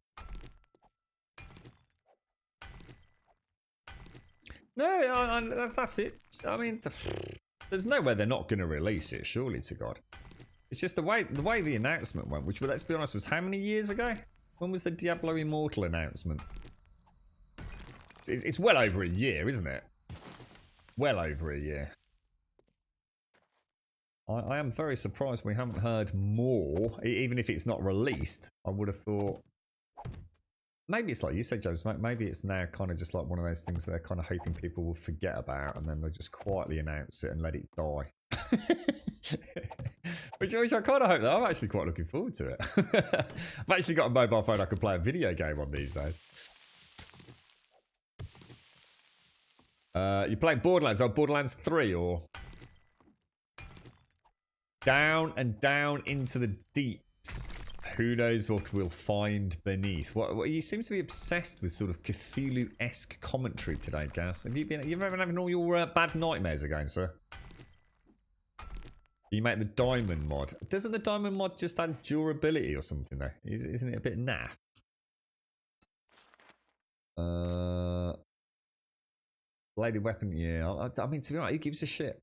No, that's it. I mean, there's no way they're not going to release it, surely to God. It's just the way the announcement went, which, let's be honest, was how many years ago? When was the Diablo Immortal announcement? It's well over a year, isn't it? Well over a year. I am very surprised we haven't heard more, even if it's not released. I would have thought... Maybe it's like you said, James, maybe it's now kind of just like one of those things they're kind of hoping people will forget about, and then they'll just quietly announce it and let it die. which I kind of hope that. I'm actually quite looking forward to it. I've actually got a mobile phone I can play a video game on these days. You're playing Borderlands, Borderlands 3 or... Down and down into the deeps. Who knows what we'll find beneath? What you seem to be obsessed with sort of Cthulhu-esque commentary today, Gaz. Have you been having all your bad nightmares again, sir? You make the diamond mod. Doesn't the diamond mod just add durability or something though? Isn't it a bit naff? Bladed weapon, yeah. I mean, to be honest, who gives a shit?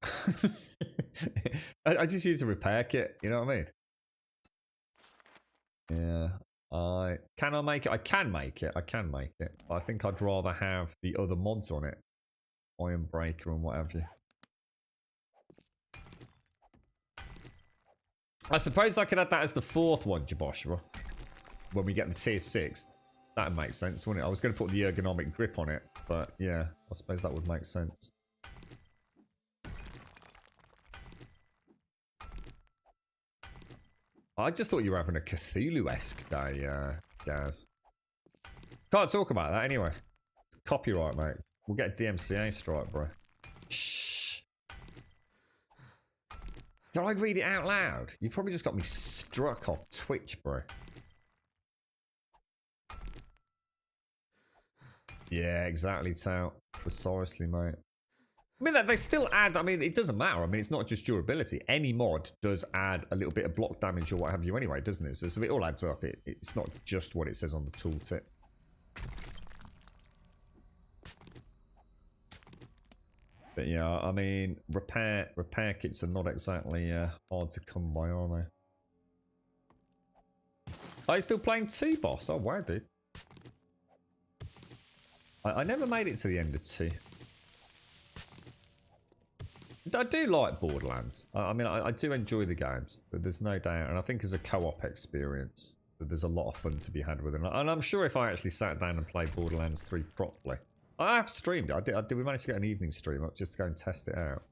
I just use a repair kit, you know what I mean? Yeah, can I make it? I can make it. But I think I'd rather have the other mods on it. Iron Breaker and what have you. I suppose I could add that as the 4th one, Jaboshua. When we get the tier 6. That would make sense, wouldn't it? I was going to put the ergonomic grip on it. But yeah, I suppose that would make sense. I just thought you were having a Cthulhu-esque day, Gaz. Can't talk about that anyway. It's copyright, mate. We'll get a DMCA strike, bro. Shh. Did I read it out loud? You probably just got me struck off Twitch, bro. Yeah, exactly, Tout. Precisely, mate. I mean, they still add, I mean, it doesn't matter. I mean, it's not just durability. Any mod does add a little bit of block damage or what have you anyway, doesn't it? So it all adds up. It's not just what it says on the tooltip. But yeah, I mean, repair kits are not exactly hard to come by, are they? Are you still playing 2, boss? Oh, wow, dude. I never made it to the end of 2. I do like Borderlands. I mean, I do enjoy the games. There's no doubt. And I think as a co-op experience, there's a lot of fun to be had with it. And I'm sure if I actually sat down and played Borderlands 3 properly. I have streamed it. I did. We managed to get an evening stream up just to go and test it out.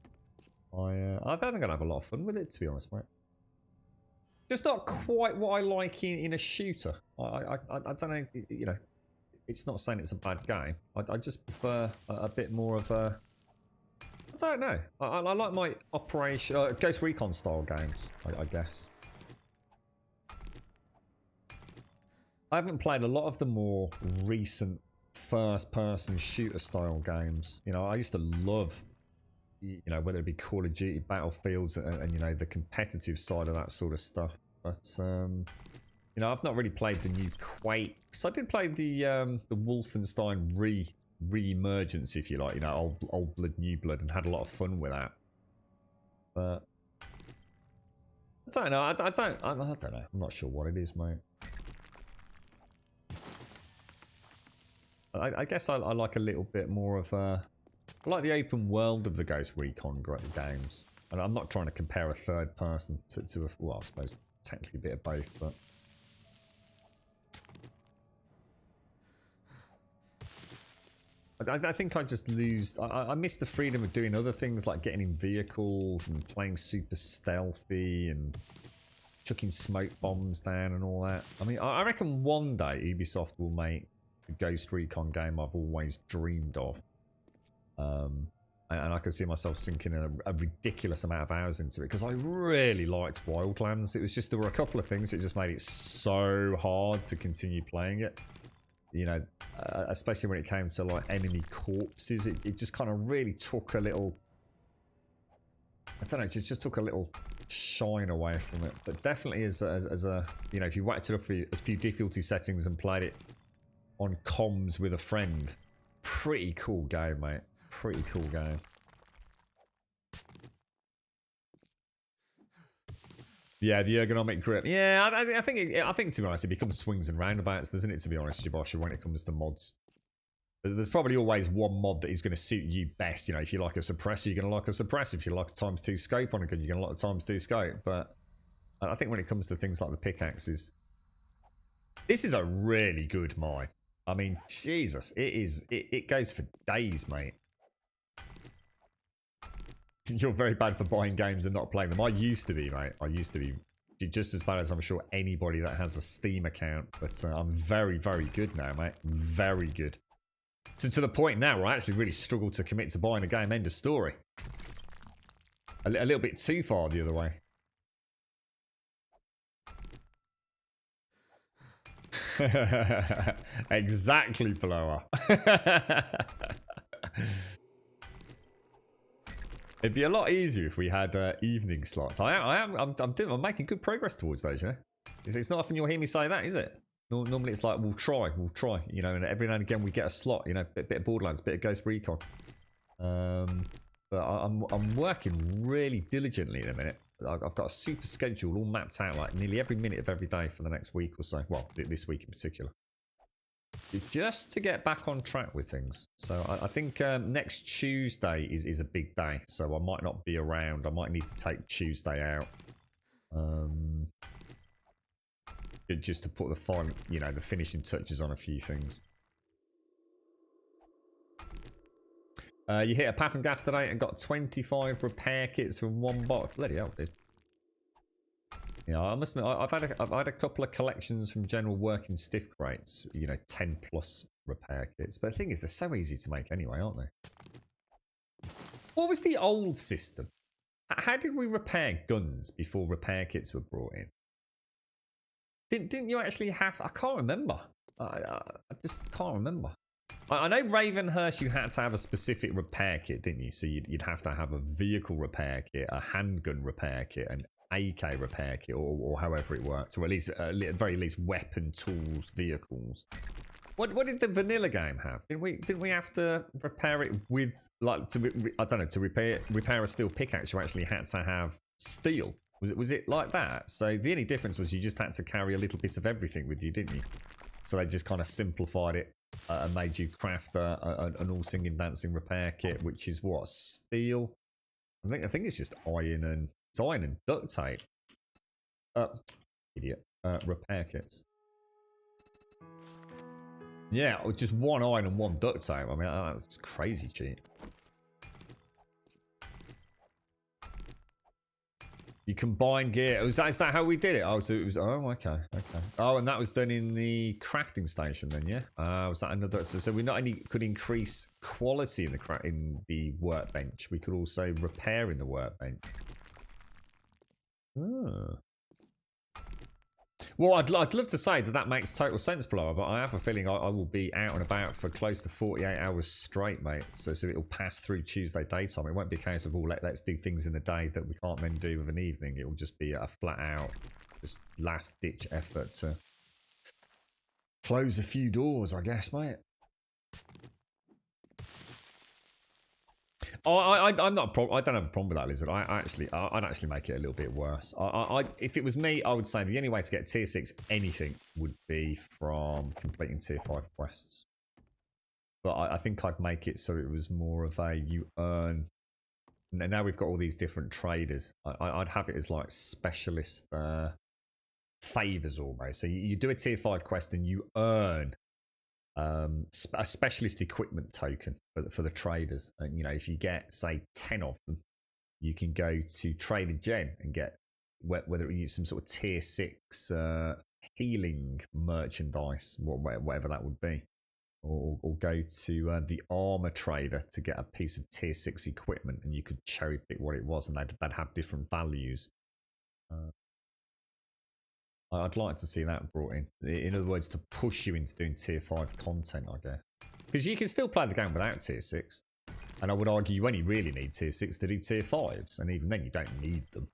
I think I'm going to have a lot of fun with it, to be honest, mate. Just not quite what I like in a shooter. I don't know, you know, it's not saying it's a bad game. I just prefer a bit more of a... I don't know. I like my Operation... Ghost Recon style games, I guess. I haven't played a lot of the more recent first-person shooter style games. You know, I used to love, you know, whether it be Call of Duty, Battlefields, and you know, the competitive side of that sort of stuff. But, you know, I've not really played the new Quake. So I did play the Wolfenstein re-emergence, if you like, you know, old blood, new blood, and had a lot of fun with that. But I don't know. I don't know. I'm not sure what it is, mate. I guess I like a little bit more of a... I like the open world of the Ghost Recon games. And I'm not trying to compare a third person to a... Well, I suppose technically a bit of both, but... I think I just lose... I miss the freedom of doing other things like getting in vehicles and playing super stealthy and chucking smoke bombs down and all that. I mean, I reckon one day Ubisoft will make the Ghost Recon game I've always dreamed of. And I can see myself sinking a ridiculous amount of hours into it because I really liked Wildlands. It was just, there were a couple of things that just made it so hard to continue playing it. You know, especially when it came to like enemy corpses, it just kind of really took a little... I don't know, it just took a little shine away from it. But definitely as a, you know, if you whacked it up for a few difficulty settings and played it on comms with a friend, pretty cool game, mate. Pretty cool game. Yeah, the ergonomic grip. Yeah, I think to be honest, it becomes swings and roundabouts, doesn't it? To be honest, Jabosha, when it comes to mods, There's probably always one mod that is going to suit you best. You know, if you like a suppressor, you're going to like a suppressor. If you like a ×2 scope on a gun, you're going to like a ×2 scope. But I think when it comes to things like the pickaxes, this is a really good mine. I mean, Jesus, it is. It goes for days, mate. You're very bad for buying games and not playing them. I used to be, mate. I used to be just as bad as I'm sure anybody that has a Steam account. But I'm very, very good now, mate. Very good. To the point now where I actually really struggle to commit to buying a game. End of story. A little bit too far the other way. Exactly, Paloa. It'd be a lot easier if we had evening slots. I'm making good progress towards those, you know. It's not often you'll hear me say that, is it? Normally it's like, we'll try, you know, and every now and again we get a slot, you know, bit of Borderlands, bit of Ghost Recon. But I'm working really diligently in a minute. I've got a super schedule all mapped out, like nearly every minute of every day for the next week or so. Well, this week in particular. Just to get back on track with things. So I think next Tuesday is a big day, so I might not be around. I might need to take Tuesday out. Just to put the final, you know, the finishing touches on a few things. You hit a pattern gas today and got 25 repair kits from one box. Bloody hell, dude. Yeah, I must admit, I've had a couple of collections from General Working Stiff Crates. You know, 10 plus repair kits. But the thing is, they're so easy to make anyway, aren't they? What was the old system? How did we repair guns before repair kits were brought in? Didn't you actually have... I can't remember. I just can't remember. I know Ravenhurst, you had to have a specific repair kit, didn't you? So you'd have to have a vehicle repair kit, a handgun repair kit, an AK repair kit, or however it worked. Or at least, at very least, weapon, tools, vehicles. What did the vanilla game have? Didn't we have to repair it with, like, I don't know, to repair a steel pickaxe, you actually had to have steel. Was it like that? So the only difference was you just had to carry a little bit of everything with you, didn't you? So they just kind of simplified it and made you craft an all singing dancing repair kit, which is what, steel? I think it's just iron and duct tape. Idiot. Repair kits. Yeah, just one iron and one duct tape. I mean, that's crazy cheap. You combine gear. Is that how we did it? Oh, so it was. Oh, okay. Oh, and that was done in the crafting station, then, yeah. Was that another? So we not only could increase quality in the workbench, we could also repair in the workbench. Oh. Well, I'd love to say that makes total sense, Blower, but I have a feeling I will be out and about for close to 48 hours straight, mate. So it'll pass through Tuesday daytime. It won't be a case of, oh, let's do things in the day that we can't then do of an evening. It will just be a flat out, just last ditch effort to close a few doors, I guess, mate. I'm not a problem. I don't have a problem with that, Lizard. I'd actually make it a little bit worse. If it was me, I would say the only way to get tier 6 anything would be from completing tier 5 quests. But I think I'd make it so it was more of a you earn. Now we've got all these different traders. I'd have it as like specialist favors almost. So you do a tier 5 quest and you earn a specialist equipment token for the traders. And you know, if you get say 10 of them, you can go to Trader Gen and get whether you use some sort of tier 6 healing merchandise, whatever that would be, or go to the armor trader to get a piece of tier 6 equipment, and you could cherry pick what it was, and they'd have different values. I'd like to see that brought in. In other words, to push you into doing tier 5 content, I guess. Because you can still play the game without tier 6. And I would argue you only really need tier 6 to do tier 5s. And even then, you don't need them.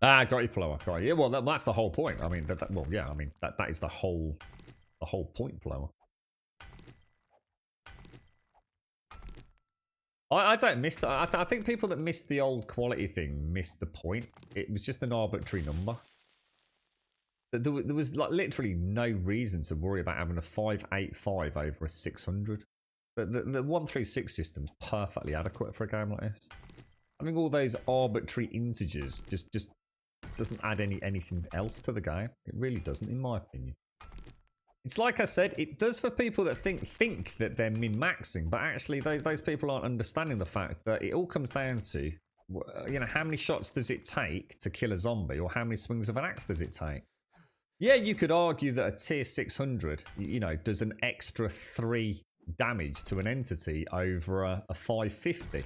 Ah, got you, Plower. Got you. Yeah, well, that's the whole point. I mean, well, yeah, I mean, that is the whole point, Plower. I don't miss that. I think people that missed the old quality thing missed the point. It was just an arbitrary number. There was like literally no reason to worry about having a 585 over a 600. The 136 system's perfectly adequate for a game like this. Having all those arbitrary integers just doesn't add anything else to the game. It really doesn't, in my opinion. It's like I said, it does for people that think that they're min-maxing, but actually those people aren't understanding the fact that it all comes down to, you know, how many shots does it take to kill a zombie, or how many swings of an axe does it take? Yeah, you could argue that a tier 600, you know, does an extra 3 damage to an entity over a 550.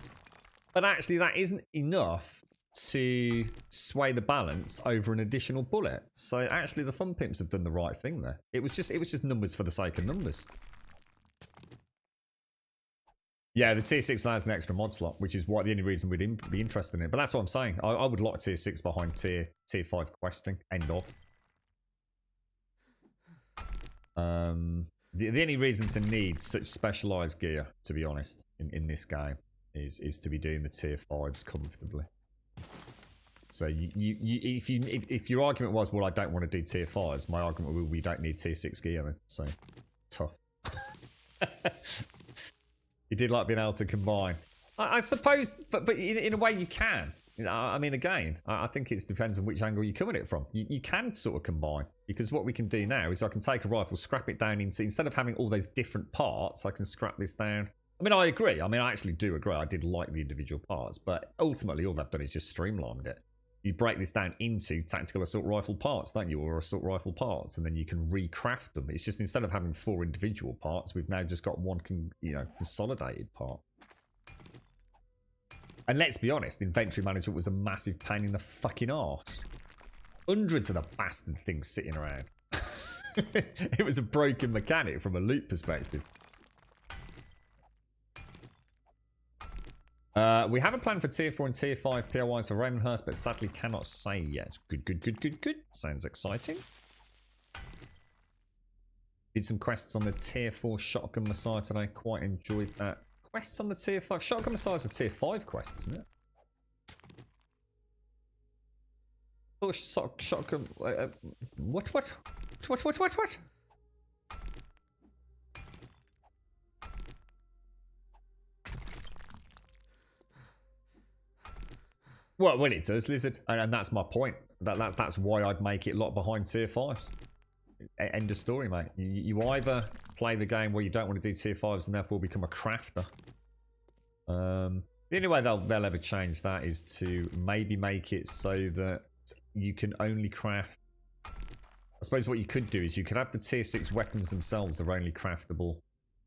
But actually that isn't enough to sway the balance over an additional bullet. So actually the Fun Pimps have done the right thing there. It was just numbers for the sake of numbers. Yeah, the tier 6 allows an extra mod slot, which is the only reason we'd be interested in it. But that's what I'm saying. I would lock tier 6 behind tier 5 questing. End of. The only reason to need such specialized gear, to be honest, in this game is to be doing the tier 5s comfortably. So if your argument was, well, I don't want to do tier 5s, my argument would be we don't need tier 6 gear then. So tough. You did like being able to combine. I suppose, but in a way you can. You know, I mean, again, I think it depends on which angle you come at it from. You can sort of combine, because what we can do now is I can take a rifle, scrap it down into, instead of having all those different parts, I can scrap this down. I mean, I agree. I mean, I actually do agree. I did like the individual parts, but ultimately all they've done is just streamlined it. You break this down into tactical assault rifle parts, don't you? Or assault rifle parts, and then you can recraft them. It's just instead of having 4 individual parts, we've now just got one, consolidated part. And let's be honest, inventory management was a massive pain in the fucking arse. Hundreds of the bastard things sitting around. It was a broken mechanic from a loot perspective. We have a plan for tier 4 and tier 5 POIs for Ravenhurst, but sadly cannot say yet. Good. Sounds exciting. Did some quests on the tier 4 Shotgun Messiah today. Quite enjoyed that. Quests on the tier 5. Shotgun Messiah is a tier 5 quest, isn't it? Oh, shotgun. What? Well, it does, Lizard, and that's my point. That's why I'd make it locked behind tier 5s. End of story, mate. You either play the game where you don't want to do tier 5s and therefore become a crafter. The only way they'll ever change that is to maybe make it so that you can only craft. I suppose what you could do is you could have the tier 6 weapons themselves are only craftable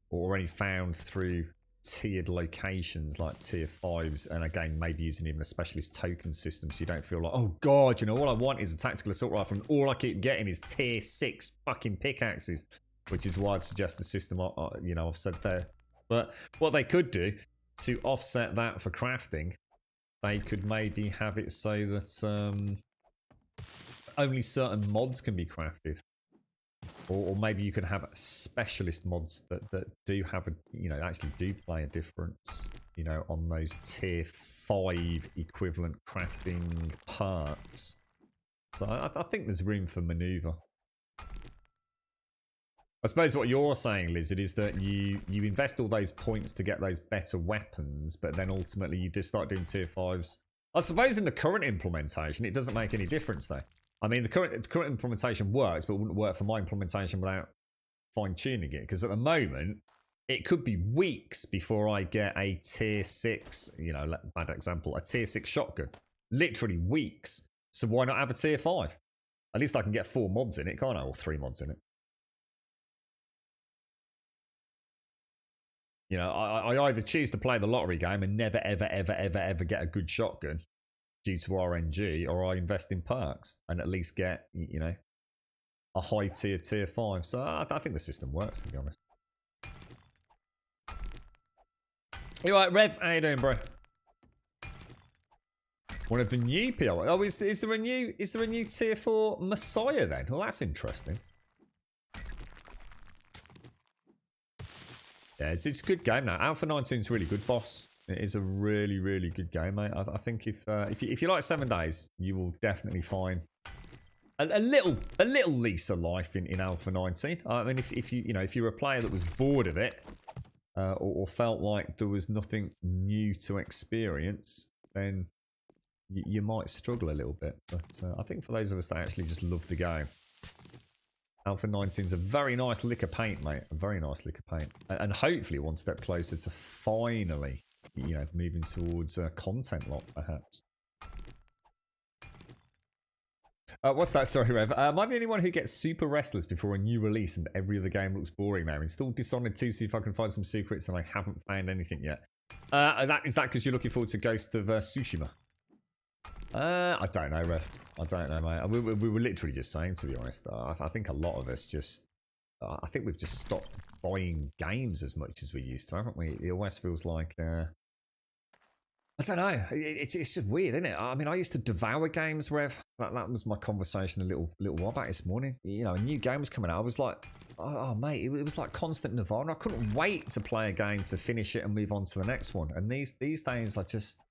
or only found through tiered locations like tier 5s, and again maybe using even a specialist token system so you don't feel like, oh god, you know, all I want is a tactical assault rifle and all I keep getting is tier 6 fucking pickaxes, which is why I'd suggest the system I've said there. But what they could do to offset that for crafting, they could maybe have it so that only certain mods can be crafted. Or maybe you can have specialist mods that do have actually do play a difference, on those tier 5 equivalent crafting parts. So I think there's room for maneuver. I suppose what you're saying, Lizard, is that you invest all those points to get those better weapons, but then ultimately you just start doing tier 5s. I suppose in the current implementation, it doesn't make any difference though. I mean, the current implementation works, but it wouldn't work for my implementation without fine-tuning it. Because at the moment, it could be weeks before I get a tier 6, bad example, a tier 6 shotgun. Literally weeks. So why not have a tier 5? At least I can get 4 mods in it, can't I? Or 3 mods in it. I either choose to play the lottery game and never, ever get a good shotgun due to RNG, or I invest in perks and at least get, a high tier 5. So I think the system works, to be honest. You right, Rev? How you doing, bro? One of the new PL. Oh, is there a new tier 4 Messiah then? Well, that's interesting. Yeah, it's a good game now. Alpha 19's really good, boss. It is a really, really good game, mate. I think if you like 7 days, you will definitely find a little lease of life in Alpha 19. I mean, if you're a player that was bored of it, or felt like there was nothing new to experience, then you might struggle a little bit. But I think for those of us that actually just love the game, Alpha 19 is a very nice lick of paint, mate. A very nice lick of paint, and hopefully one step closer to finally, moving towards content lock, perhaps. What's that? Sorry, Rev. Am I the only one who gets super restless before a new release and every other game looks boring now? Installed Dishonored 2, see if I can find some secrets, and I haven't found anything yet. Is that because you're looking forward to Ghost of Tsushima? I don't know, Rev. I don't know, mate. We were literally just saying, to be honest. I think a lot of us just... I think we've just stopped buying games as much as we used to, haven't we? It always feels like... I don't know. It's just weird, isn't it? I mean, I used to devour games, Rev. That was my conversation a little while back this morning. A new game was coming out. I was like, oh mate, it was like constant nirvana. I couldn't wait to play a game to finish it and move on to the next one. And these days, I just...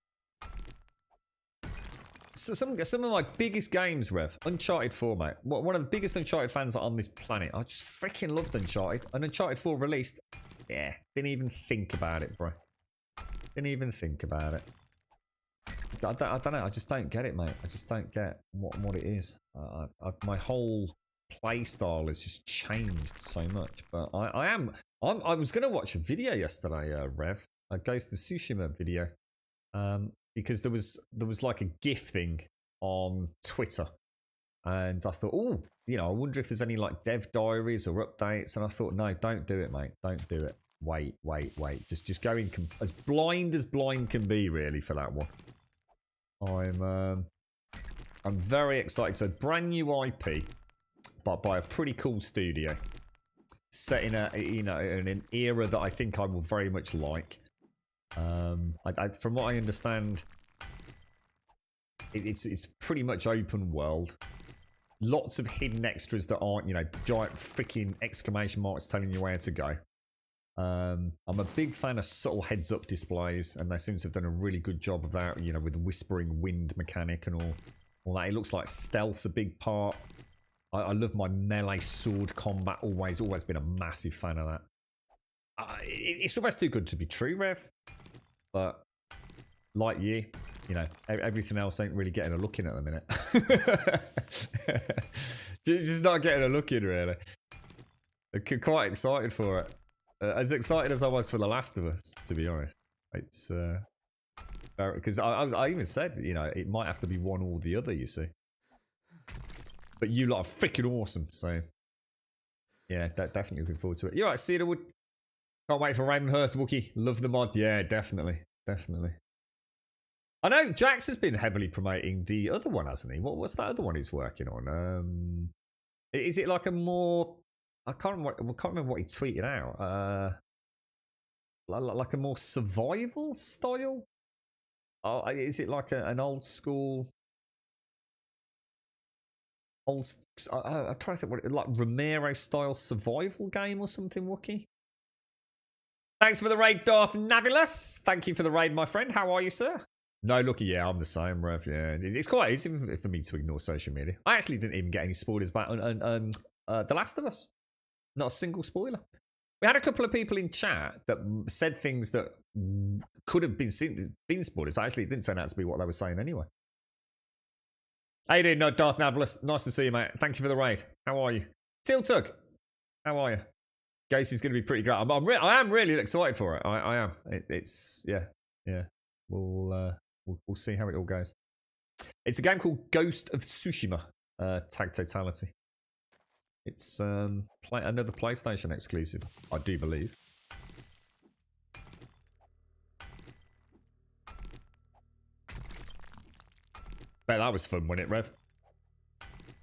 So some of my biggest games, Rev, Uncharted 4, mate. One of the biggest Uncharted fans on this planet. I just freaking loved Uncharted. And Uncharted 4 released. Yeah, didn't even think about it, bro. Didn't even think about it. I don't know. I just don't get it, mate. I just don't get what it is. My whole play style has just changed so much. But I was going to watch a video yesterday, Rev, a Ghost of Tsushima video, because there was like a GIF thing on Twitter, and I thought, oh, I wonder if there's any like dev diaries or updates. And I thought, no, don't do it, mate. Don't do it. Wait. Just go in as blind can be, really, for that one. I'm very excited. So brand new IP, but by a pretty cool studio, set in in an era that I think I will very much like. From what I understand, it's pretty much open world. Lots of hidden extras that aren't, giant freaking exclamation marks telling you where to go. I'm a big fan of subtle heads-up displays, and they seem to have done a really good job of that, with the whispering wind mechanic and all that. It looks like stealth's a big part. I love my melee sword combat, always been a massive fan of that. It's almost too good to be true, Rev. But, like you, everything else ain't really getting a look in at the minute. Just not getting a look in, really. I'm quite excited for it. As excited as I was for The Last of Us, to be honest. It's because I even said, it might have to be one or the other, you see. But you lot are freaking awesome, so yeah, definitely looking forward to it. You're right, Cedarwood. Can't wait for Raymond Hurst, Wookie. Love the mod. Yeah, definitely. I know Jax has been heavily promoting the other one, hasn't he? What's that other one he's working on? Is it like a more... I can't remember what he tweeted out. Like a more survival style? Is it like an old school? I'm trying to think what like Romero style survival game or something, Wookie. Thanks for the raid, Darth Navilus. Thank you for the raid, my friend. How are you, sir? No, looky, yeah, I'm the same, Rev. Yeah, it's quite easy for me to ignore social media. I actually didn't even get any spoilers back on The Last of Us. Not a single spoiler. We had a couple of people in chat that said things that could have been spoilers, but actually it didn't turn out to be what they were saying anyway. How you doing, Darth Navilus? Nice to see you, mate. Thank you for the raid. How are you? Teal Tug, how are you? Ghost is going to be pretty great. I am really excited for it. I am. It's yeah. We'll see how it all goes. It's a game called Ghost of Tsushima. Tag Totality. It's another PlayStation exclusive, I do believe. Bet that was fun, wasn't it, Rev?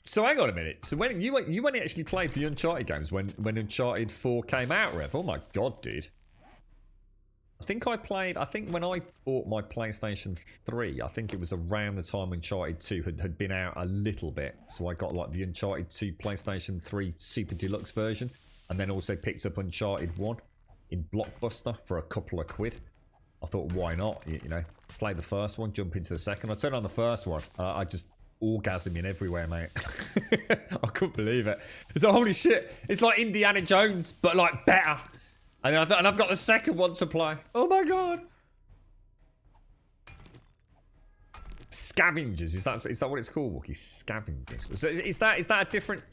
So hang on a minute. So when you actually played the Uncharted games when Uncharted 4 came out, Rev? Oh my god, dude. I think when I bought my PlayStation 3, I think it was around the time Uncharted 2 had been out a little bit. So I got like the Uncharted 2 PlayStation 3 Super Deluxe version, and then also picked up Uncharted 1 in Blockbuster for a couple of quid. I thought, why not? Play the first one, jump into the second. I turned on the first one. I just orgasming everywhere, mate. I couldn't believe it. It's like, holy shit. It's like Indiana Jones, but like better. And I've got the second one to play. Oh my god. Scavengers. Is that what it's called, Wookie? Scavengers. So is that a different?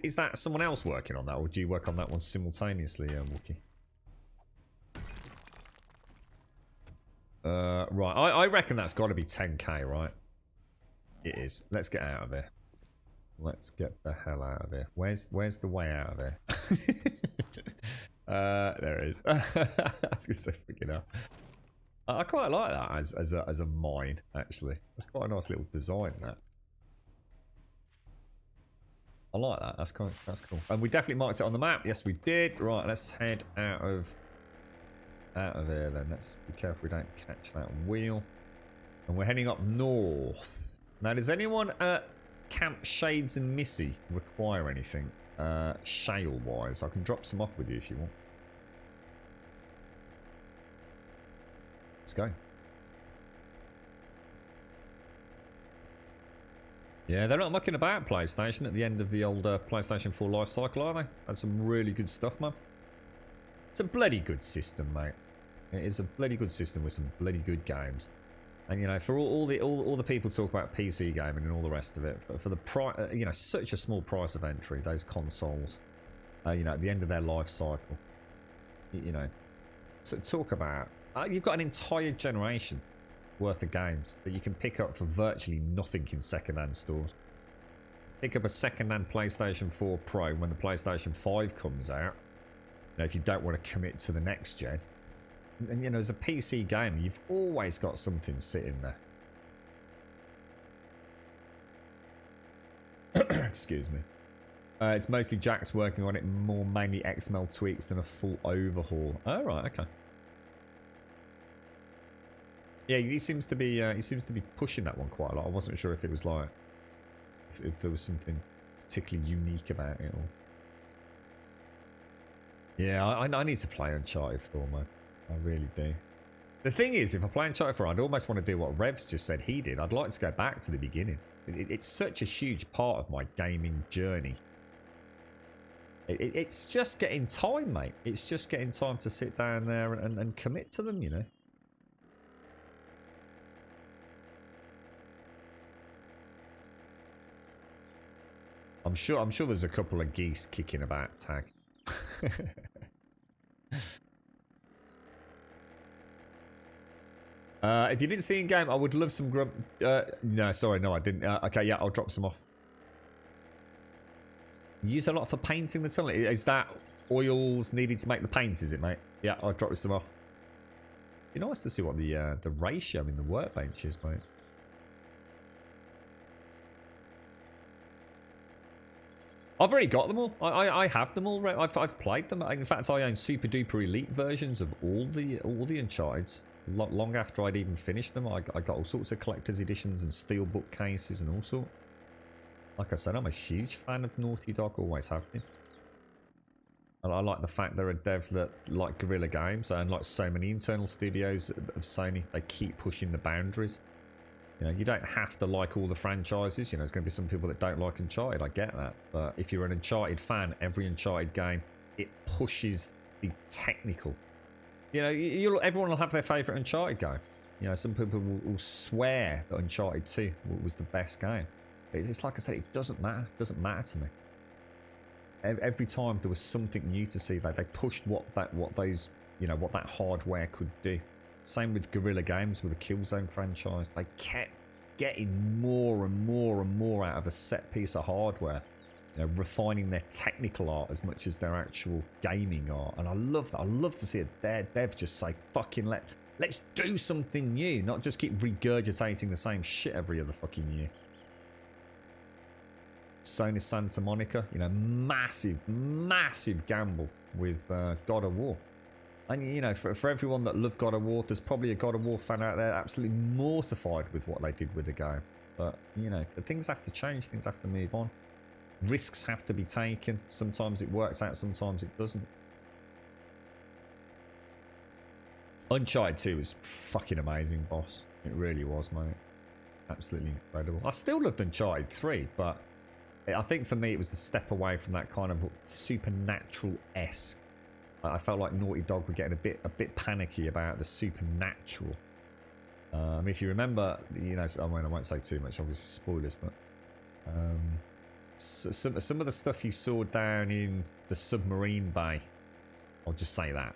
Is that someone else working on that, or do you work on that one simultaneously, Wookie? Right. I reckon that's got to be 10k, right? It is. Let's get out of here. Let's get the hell out of here. Where's the way out of here? There it is. I was gonna say freaking hell. I quite like that as a mine, actually. That's quite a nice little design, that. I like that. That's cool. And we definitely marked it on the map. Yes, we did. Right, let's head out of here then. Let's be careful we don't catch that wheel. And we're heading up north. Now, does anyone at Camp Shades and Missy require anything shale-wise? I can drop some off with you if you want. Let's go. Yeah, they're not mucking about PlayStation at the end of the old PlayStation 4 life cycle, are they? That's some really good stuff, man. It's a bloody good system, mate. It is a bloody good system with some bloody good games. And you know, for all the people talk about PC gaming and all the rest of it, for the price, you know, such a small price of entry, those consoles, you know, at the end of their life cycle, you know, so talk about you've got an entire generation worth of games that you can pick up for virtually nothing in second-hand stores. Pick up a second-hand PlayStation 4 Pro when the PlayStation 5 comes out. You know, if you don't want to commit to the next gen. And you know, as a PC gamer, you've always got something sitting there. Excuse me. It's mostly Jack's working on it, more mainly XML tweaks than a full overhaul. Oh right, okay. Yeah, he seems to be pushing that one quite a lot. I wasn't sure if it was like if there was something particularly unique about it. Or... Yeah, I need to play Uncharted 4, man. I really do. The thing is, if I play Uncharted 4, I'd almost want to do what Revs just said he did. I'd like to go back to the beginning. It's such a huge part of my gaming journey. It's just getting time, mate. It's just getting time to sit down there and commit to them, you know. I'm sure there's a couple of geese kicking about, Tag. If you didn't see in game, I would love some grub. No, sorry, no, I didn't. Okay, yeah, I'll drop some off. You use a lot for painting the tunnel. Is that oils needed to make the paints? Is it, mate? Yeah, I'll drop some off. It'd be nice to see what the ratio in the workbench is, mate. I've already got them all. I have them all. I've played them. In fact, I own super duper elite versions of all the Uncharteds. Long after I'd even finished them, I got all sorts of collector's editions and steelbook cases and all sorts. Like I said, I'm a huge fan of Naughty Dog. Always have been. And I like the fact they're a dev that like Guerrilla Games, and like so many internal studios of Sony, they keep pushing the boundaries. You know, you don't have to like all the franchises. You know, there's going to be some people that don't like Uncharted. I get that. But if you're an Uncharted fan, every Uncharted game, it pushes the technical. You know, everyone will have their favourite Uncharted game. You know, some people will swear that Uncharted 2 was the best game. It's like I said, it doesn't matter. It doesn't matter to me. Every time there was something new to see, they pushed what that hardware could do. Same with Guerrilla Games with the Killzone franchise. They kept getting more and more and more out of a set piece of hardware. You know, refining their technical art as much as their actual gaming art. And I love that. I love to see a dev just say, fucking let's do something new. Not just keep regurgitating the same shit every other fucking year. Sony Santa Monica, you know, massive gamble with God of War. And, you know, for everyone that loved God of War, there's probably a God of War fan out there absolutely mortified with what they did with the game. But, you know, things have to change. Things have to move on. Risks have to be taken. Sometimes it works out, sometimes it doesn't. Uncharted 2 was fucking amazing, boss. It really was, mate. Absolutely incredible. I still loved Uncharted 3, but I think for me it was the step away from that kind of supernatural-esque. I felt like Naughty Dog were getting a bit panicky about the supernatural. If you remember, you know, I mean, I won't say too much, obviously spoilers, but some of the stuff you saw down in the submarine bay, I'll just say that,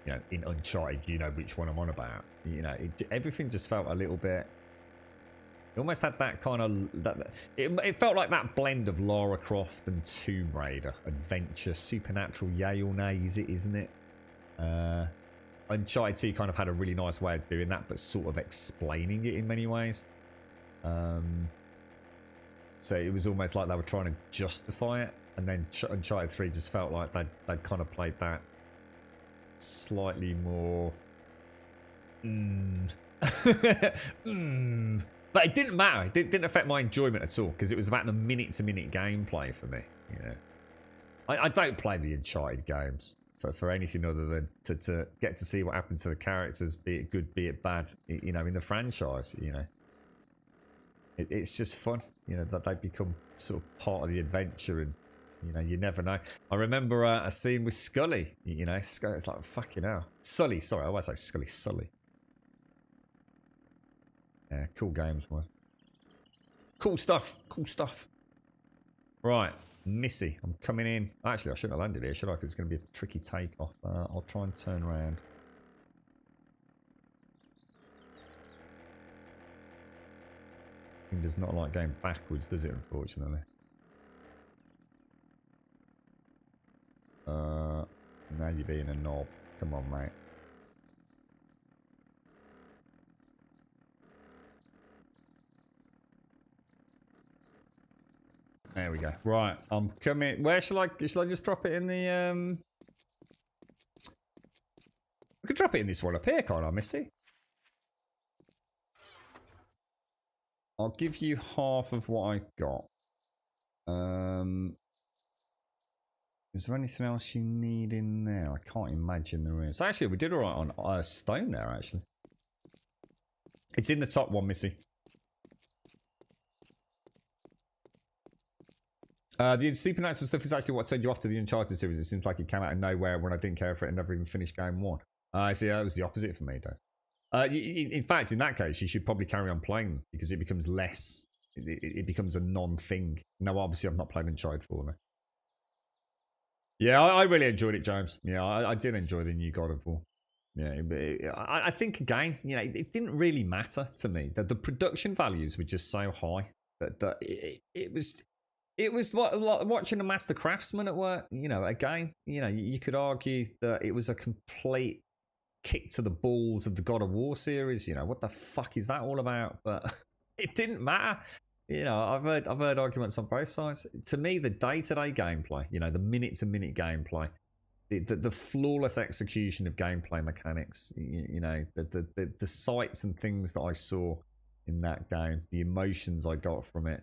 you know, in Uncharted, you know which one I'm on about. You know, everything just felt a little bit. It almost had that kind of it felt like that blend of Lara Croft and Tomb Raider, adventure, supernatural, yay or nay, isn't it? Uncharted 2 kind of had a really nice way of doing that, but sort of explaining it in many ways. So it was almost like they were trying to justify it, and then Uncharted 3 just felt like they'd kind of played that slightly more. But it didn't matter. It didn't affect my enjoyment at all, because it was about the minute-to-minute gameplay for me. You know, I don't play the Uncharted games for anything other than to get to see what happened to the characters, be it good, be it bad. You know, in the franchise. You know, it's just fun. You know, that they become sort of part of the adventure, and you know, you never know. I remember a scene with Scully. You know, Scully, it's like fucking hell. Sully, sorry, I always say Scully. Sully. Yeah, cool games, man. Cool stuff. Cool stuff. Right, Missy, I'm coming in. Actually, I shouldn't have landed here, should I? Because it's going to be a tricky takeoff. I'll try and turn around. It does not like going backwards, does it, unfortunately? Now you're being a knob. Come on, mate. There we go. Right, I'm coming. Where shall I just drop it in the I could drop it in this one up here, can't I, Missy? I'll give you half of what I've got. Is there anything else you need in there? I can't imagine there is. Actually, we did all right on stone there, actually. It's in the top one, Missy. The supernatural stuff is actually what turned you off to the Uncharted series. It seems like it came out of nowhere when I didn't care for it and never even finished game one. I see, that was the opposite for me, Dave. In fact, in that case, you should probably carry on playing them because it becomes less. It becomes a non-thing. No, obviously, I've not played Uncharted 4 now. Yeah, I really enjoyed it, James. Yeah, I did enjoy the new God of War. Yeah, I think again, you know, it didn't really matter to me that the production values were just so high that it was like watching a master craftsman at work. You know, again, you know, you could argue that it was a complete kick to the balls of the God of War series. You know, what the fuck is that all about? But it didn't matter. You know, I've heard arguments on both sides. To me, the day-to-day gameplay, you know, the minute-to-minute gameplay, the flawless execution of gameplay mechanics, you know, the sights and things that I saw in that game, the emotions I got from it,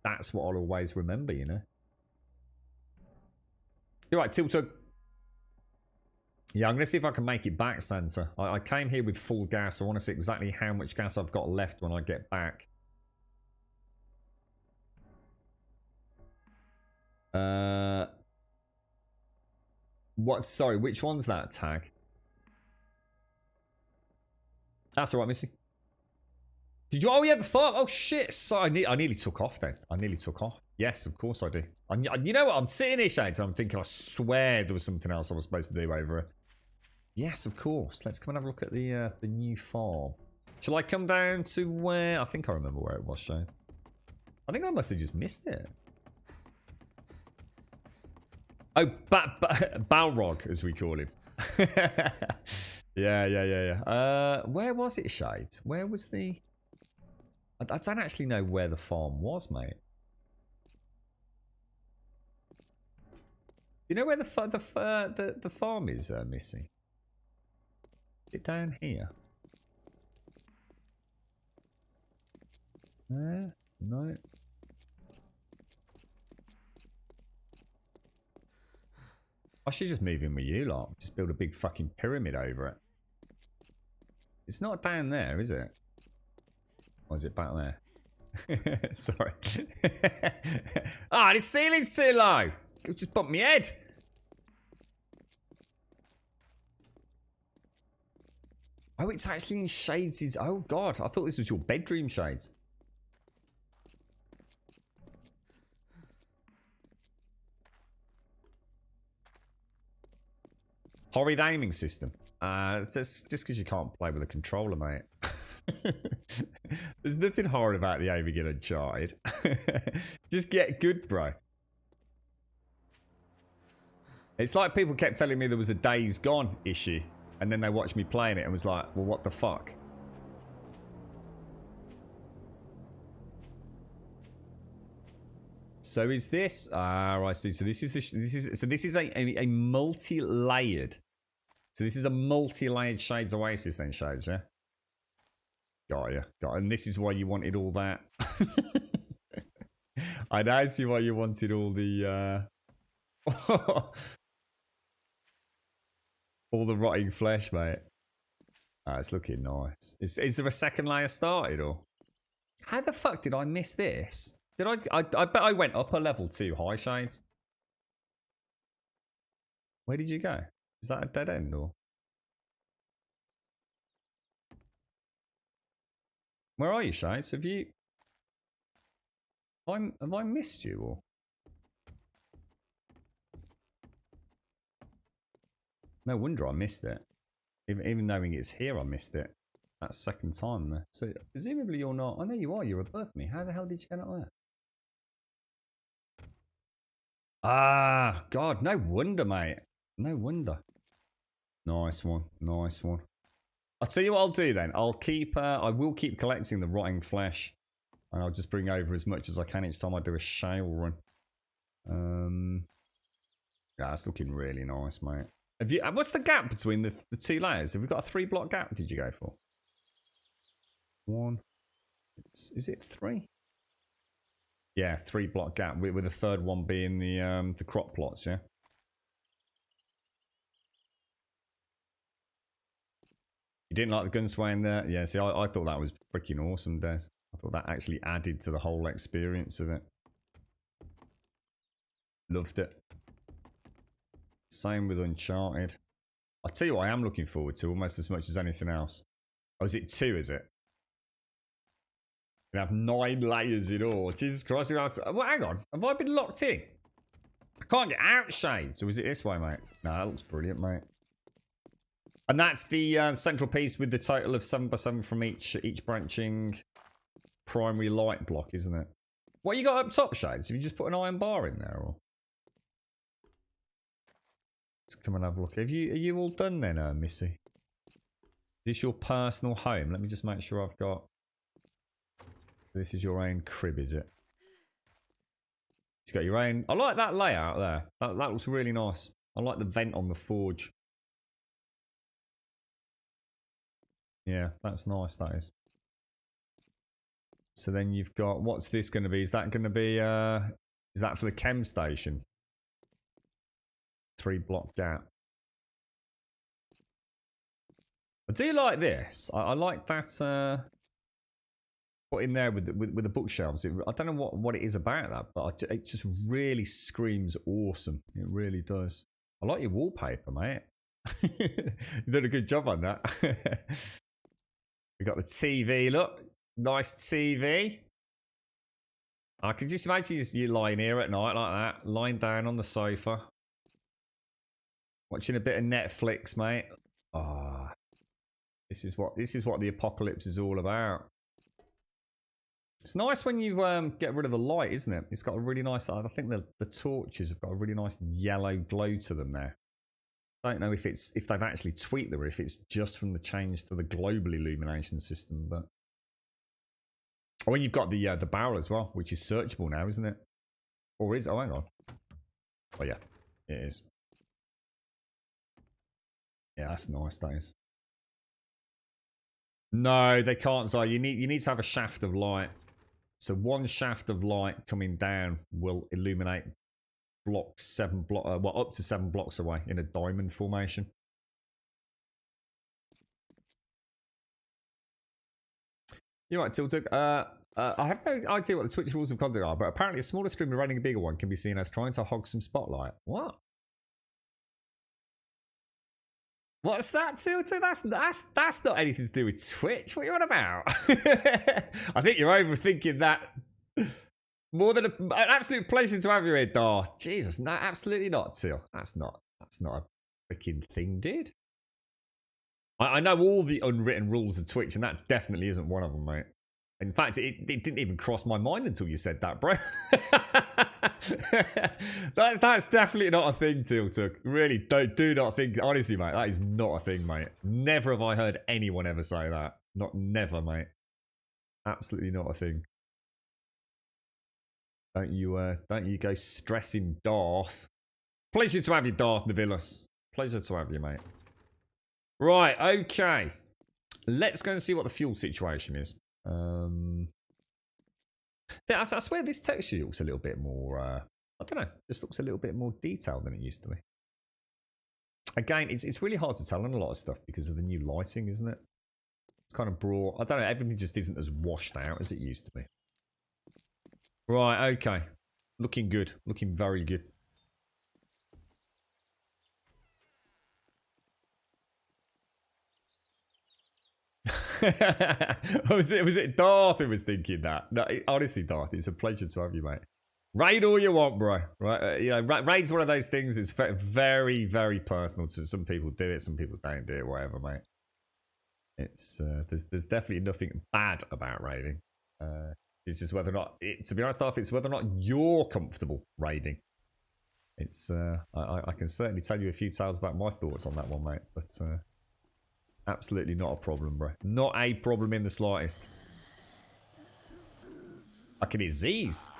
that's what I'll always remember, you know. You're right, Tiltug. Yeah, I'm going to see if I can make it back, Santa. I came here with full gas. I want to see exactly how much gas I've got left when I get back. What? Sorry, which one's that tag? That's all right, Missy. Did you? Oh yeah, the farm. Oh shit! So I nearly took off then. I nearly took off. Yes, of course I do. You know what? I'm sitting here, Shades, and I'm thinking. I swear there was something else I was supposed to do over it. Yes, of course. Let's come and have a look at the new farm. Shall I come down to where? I think I remember where it was, Shane. I think I must have just missed it. Oh, Balrog, as we call him. Yeah. Where was it, Shades? Where was the... I don't actually know where the farm was, mate. You know where the farm is, Missy? Is it down here? No. I should just move in with you lot. Just build a big fucking pyramid over it. It's not down there, is it? Or is it back there? Sorry. Ah, this ceiling's too low. It just bumped my head. Oh, it's actually in Shades'. Oh, God. I thought this was your bedroom, Shades. Horrid aiming system. Just because you can't play with a controller, mate. There's nothing horrid about the aiming in Uncharted. Just get good, bro. It's like people kept telling me there was a Days Gone issue, and then they watched me playing it and was like, well, what the fuck? So is this? I see. So this is a multi-layered. So this is a multi-layered Shades Oasis then, Shades, yeah? Got you. And this is why you wanted all that. I now see why you wanted all the all the rotting flesh, mate. It's looking nice. Is there a second layer started, or how the fuck did I miss this? Did I bet I went up a level too high, Shades. Where did you go? Is that a dead end, or where are you, Shades? Have I missed you, or? No wonder I missed it. Even knowing it's here, I missed it. That second time there. So presumably you're not. I know you are. You're above me. How the hell did you get up there? Ah, God. No wonder, mate. No wonder. Nice one. Nice one. I'll tell you what I'll do then. I will keep collecting the rotting flesh. And I'll just bring over as much as I can each time I do a shale run. Yeah, that's looking really nice, mate. What's the gap between the two layers? Have we got a 3-block gap? Did you go for? 1. Is it 3? Yeah, 3-block gap with the third one being the crop plots. Yeah. You didn't like the gun swaying there? Yeah. See, I thought that was freaking awesome, Des. I thought that actually added to the whole experience of it. Loved it. Same with Uncharted. I'll tell you what I am looking forward to almost as much as anything else. Oh, is it 2, is it? We have 9 layers in all. Jesus Christ. Well, hang on. Have I been locked in? I can't get out, Shades. Or is it this way, mate? No, that looks brilliant, mate. And that's the central piece with the total of 7x7 from each branching primary light block, isn't it? What you got up top, Shades? Have you just put an iron bar in there, or? Let's come and have a look. Are you all done then, Missy? Is this your personal home? Let me just make sure I've got... This is your own crib, is it? It's got your own... I like that layout there. That looks really nice. I like the vent on the forge. Yeah, that's nice, that is. So then you've got... What's this going to be? Is that going to be... is that for the chem station? 3-block gap. I do like this. I like that put in there with the bookshelves. I don't know what it is about that, but it just really screams awesome. It really does. I like your wallpaper, mate. You did a good job on that. We got the TV. Look, nice TV. I can just imagine you lying here at night like that, lying down on the sofa. Watching a bit of Netflix, mate. Ah, oh, this is what the apocalypse is all about. It's nice when you get rid of the light, isn't it? It's got a really nice. I think the torches have got a really nice yellow glow to them there. I don't know if they've actually tweaked them or if it's just from the change to the global illumination system. But when you've got the barrel as well, which is searchable now, isn't it? Or is? Oh, hang on. Oh yeah, it is. Yeah, that's nice, that is. No, they can't. So you need to have a shaft of light. So one shaft of light coming down will illuminate blocks up to 7 blocks away in a diamond formation. You're right, Tiltuk. I have no idea what the Twitch rules of conduct are, but apparently a smaller streamer running a bigger one can be seen as trying to hog some spotlight. What? What's that, Tiltuk? That's not anything to do with Twitch. What are you on about? I think you're overthinking that. More than an absolute pleasure to have you here, Darth. Jesus, no, absolutely not, Till. That's not a freaking thing, dude. I know all the unwritten rules of Twitch, and that definitely isn't one of them, mate. In fact, it didn't even cross my mind until you said that, bro. that's definitely not a thing, Tiltuk. Really, do not think. Honestly, mate, that is not a thing, mate. Never have I heard anyone ever say that. Never, mate. Absolutely not a thing. Don't you go stressing Darth. Pleasure to have you, Darth Navilis. Pleasure to have you, mate. Right, okay. Let's go and see what the fuel situation is. I swear this texture looks a little bit more, I don't know, just looks a little bit more detailed than it used to be. Again, it's really hard to tell on a lot of stuff because of the new lighting, isn't it? It's kind of broad. I don't know, everything just isn't as washed out as it used to be. Right, okay. Looking good. Looking very good. was it Darth who was thinking that? No, honestly, Darth, it's a pleasure to have you, mate. Raid all you want, bro. Right? You know, raid's one of those things. It's very, very personal. So some people do it, some people don't do it. Whatever, mate. It's there's definitely nothing bad about raiding. It's just whether or not, to be honest, Darth, it's whether or not you're comfortable raiding. It's I can certainly tell you a few tales about my thoughts on that one, mate. But absolutely not a problem, bro. Not a problem in the slightest. I can hear Z's.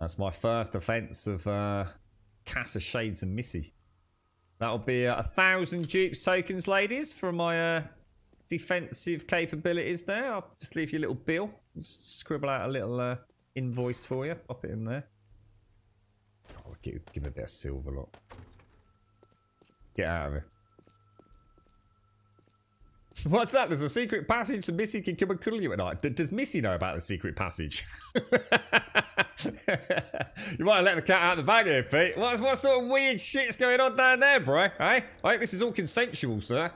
That's my first offence of Casa Shades and Missy. That'll be 1,000 Dukes tokens, ladies, for my defensive capabilities there. I'll just leave you a little bill. Just scribble out a little invoice for you. Pop it in there. Oh, give me a bit of silver, look. Get out of here. What's that? There's a secret passage so Missy can come and cuddle you at night. Does Missy know about the secret passage? You might have let the cat out of the bag here, Pete. What sort of weird shit's going on down there, bro? Hey? I hope this is all consensual, sir.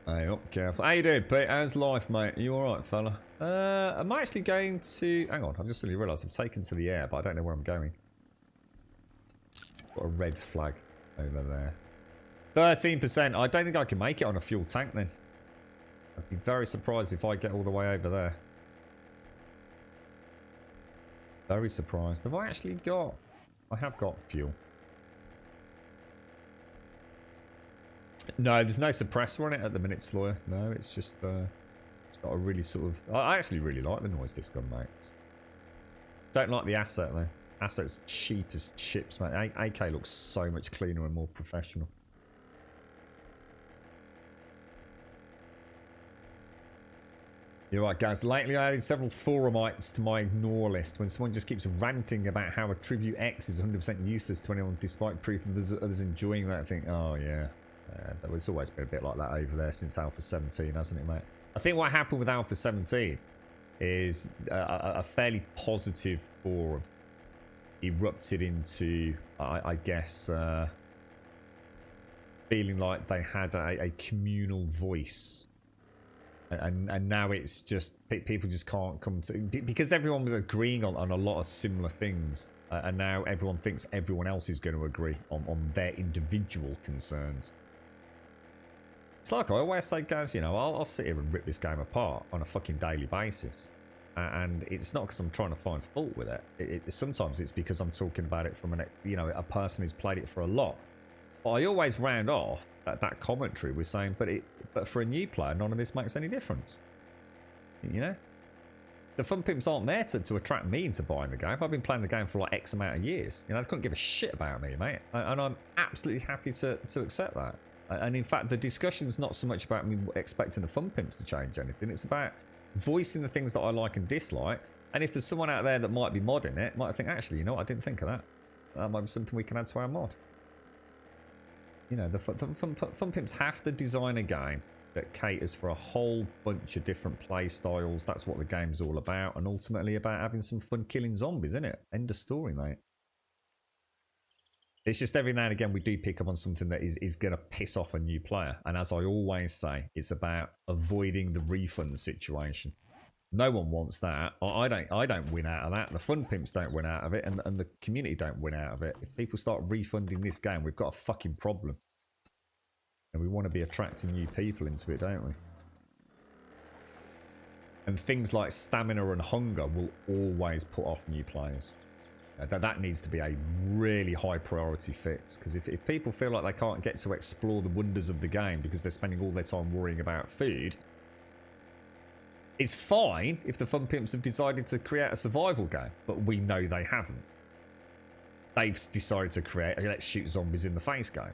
Hey, up, careful. How you doing, Pete? How's life, mate? Are you alright, fella? I'm actually going to... Hang on, I've just suddenly realised I'm taken to the air, but I don't know where I'm going. Got a red flag over there. 13%. I don't think I can make it on a fuel tank, then. I'd be very surprised if I get all the way over there. Very surprised. Have I actually got... I have got fuel. No, there's no suppressor on it at the minute, Sloyer. No, it's just it's got a really sort of... I actually really like the noise this gun makes. Don't like the asset though. Asset's cheap as chips, mate. AK looks so much cleaner and more professional. You're right, guys. Lately, I added several forumites to my ignore list. When someone just keeps ranting about how Attribute X is 100% useless to anyone despite proof of others enjoying that, I think, oh yeah. It's always been a bit like that over there since Alpha 17, hasn't it, mate? I think what happened with Alpha 17 is a fairly positive forum erupted into, I guess, feeling like they had a communal voice. And now it's just, people just can't come to... Because everyone was agreeing on a lot of similar things. And now everyone thinks everyone else is going to agree on their individual concerns. It's like I always say, guys, you know, I'll sit here and rip this game apart on a fucking daily basis. And it's not because I'm trying to find fault with it. Sometimes it's because I'm talking about it from a person who's played it for a lot. But I always round off that commentary with saying, but for a new player, none of this makes any difference. You know? The fun pimps aren't there to attract me into buying the game. I've been playing the game for like X amount of years. You know, they couldn't give a shit about me, mate. And I'm absolutely happy to accept that. And in fact, the discussion's not so much about me expecting the fun pimps to change anything. It's about voicing the things that I like and dislike. And if there's someone out there that might be modding it, might think, actually, you know what, I didn't think of that. That might be something we can add to our mod. You know, the Fun Pimps have to design a game that caters for a whole bunch of different play styles. That's what the game's all about, and ultimately about having some fun killing zombies, isn't it? End of story, mate. It's just every now and again we do pick up on something that is going to piss off a new player. And as I always say, it's about avoiding the refund situation. No one wants that. I don't win out of that. The Fun Pimps don't win out of it, and the community don't win out of it. If people start refunding this game, we've got a fucking problem. And we want to be attracting new people into it, don't we? And things like stamina and hunger will always put off new players. That needs to be a really high priority fix, because if people feel like they can't get to explore the wonders of the game because they're spending all their time worrying about food, it's fine if the Fun Pimps have decided to create a survival game, but we know they haven't. They've decided to create a let's shoot zombies in the face game.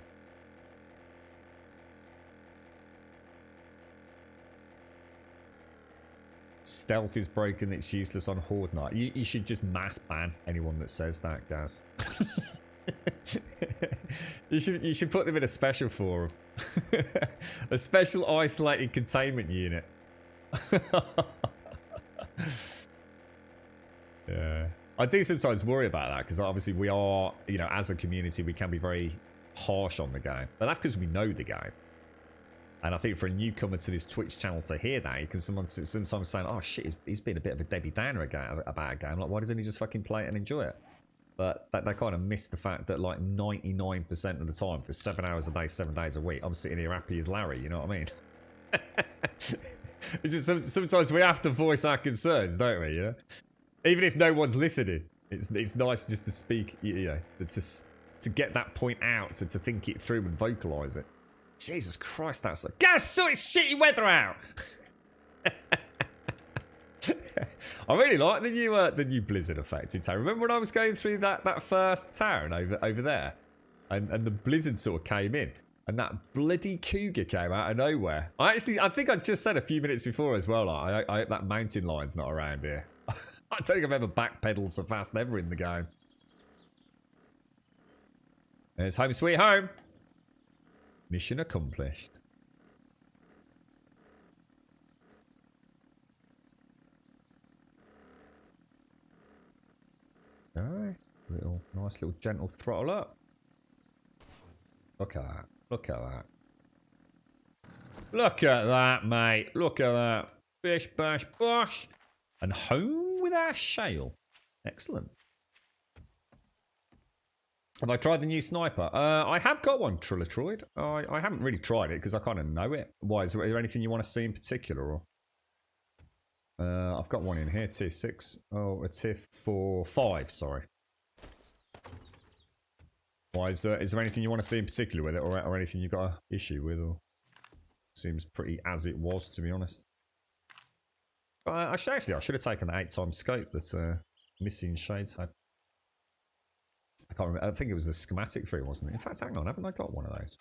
Stealth is broken, it's useless on Horde Night. You should just mass ban anyone that says that, Gaz. you should put them in a special forum. A special isolated containment unit. Yeah. I do sometimes worry about that, because obviously we are, you know, as a community, we can be very harsh on the game. But that's because we know the game. And I think for a newcomer to this Twitch channel to hear that, you can sometimes say, oh shit, he's been a bit of a Debbie Downer about a game. Like, why doesn't he just fucking play it and enjoy it? But they kind of miss the fact that like 99% of the time, for 7 hours a day, 7 days a week, I'm sitting here happy as Larry, you know what I mean? It's just sometimes we have to voice our concerns, don't we, you know? Even if no one's listening, it's nice just to speak, you know, to get that point out, to think it through and vocalise it. Jesus Christ, that's like, Gaz, so it's shitty weather out. I really like the new blizzard effect in town. Remember when I was going through that first town over there, and the blizzard sort of came in, and that bloody cougar came out of nowhere. I think I just said a few minutes before as well. Like, I hope that mountain lion's not around here. I don't think I've ever backpedaled so fast ever in the game. And it's home sweet home. Mission accomplished. Alright. Nice little gentle throttle up. Look at that. Look at that. Look at that, mate. Look at that. Bish, bash, bosh. And home with our shale. Excellent. Have I tried the new sniper? I have got one, Trillatroid. I haven't really tried it because I kind of know it. Why? Is there anything you want to see in particular? Or I've got one in here, tier 6. Oh, a tier 5, sorry. Why? Is there anything you want to see in particular with it? Or anything you got an issue with? Or seems pretty as it was, to be honest. I should have taken the 8x scope that Missing Shades had. I can't remember. I think it was the schematic for it, wasn't it? In fact, hang on, haven't I got one of those?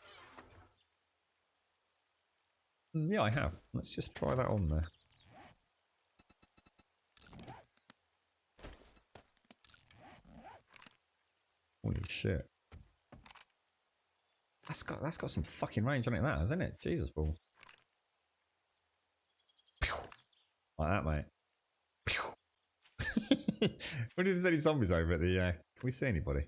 Yeah, I have. Let's just try that on there. Holy shit. That's got some fucking range on it, that, hasn't it? Jesus balls. Like that, mate. What if there's any zombies over at the... Can we see anybody?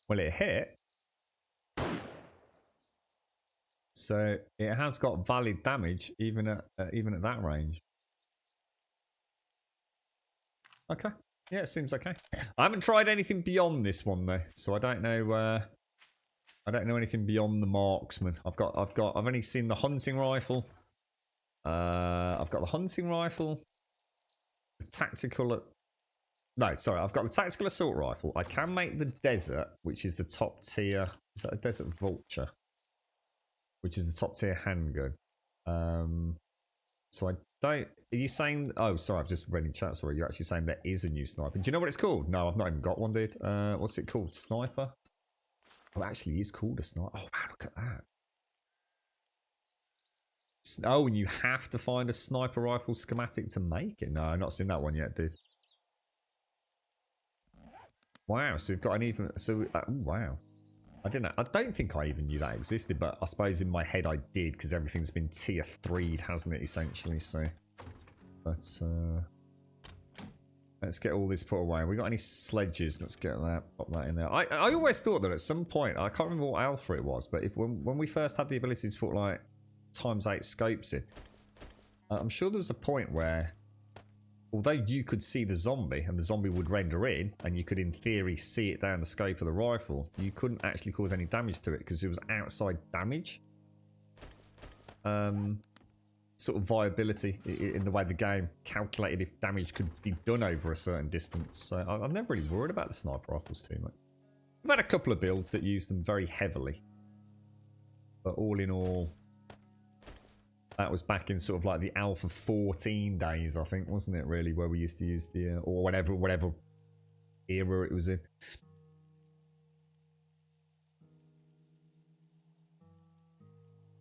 Well, it hit. So it has got valid damage even at that range. Okay. Yeah, it seems okay. I haven't tried anything beyond this one though, so I don't know. I don't know anything beyond the marksman. I've only seen the hunting rifle. I've got the hunting rifle, the tactical. No, sorry, I've got the tactical assault rifle. I can make the desert, which is the top tier. Is that a desert vulture? Which is the top tier handgun. So I don't. Are you saying? Oh, sorry, I've just read in chat. Sorry, you're actually saying there is a new sniper. Do you know what it's called? No, I've not even got one, dude. What's it called? Sniper? Oh, it actually is called a sniper. Oh wow, look at that. Oh, and you have to find a sniper rifle schematic to make it. No, I've not seen that one yet, dude. Wow, so we've got an even... So, wow. I don't think I even knew that existed, but I suppose in my head I did, because everything's been tier 3'd, hasn't it, essentially, so... Let's get all this put away. We got any sledges? Let's get that, pop that in there. I always thought that at some point, I can't remember what alpha it was, but when we first had the ability to put like ×8 scopes in, I'm sure there was a point where, although you could see the zombie and the zombie would render in, and you could in theory see it down the scope of the rifle, you couldn't actually cause any damage to it because it was outside damage. Sort of viability in the way the game calculated if damage could be done over a certain distance. So I'm never really worried about the sniper rifles too much. We've had a couple of builds that use them very heavily, but all in all, that was back in sort of like the Alpha 14 days, I think, wasn't it? Really, where we used to use the or whatever era it was in.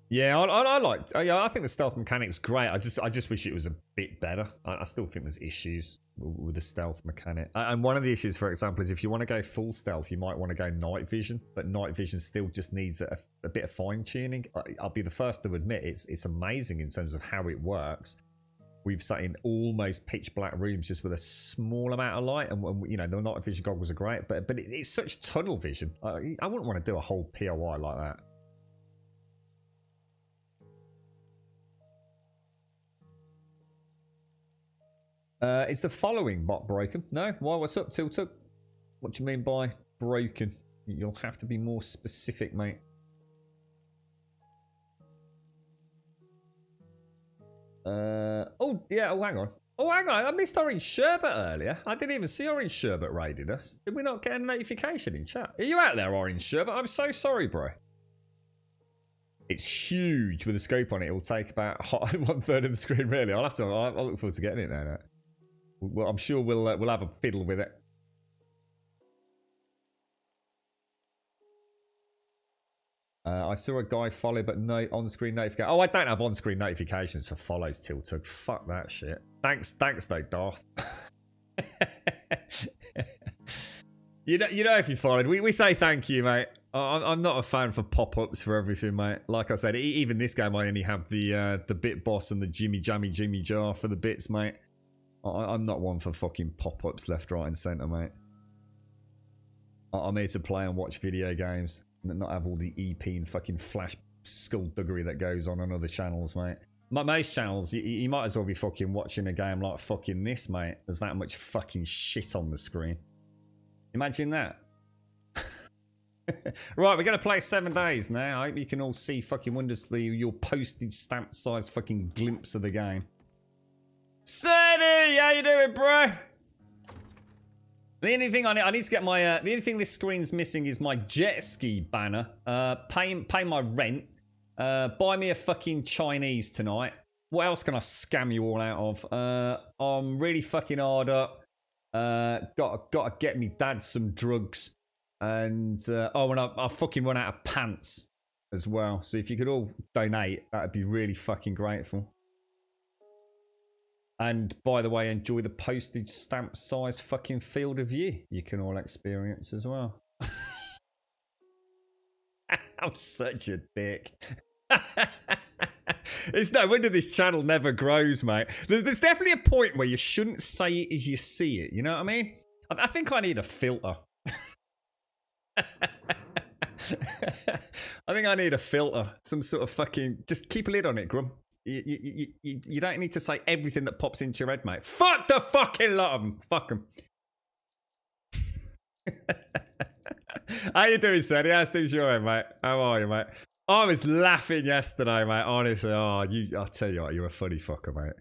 Yeah, I think the stealth mechanic's great. I just wish it was a bit better. I still think there's issues with the stealth mechanic. And one of the issues, for example, is if you want to go full stealth, you might want to go night vision, but night vision still just needs a bit of fine tuning. I'll be the first to admit it's amazing in terms of how it works. We've sat in almost pitch black rooms just with a small amount of light, and you know the night vision goggles are great, but it's such tunnel vision. I wouldn't want to do a whole POI like that. Is the following bot broken? No? Why? What's up, Tiltuk? What do you mean by broken? You'll have to be more specific, mate. Oh, yeah. Oh, hang on. Oh, hang on. I missed Orange Sherbet earlier. I didn't even see Orange Sherbet raided us. Did we not get a notification in chat? Are you out there, Orange Sherbet? I'm so sorry, bro. It's huge with a scope on it. It will take about 1/3 of the screen, really. I'll look forward to getting it now. Well, I'm sure we'll have a fiddle with it. I saw a guy follow, but no on-screen notification. Oh, I don't have on-screen notifications for follows, Tiltug. Fuck that shit. Thanks though, Darth. you know if you followed, we say thank you, mate. I'm not a fan for pop-ups for everything, mate. Like I said, even this game, I only have the Bit Boss and the Jimmy Jar for the bits, mate. I'm not one for fucking pop-ups left, right, and centre, mate. I'm here to play and watch video games, and not have all the EP and fucking flash skullduggery that goes on other channels, mate. Most channels, you might as well be fucking watching a game like fucking this, mate. There's that much fucking shit on the screen. Imagine that. Right, we're going to play 7 days now. I hope you can all see fucking wondrously your postage stamp size fucking glimpse of the game. Sadie, how you doing, bro? The only thing I need to get my the only thing this screen's missing is my jet ski banner. Pay my rent. Buy me a fucking Chinese tonight. What else can I scam you all out of? I'm really fucking hard up. Gotta get me dad some drugs. And and I fucking run out of pants as well. So if you could all donate, that'd be really fucking grateful. And by the way, enjoy the postage stamp size fucking field of view you can all experience as well. I'm such a dick. It's no wonder this channel never grows, mate. There's definitely a point where you shouldn't say it as you see it. You know what I mean? I think I need a filter. I think I need a filter. Some sort of fucking... Just keep a lid on it, Grum. You don't need to say everything that pops into your head, mate. Fuck the fucking lot of them. Fuck them. How you doing, Sadie? How's things your end, mate? How are you, mate? I was laughing yesterday, mate. Honestly, I'll tell you what, you're a funny fucker, mate.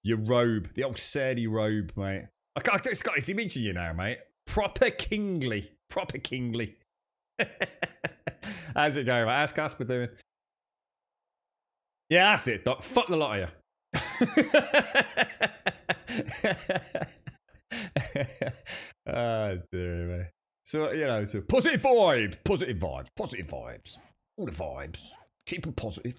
Your robe, the old Sadie robe, mate. It's got his image of you now, mate. Proper kingly. Proper kingly. How's it going, mate? How's Casper doing? Yeah, that's it, Doc. Fuck the lot of you. Oh, dear, mate. So, you know, so positive vibes. All the vibes. Keep them positive.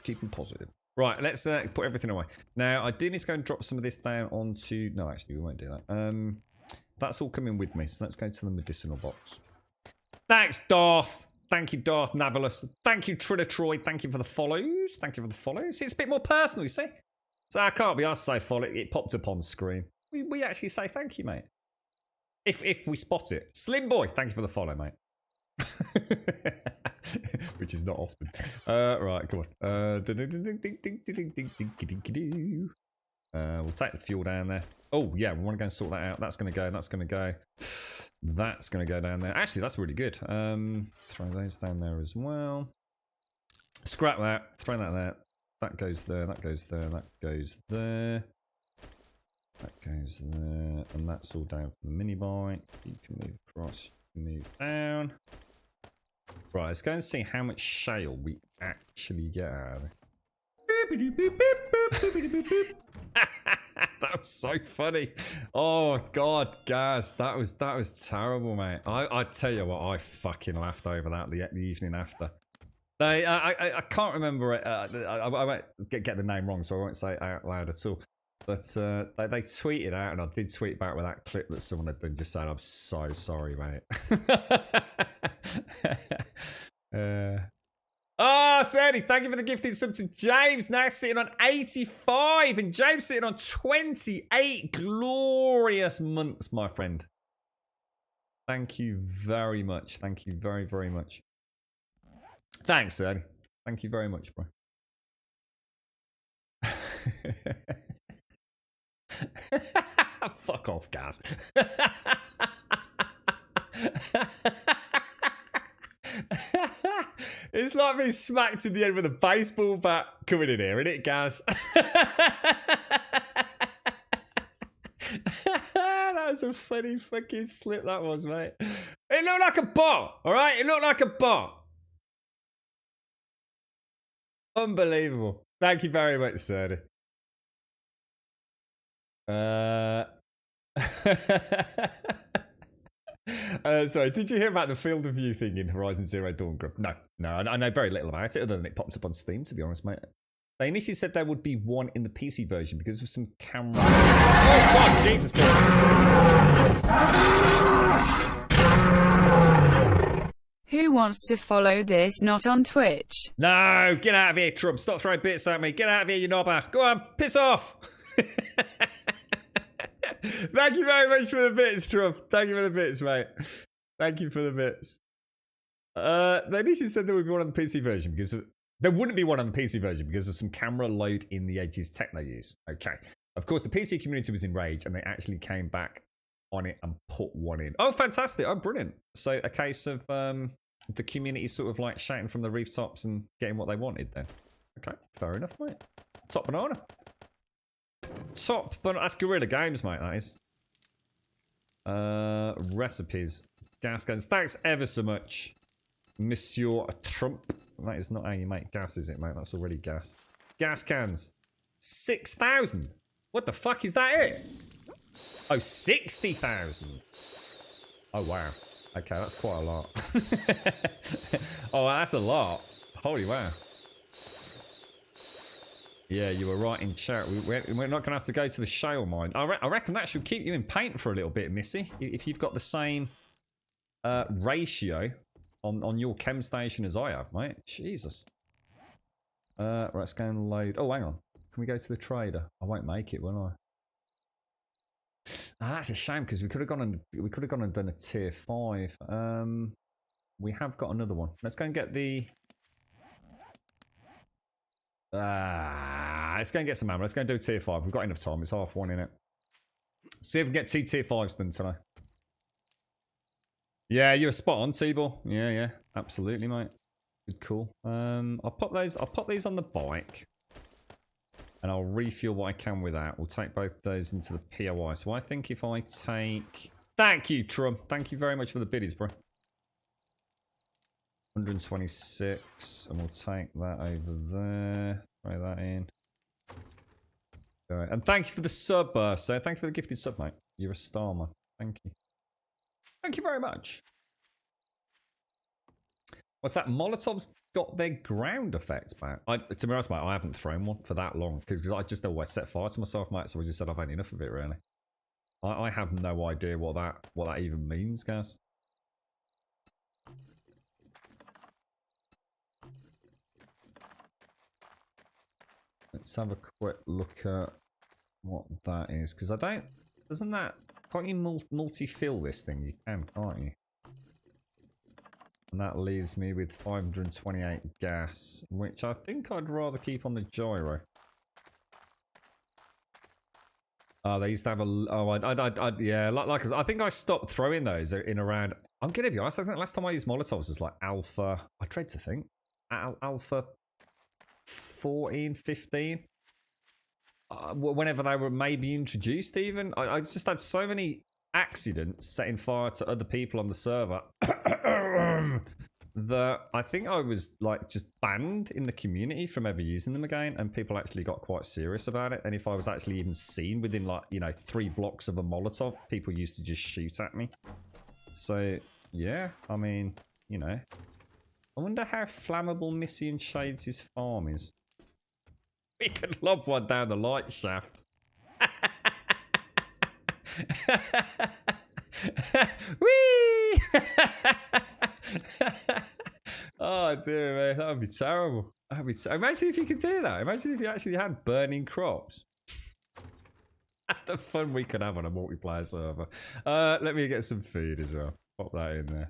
Right, let's put everything away. Now, I do need to go and drop some of this down onto... No, actually, we won't do that. That's all coming with me, so let's go to the medicinal box. Thanks, Darth. Thank you, Darth Navalus. Thank you, Trillatroid. Thank you for the follows. Thank you for the follows. See, it's a bit more personal, you see? So I can't be asked to say follow. It popped up on screen. We actually say thank you, mate. If we spot it. Slim Boy, thank you for the follow, mate. Which is not often. Right, come on. We'll take the fuel down there. Oh, yeah, we want to go and sort that out. That's going to go. That's going to go. That's going to go down there. Actually, that's really good. Throw those down there as well. Scrap that. Throw that there. That goes there. That goes there. That goes there. That goes there. And that's all down for the mini bike. You can move across. Move down. Right, let's go and see how much shale we actually get out of it. That was so funny. Oh god, Gaz, that was terrible, mate. I tell you what, I fucking laughed over that the evening after. I can't remember it. I won't get the name wrong, so I won't say it out loud at all. But they tweeted out, and I did tweet back with that clip that someone had done, just saying, "I'm so sorry, mate." Sandy, thank you for the gifted sub to James. Now sitting on 85, and James sitting on 28 glorious months, my friend. Thank you very much. Thank you very, very much. Thanks, Sandy. Thank you very much, bro. Fuck off, Gaz. It's like being smacked in the head with a baseball bat coming in here, isn't it, Gaz? That was a funny fucking slip, that was, mate. It looked like a bot, alright? It looked like a bot. Unbelievable. Thank you very much, sir. Sorry, did you hear about the field of view thing in Horizon Zero Dawn? No, I know very little about it, other than it pops up on Steam, to be honest, mate. They initially said there would be one in the PC version because of some camera... Oh, God, Jesus Christ. Who wants to follow this not on Twitch? No, get out of here, Trump. Stop throwing bits at me. Get out of here, you knobber. Go on, piss off. Thank you very much for the bits, Trump. Thank you for the bits, mate. Thank you for the bits. They initially said there would be one on the PC version because there wouldn't be one on the PC version because of some camera load in the edges tech they use. Okay. Of course, the PC community was enraged and they actually came back on it and put one in. Oh, fantastic. Oh, brilliant. So a case of the community sort of like shouting from the rooftops and getting what they wanted then. Okay, fair enough, mate. Top banana. Top, but that's Guerrilla Games, mate, that is. Recipes. Gas guns. Thanks ever so much, Monsieur Trump. That is not how you make gas, is it, mate? That's already gas. Gas cans. 6,000. What the fuck is that it? Oh, 60,000. Oh, wow. Okay, that's quite a lot. Oh, that's a lot. Holy wow. Yeah, you were right in chat. We're not going to have to go to the shale mine. I reckon that should keep you in paint for a little bit, Missy. If you've got the same ratio on your chem station as I have, mate. Jesus. Right, let's go and load. Oh, hang on. Can we go to the trader? I won't make it, will I? Ah, that's a shame because we could have gone and done a tier 5. We have got another one. Let's go and get the. Let's go and get some ammo. Let's go and do a tier 5. We've got enough time. It's 1:30, innit? See if we can get 2 tier 5s done today. Yeah, you're spot on, T-Ball. Yeah, absolutely, mate. Good call. I'll pop these on the bike. And I'll refuel what I can with that. We'll take both those into the POI. So I think if I take... Thank you, Trump. Thank you very much for the biddies, bro. 126. And we'll take that over there. Throw that in. All right. And thank you for the sub, so thank you for the gifted sub, mate. You're a star, man. Thank you. Thank you very much. What's that? Molotov's got their ground effects back. To be honest, mate, I haven't thrown one for that long because I just always set fire to myself, mate. So I just said I've had enough of it, really. I have no idea what that even means, guys. Let's have a quick look at what that is because I don't. Doesn't that? Can't you multi-fill this thing? You can, can't you? And that leaves me with 528 gas, which I think I'd rather keep on the gyro. Oh, they used to have a... yeah, like I think I stopped throwing those in around... I'm going to be honest, I think the last time I used Molotovs was like Alpha... I dread to think. Alpha 14, 15. Whenever they were maybe introduced even. I just had so many accidents setting fire to other people on the server that I think I was like just banned in the community from ever using them again, and people actually got quite serious about it. And if I was actually even seen within like, you know, 3 blocks of a Molotov, people used to just shoot at me. So yeah, I mean, you know, I wonder how flammable Missy and Shades' farm is. We could lob one down the light shaft. Whee! Oh dear, man, that would be terrible. Imagine if you could do that. Imagine if you actually had burning crops. The fun we could have on a multiplayer server. Let me get some food as well. Pop that in there.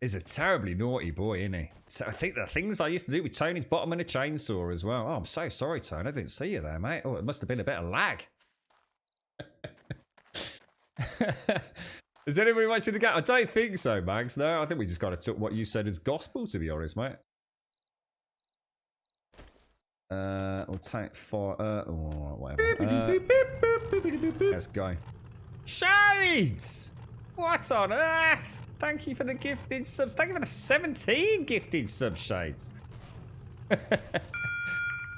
He's a terribly naughty boy, isn't he? So I think the things I used to do with Tony's bottom and a chainsaw as well. Oh, I'm so sorry, Tony. I didn't see you there, mate. Oh, it must have been a bit of lag. Is anybody watching the game? I don't think so, Max. No, I think we just kind of took what you said as gospel, to be honest, mate. We'll take 4. Oh, whatever. Let's go. Shades! What on earth? Thank you for the gifted subs. Thank you for the 17 gifted sub, Shades.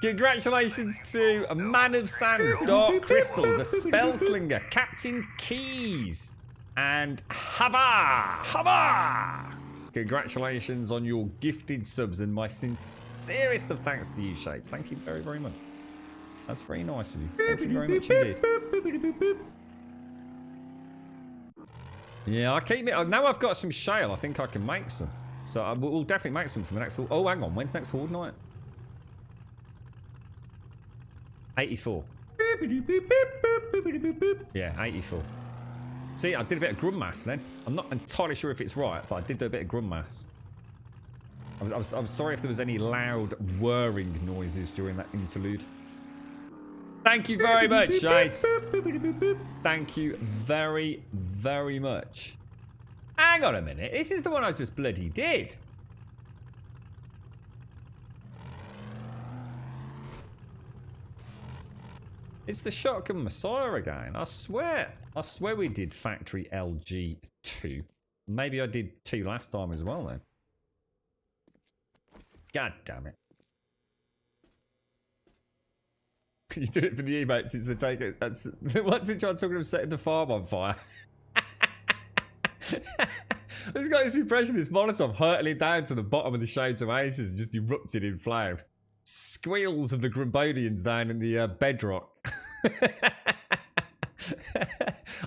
Congratulations to a Man of Sand, Dark Crystal, the Spellslinger, Captain Keys, and Hava! Congratulations on your gifted subs, and my sincerest of thanks to you, Shades. Thank you very, very much. That's very nice of you. Thank you very much indeed. Yeah, I keep it. Now I've got some shale, I think I can make some. So we'll definitely make some for the next horde. Oh, hang on. When's next horde night? 84. Yeah, 84. See, I did a bit of Grummass then. I'm not entirely sure if it's right, but I did do a bit of Grummass. I'm sorry if there was any loud whirring noises during that interlude. Thank you very much, Shades. Thank you very, very much. Hang on a minute. This is the one I just bloody did. It's the Shotgun Messiah again. I swear we did Factory LG 2. Maybe I did 2 last time as well then. God damn it. You did it for the emotes, it's the take it. That's what's it John talking about setting the farm on fire? I just got this impression this Molotov hurtling down to the bottom of the Shades of Aces and just erupted in flame. Squeals of the Grumbodians down in the bedrock.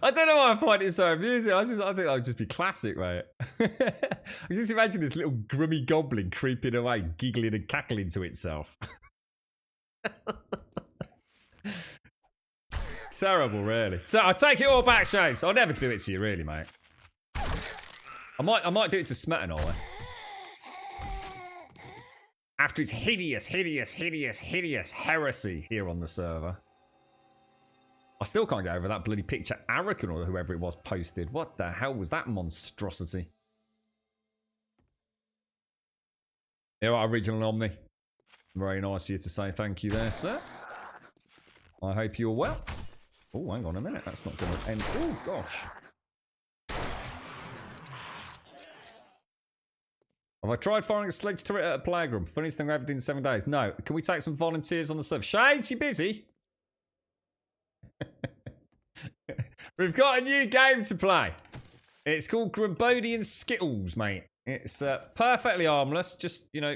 I don't know why I find it so amusing. I think that would just be classic, mate. I can just imagine this little grummy goblin creeping away, giggling and cackling to itself. Terrible, really. So I take it all back, Shades. I'll never do it to you, really, mate. I might do it to Smetanol. After its hideous heresy here on the server. I still can't get over that bloody picture Arakan or whoever it was posted. What the hell was that monstrosity? Here are Original Omni. Very nice of you to say thank you there, sir. I hope you're well. Oh, hang on a minute. That's not going to end. Oh, gosh. Have I tried firing a sledge turret at a playground? Funniest thing I've ever done in 7 days. No. Can we take some volunteers on the server? Shades, you busy? We've got a new game to play. It's called Grumbodian Skittles, mate. It's perfectly harmless. Just, you know,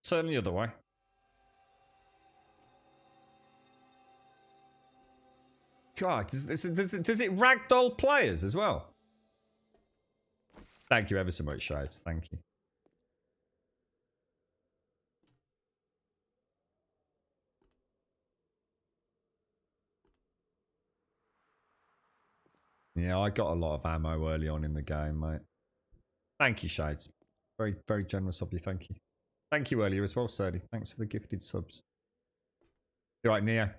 turn the other way. God, does it ragdoll players as well? Thank you ever so much, Shades. Thank you. Yeah, I got a lot of ammo early on in the game, mate. Thank you, Shades. Very, very generous of you. Thank you. Thank you earlier as well, Serdy. Thanks for the gifted subs. You're right, Neo.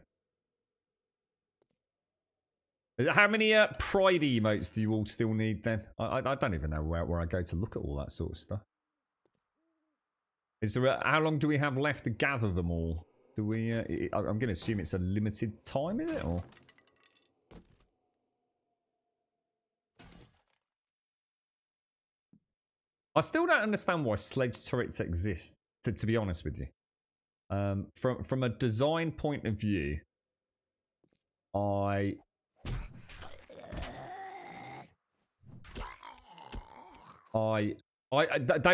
How many pride emotes do you all still need then? I don't even know where I go to look at all that sort of stuff. Is there how long do we have left to gather them all? Do we? I'm going to assume it's a limited time, is it? Or I still don't understand why sledge turrets exist. To be honest with you, from a design point of view, they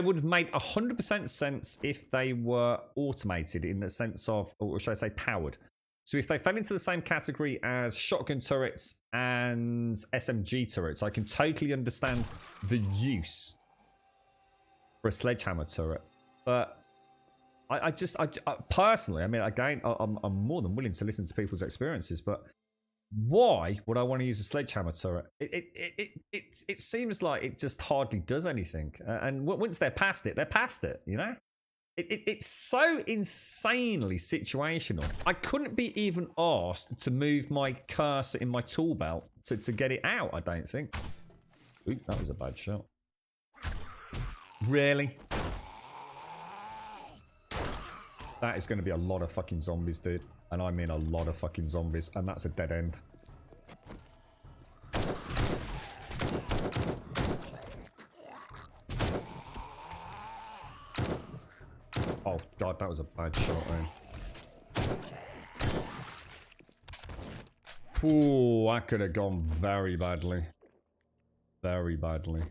would have made 100% sense if they were automated in the sense of, or should I say powered. So if they fell into the same category as shotgun turrets and SMG turrets, I can totally understand the use for a sledgehammer turret. But I personally, I mean, again, I'm more than willing to listen to people's experiences, but why would I want to use a sledgehammer turret? It seems like it just hardly does anything. And once they're past it, you know? It's so insanely situational. I couldn't be even asked to move my cursor in my tool belt to get it out, I don't think. Ooh, that was a bad shot. Really? That is going to be a lot of fucking zombies, dude. And I mean a lot of fucking zombies. And that's a dead end. Oh, God, that was a bad shot, man. Ooh, that could have gone very badly. Very badly.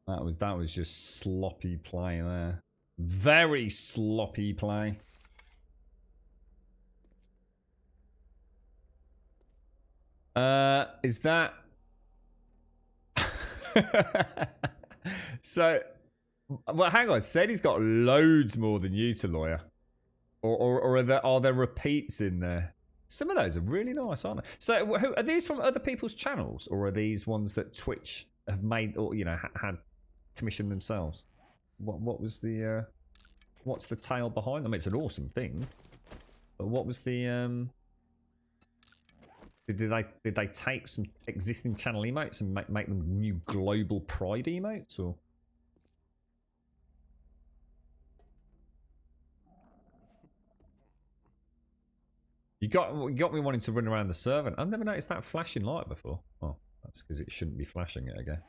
That was just sloppy play there. Very sloppy play. Is that so? Well, hang on. Said he's got loads more than you to lawyer, or are there repeats in there? Some of those are really nice, aren't they? So, are these from other people's channels, or are these ones that Twitch have made, or you know, had commissioned themselves? What was the what's the tale behind them? It's an awesome thing, but what was the did they take some existing channel emotes and make them new global pride emotes, or? You got me wanting to run around the server. I've never noticed that flashing light before. Oh, that's because it shouldn't be flashing it again.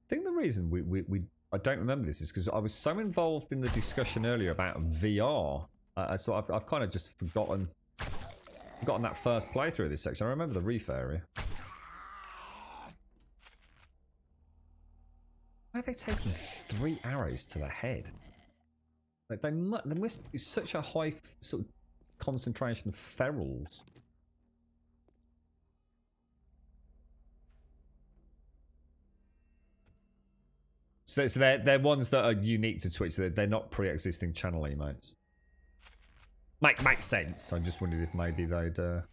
I think the reason I don't remember this is because I was so involved in the discussion earlier about VR. So I've kind of just forgotten that first playthrough of this section. I remember the reef area. Why are they taking 3 arrows to the head? Like there must be such a high sort of concentration of ferals. So they're ones that are unique to Twitch. They're not pre-existing channel emotes. Makes sense. I just wondered if maybe they'd got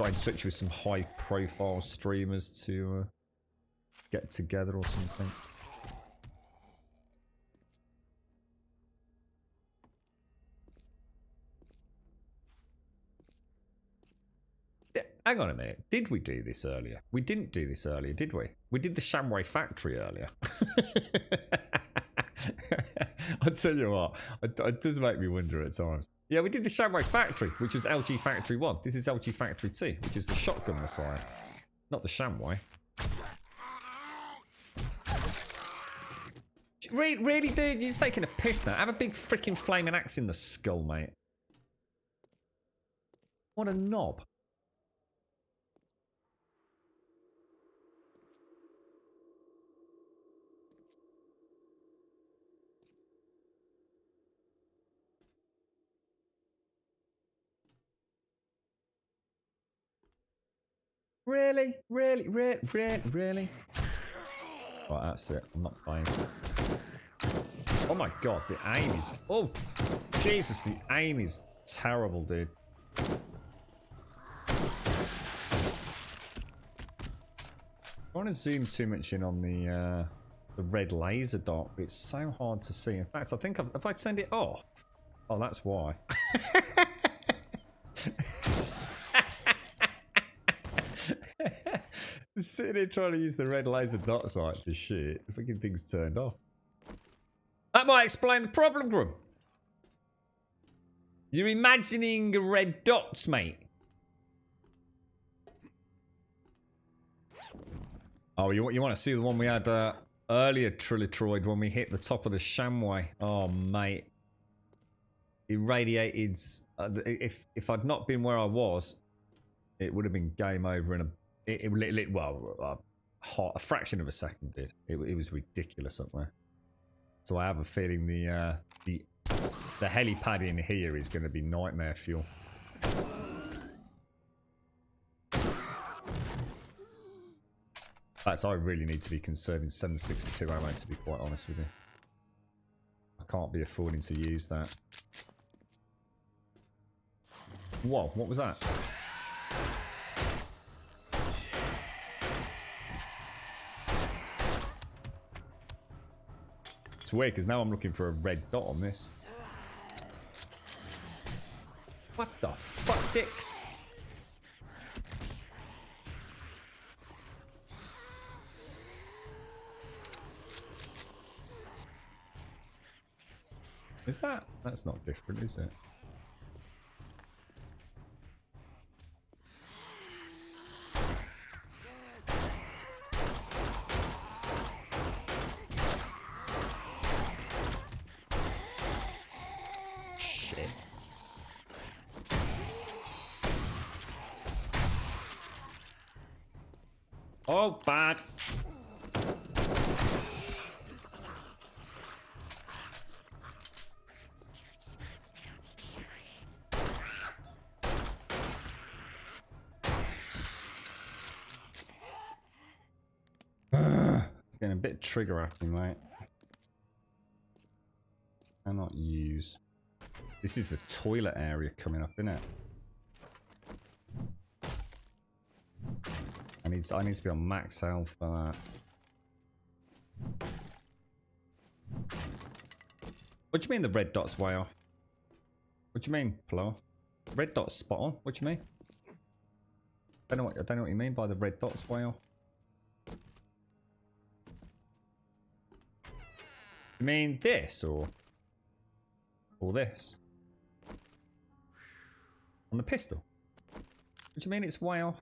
in touch with some high-profile streamers to get together or something. Hang on a minute. Did we do this earlier? We didn't do this earlier, did we? We did the Shamway factory earlier. I'll tell you what. It does make me wonder at times. Yeah, we did the Shamway factory, which was LG Factory 1. This is LG Factory 2, which is the shotgun Messiah. Not the Shamway. Really, dude? You're just taking a piss now. Have a big freaking flaming axe in the skull, mate. What a knob. Really? Really? Right, that's it. I'm not playing. Oh my god, the aim is... Oh, Jesus, the aim is terrible, dude. I want to zoom too much in on the red laser dot, but it's so hard to see. In fact, I think if I turned it off... Oh, that's why. Sitting here trying to use the red laser dot sight to shoot. The freaking thing's turned off. That might explain the problem, Grum. You're imagining red dots, mate. Oh, you want to see the one we had earlier, Trillitroid, when we hit the top of the Shamway? Oh, mate. Irradiated. If I'd not been where I was, it would have been game over in a fraction of a second. It was ridiculous up there. So I have a feeling the helipad in here is going to be nightmare fuel. In fact, I really need to be conserving 7.62 ammo, to be quite honest with you. I can't be affording to use that. Whoa, what was that? It's weird because now I'm looking for a red dot on this. What the fuck, dicks? Is that? That's not different, is it? Shit. Oh, bad. Getting a bit trigger happy, mate. Cannot use. This is the toilet area coming up, isn't it? I need to be on max health for that. What do you mean the red dot's way off? What do you mean, Plo? Red dot's spot on. What do you mean? I don't know what you mean by the red dot's way off. You mean this or this? On the pistol? What do you mean it's way off?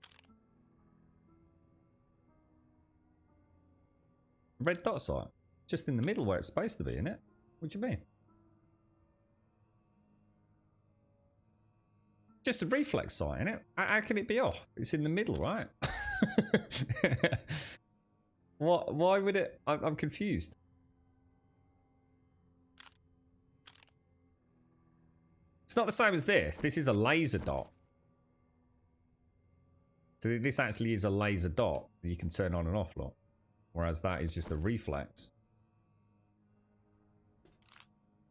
Red dot sight? Just in the middle where it's supposed to be, isn't it? What do you mean? Just a reflex sight, isn't it? How can it be off? It's in the middle, right? What? Why would it? I'm confused. It's not the same as this. This is a laser dot. So this actually is a laser dot that you can turn on and off, lot. Whereas that is just a reflex.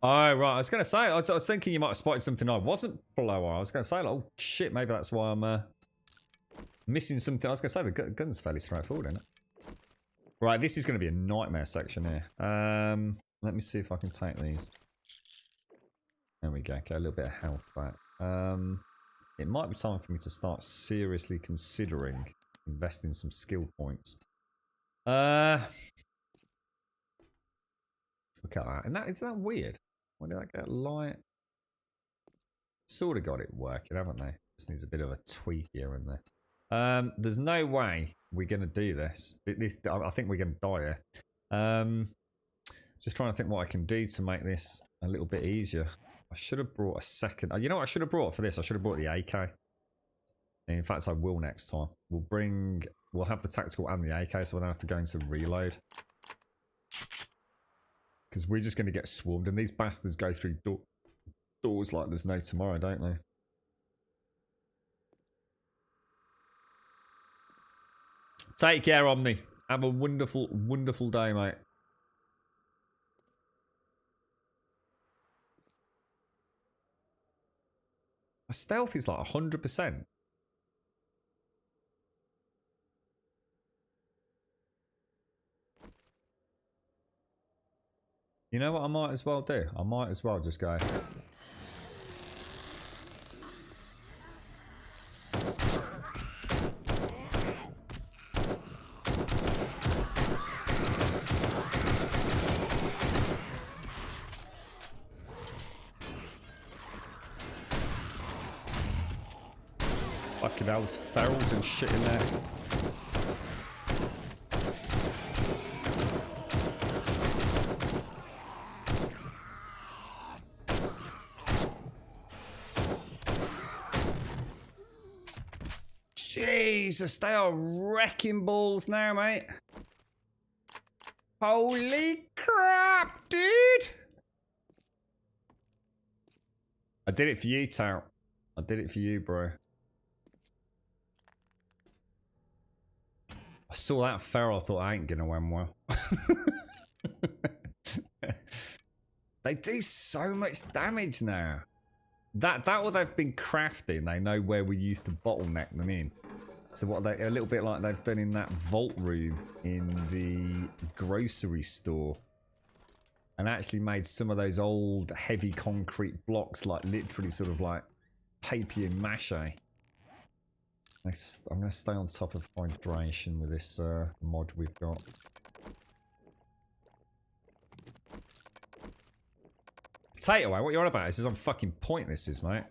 Oh, right. I was going to say, I was thinking you might have spotted something I wasn't below. I was going to say, like, oh, shit, maybe that's why I'm missing something. I was going to say, the gun's fairly straightforward, isn't it? Right, this is going to be a nightmare section here. Let me see if I can take these. There we go. Get a little bit of health back. It might be time for me to start seriously considering investing some skill points. Look at that. And isn't that weird? Why did I get light? Sort of got it working, haven't they? Just needs a bit of a tweak here and there. There's no way we're going to do this. I think we're going to die here. Just trying to think what I can do to make this a little bit easier. I should have brought a second. You know what I should have brought for this? I should have brought the AK. In fact, I will next time. We'll have the tactical and the AK, so I don't have to go into reload. Because we're just going to get swarmed, and these bastards go through doors like there's no tomorrow, don't they? Take care, Omni. Have a wonderful, wonderful day, mate. My stealth is like 100%. You know what I might as well do? I might as well just go. Fucking hell, there's ferals and shit in there. Jesus, they are wrecking balls now, mate. Holy crap, dude! I did it for you, Tout. I did it for you, bro. I saw that feral, I thought I ain't gonna win well. They do so much damage now. That what they've been crafting, they know where we used to bottleneck them in. So what they a little bit like they've done in that vault room in the grocery store. And actually made some of those old heavy concrete blocks like literally sort of like papier mâché. I'm going to stay on top of hydration with this mod we've got. Potato, what you on about? This is on fucking point, this is, mate.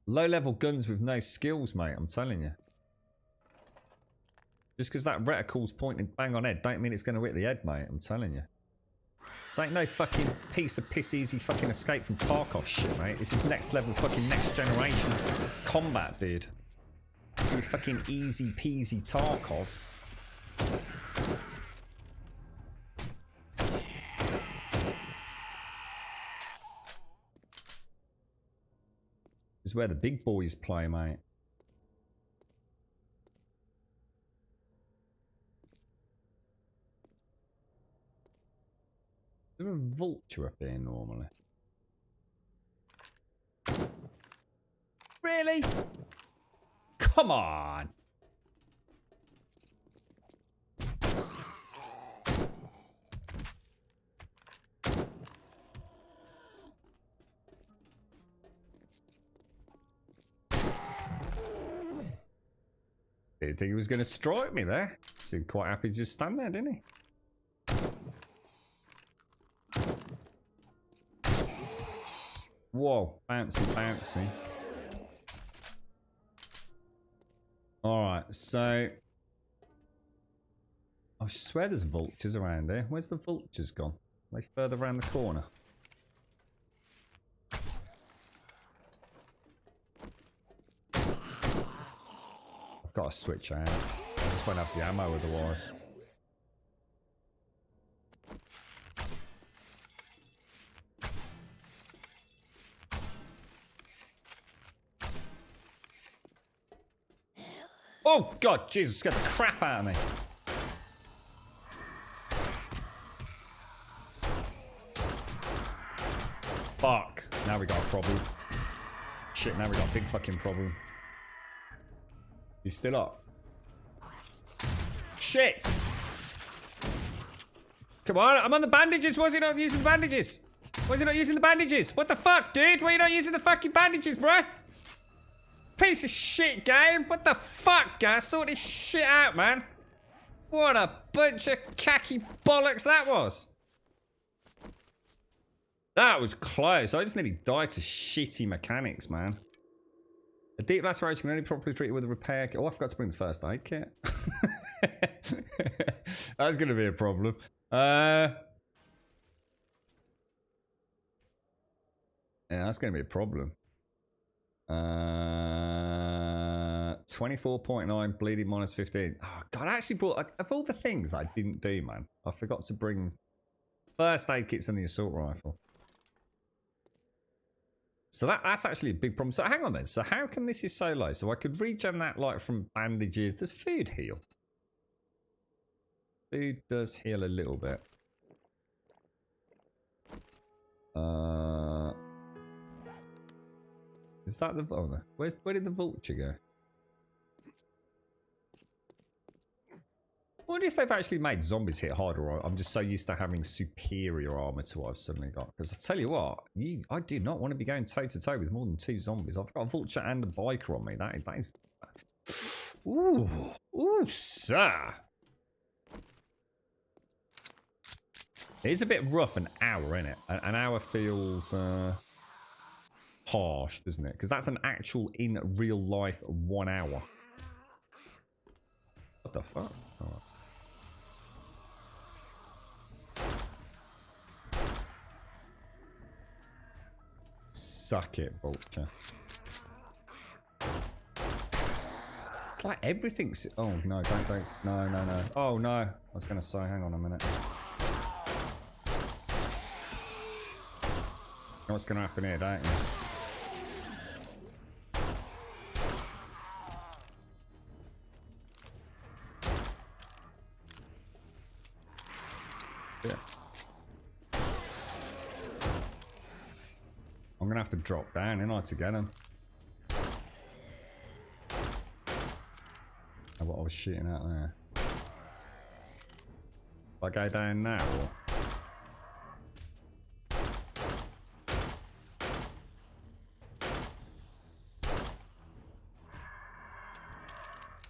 Low level guns with no skills, mate, I'm telling you. Just because that reticle's pointing bang on head, don't mean it's going to hit the head, mate, I'm telling you. This ain't no fucking piece of piss easy fucking escape from Tarkov shit, mate. This is next level fucking next generation combat, dude. You fucking easy peasy Tarkov. This is where the big boys play, mate. There's a vulture up here normally. Really? Come on! Didn't think he was going to strike me there. Seemed quite happy to just stand there, didn't he? Whoa, bouncy, bouncy. Alright, so... I swear there's vultures around here. Where's the vultures gone? Are they further around the corner? I've got to switch out. I just won't have the ammo otherwise. Oh god, Jesus, scared the crap out of me. Fuck. Now we got a problem. Shit, now we got a big fucking problem. You still up? Shit! Come on, I'm on the bandages. Why is he not using the bandages? Why is he not using the bandages? What the fuck, dude? Why are you not using the fucking bandages, bruh? Piece of shit game. What the fuck, guys? Sort this shit out, man. What a bunch of khaki bollocks that was. That was close. I just nearly died to shitty mechanics, man. A deep laceration can only properly treat it with a repair kit. Oh, I forgot to bring the first aid kit. That's going to be a problem. Yeah, that's going to be a problem. 24.9, bleeding minus 15. Oh, God, I actually brought, of all the things I didn't do, man, I forgot to bring first aid kits and the assault rifle. So that's actually a big problem. So hang on then. So how come this is so low? So I could regen that like from bandages. Does food heal? Food does heal a little bit. Is that the... Oh, no. Where did the vulture go? I wonder if they've actually made zombies hit harder, or I'm just so used to having superior armor to what I've suddenly got. Because I tell you what, I do not want to be going toe to toe with more than 2 zombies. I've got a vulture and a biker on me. That is... Ooh, sir. It is a bit rough, an hour, isn't it? An hour feels harsh, doesn't it? Because that's an actual, in real life, 1 hour. What the fuck? Oh. Suck it, vulture. It's like everything's... Oh, no, don't. No. Oh, no. I was going to say, hang on a minute. You know what's going to happen here, don't you? Yeah. I'm going to have to drop down, ain't I, to get him. Oh, what I was shooting at there. Do I go down now, or...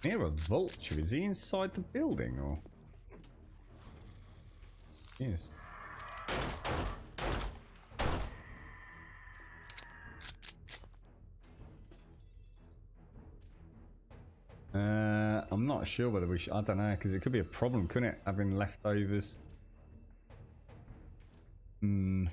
Near a vulture. Is he inside the building, or? Yes. I'm not sure whether we should. I don't know, because it could be a problem, couldn't it? Having leftovers. Hmm.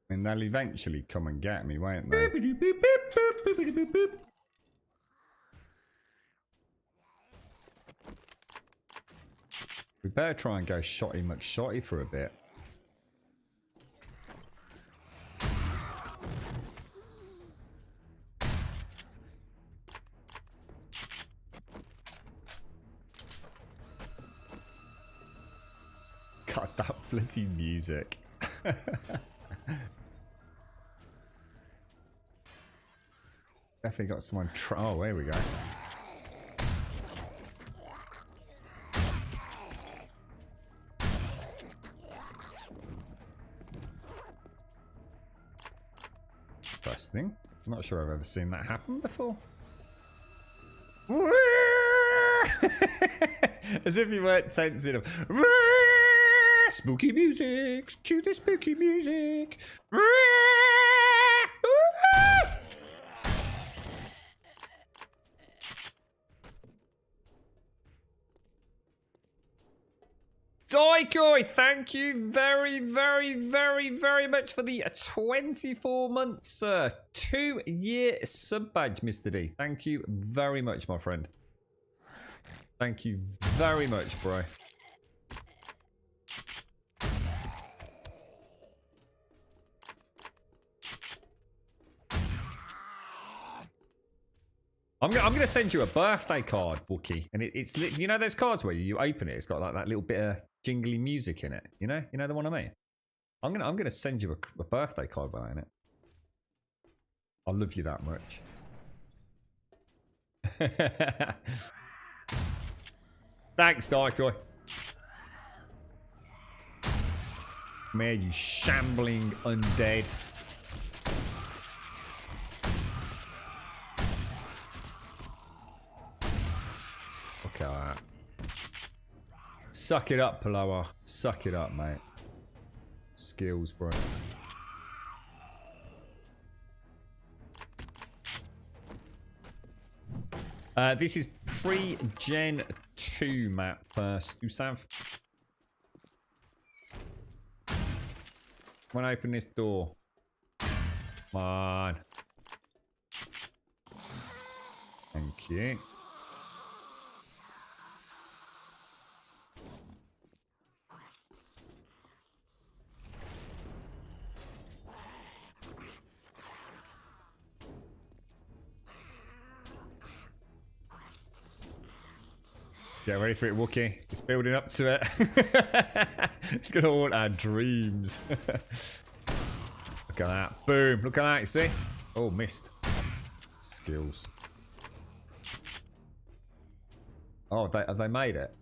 And they'll eventually come and get me, won't they? We better try and go shotty McShotty for a bit. God, that bloody music. Definitely got someone. Oh, here we go. Interesting. I'm not sure I've ever seen that happen before. As if you weren't tense enough. Spooky music. Cue the spooky music. Doikoi, thank you very much for the 24 months, 2-year sub badge, Mr. D. Thank you very much, my friend. Thank you very much, bro. I'm gonna send you a birthday card, Wookie, and it's you know those cards where you open it, it's got like that little bit of jingly music in it. You know the one I mean. I'm gonna send you a birthday card behind it. I love you that much. Thanks, Daikoi. Come here, you shambling undead. Look at that. Suck it up, Paloa. Suck it up, mate. Skills, bro. This is pre-Gen 2 map, Stusav. When I open this door. Come on. Thank you. Get ready for it, Wookie. It's building up to it. It's gonna haunt our dreams. Look at that. Boom. Look at that, you see? Oh, missed. Skills. Oh, have they made it?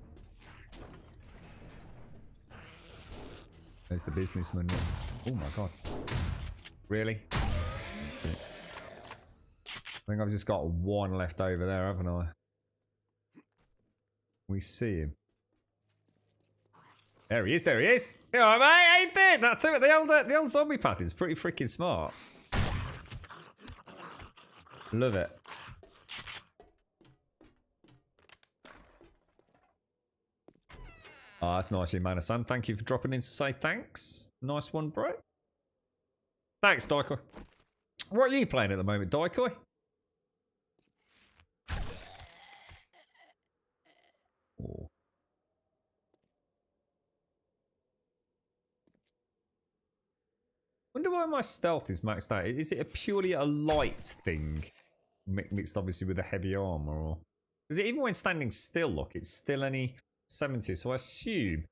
There's the businessman. Oh my god. Really? Okay. I think I've just got one left over there, haven't I? We see him. There he is, there he is. You alright, mate? How you doing? That's it. The old zombie path is pretty freaking smart. Love it. Oh, that's nice of you, Mana-san. Thank you for dropping in to say thanks. Nice one, bro. Thanks, Daikoi. What are you playing at the moment, Daikoi? Oh. Wonder why my stealth is maxed out. Is it purely a light thing? Mixed obviously with a heavy armor, or is it even when standing still? Look, it's still only 70, so I assume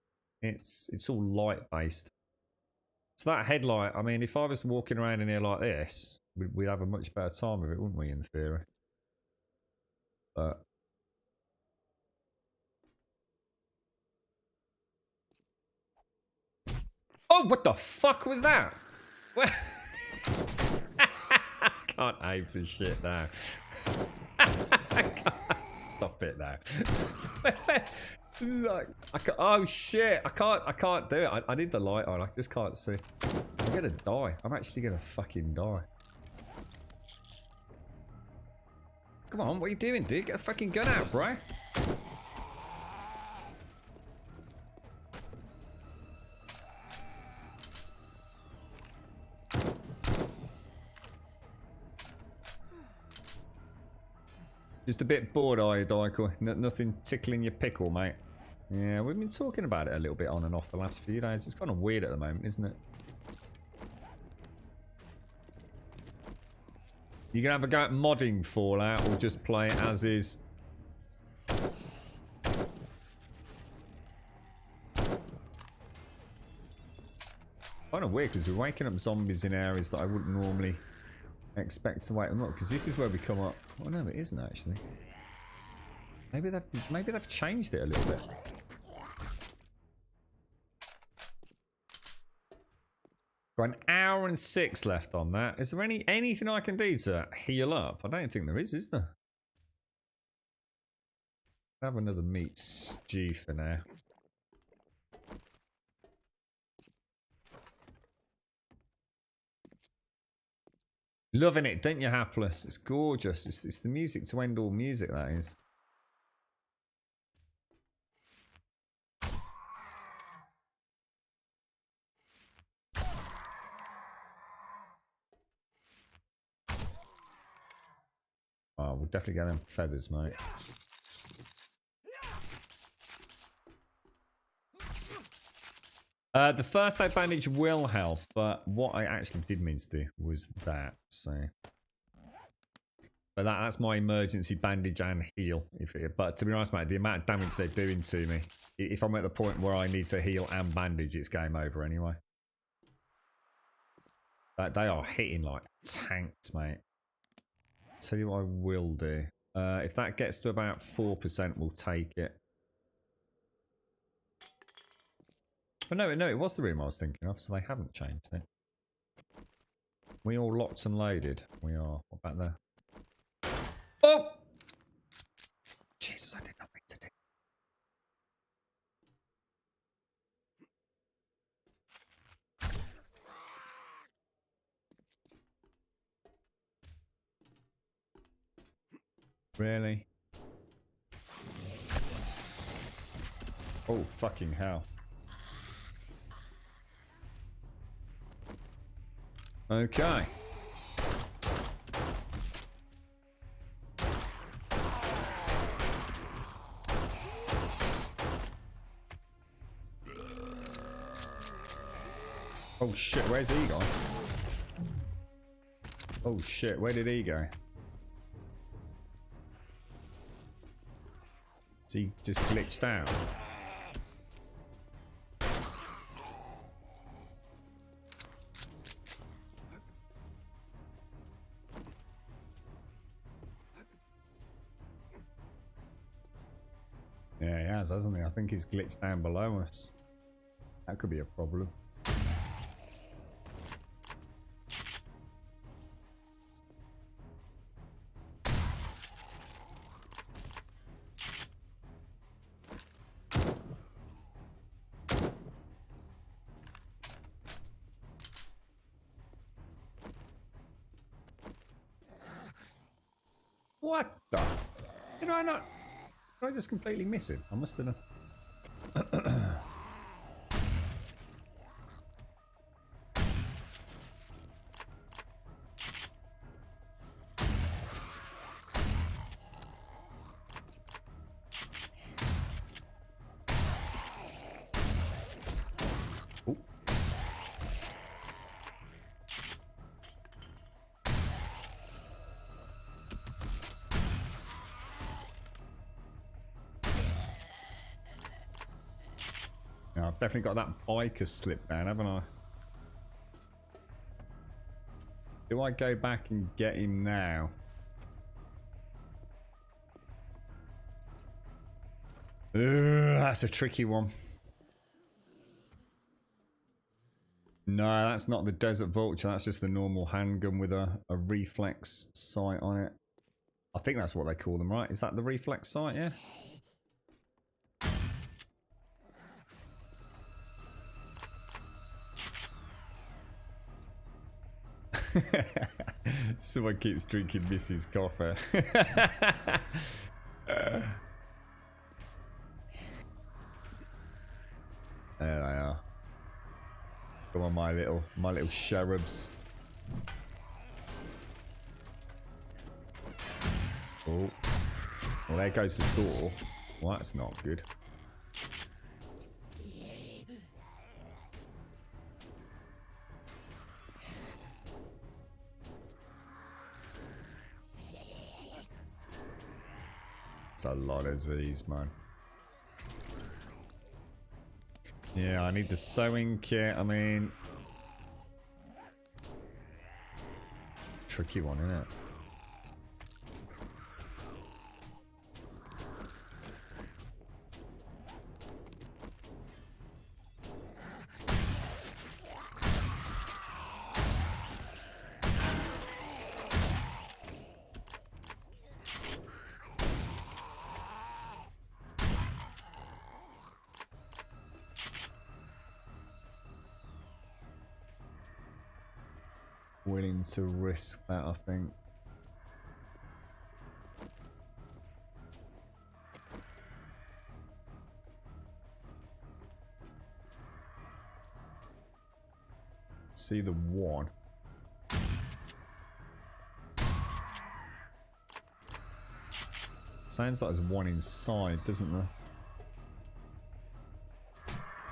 it's all light based. So that headlight, I mean, if I was walking around in here like this, we'd have a much better time with it, wouldn't we, in theory? But oh, what the fuck was that? I can't aim for shit now. Stop it now. This is like, oh shit! I can't do it. I need the light on. I just can't see. I'm gonna die. I'm actually gonna fucking die. Come on, what are you doing, dude? Get a fucking gun out, bro. Just a bit bored, are you, Daikoi? Nothing tickling your pickle, mate. Yeah, we've been talking about it a little bit on and off the last few days. It's kind of weird at the moment, isn't it? You gonna have a go at modding Fallout or just play it as is? Kind of weird because we're waking up zombies in areas that I wouldn't normally expect to wake them up, because this is where we come up. Oh no, it isn't actually. Maybe they've changed it a little bit. Got an hour and 6 left on that. Is there anything I can do to heal up? I don't think there is there? Have another meat stew for now. Loving it, don't you, Hapless? It's gorgeous. It's the music to end all music, that is. Oh, we'll definitely get them feathers, mate. The first aid bandage will help, but what I actually did mean to do was that, so. But that's my emergency bandage and heal. But to be honest, mate, the amount of damage they're doing to me, if I'm at the point where I need to heal and bandage, it's game over anyway. They are hitting like tanks, mate. Tell you what I will do. If that gets to about 4%, we'll take it. But no, it was the room I was thinking of, so they haven't changed it. We all locked and loaded. We are. What about there? Oh! Jesus, I did not mean to do. Really? Oh, fucking hell. Okay. Oh shit, where's he gone? Oh shit, where did he go? Is he just glitched out? Yeah, he has, hasn't he? I think he's glitched down below us. That could be a problem. What the? Did I not? Did I just completely miss it? I must have. Oh. Yeah, I've definitely got that biker slip down, haven't I? Do I go back and get him now? Ugh, that's a tricky one. No, that's not the Desert Vulture. That's just the normal handgun with a reflex sight on it. I think that's what they call them, right? Is that the reflex sight, yeah? Someone keeps drinking Mrs. Coffee. There they are. Come on, my little cherubs. Oh, well, there goes the door. Well, that's not good. It's a lot of Z's, man. Yeah, I need the sewing kit. I mean, tricky one, isn't it? Willing to risk that, I think. See the one. Sounds like there's one inside, doesn't there?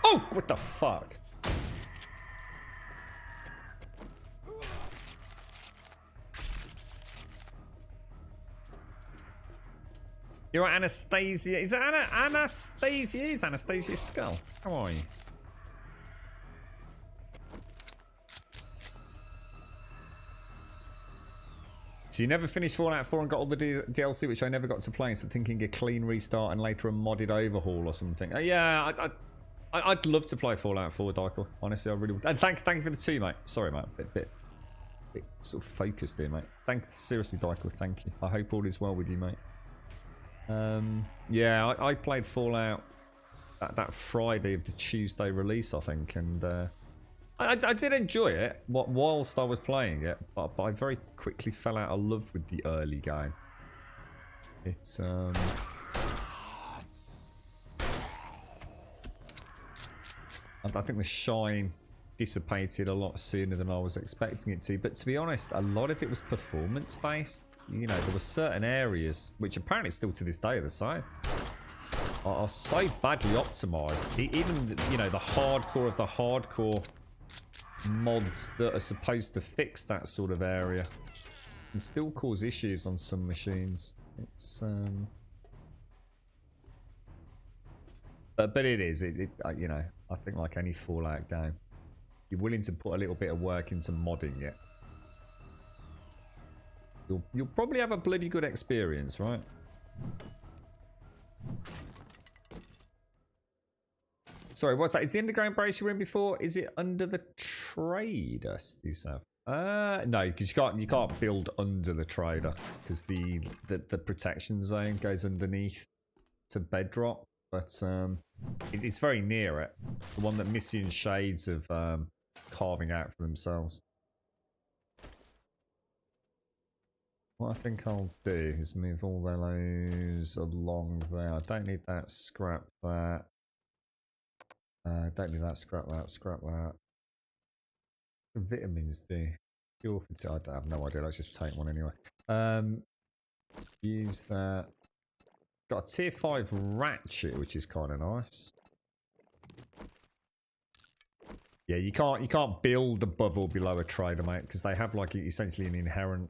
Oh, what the fuck? You're Anastasia. Is it Anastasia? Is Anastasia's skull? How are you? So you never finished Fallout 4 and got all the DLC, which I never got to play, instead thinking a clean restart and later a modded overhaul or something. Yeah, I'd love to play Fallout 4, Dykel. Honestly, I really would. And thank you for the 2, mate. Sorry, mate. Bit sort of focused here, mate. Seriously, Dykel, thank you. I hope all is well with you, mate. Yeah, I played Fallout that Friday of the Tuesday release, I think, and I did enjoy it whilst I was playing it, but I very quickly fell out of love with the early game. I think the shine dissipated a lot sooner than I was expecting it to. But to be honest, a lot of it was performance based. You know, there were certain areas, which apparently still to this day are the same, are so badly optimized. Even, you know, the hardcore of the hardcore mods that are supposed to fix that sort of area can still cause issues on some machines. It's but it is you know, I think like any Fallout game, you're willing to put a little bit of work into modding it, you'll probably have a bloody good experience, right? Sorry, what's that? Is the underground base you were in before? Is it under the trader, Stusav? No, because you can't build under the trader because the protection zone goes underneath to bedrock. But it's very near it. The one that Missy and Shades of carving out for themselves. What I think I'll do is move all those along there. I don't need that. Scrap that. Don't need that. Scrap that. Scrap that. The vitamins do. Cure for I have no idea. Let's just take one anyway. Use that. Got a tier 5 ratchet, which is kind of nice. Yeah, you can't build above or below a trader, mate, because they have like essentially an inherent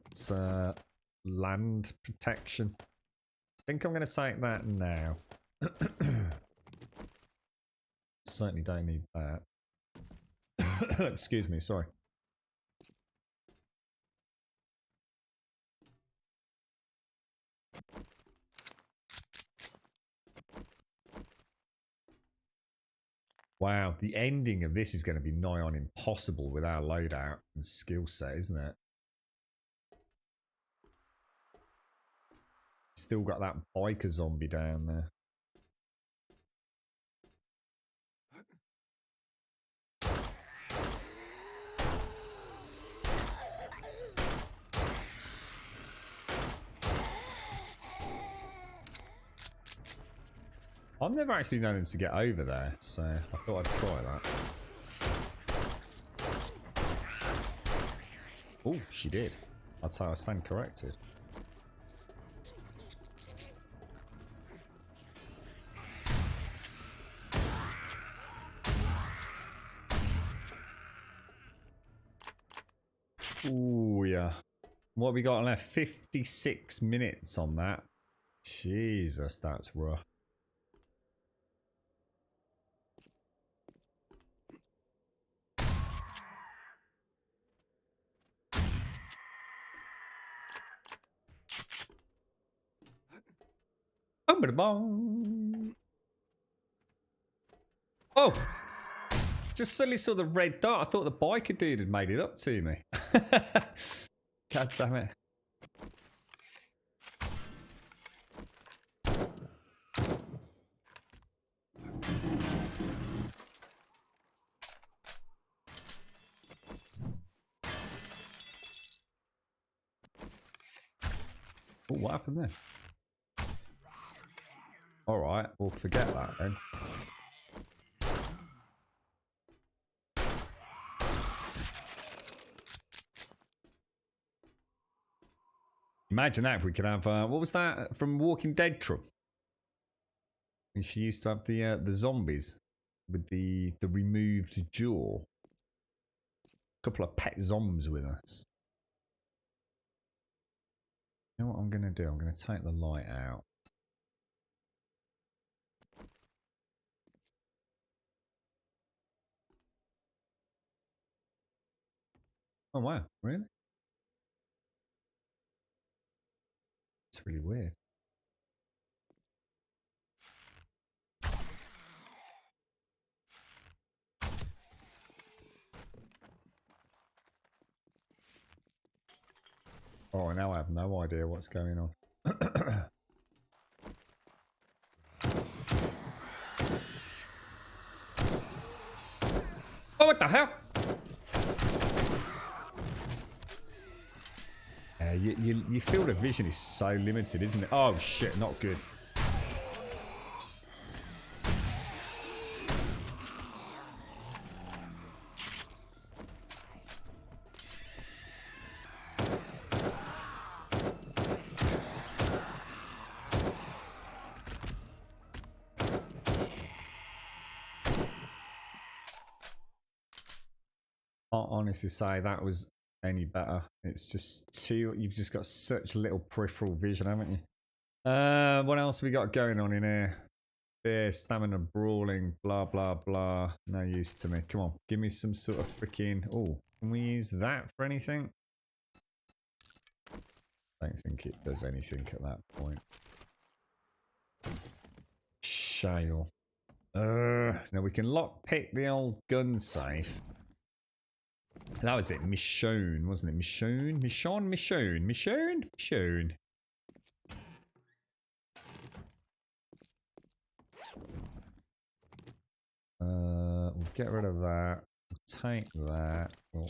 land protection. I think I'm going to take that now. Certainly don't need that. Excuse me, sorry. Wow, the ending of this is going to be nigh on impossible with our loadout and skill set, isn't it? Still got that biker zombie down there. I've never actually known him to get over there, so I thought I'd try that. Oh, she did. That's how I stand corrected. Ooh, yeah. What have we got left? 56 minutes on that. Jesus, that's rough. Oh! Just suddenly saw the red dot. I thought the biker dude had made it up to me. God damn it. Oh, what happened there? Alright, we'll forget that then. Imagine that if we could have, what was that from Walking Dead Trump? And she used to have the zombies with the removed jaw. A couple of pet zombs with us. You know what I'm going to do? I'm going to take the light out. Oh wow, really? It's really weird. Oh, now I have no idea what's going on. Oh, what the hell? Your field of vision is so limited, isn't it? Oh shit, not good. Can't honestly say that was any better. It's just too. You've just got such little peripheral vision, haven't you? What else we got going on in here? Fear, stamina, brawling, blah blah blah. No use to me. Come on, give me some sort of freaking. Oh, can we use that for anything? I don't think it does anything at that point. Shale. Now we can lockpick the old gun safe. That was it. Michonne, wasn't it? Michonne? Michonne? We'll get rid of that. We'll take that. We'll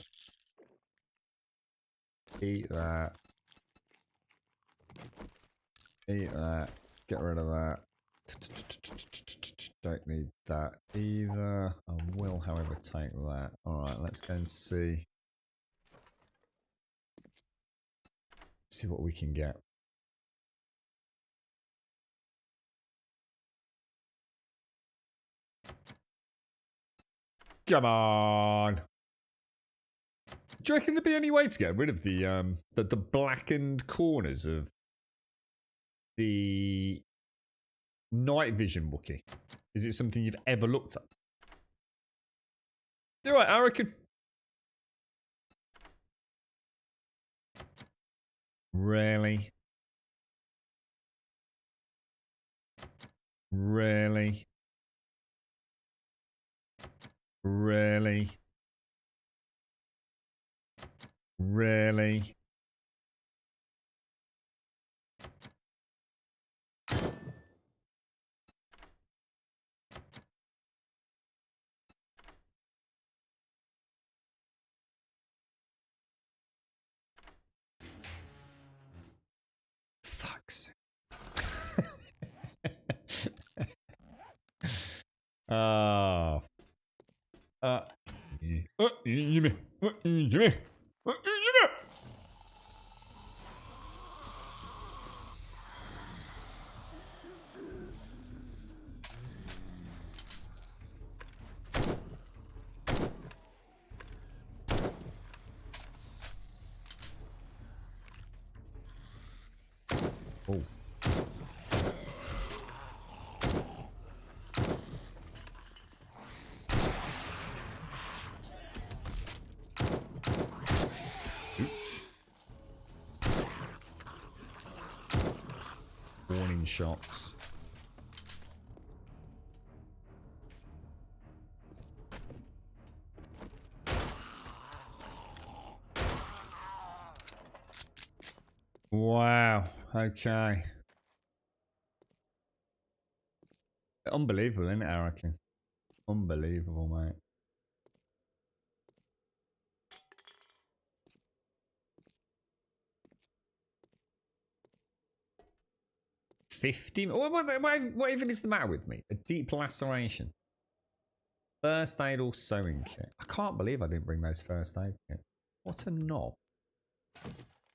eat that. Eat that. Get rid of that. Don't need that either. I will, however, take that. Alright, let's go and see. See what we can get. Come on. Do you reckon there'd be any way to get rid of the blackened corners of the night vision Wookie? Is it something you've ever looked at? You're right, I reckon. Really? Really? Really? Really? Fuck's sake. Oh. Oh. Oops. Warning shots. Wow. Okay. Unbelievable, isn't it, I reckon? Unbelievable, mate. What even is the matter with me? A deep laceration. First aid or sewing kit. I can't believe I didn't bring those first aid kits. What a knob.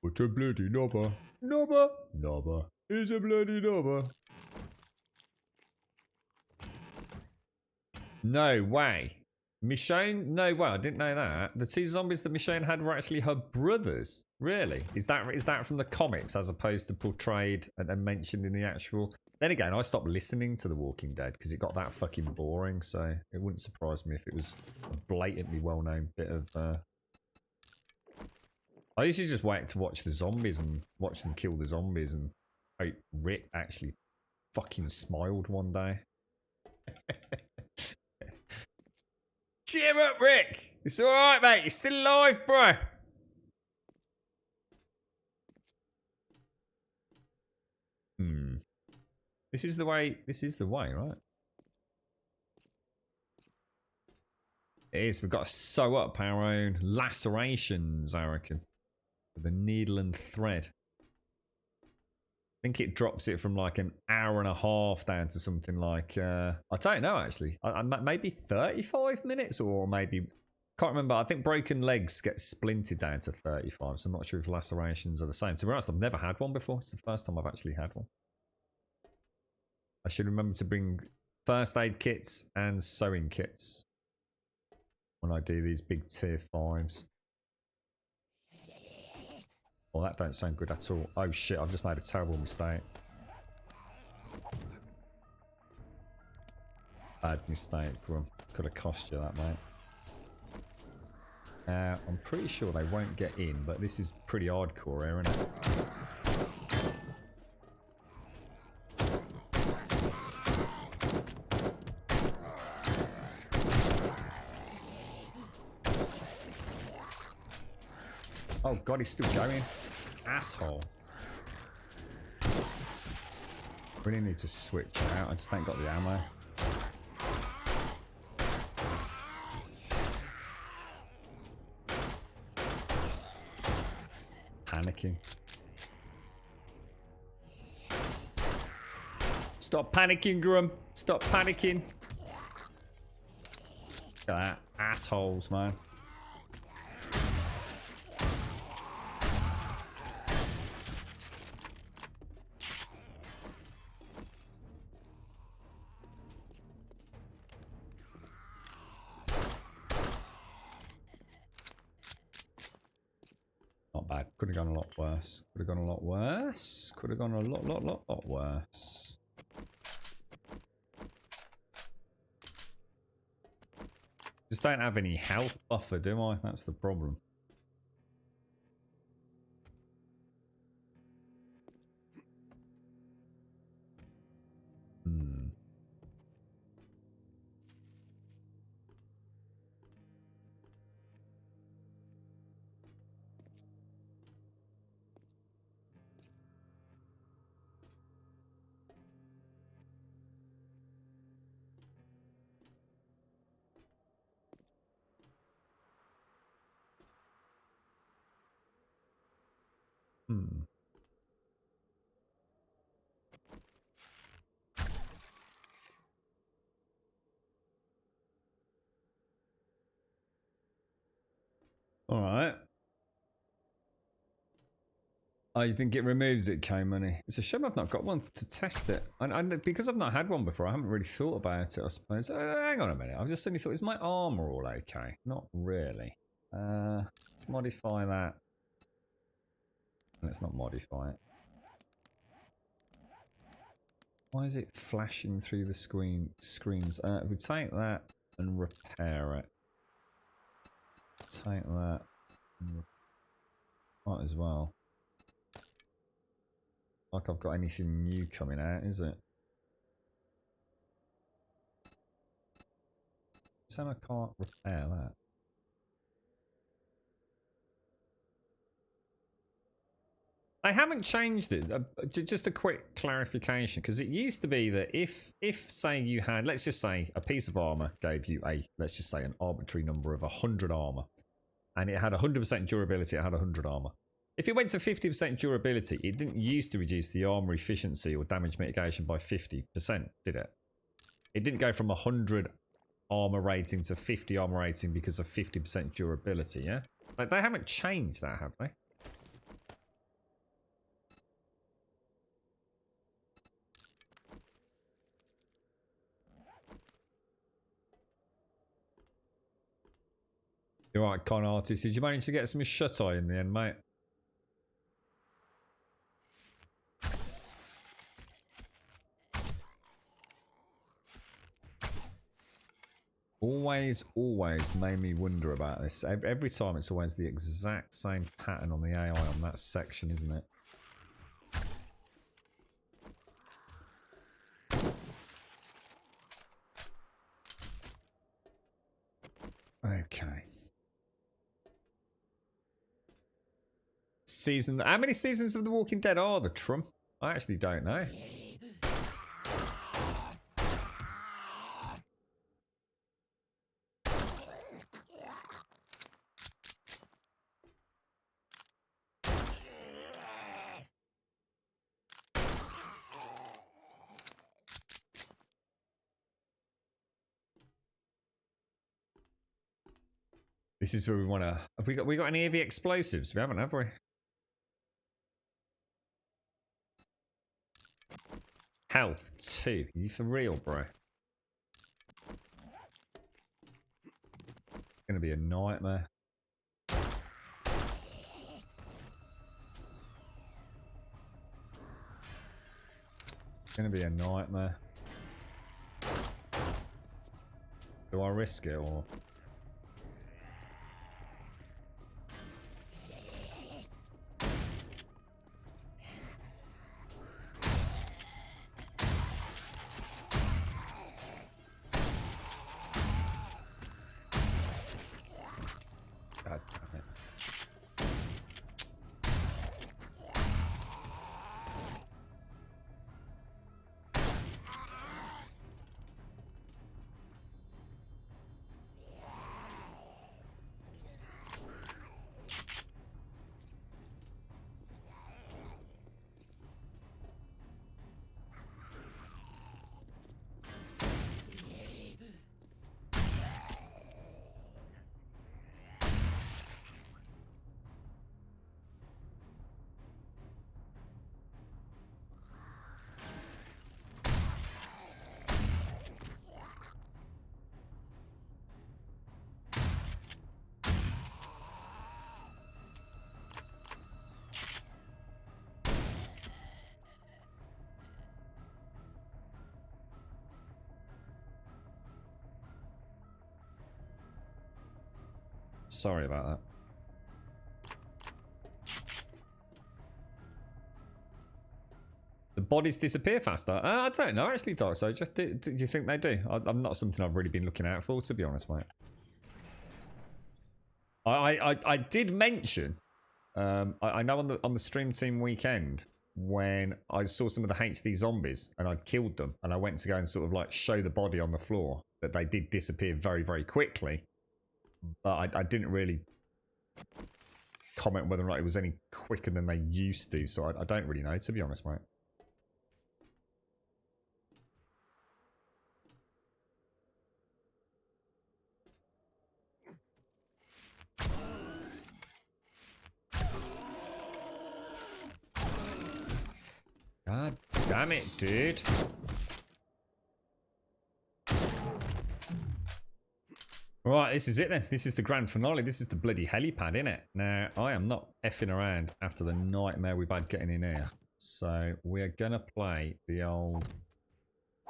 What a bloody knobber. Knobber. Knobber. He's a bloody knobber. No way. Michonne? No way. I didn't know that. The two zombies that Michonne had were actually her brothers. Really? Is that from the comics as opposed to portrayed and mentioned in the actual? Then again, I stopped listening to The Walking Dead because it got that fucking boring. So it wouldn't surprise me if it was a blatantly well-known bit of. I used to just wait to watch the zombies and watch them kill the zombies and hope Rick actually fucking smiled one day. Cheer up, Rick! It's alright, mate. You're still alive, bro. This is the way, right? It is. We've got to sew up our own lacerations, I reckon. With a needle and thread. I think it drops it from like an hour and a half down to something like, I don't know actually. Maybe 35 minutes or maybe, can't remember. I think broken legs get splinted down to 35. So I'm not sure if lacerations are the same. To be honest, I've never had one before. It's the first time I've actually had one. I should remember to bring first aid kits and sewing kits when I do these big tier 5s. Well, that don't sound good at all. Oh shit, I've just made a terrible mistake. Bad mistake, Grum. Could have cost you that, mate. I'm pretty sure they won't get in, but this is pretty hardcore here, isn't it? Oh god, he's still going. Asshole. Really need to switch out. I just ain't got the ammo. Panicking. Stop panicking, Grum. Stop panicking. Look at that. Assholes, man. Not bad. Could have gone a lot worse. Could have gone a lot worse. Could have gone a lot worse. Just don't have any health buffer, do I? That's the problem. All right. Oh, you think it removes it, K-Money? It's a shame I've not got one to test it. And because I've not had one before, I haven't really thought about it, I suppose. Hang on a minute. I've just suddenly thought, is my armor all okay? Not really. Let's modify that. Let's not modify it. Why is it flashing through the screens? If we take that and repair it. Take that. Might as well. Like I've got anything new coming out, is it? So I can't repair that. I haven't changed it. Just a quick clarification, because it used to be that if say you had, let's just say a piece of armor gave you let's just say an arbitrary number of 100 armor, and it had 100% durability, it had 100 armor. If it went to 50% durability, it didn't used to reduce the armor efficiency or damage mitigation by 50%, did it? It didn't go from 100 armor rating to 50 armor rating because of 50% durability, yeah? Like, they haven't changed that, have they? You're right, con artist. Did you manage to get some shut-eye in the end, mate? Always made me wonder about this. Every time it's always the exact same pattern on the AI on that section, isn't it? Okay. How many seasons of The Walking Dead are there, Trump? I actually don't know. This is where we want to. Have we got any heavy explosives? We haven't, have we? Health 2. Are you for real, bro? Gonna be a nightmare. It's gonna be a nightmare. Do I risk it or? God damn it. Sorry about that. The bodies disappear faster? I don't know, actually, Dark Soldier. Do you think they do? I'm not something I've really been looking out for, to be honest, mate. I did mention, I know on the stream team weekend, when I saw some of the HD zombies and I'd killed them, and I went to go and sort of like show the body on the floor, that they did disappear very, very quickly. But I didn't really comment whether or not it was any quicker than they used to, so I don't really know, to be honest, mate. God damn it, dude. Right, this is it then. This is the grand finale. This is the bloody helipad, innit? Now, I am not effing around after the nightmare we've had getting in here. So, we're going to play the old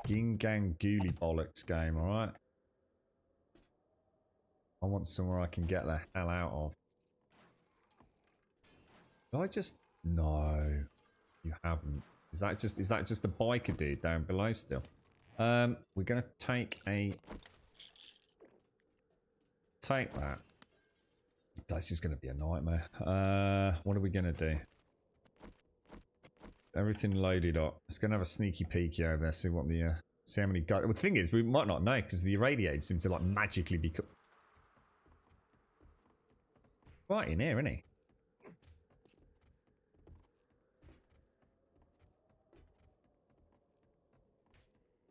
Gingang Ghoulie Bollocks game, alright? I want somewhere I can get the hell out of. Did I just... No. You haven't. Is that just the biker dude down below still? We're going to take that. This is going to be a nightmare. What are we going to do? Everything loaded up. It's going to have a sneaky peeky over there. See what the see how many guys. Well, the thing is, we might not know because the irradiated seem to like magically be right in here, isn't he?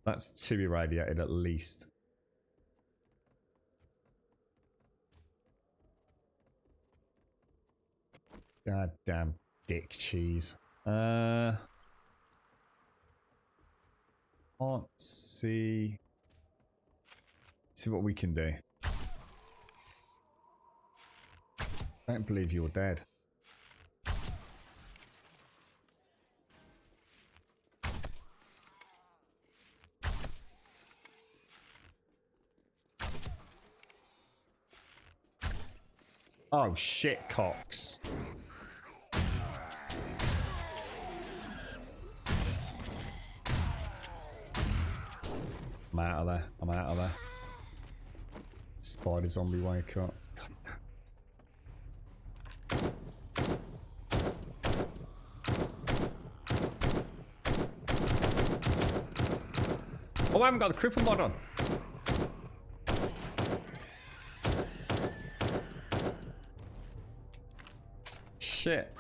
That's 2 irradiated at least. God damn dick cheese. Can't see what we can do. Don't believe you're dead. Oh shit, Cox. I'm out of there. I'm out of there. Spider zombie wake up. God damn. Oh, I haven't got the cripple mod on. Shit.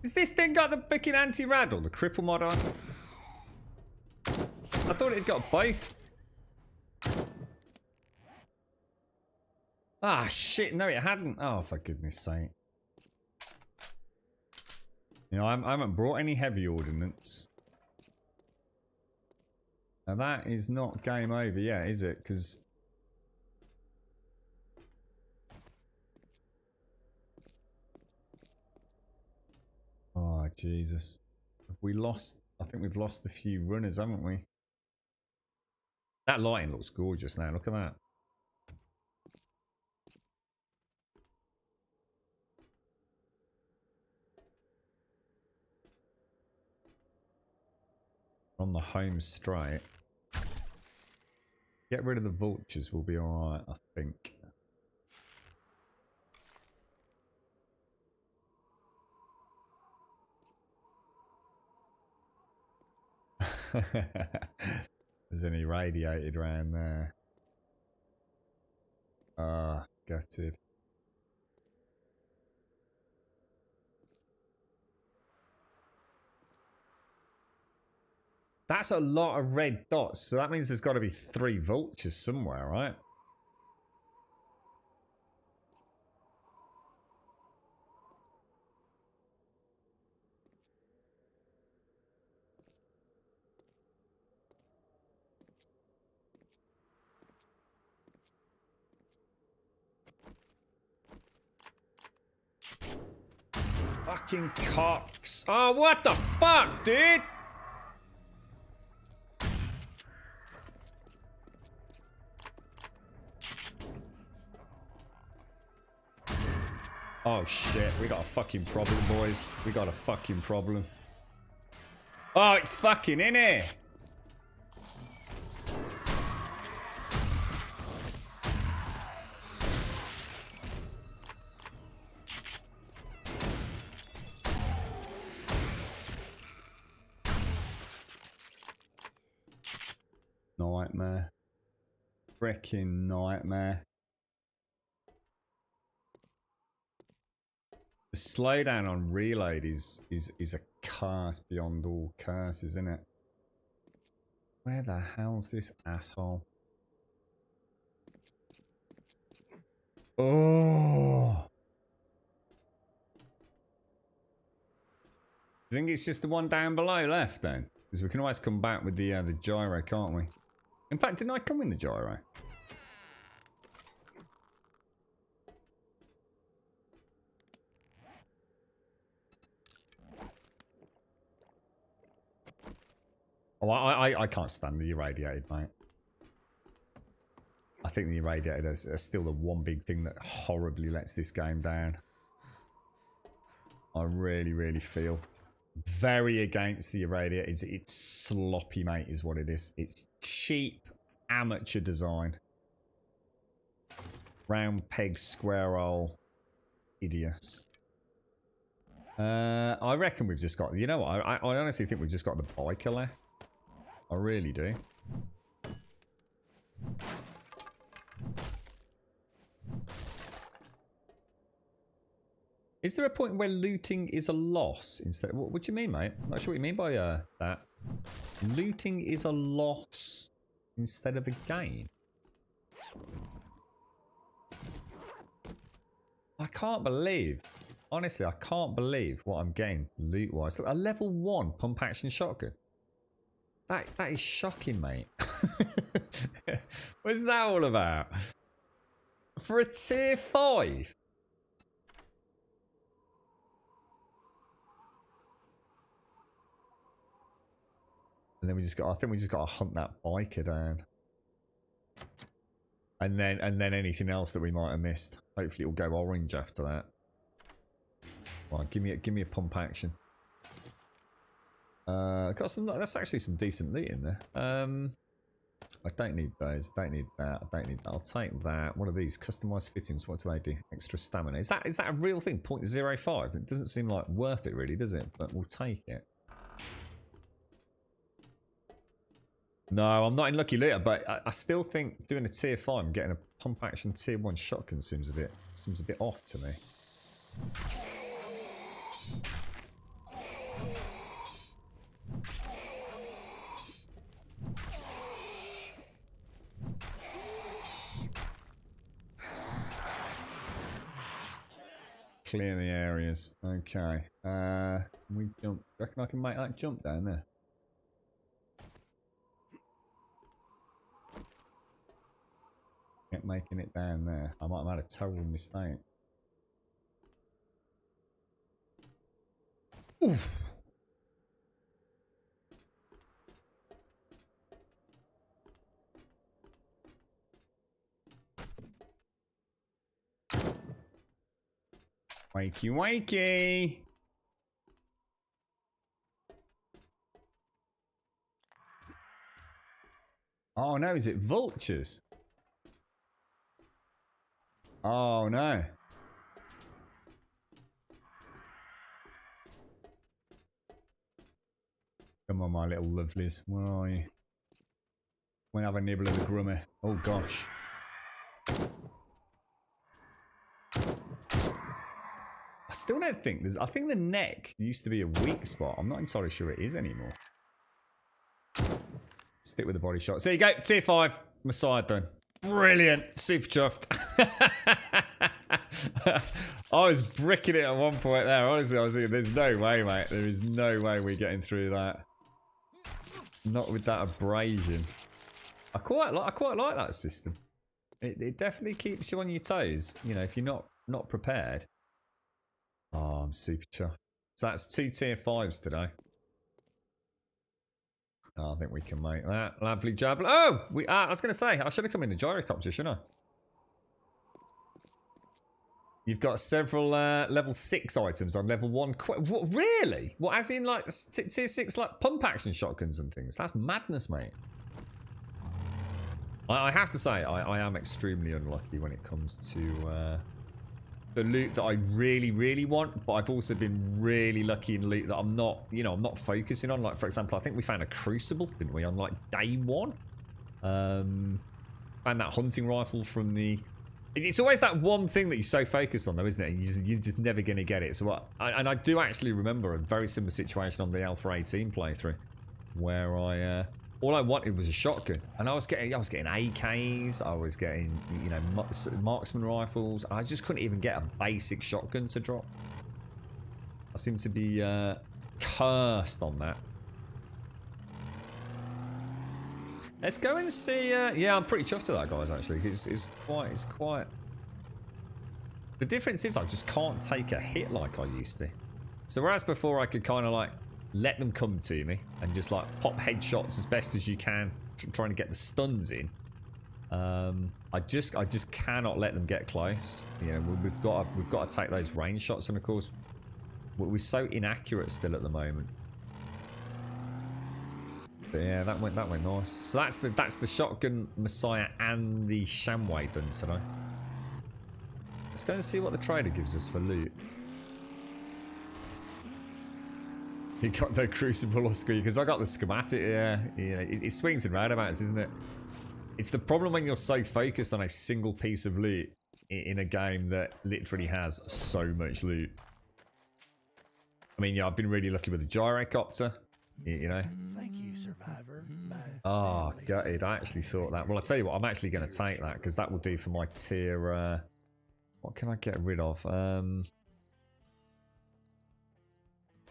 Has this thing got the freaking anti-rad or the cripple mod on? I thought it got both. Ah, shit. No, it hadn't. Oh, for goodness sake. You know, I haven't brought any heavy ordnance. Now, that is not game over yet, is it? Because... Oh, Jesus. Have we lost... I think we've lost a few runners, haven't we? That lighting looks gorgeous now. Look at that. On the home straight. Get rid of the vultures, we'll be alright, I think. There's any radiated around there. Ah, gutted. That's a lot of red dots, so that means there's got to be 3 vultures somewhere, right? Fucking cocks. Oh, what the fuck, dude? Oh shit, we got a fucking problem, boys. We got a fucking problem. Oh, it's fucking in here. Nightmare. Freaking nightmare. The slowdown on reload is a curse beyond all curses, isn't it? Where the hell's this asshole? Oh! I think it's just the one down below left then, because we can always come back with the gyro, can't we? In fact, didn't I come in the gyro? Oh, I can't stand the irradiated, mate. I think the irradiated is still the one big thing that horribly lets this game down. I really, really feel very against the irradiated. It's sloppy, mate, is what it is. It's cheap, amateur design. Round peg, square hole, idiots. I reckon we've just got... You know what? I honestly think we've just got the biker left. I really do. Is there a point where looting is a loss instead? What do you mean, mate? I'm not sure what you mean by that. Looting is a loss instead of a gain. I can't believe, honestly, I can't believe what I'm getting loot-wise. A level 1 pump action shotgun. That is shocking, mate. What's that all about? For a tier 5? And then we just got, I think we just got to hunt that biker down. And then anything else that we might have missed. Hopefully it'll go orange after that. Right, give me a pump action. Got some, that's actually some decent loot in there. I don't need those, don't need that, I don't need that. I'll take that. What are these? Customized fittings, what do they do? Extra stamina. Is that a real thing? 0.05? It doesn't seem like worth it really, does it? But we'll take it. No, I'm not in Lucky Looter, but I still think doing a tier 5 and getting a pump action tier 1 shotgun seems a bit off to me. Clear the areas. Okay. We jump. Reckon I can make that jump down there? Kept making it down there. I might have had a terrible mistake. Oof. Wakey, wakey. Oh no, is it vultures? Oh no. Come on, my little lovelies. Where are you? We'll have a nibble of the grummy. Oh gosh. I still don't think there's. I think the neck used to be a weak spot. I'm not entirely sure it is anymore. Stick with the body shot. So you go, tier 5, Messiah done. Brilliant, super chuffed. I was bricking it at one point there. Honestly, I was thinking, there's no way, mate. There is no way we're getting through that. Not with that abrasion. I quite like that system. It definitely keeps you on your toes. You know, if you're not prepared. Oh, I'm super chuffed. So that's 2 tier 5s today. Oh, I think we can make that. Lovely job. Oh, I was going to say, I should have come in the gyrocopter, shouldn't I? You've got several level 6 items on level 1. What, really? What, as in like tier 6 like pump action shotguns and things? That's madness, mate. I have to say, I am extremely unlucky when it comes to the loot that I really, really want, but I've also been really lucky in loot that I'm not, you know, I'm not focusing on. Like, for example, I think we found a crucible, didn't we, on like day 1? Found that hunting rifle from the... It's always that one thing that you're so focused on, though, isn't it? You're just never going to get it. So, I do actually remember a very similar situation on the Alpha 18 playthrough, where all I wanted was a shotgun, and I was getting AKs, I was getting, you know, marksman rifles. I just couldn't even get a basic shotgun to drop. I seem to be cursed on that. Let's go and see. Yeah, I'm pretty chuffed with that, guys. Actually, it's quite. The difference is I just can't take a hit like I used to. So whereas before I could kind of like let them come to me and just like pop headshots as best as you can, trying to get the stuns in. I just cannot let them get close. You know, we've got to take those range shots, and of course we're so inaccurate still at the moment. But yeah, that went nice. So that's the shotgun Messiah and the Shamway done today. Let's go and see what the trader gives us for loot. You got no crucible or screw because I got the schematic. Yeah, it swings and roundabouts, isn't it? It's the problem when you're so focused on a single piece of loot in a game that literally has so much loot. I mean, yeah, I've been really lucky with the gyrocopter. You know. Thank you, Survivor. Oh, gutted. I actually thought that. Well, I'll tell you what, I'm actually going to take that because that will do for my tier. What can I get rid of?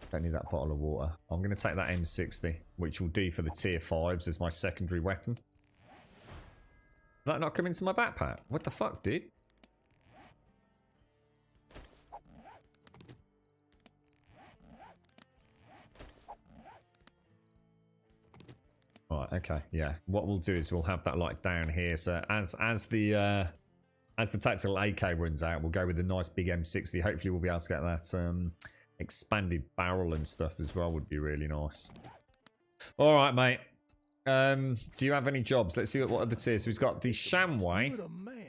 Don't need that bottle of water. I'm going to take that M60, which will do for the tier 5s as my secondary weapon. Did that not come into my backpack? What the fuck, dude? Right, okay, yeah. What we'll do is we'll have that like down here. So as the tactical AK runs out, we'll go with the nice big M60. Hopefully we'll be able to get that expanded barrel and stuff as well. Would be really nice. All right, mate. Do you have any jobs? Let's see what other tiers. So we've got the Shamway. You're the man.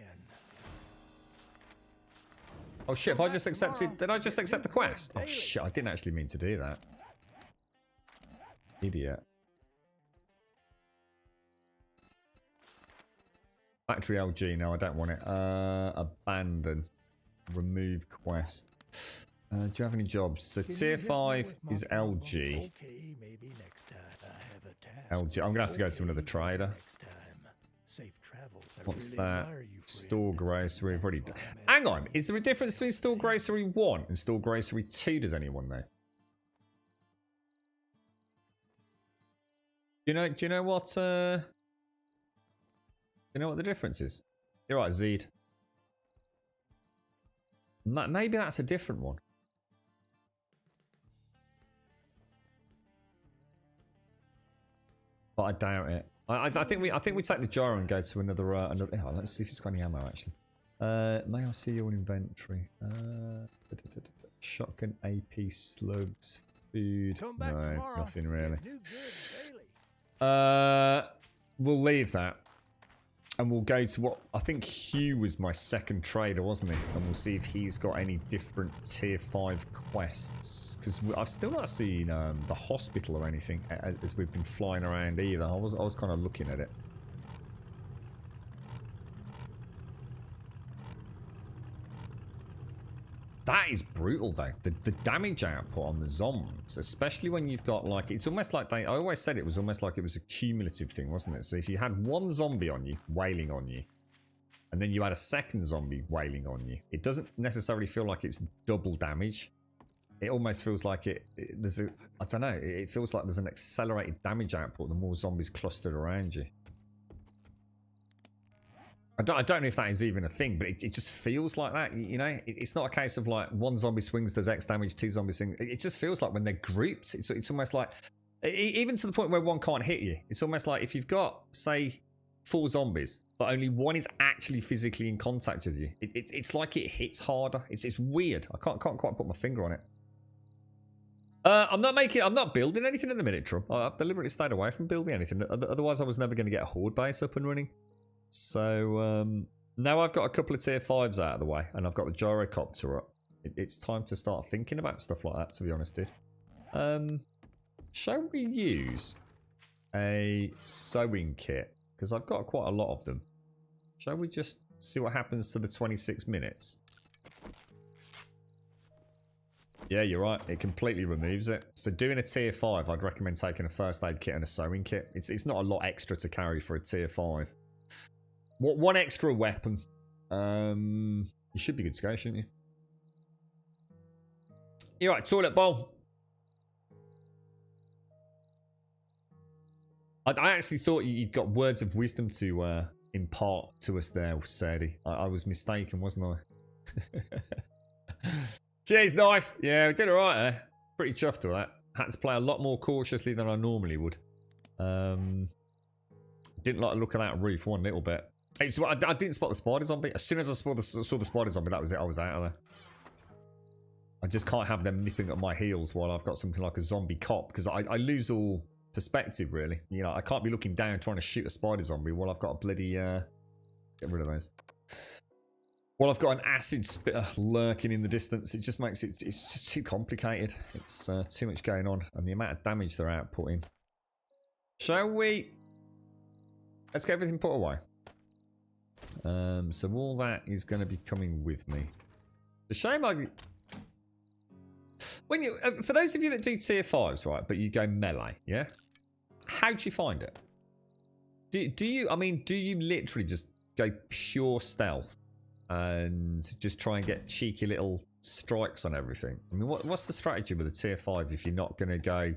Oh shit! Have I just accepted? Did I just accept the quest? Oh shit! I didn't actually mean to do that. Idiot. Factory LG. No, I don't want it. Abandon. Remove quest. Do you have any jobs? So tier 5 is LG. Okay, maybe next time I have a task. LG. I'm gonna have to go to another trader. Next time. Safe travels. I What's really that? admire you, friend. Store grocery. I've already done. That's all I'm Hang asking. on. Is there a difference between store grocery 1 and store grocery 2? Does anyone know? Do you know what? Do you know what the difference is? You're right, Zed. Maybe that's a different one. But I doubt it. I think we take the gyro and go to another. Oh, let's see if it's got any ammo actually. May I see your inventory? Shotgun, AP, slugs, food. Come back No, tomorrow. nothing really. Get new goods daily. We'll leave that. And we'll go to what I think Hugh was my second trader, wasn't he? And we'll see if he's got any different tier 5 quests. Because I've still not seen the hospital or anything as we've been flying around either. I was kind of looking at it. That is brutal though. The damage output on the zombies, especially when you've got like, it's almost like I always said it was almost like it was a cumulative thing, wasn't it? So if you had one zombie on you, wailing on you, and then you had a second zombie wailing on you, it doesn't necessarily feel like it's double damage. It almost feels like there's a, I don't know, it feels like there's an accelerated damage output the more zombies clustered around you. I don't know if that is even a thing, but it just feels like that, you know? It's not a case of like one zombie swings does X damage, 2 zombies swing. It just feels like when they're grouped, it's almost like, even to the point where one can't hit you, it's almost like if you've got, say, 4 zombies, but only one is actually physically in contact with you, it's like it hits harder. It's weird. I can't quite put my finger on it. I'm not building anything in the minute, Trump. I've deliberately stayed away from building anything. Otherwise, I was never going to get a horde base up and running. So now I've got a couple of tier 5s out of the way, and I've got the gyrocopter up. It's time to start thinking about stuff like that, to be honest, dude. Shall we use a sewing kit? Because I've got quite a lot of them. Shall we just see what happens to the 26 minutes? Yeah, you're right. It completely removes it. So doing a tier 5, I'd recommend taking a first aid kit and a sewing kit. It's not a lot extra to carry for a tier 5. One extra weapon. You should be good to go, shouldn't you? You're right, toilet bowl. I actually thought you'd got words of wisdom to impart to us there, Sadie. I was mistaken, wasn't I? Cheers, knife. Yeah, we did alright there. Pretty chuffed with that. Had to play a lot more cautiously than I normally would. Didn't like the look of that roof one little bit. I didn't spot the spider zombie. As soon as I saw the spider zombie, that was it. I was out of there. I just can't have them nipping at my heels while I've got something like a zombie cop, because I lose all perspective, really. You know, I can't be looking down trying to shoot a spider zombie while I've got a bloody... get rid of those. Well, I've got an acid spitter lurking in the distance. It just makes it... It's just too complicated. It's too much going on. And the amount of damage they're outputting. Shall we... Let's get everything put away. So all that is going to be coming with me. The shame when you... for those of you that do tier 5s, right, but you go melee, yeah? How do you find it? Do you... I mean, do you literally just go pure stealth? And just try and get cheeky little strikes on everything. I mean, what's the strategy with a tier 5 if you're not going to go...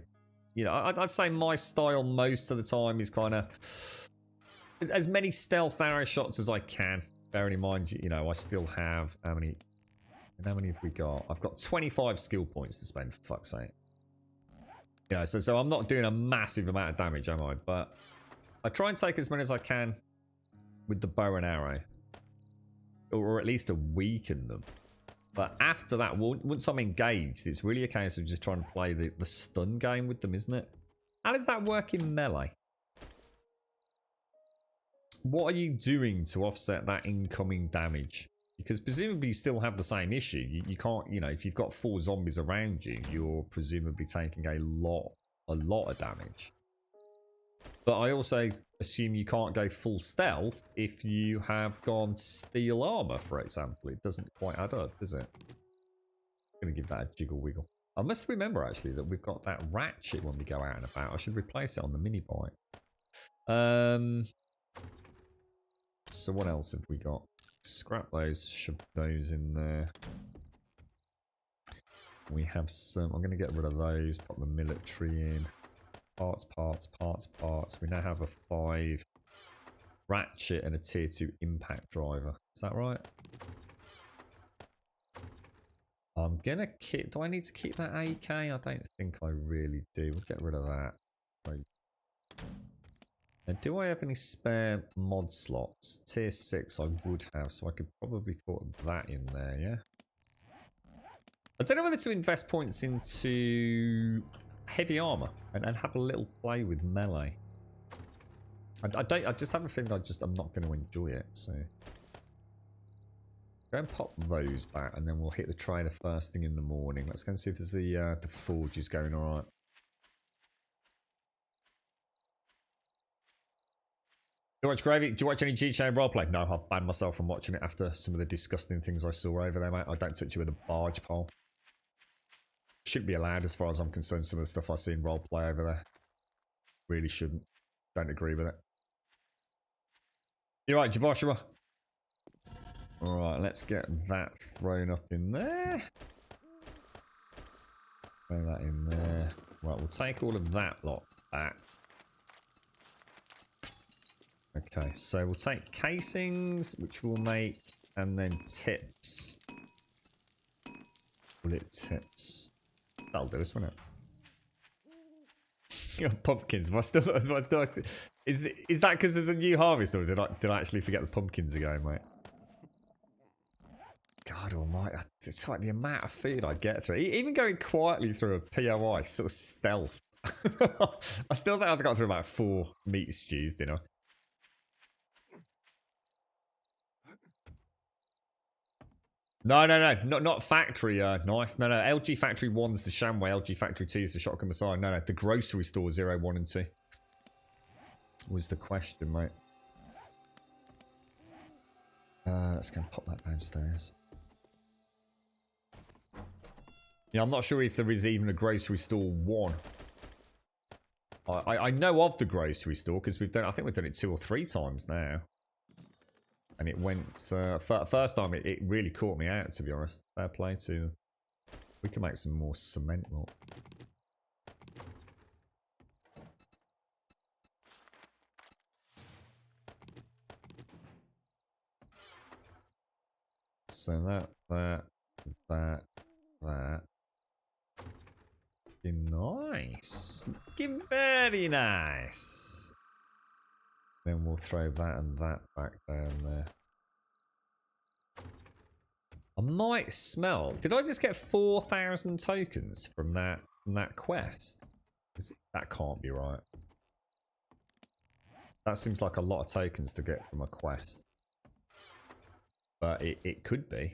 You know, I'd say my style most of the time is kind of... As many stealth arrow shots as I can. Bearing in mind, you know, I still have... How many have we got? I've got 25 skill points to spend, for fuck's sake. You know, so I'm not doing a massive amount of damage, am I? But I try and take as many as I can with the bow and arrow. Or at least to weaken them. But after that, once I'm engaged, it's really a case of just trying to play the stun game with them, isn't it? How does that work in melee? What are you doing to offset that incoming damage? Because presumably you still have the same issue. You can't, you know, if you've got 4 zombies around you, you're presumably taking a lot of damage. But I also assume you can't go full stealth if you have gone steel armor, for example. It doesn't quite add up, does it? I'm going to give that a jiggle wiggle. I must remember, actually, that we've got that ratchet when we go out and about. I should replace it on the mini bike. So what else have we got? Scrap those, shove those in there. We have some, I'm going to get rid of those, put the military in. Parts, parts, parts, parts. We now have a 5 ratchet and a tier 2 impact driver. Is that right? I'm going to keep, do I need to keep that AK? I don't think I really do. We'll get rid of that. Right. And do I have any spare mod slots? Tier 6 I would have, so I could probably put that in there, yeah? I don't know whether to invest points into heavy armor and have a little play with melee. I just have a feeling I'm not going to enjoy it, so... Go and pop those back, and then we'll hit the trader first thing in the morning. Let's go and see if there's the forge is going alright. Do you watch Gravy? Do you watch any GTA roleplay? No, I've banned myself from watching it after some of the disgusting things I saw over there, mate. I don't touch you with a barge pole. Shouldn't be allowed as far as I'm concerned, some of the stuff I see in roleplay over there. Really shouldn't. Don't agree with it. You're right, Joshua. Alright, let's get that thrown up in there. Throw that in there. Right, we'll take all of that lot back. Okay, so we'll take casings, which we'll make, and then tips. Bullet tips. That'll do us, won't it? Pumpkins. Is that because there's a new harvest, or did I actually forget the pumpkins are going, mate? God almighty, it's like the amount of food I get through. Even going quietly through a POI, sort of stealth. I still think I've got through about 4 meat stews, didn't I? No, not factory knife. No, LG Factory 1's the Shamway, LG Factory 2's the Shotgun Messiah. No, the grocery store 0, 1 and 2 was the question, mate. Let's go and pop that downstairs. Yeah, I'm not sure if there is even a grocery store 1. I know of the grocery store because I think we've done it 2 or 3 times now. And it went, first time it really caught me out, to be honest. Fair play to them. We can make some more cement. Well. So that. Nice. Looking very nice. Then we'll throw that and that back down there. I might smell. Did I just get 4,000 tokens from that quest? That can't be right. That seems like a lot of tokens to get from a quest. But it could be.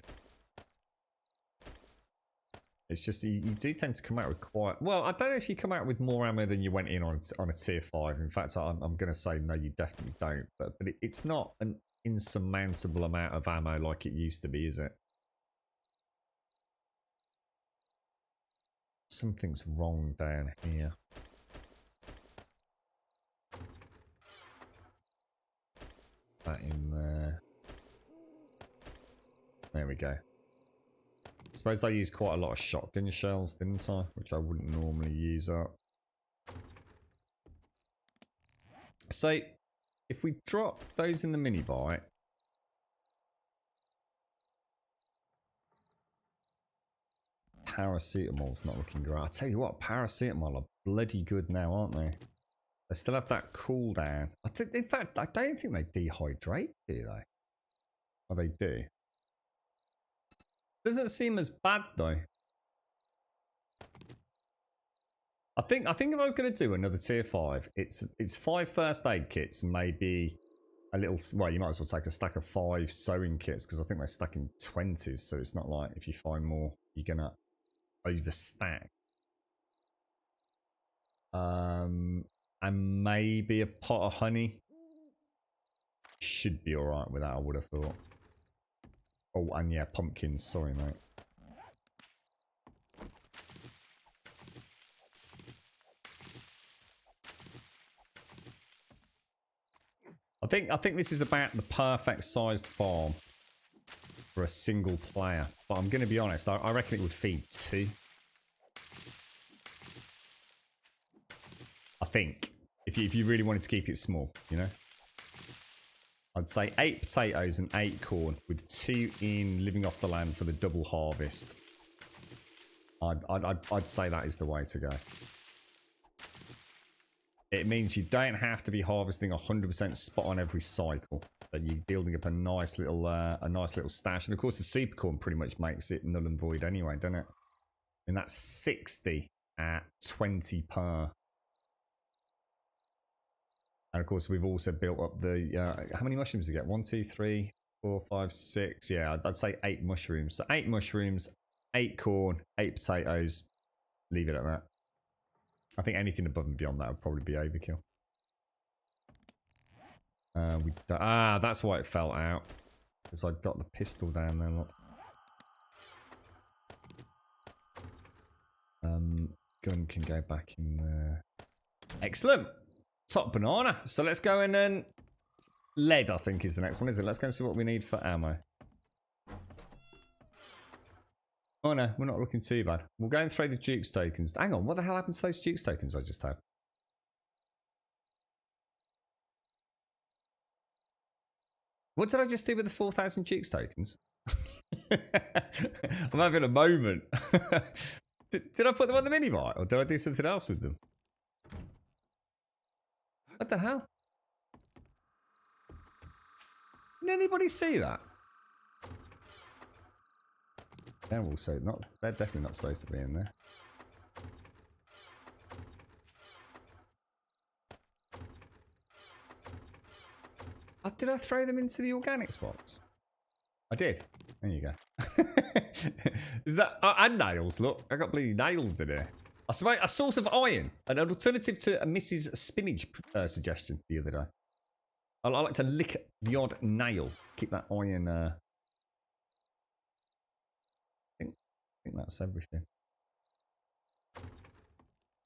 It's just you do tend to come out with quite... Well, I don't know if you come out with more ammo than you went in on a tier 5. In fact, I'm going to say no, you definitely don't. But it's not an insurmountable amount of ammo like it used to be, is it? Something's wrong down here. That in there. There we go. I suppose I used quite a lot of shotgun shells, didn't I? Which I wouldn't normally use up. So, if we drop those in the mini bike. Paracetamol's not looking great. I tell you what, paracetamol are bloody good now, aren't they? They still have that cooldown. In fact, I don't think they dehydrate, do they? Oh, they do. Doesn't seem as bad though. I think if I'm going to do another tier 5, it's 5 first aid kits and maybe a little. Well, you might as well take a stack of 5 sewing kits because I think they're stuck in 20s. So it's not like if you find more, you're gonna overstack. And maybe a pot of honey. Should be all right with that, I would have thought. Oh, and yeah, pumpkins. Sorry, mate. I think this is about the perfect sized farm for a single player. But I'm going to be honest, I reckon it would feed 2. I think. If you really wanted to keep it small, you know? I'd say 8 potatoes and 8 corn with 2 in living off the land for the double harvest. I'd say that is the way to go. It means you don't have to be harvesting 100% spot on every cycle, but you're building up a nice little stash. And of course, the super corn pretty much makes it null and void anyway, doesn't it? And that's 60 at 20 per. And of course, we've also built up the how many mushrooms do you get? 1, 2, 3, 4, 5, 6. Yeah, I'd say 8 mushrooms. So 8 mushrooms, 8 corn, 8 potatoes. Leave it at that. I think anything above and beyond that would probably be overkill. That's why it fell out. Because I'd got the pistol down there. Look. Gun can go back in there. Excellent. Top banana. So let's go in and... Lead, I think, is the next one, is it? Let's go and see what we need for ammo. Oh no, we're not looking too bad. We'll go and throw the Duke's tokens. Hang on, what the hell happened to those Duke's tokens I just had? What did I just do with the 4,000 Duke's tokens? I'm having a moment. did I put them on the minibot? Or did I do something else with them? What the hell? Did anybody see that? They're also not. They're definitely not supposed to be in there. Did I throw them into the organics box? I did. There you go. Is that and nails? Look, I got bloody nails in here. I suppose a source of iron, an alternative to a Mrs. Spinach suggestion the other day. I like to lick the odd nail, keep that iron. I think that's everything.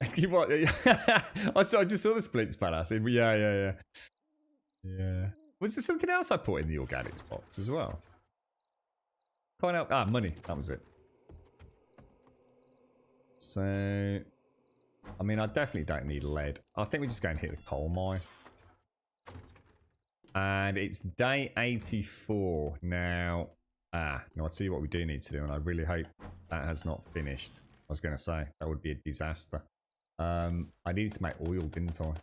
I just saw the splits badass. Yeah. Was there something else I put in the organics box as well? Can't help. Money. That was it. So, I mean, I definitely don't need lead. I think we just go and hit the coal mine. And it's day 84 now. Now I'll tell you what we do need to do, and I really hope that has not finished. I was going to say, that would be a disaster. I needed to make oil, didn't I?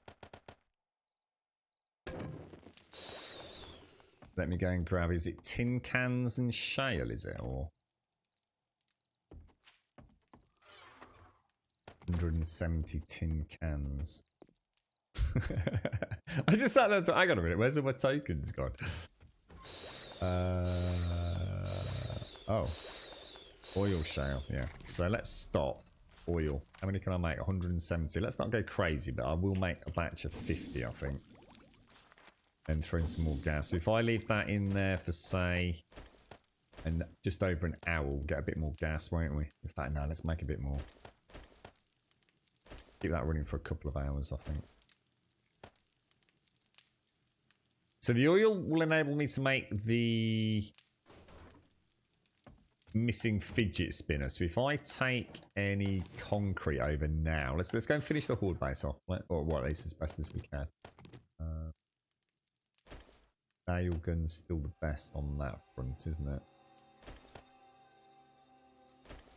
Let me go and grab, is it tin cans and shale, is it? Or 170 tin cans. I just sat there and thought, hang on a minute, where's all my tokens gone? Oh. Oil shale, yeah. So let's stop. Oil. How many can I make? 170. Let's not go crazy, but I will make a batch of 50, I think. And throw in some more gas. So if I leave that in there for, say, and just over an hour, we'll get a bit more gas, won't we? In fact, no, let's make a bit more. Keep that running for a couple of hours, I think. So the oil will enable me to make the missing fidget spinner. So if I take any concrete over now, let's go and finish the horde base off, or well, at least as best as we can. Nail gun's still the best on that front, isn't it?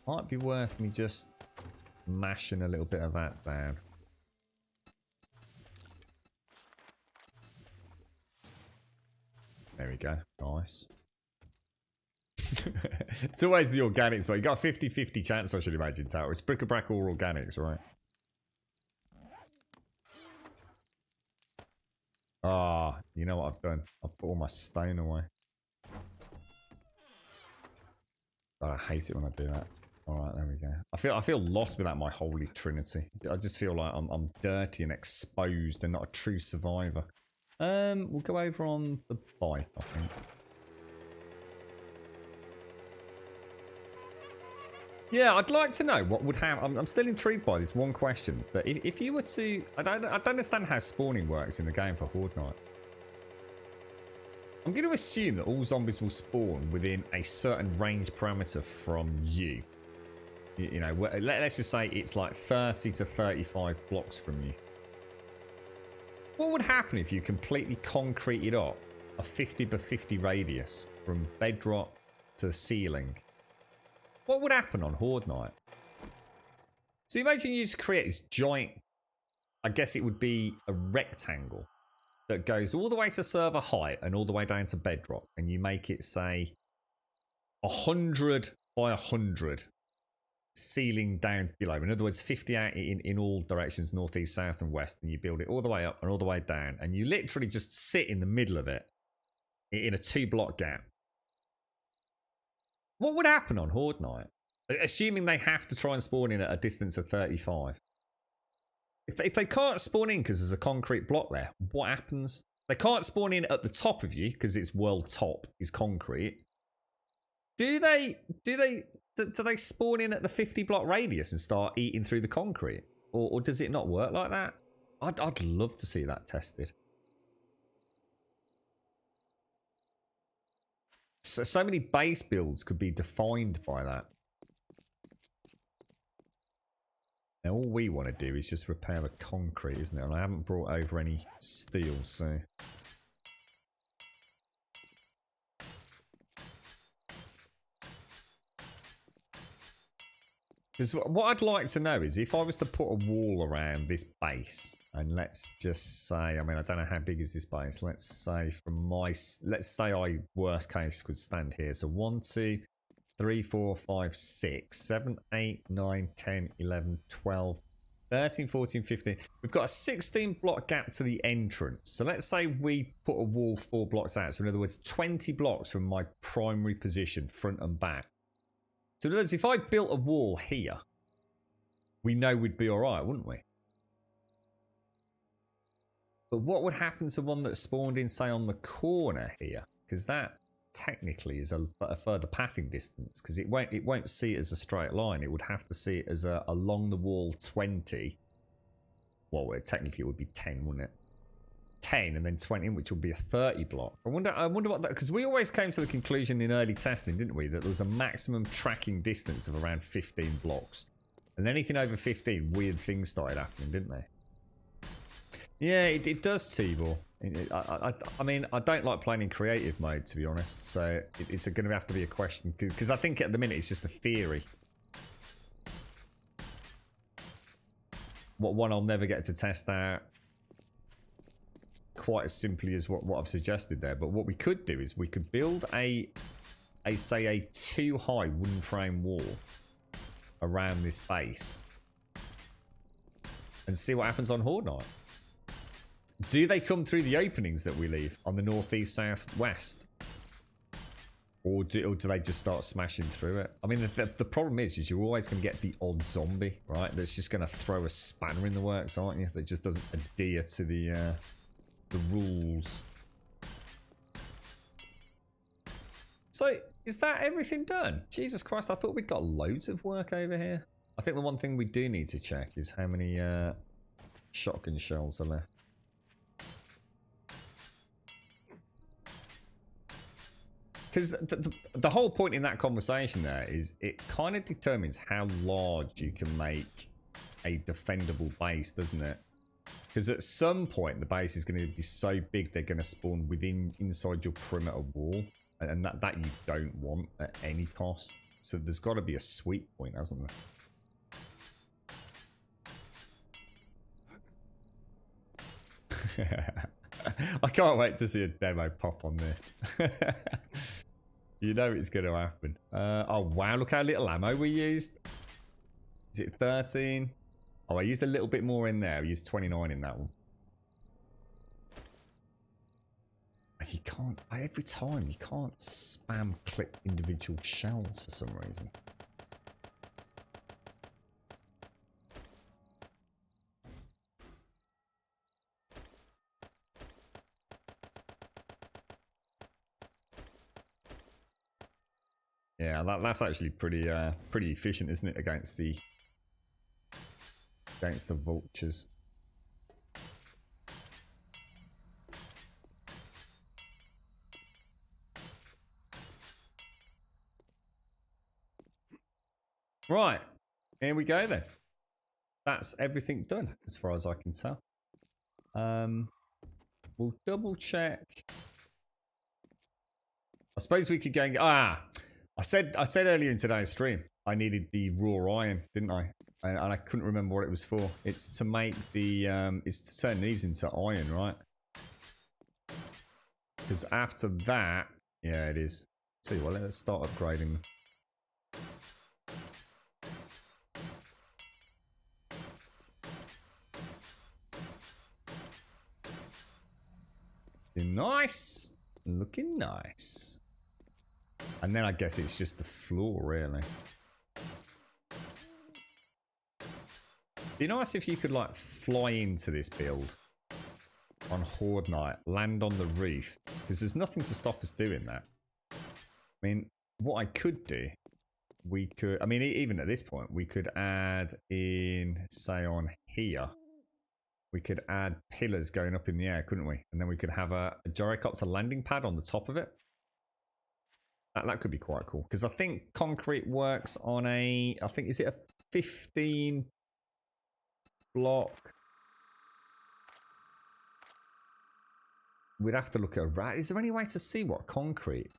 Might be worth me just mashing a little bit of that down. There we go. Nice. It's always the organics, but you got a 50-50 chance, I should imagine, Tower. It's bric-a-brac or organics, right? You know what I've done? I've put all my stone away. Oh, I hate it when I do that. Alright, there we go. I feel lost without my holy trinity. I just feel like I'm dirty and exposed and not a true survivor. We'll go over on the bike, I think. Yeah, I'd like to know what would happen. I'm still intrigued by this one question. But if you were to... I don't understand how spawning works in the game for Horde Night. I'm going to assume that all zombies will spawn within a certain range parameter from you. You know, let's just say it's like 30 to 35 blocks from you. What would happen if you completely concreted up a 50 by 50 radius from bedrock to the ceiling? What would happen on Horde Night? So imagine you just create this giant, I guess it would be a rectangle that goes all the way to server height and all the way down to bedrock, and you make it say 100 by 100 ceiling down below. In other words, 50 out in all directions, northeast, south, and west, and you build it all the way up and all the way down, and you literally just sit in the middle of it in a 2-block gap. What would happen on Horde Night? Assuming they have to try and spawn in at a distance of 35. If they can't spawn in because there's a concrete block there, what happens? They can't spawn in at the top of you because it's world top is concrete. Do they spawn in at the 50-block radius and start eating through the concrete? Or does it not work like that? I'd love to see that tested. So many base builds could be defined by that. Now all we want to do is just repair the concrete, isn't it? And I haven't brought over any steel, so... Because what I'd like to know is if I was to put a wall around this base, and let's just say, I mean, I don't know how big is this base. Let's say let's say I, worst case, could stand here. So 1, 2, 3, 4, 5, 6, 7, 8, 9, 10, 11, 12, 13, 14, 15. We've got a 16-block gap to the entrance. So let's say we put a wall 4 blocks out. So in other words, 20 blocks from my primary position, front and back. So in other words, if I built a wall here, we know we'd be all right, wouldn't we? But what would happen to one that spawned in, say, on the corner here? Because that technically is a further pathing distance, because it won't see it as a straight line. It would have to see it as a along the wall 20. Well, technically it would be 10, wouldn't it? 10 and then 20, which would be a 30 block. I wonder what that, because we always came to the conclusion in early testing, didn't we, that there was a maximum tracking distance of around 15 blocks. And anything over 15, weird things started happening, didn't they? Yeah, it does, Tibor. I mean, I don't like playing in creative mode, to be honest. So it's going to have to be a question, because I think at the minute it's just a theory. What one I'll never get to test out quite as simply as what I've suggested there. But what we could do is we could build a 2-high wooden frame wall around this base and see what happens on Horde Night. Do they come through the openings that we leave on the northeast, south, west? Or do they just start smashing through it? I mean, the problem is you're always going to get the odd zombie, right? That's just going to throw a spanner in the works, aren't you? That just doesn't adhere to the rules. So, is that everything done? Jesus Christ, I thought we'd got loads of work over here. I think the one thing we do need to check is how many shotgun shells are left. Because the whole point in that conversation there is it kind of determines how large you can make a defendable base, doesn't it? Because at some point the base is going to be so big they're going to spawn inside your perimeter wall, and that you don't want at any cost. So there's got to be a sweet point, hasn't there? I can't wait to see a demo pop on this. You know it's going to happen. Oh, wow. Look how little ammo we used. Is it 13? Oh, I used a little bit more in there. I used 29 in that one. You can't... Every time, you can't spam clip individual shells for some reason. Yeah, that's actually pretty efficient, isn't it, against the vultures. Right. Here we go then. That's everything done as far as I can tell. We'll double check. I suppose we could go and I said earlier in today's stream I needed the raw iron, didn't I? And I couldn't remember what it was for. It's to make the it's to turn these into iron, right? Because after that, yeah, it is. Tell you what, let's start upgrading. Looking nice. Looking nice. And then I guess it's just the floor, really. Be nice if you could, like, fly into this build on Horde Night, land on the roof, because there's nothing to stop us doing that. I mean, what I could do, we could, I mean, even at this point, we could add in, say, on here, we could add pillars going up in the air, couldn't we? And then we could have a gyrocopter landing pad on the top of it. That could be quite cool, because I think concrete works on a, I think, is it a 15 block? We'd have to look at a rat. Is there any way to see what concrete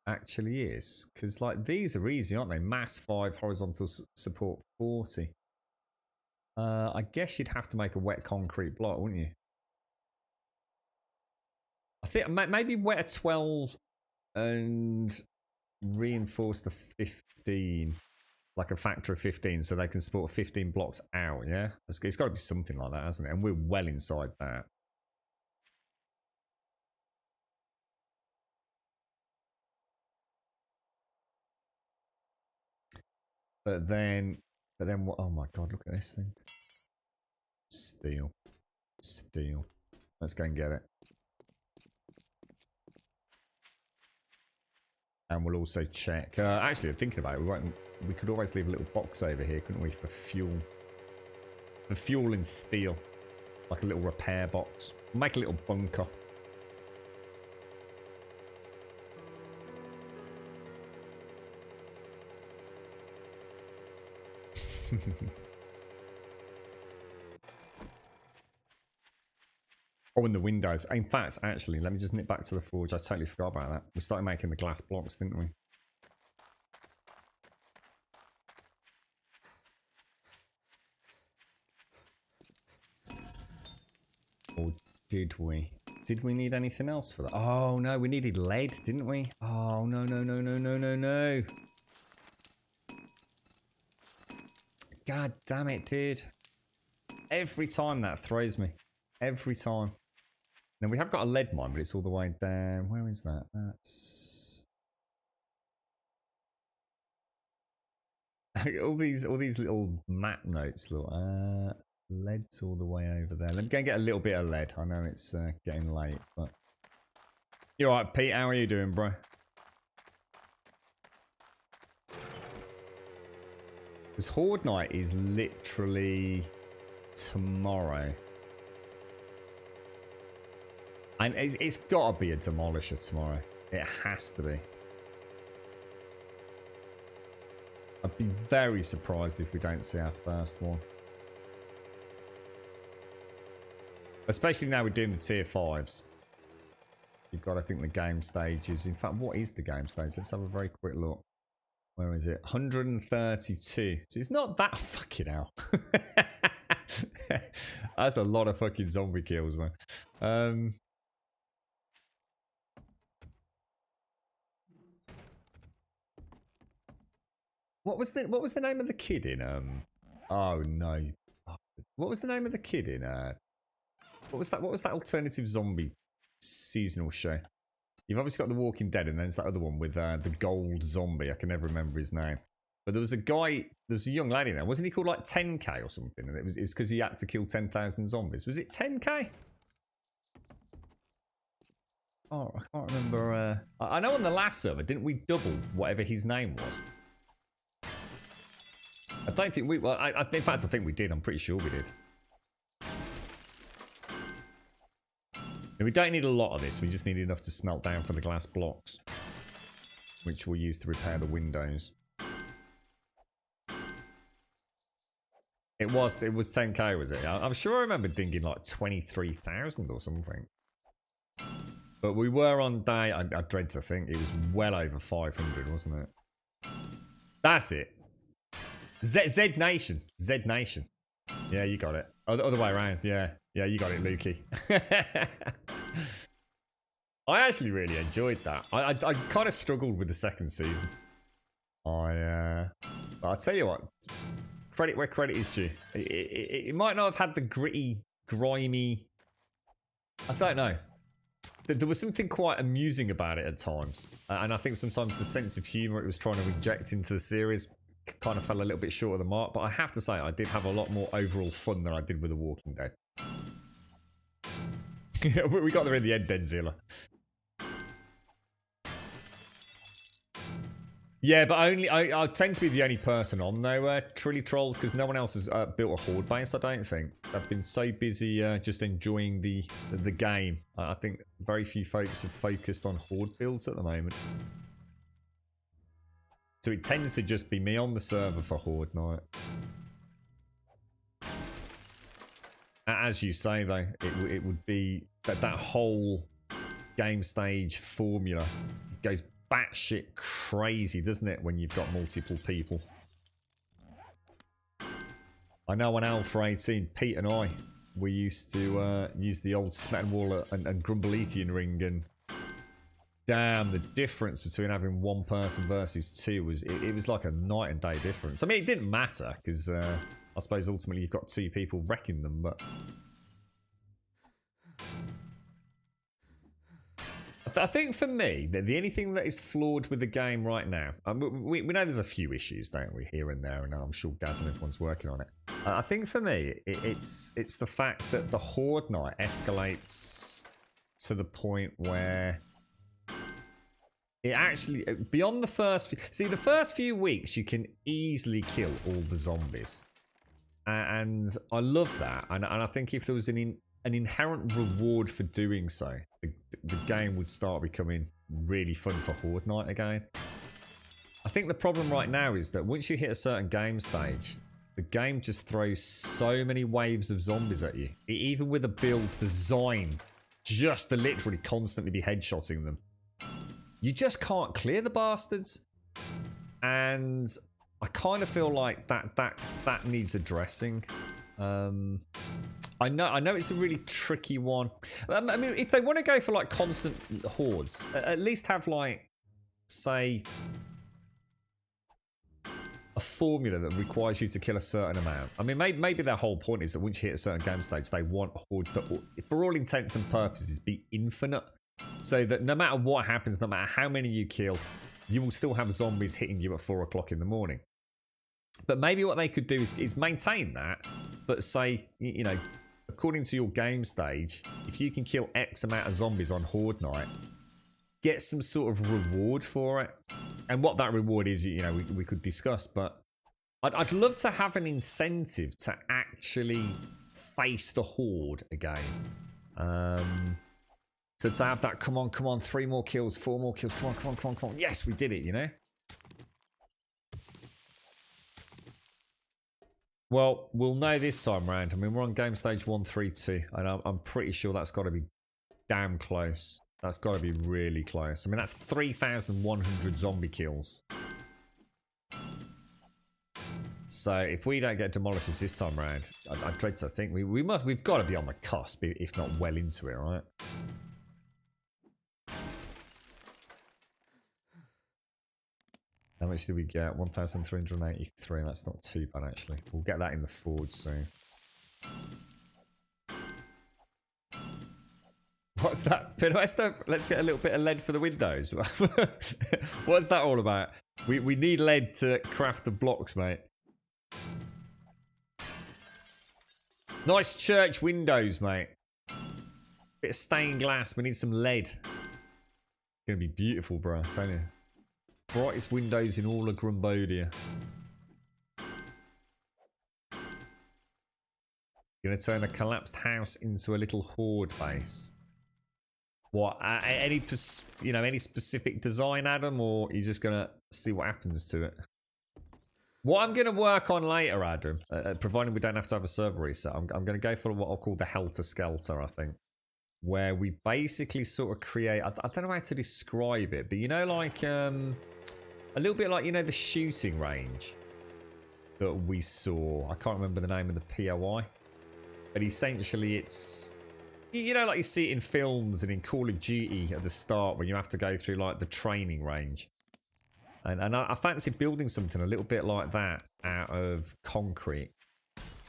actually is? Because, like, these are easy, aren't they? Mass 5, horizontal support 40. I guess you'd have to make a wet concrete block, wouldn't you? I think maybe wet a 12 and reinforce the 15, like a factor of 15, so they can support 15 blocks out, yeah? It's got to be something like that, hasn't it? And we're well inside that. But then what? Oh my god, look at this thing. Steel. Steel. Let's go and get it. And we'll also check. Actually, thinking about it, we could always leave a little box over here, couldn't we, for fuel? For fuel and steel. Like a little repair box. Make a little bunker. Oh, and the windows. In fact, actually, let me just nip back to the forge. I totally forgot about that. We started making the glass blocks, didn't we? Or did we? Did we need anything else for that? Oh, no, we needed lead, didn't we? Oh, no, no, no, no, no, no, no. God damn it, dude. Every time that throws me. Every time. Now, we have got a lead mine, but it's all the way down. Where is that? That's... all these little map notes, look. Lead's all the way over there. Let me go and get a little bit of lead. I know it's getting late, but... You alright, Pete? How are you doing, bro? Because Horde Night is literally tomorrow. And it's got to be a demolisher tomorrow. It has to be. I'd be very surprised if we don't see our first one. Especially now we're doing the tier 5s. You've got, I think, the game stages. In fact, what is the game stage? Let's have a very quick look. Where is it? 132. So it's not that fucking hell. That's a lot of fucking zombie kills, man. What was the name of the kid in oh no. What was the name of the kid in what was that alternative zombie seasonal show? You've obviously got The Walking Dead, and then there's that other one with the gold zombie. I can never remember his name. But there was a guy, there was a young lad in there. Wasn't he called like 10K or something? And it's because he had to kill 10,000 zombies. Was it 10K? Oh, I can't remember. I know on the last server, didn't we double whatever his name was? I don't think we... Well, in fact, I think we did. I'm pretty sure we did. And we don't need a lot of this. We just need enough to smelt down for the glass blocks. which we'll use to repair the windows. It was 10k, was it? I'm sure I remember dinging like 23,000 or something. But we were on day, I dread to think, it was well over 500, wasn't it? That's it. Z Nation. Z Nation. Yeah, you got it. Other way around. Yeah, you got it, Lukey. I actually really enjoyed that. I kind of struggled with the second season. But I'll tell you what, credit where credit is due. It might not have had the gritty, grimy. I don't know. There was something quite amusing about it at times, and I think sometimes the sense of humour it was trying to inject into the series kind of fell a little bit short of the mark. But I have to say, I did have a lot more overall fun than I did with The Walking Dead. We got there in the end, Denzilla. Yeah, but I tend to be the only person on there truly trolled because no one else has built a horde base. I don't think I've been so busy just enjoying the game. I think very few folks have focused on horde builds at the moment, so it tends to just be me on the server for horde night. As you say though, it would be that whole game stage formula goes batshit crazy, doesn't it, when you've got multiple people? I know on Alpha 18, Pete and I, we used to use the old Smettenwaller and Grumbleethian ring, and damn, the difference between having one person versus two was it was like a night and day difference. I mean, it didn't matter because I suppose ultimately you've got two people wrecking them, but I think for me, the only thing that is flawed with the game right now, we know there's a few issues, don't we, here and there, and I'm sure Gaz and everyone's working on it. I think for me, it's the fact that the Horde Night escalates to the point where it actually, beyond the first few, see, the first few weeks, you can easily kill all the zombies. And I love that, and I think if there was an inherent reward for doing so, the game would start becoming really fun for Horde Night again. I think the problem right now is that once you hit a certain game stage, the game just throws so many waves of zombies at you, even with a build designed just to literally constantly be headshotting them. You just can't clear the bastards, and I kind of feel like that needs addressing. I know it's a really tricky one. I mean, if they want to go for like constant hordes, at least have like, say, a formula that requires you to kill a certain amount. I mean, maybe their whole point is that once you hit a certain game stage, they want hordes that, for all intents and purposes, be infinite. So that no matter what happens, no matter how many you kill, you will still have zombies hitting you at 4 o'clock in the morning. But maybe what they could do is maintain that, but say, you know, according to your game stage, if you can kill X amount of zombies on Horde Night, get some sort of reward for it. And what that reward is, you know, we could discuss, but I'd love to have an incentive to actually face the Horde again. So to have that, come on, 3 more kills, 4 more kills, come on. Yes, we did it, you know? Well, we'll know this time round. I mean, we're on game stage 132, and I'm pretty sure that's got to be damn close. That's got to be really close. I mean, that's 3,100 zombie kills. So if we don't get demolishes this time round, I dread to think we've got to be on the cusp, if not well into it, right? How much did we get? 1,383. That's not too bad, actually. We'll get that in the forge soon. What's that? Pinuesta? Let's get a little bit of lead for the windows. What's that all about? We need lead to craft the blocks, mate. Nice church windows, mate. Bit of stained glass. We need some lead. It's gonna be beautiful, bro. I'm telling you. Brightest windows in all of Grumbodia. Gonna turn a collapsed house into a little horde base. What? Any any specific design, Adam, or are you just gonna see what happens to it? What I'm gonna work on later, Adam, providing we don't have to have a server reset, I'm gonna go for what I'll call the Helter Skelter, I think, where we basically sort of create. I don't know how to describe it, but like a little bit like the shooting range that we saw. I can't remember the name of the POI, but essentially it's. Like you see it in films and in Call of Duty at the start when you have to go through like the training range. And I fancy building something a little bit like that out of concrete.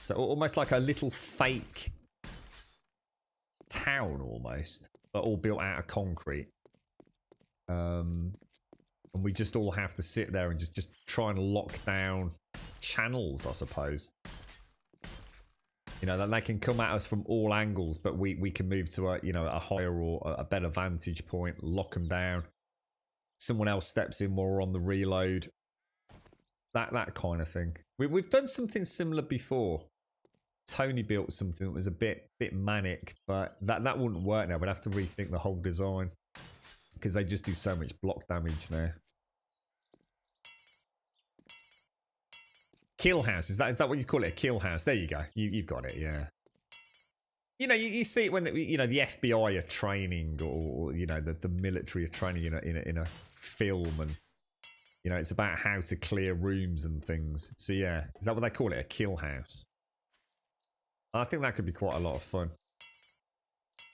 So almost like a little fake town almost, but all built out of concrete. And we just all have to sit there and just try and lock down channels, I suppose. That they can come at us from all angles, but we can move to a higher or a better vantage point, lock them down. Someone else steps in while we're on the reload. That kind of thing. We've done something similar before. Tony built something that was a bit manic, but that wouldn't work now. We'd have to rethink the whole design because they just do so much block damage there. Kill house, is that what you call it? A kill house? There you go. You've got it, yeah. You see it when the FBI are training, or the military are training in a film, and it's about how to clear rooms and things. So yeah, is that what they call it? A kill house? I think that could be quite a lot of fun.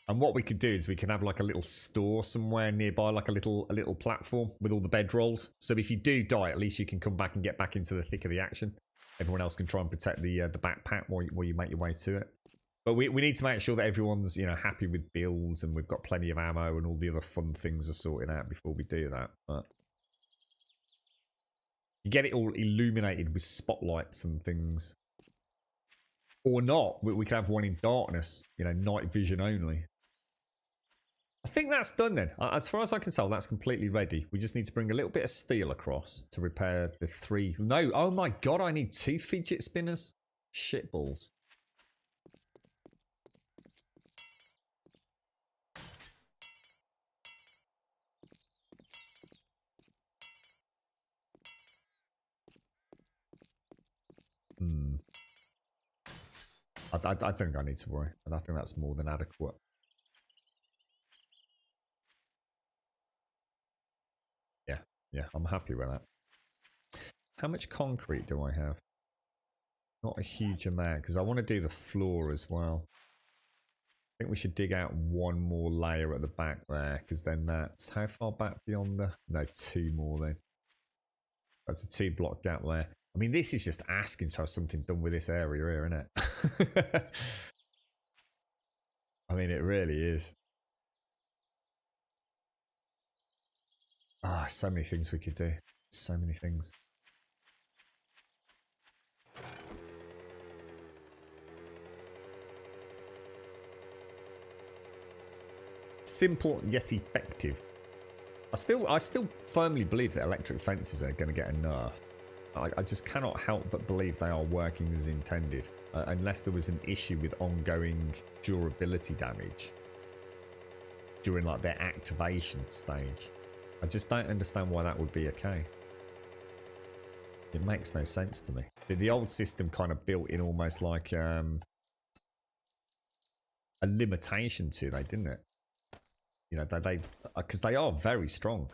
And what we could do is we can have like a little store somewhere nearby, like a little platform with all the bedrolls. So if you do die, at least you can come back and get back into the thick of the action. Everyone else can try and protect the backpack while you make your way to it. But we need to make sure that everyone's happy with builds and we've got plenty of ammo and all the other fun things are sorted out before we do that. But you get it all illuminated with spotlights and things, or not. We can have one in darkness, night vision only. I think that's done then. As far as I can tell, that's completely ready. We just need to bring a little bit of steel across to repair the 3. No, oh my god, I need 2 fidget spinners. Shitballs. I don't think I need to worry. I think that's more than adequate. Yeah, I'm happy with that. How much concrete do I have? Not a huge amount, because I want to do the floor as well. I think we should dig out one more layer at the back there, because then that's... How far back beyond the... No, 2 more then. That's a 2 block gap there. I mean, this is just asking to have something done with this area here, isn't it? I mean, it really is. Ah, so many things we could do. So many things. Simple yet effective. I still firmly believe that electric fences are going to get a nerf. I just cannot help but believe they are working as intended, unless there was an issue with ongoing durability damage during like their activation stage. I just don't understand why that would be okay. It makes no sense to me. The old system kind of built in almost like a limitation to they, didn't it? They because they are very strong.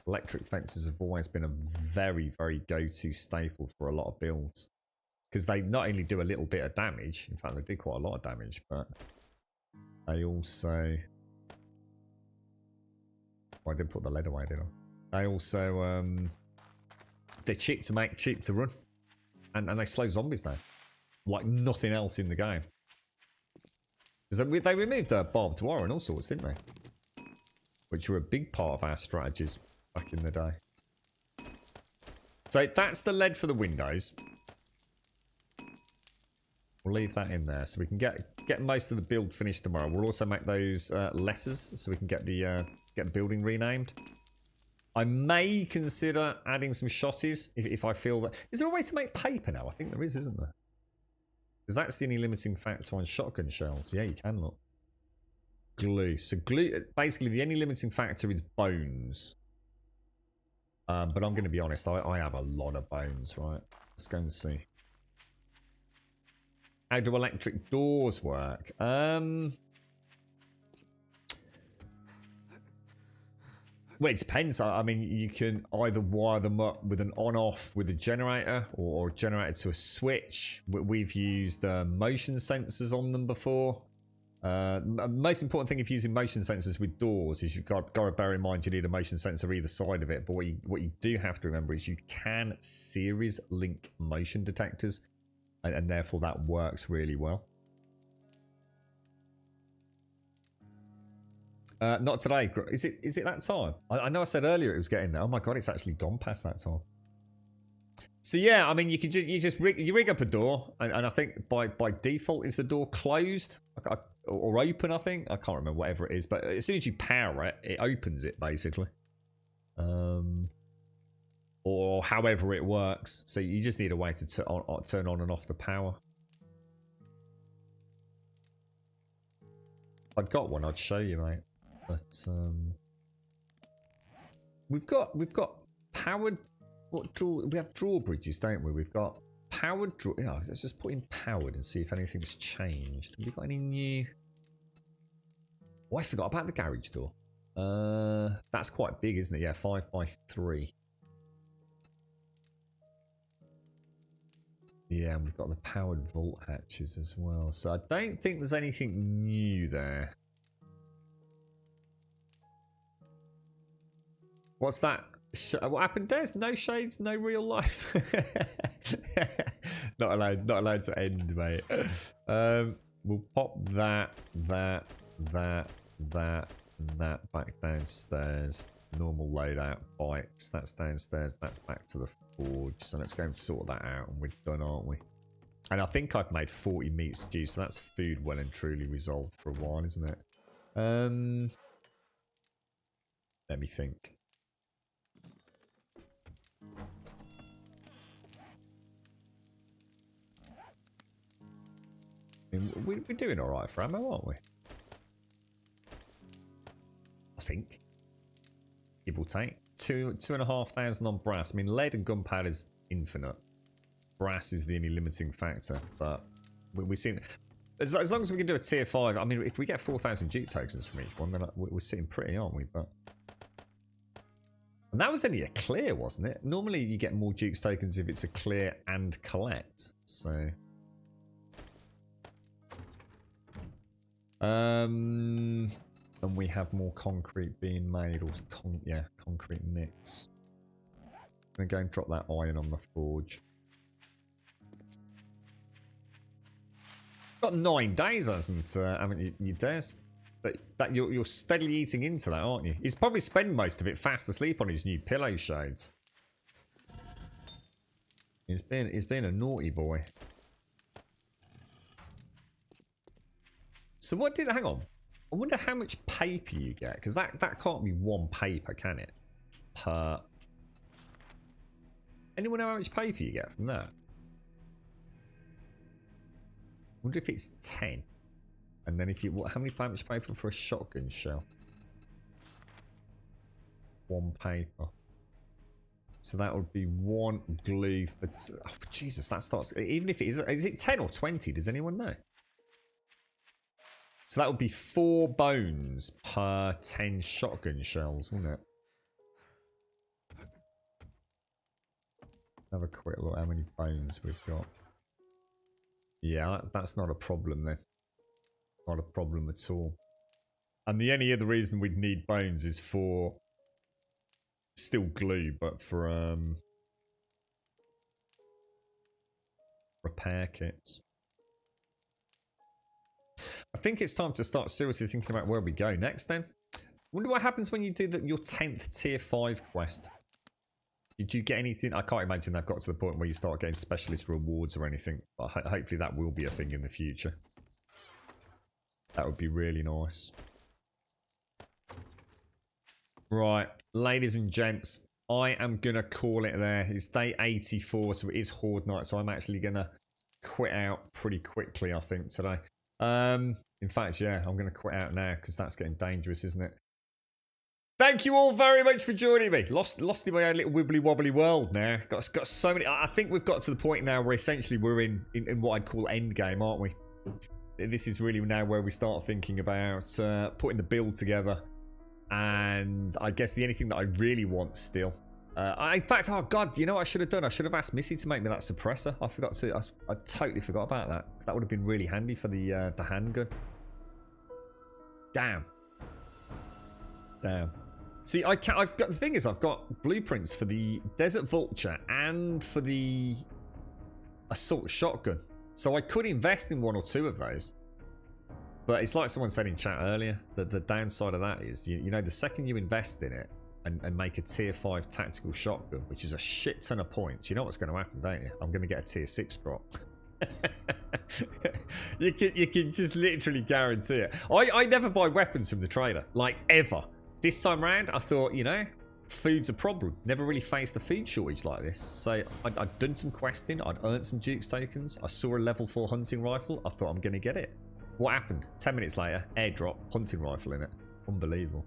Electric fences have always been a very, very go-to staple for a lot of builds. Because they not only do a little bit of damage, in fact they do quite a lot of damage, but they also... Well, I didn't put the lead away, did I? They also... they're cheap to make, cheap to run. And they slow zombies down. Like nothing else in the game. Because they removed barbed wire and all sorts, didn't they? Which were a big part of our strategies back in the day. So that's the lead for the windows. We'll leave that in there so we can get most of the build finished tomorrow. We'll also make those letters so we can get the building renamed. I may consider adding some shotties if I feel that... Is there a way to make paper now? I think there is, isn't there? Because that's the only limiting factor on shotgun shells. Yeah, you can, look. glue. So glue, basically the only limiting factor is bones. But I'm going to be honest, I have a lot of bones, right? Let's go and see. How do electric doors work? Well, it depends. I mean, you can either wire them up with an on-off with a generator or a generator to a switch. We've used motion sensors on them before. Most important thing if using motion sensors with doors is you've got to bear in mind you need a motion sensor either side of it. But what you do have to remember is you can series link motion detectors, and therefore that works really well. Not today. Is it that time? I know I said earlier it was getting there. Oh my god, it's actually gone past that time. So yeah, I mean, you can just rig up a door, and I think by default is the door closed or open. I think I can't remember whatever it is, but as soon as you power it, it opens it basically, or however it works. So you just need a way to turn on and off the power. If I'd got one, I'd show you, mate. But we've got powered. We have drawbridges, don't we? We've got powered draw. Yeah, let's just put in powered and see if anything's changed. Have we got any new? Oh, I forgot about the garage door. That's quite big, isn't it? Yeah, 5x3. Yeah, and we've got the powered vault hatches as well. So I don't think there's anything new there. What's that? What happened? There's no shades, no real life. not allowed to end, mate. We'll pop that back downstairs. Normal loadout bikes. That's downstairs. That's back to the forge. So let's go and sort that out, and we're done, aren't we? And I think I've made 40 meat stew, so that's food well and truly resolved for a while, isn't it? Let me think. I mean, we're doing all right for ammo, aren't we? I think. Give or take. 2,500 on brass. I mean, lead and gunpowder is infinite. Brass is the only limiting factor, but we've seen. As long as we can do a tier 5, I mean, if we get 4,000 Duke tokens from each one, then we're sitting pretty, aren't we? But and that was only a clear, wasn't it? Normally, you get more Duke's tokens if it's a clear and collect. So. And we have more concrete being made, or concrete mix. I'm gonna go and drop that iron on the forge. Got 9 days, haven't you, Des? But that you're steadily eating into that, aren't you? He's probably spent most of it fast asleep on his new pillow shades. He's been a naughty boy. So what did... Hang on. I wonder how much paper you get. Because that can't be one paper, can it? Per... Anyone know how much paper you get from that? I wonder if it's 10. And then if you... how much paper for a shotgun shell? 1 paper. So that would be 1 glue for... Oh, Jesus, that starts... Even if it is... Is it 10 or 20? Does anyone know? So that would be 4 bones per 10 shotgun shells, wouldn't it? Have a quick look how many bones we've got. Yeah, that's not a problem then. Not a problem at all. And the only other reason we'd need bones is for... Still glue, but for repair kits. I think it's time to start seriously thinking about where we go next then. Wonder what happens when you do your 10th tier 5 quest. Did you get anything? I can't imagine they've got to the point where you start getting specialist rewards or anything. But hopefully that will be a thing in the future. That would be really nice. Right, ladies and gents, I am going to call it there. It's day 84, so it is Horde night. So I'm actually going to quit out pretty quickly, I think, today. In fact, yeah, I'm going to quit out now because that's getting dangerous, isn't it? Thank you all very much for joining me. Lost in my own little wibbly wobbly world now. Got so many. I think we've got to the point now where essentially we're in what I'd call end game, aren't we? This is really now where we start thinking about putting the build together. And I guess the only thing that I really want still. In fact, oh god, you know what I should have done? I should have asked Missy to make me that suppressor. I forgot to. I totally forgot about that. That would have been really handy for the handgun. Damn. See, I've got the thing is I've got blueprints for the Desert Vulture and for the assault shotgun, so I could invest in one or two of those. But it's like someone said in chat earlier that the downside of that is you know the second you invest in it and make a tier 5 tactical shotgun, which is a shit ton of points, you know what's going to happen, don't you? I'm going to get a tier 6 drop. you can just literally guarantee it. I never buy weapons from the trader, like ever. This time round, I thought, you know, food's a problem. Never really faced a food shortage like this. So I'd done some questing. I'd earned some Duke's tokens. I saw a level 4 hunting rifle. I thought I'm going to get it. What happened? 10 minutes later, airdrop, hunting rifle in it. Unbelievable.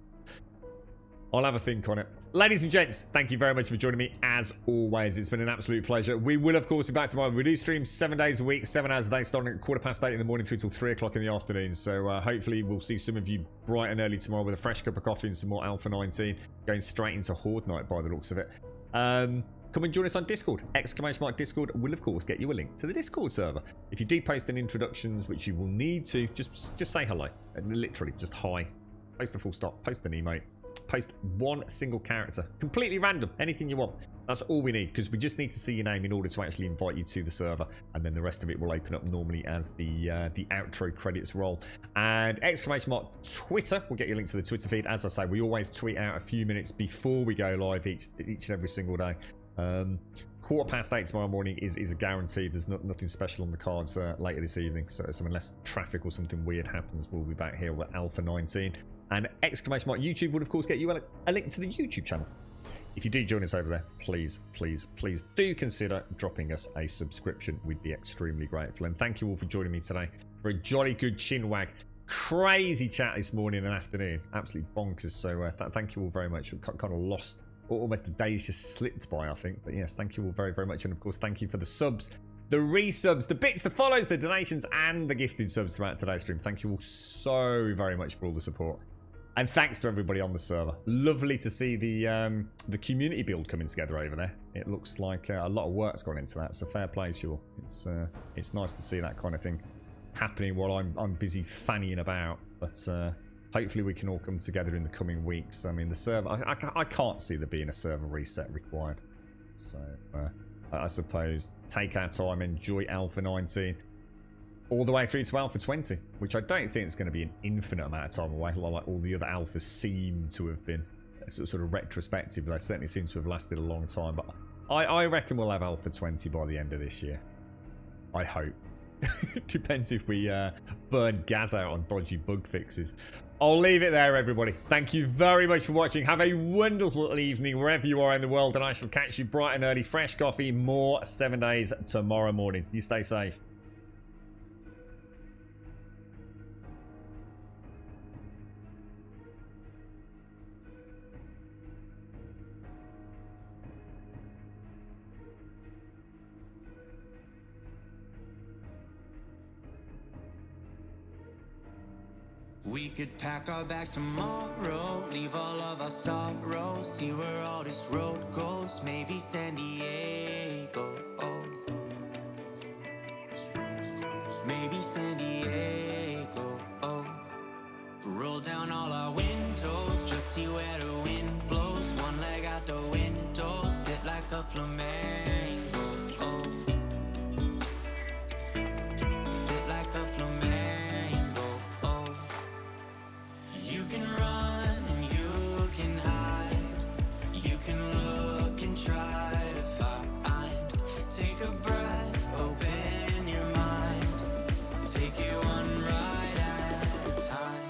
I'll have a think on it. Ladies and gents, thank you very much for joining me. As always, it's been an absolute pleasure. We will, of course, be back tomorrow. We do stream 7 days a week, 7 hours a day, starting at 8:15 in the morning through till 3 o'clock in the afternoon. So hopefully we'll see some of you bright and early tomorrow with a fresh cup of coffee and some more Alpha 19. Going straight into Horde Night by the looks of it. Come and join us on Discord. !Discord will, of course, get you a link to the Discord server. If you do post in introductions, which you will need to, just say hello. Literally, just hi. Post a full stop. Post an emote. Post one single character, completely random, anything you want. That's all we need, because we just need to see your name in order to actually invite you to the server, and then the rest of it will open up normally as the outro credits roll. And Twitter will get you a link to the Twitter feed. As I say, we always tweet out a few minutes before we go live each and every single day. 8:15 tomorrow morning is a guarantee. There's nothing special on the cards later this evening, so unless traffic or something weird happens, we'll be back here with Alpha 19. And YouTube would, of course, get you a link to the YouTube channel. If you do join us over there, please do consider dropping us a subscription. We'd be extremely grateful. And thank you all for joining me today for a jolly good chinwag. Crazy chat this morning and afternoon. Absolutely bonkers. So thank you all very much. Kind of lost. Almost the days just slipped by, I think. But yes, thank you all very, very much. And of course, thank you for the subs, the resubs, the bits, the follows, the donations, and the gifted subs throughout today's stream. Thank you all so very much for all the support. And thanks to everybody on the server. Lovely to see the community build coming together over there. It looks like a lot of work's gone into that, so fair play to you all. It's nice to see that kind of thing happening while I'm busy fannying about. But hopefully we can all come together in the coming weeks. I mean, the server, I can't see there being a server reset required. So I suppose take our time, enjoy Alpha 19. All the way through to Alpha 20, which I don't think is going to be an infinite amount of time away, like all the other Alphas seem to have been. Sort of retrospective, they certainly seem to have lasted a long time. But I reckon we'll have Alpha 20 by the end of this year. I hope. Depends if we burn gas out on dodgy bug fixes. I'll leave it there, everybody. Thank you very much for watching. Have a wonderful evening wherever you are in the world, and I shall catch you bright and early. Fresh coffee, more 7 days tomorrow morning. You stay safe. We could pack our bags tomorrow, leave all of our sorrows, see where all this road goes, maybe San Diego. Maybe San Diego. Roll down all our windows, just see where the wind blows. One leg out the window, sit like a flamenco. Sit like a flamenco. You can run and you can hide. You can look and try to find. Take a breath, open your mind. Take it one ride at a time.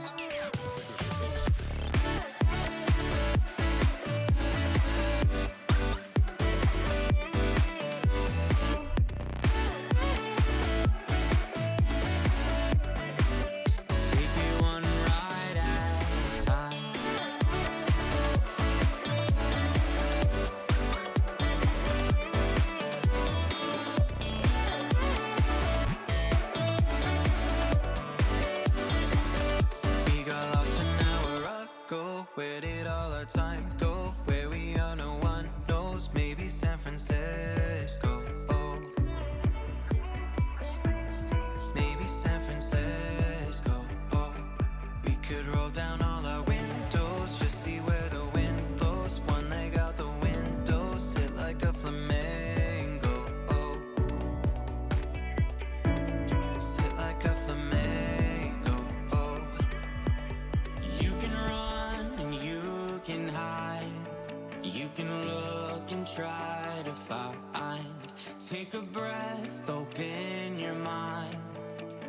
Take a breath, open your mind.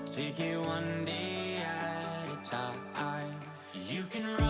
Take it one day at a time. You can run.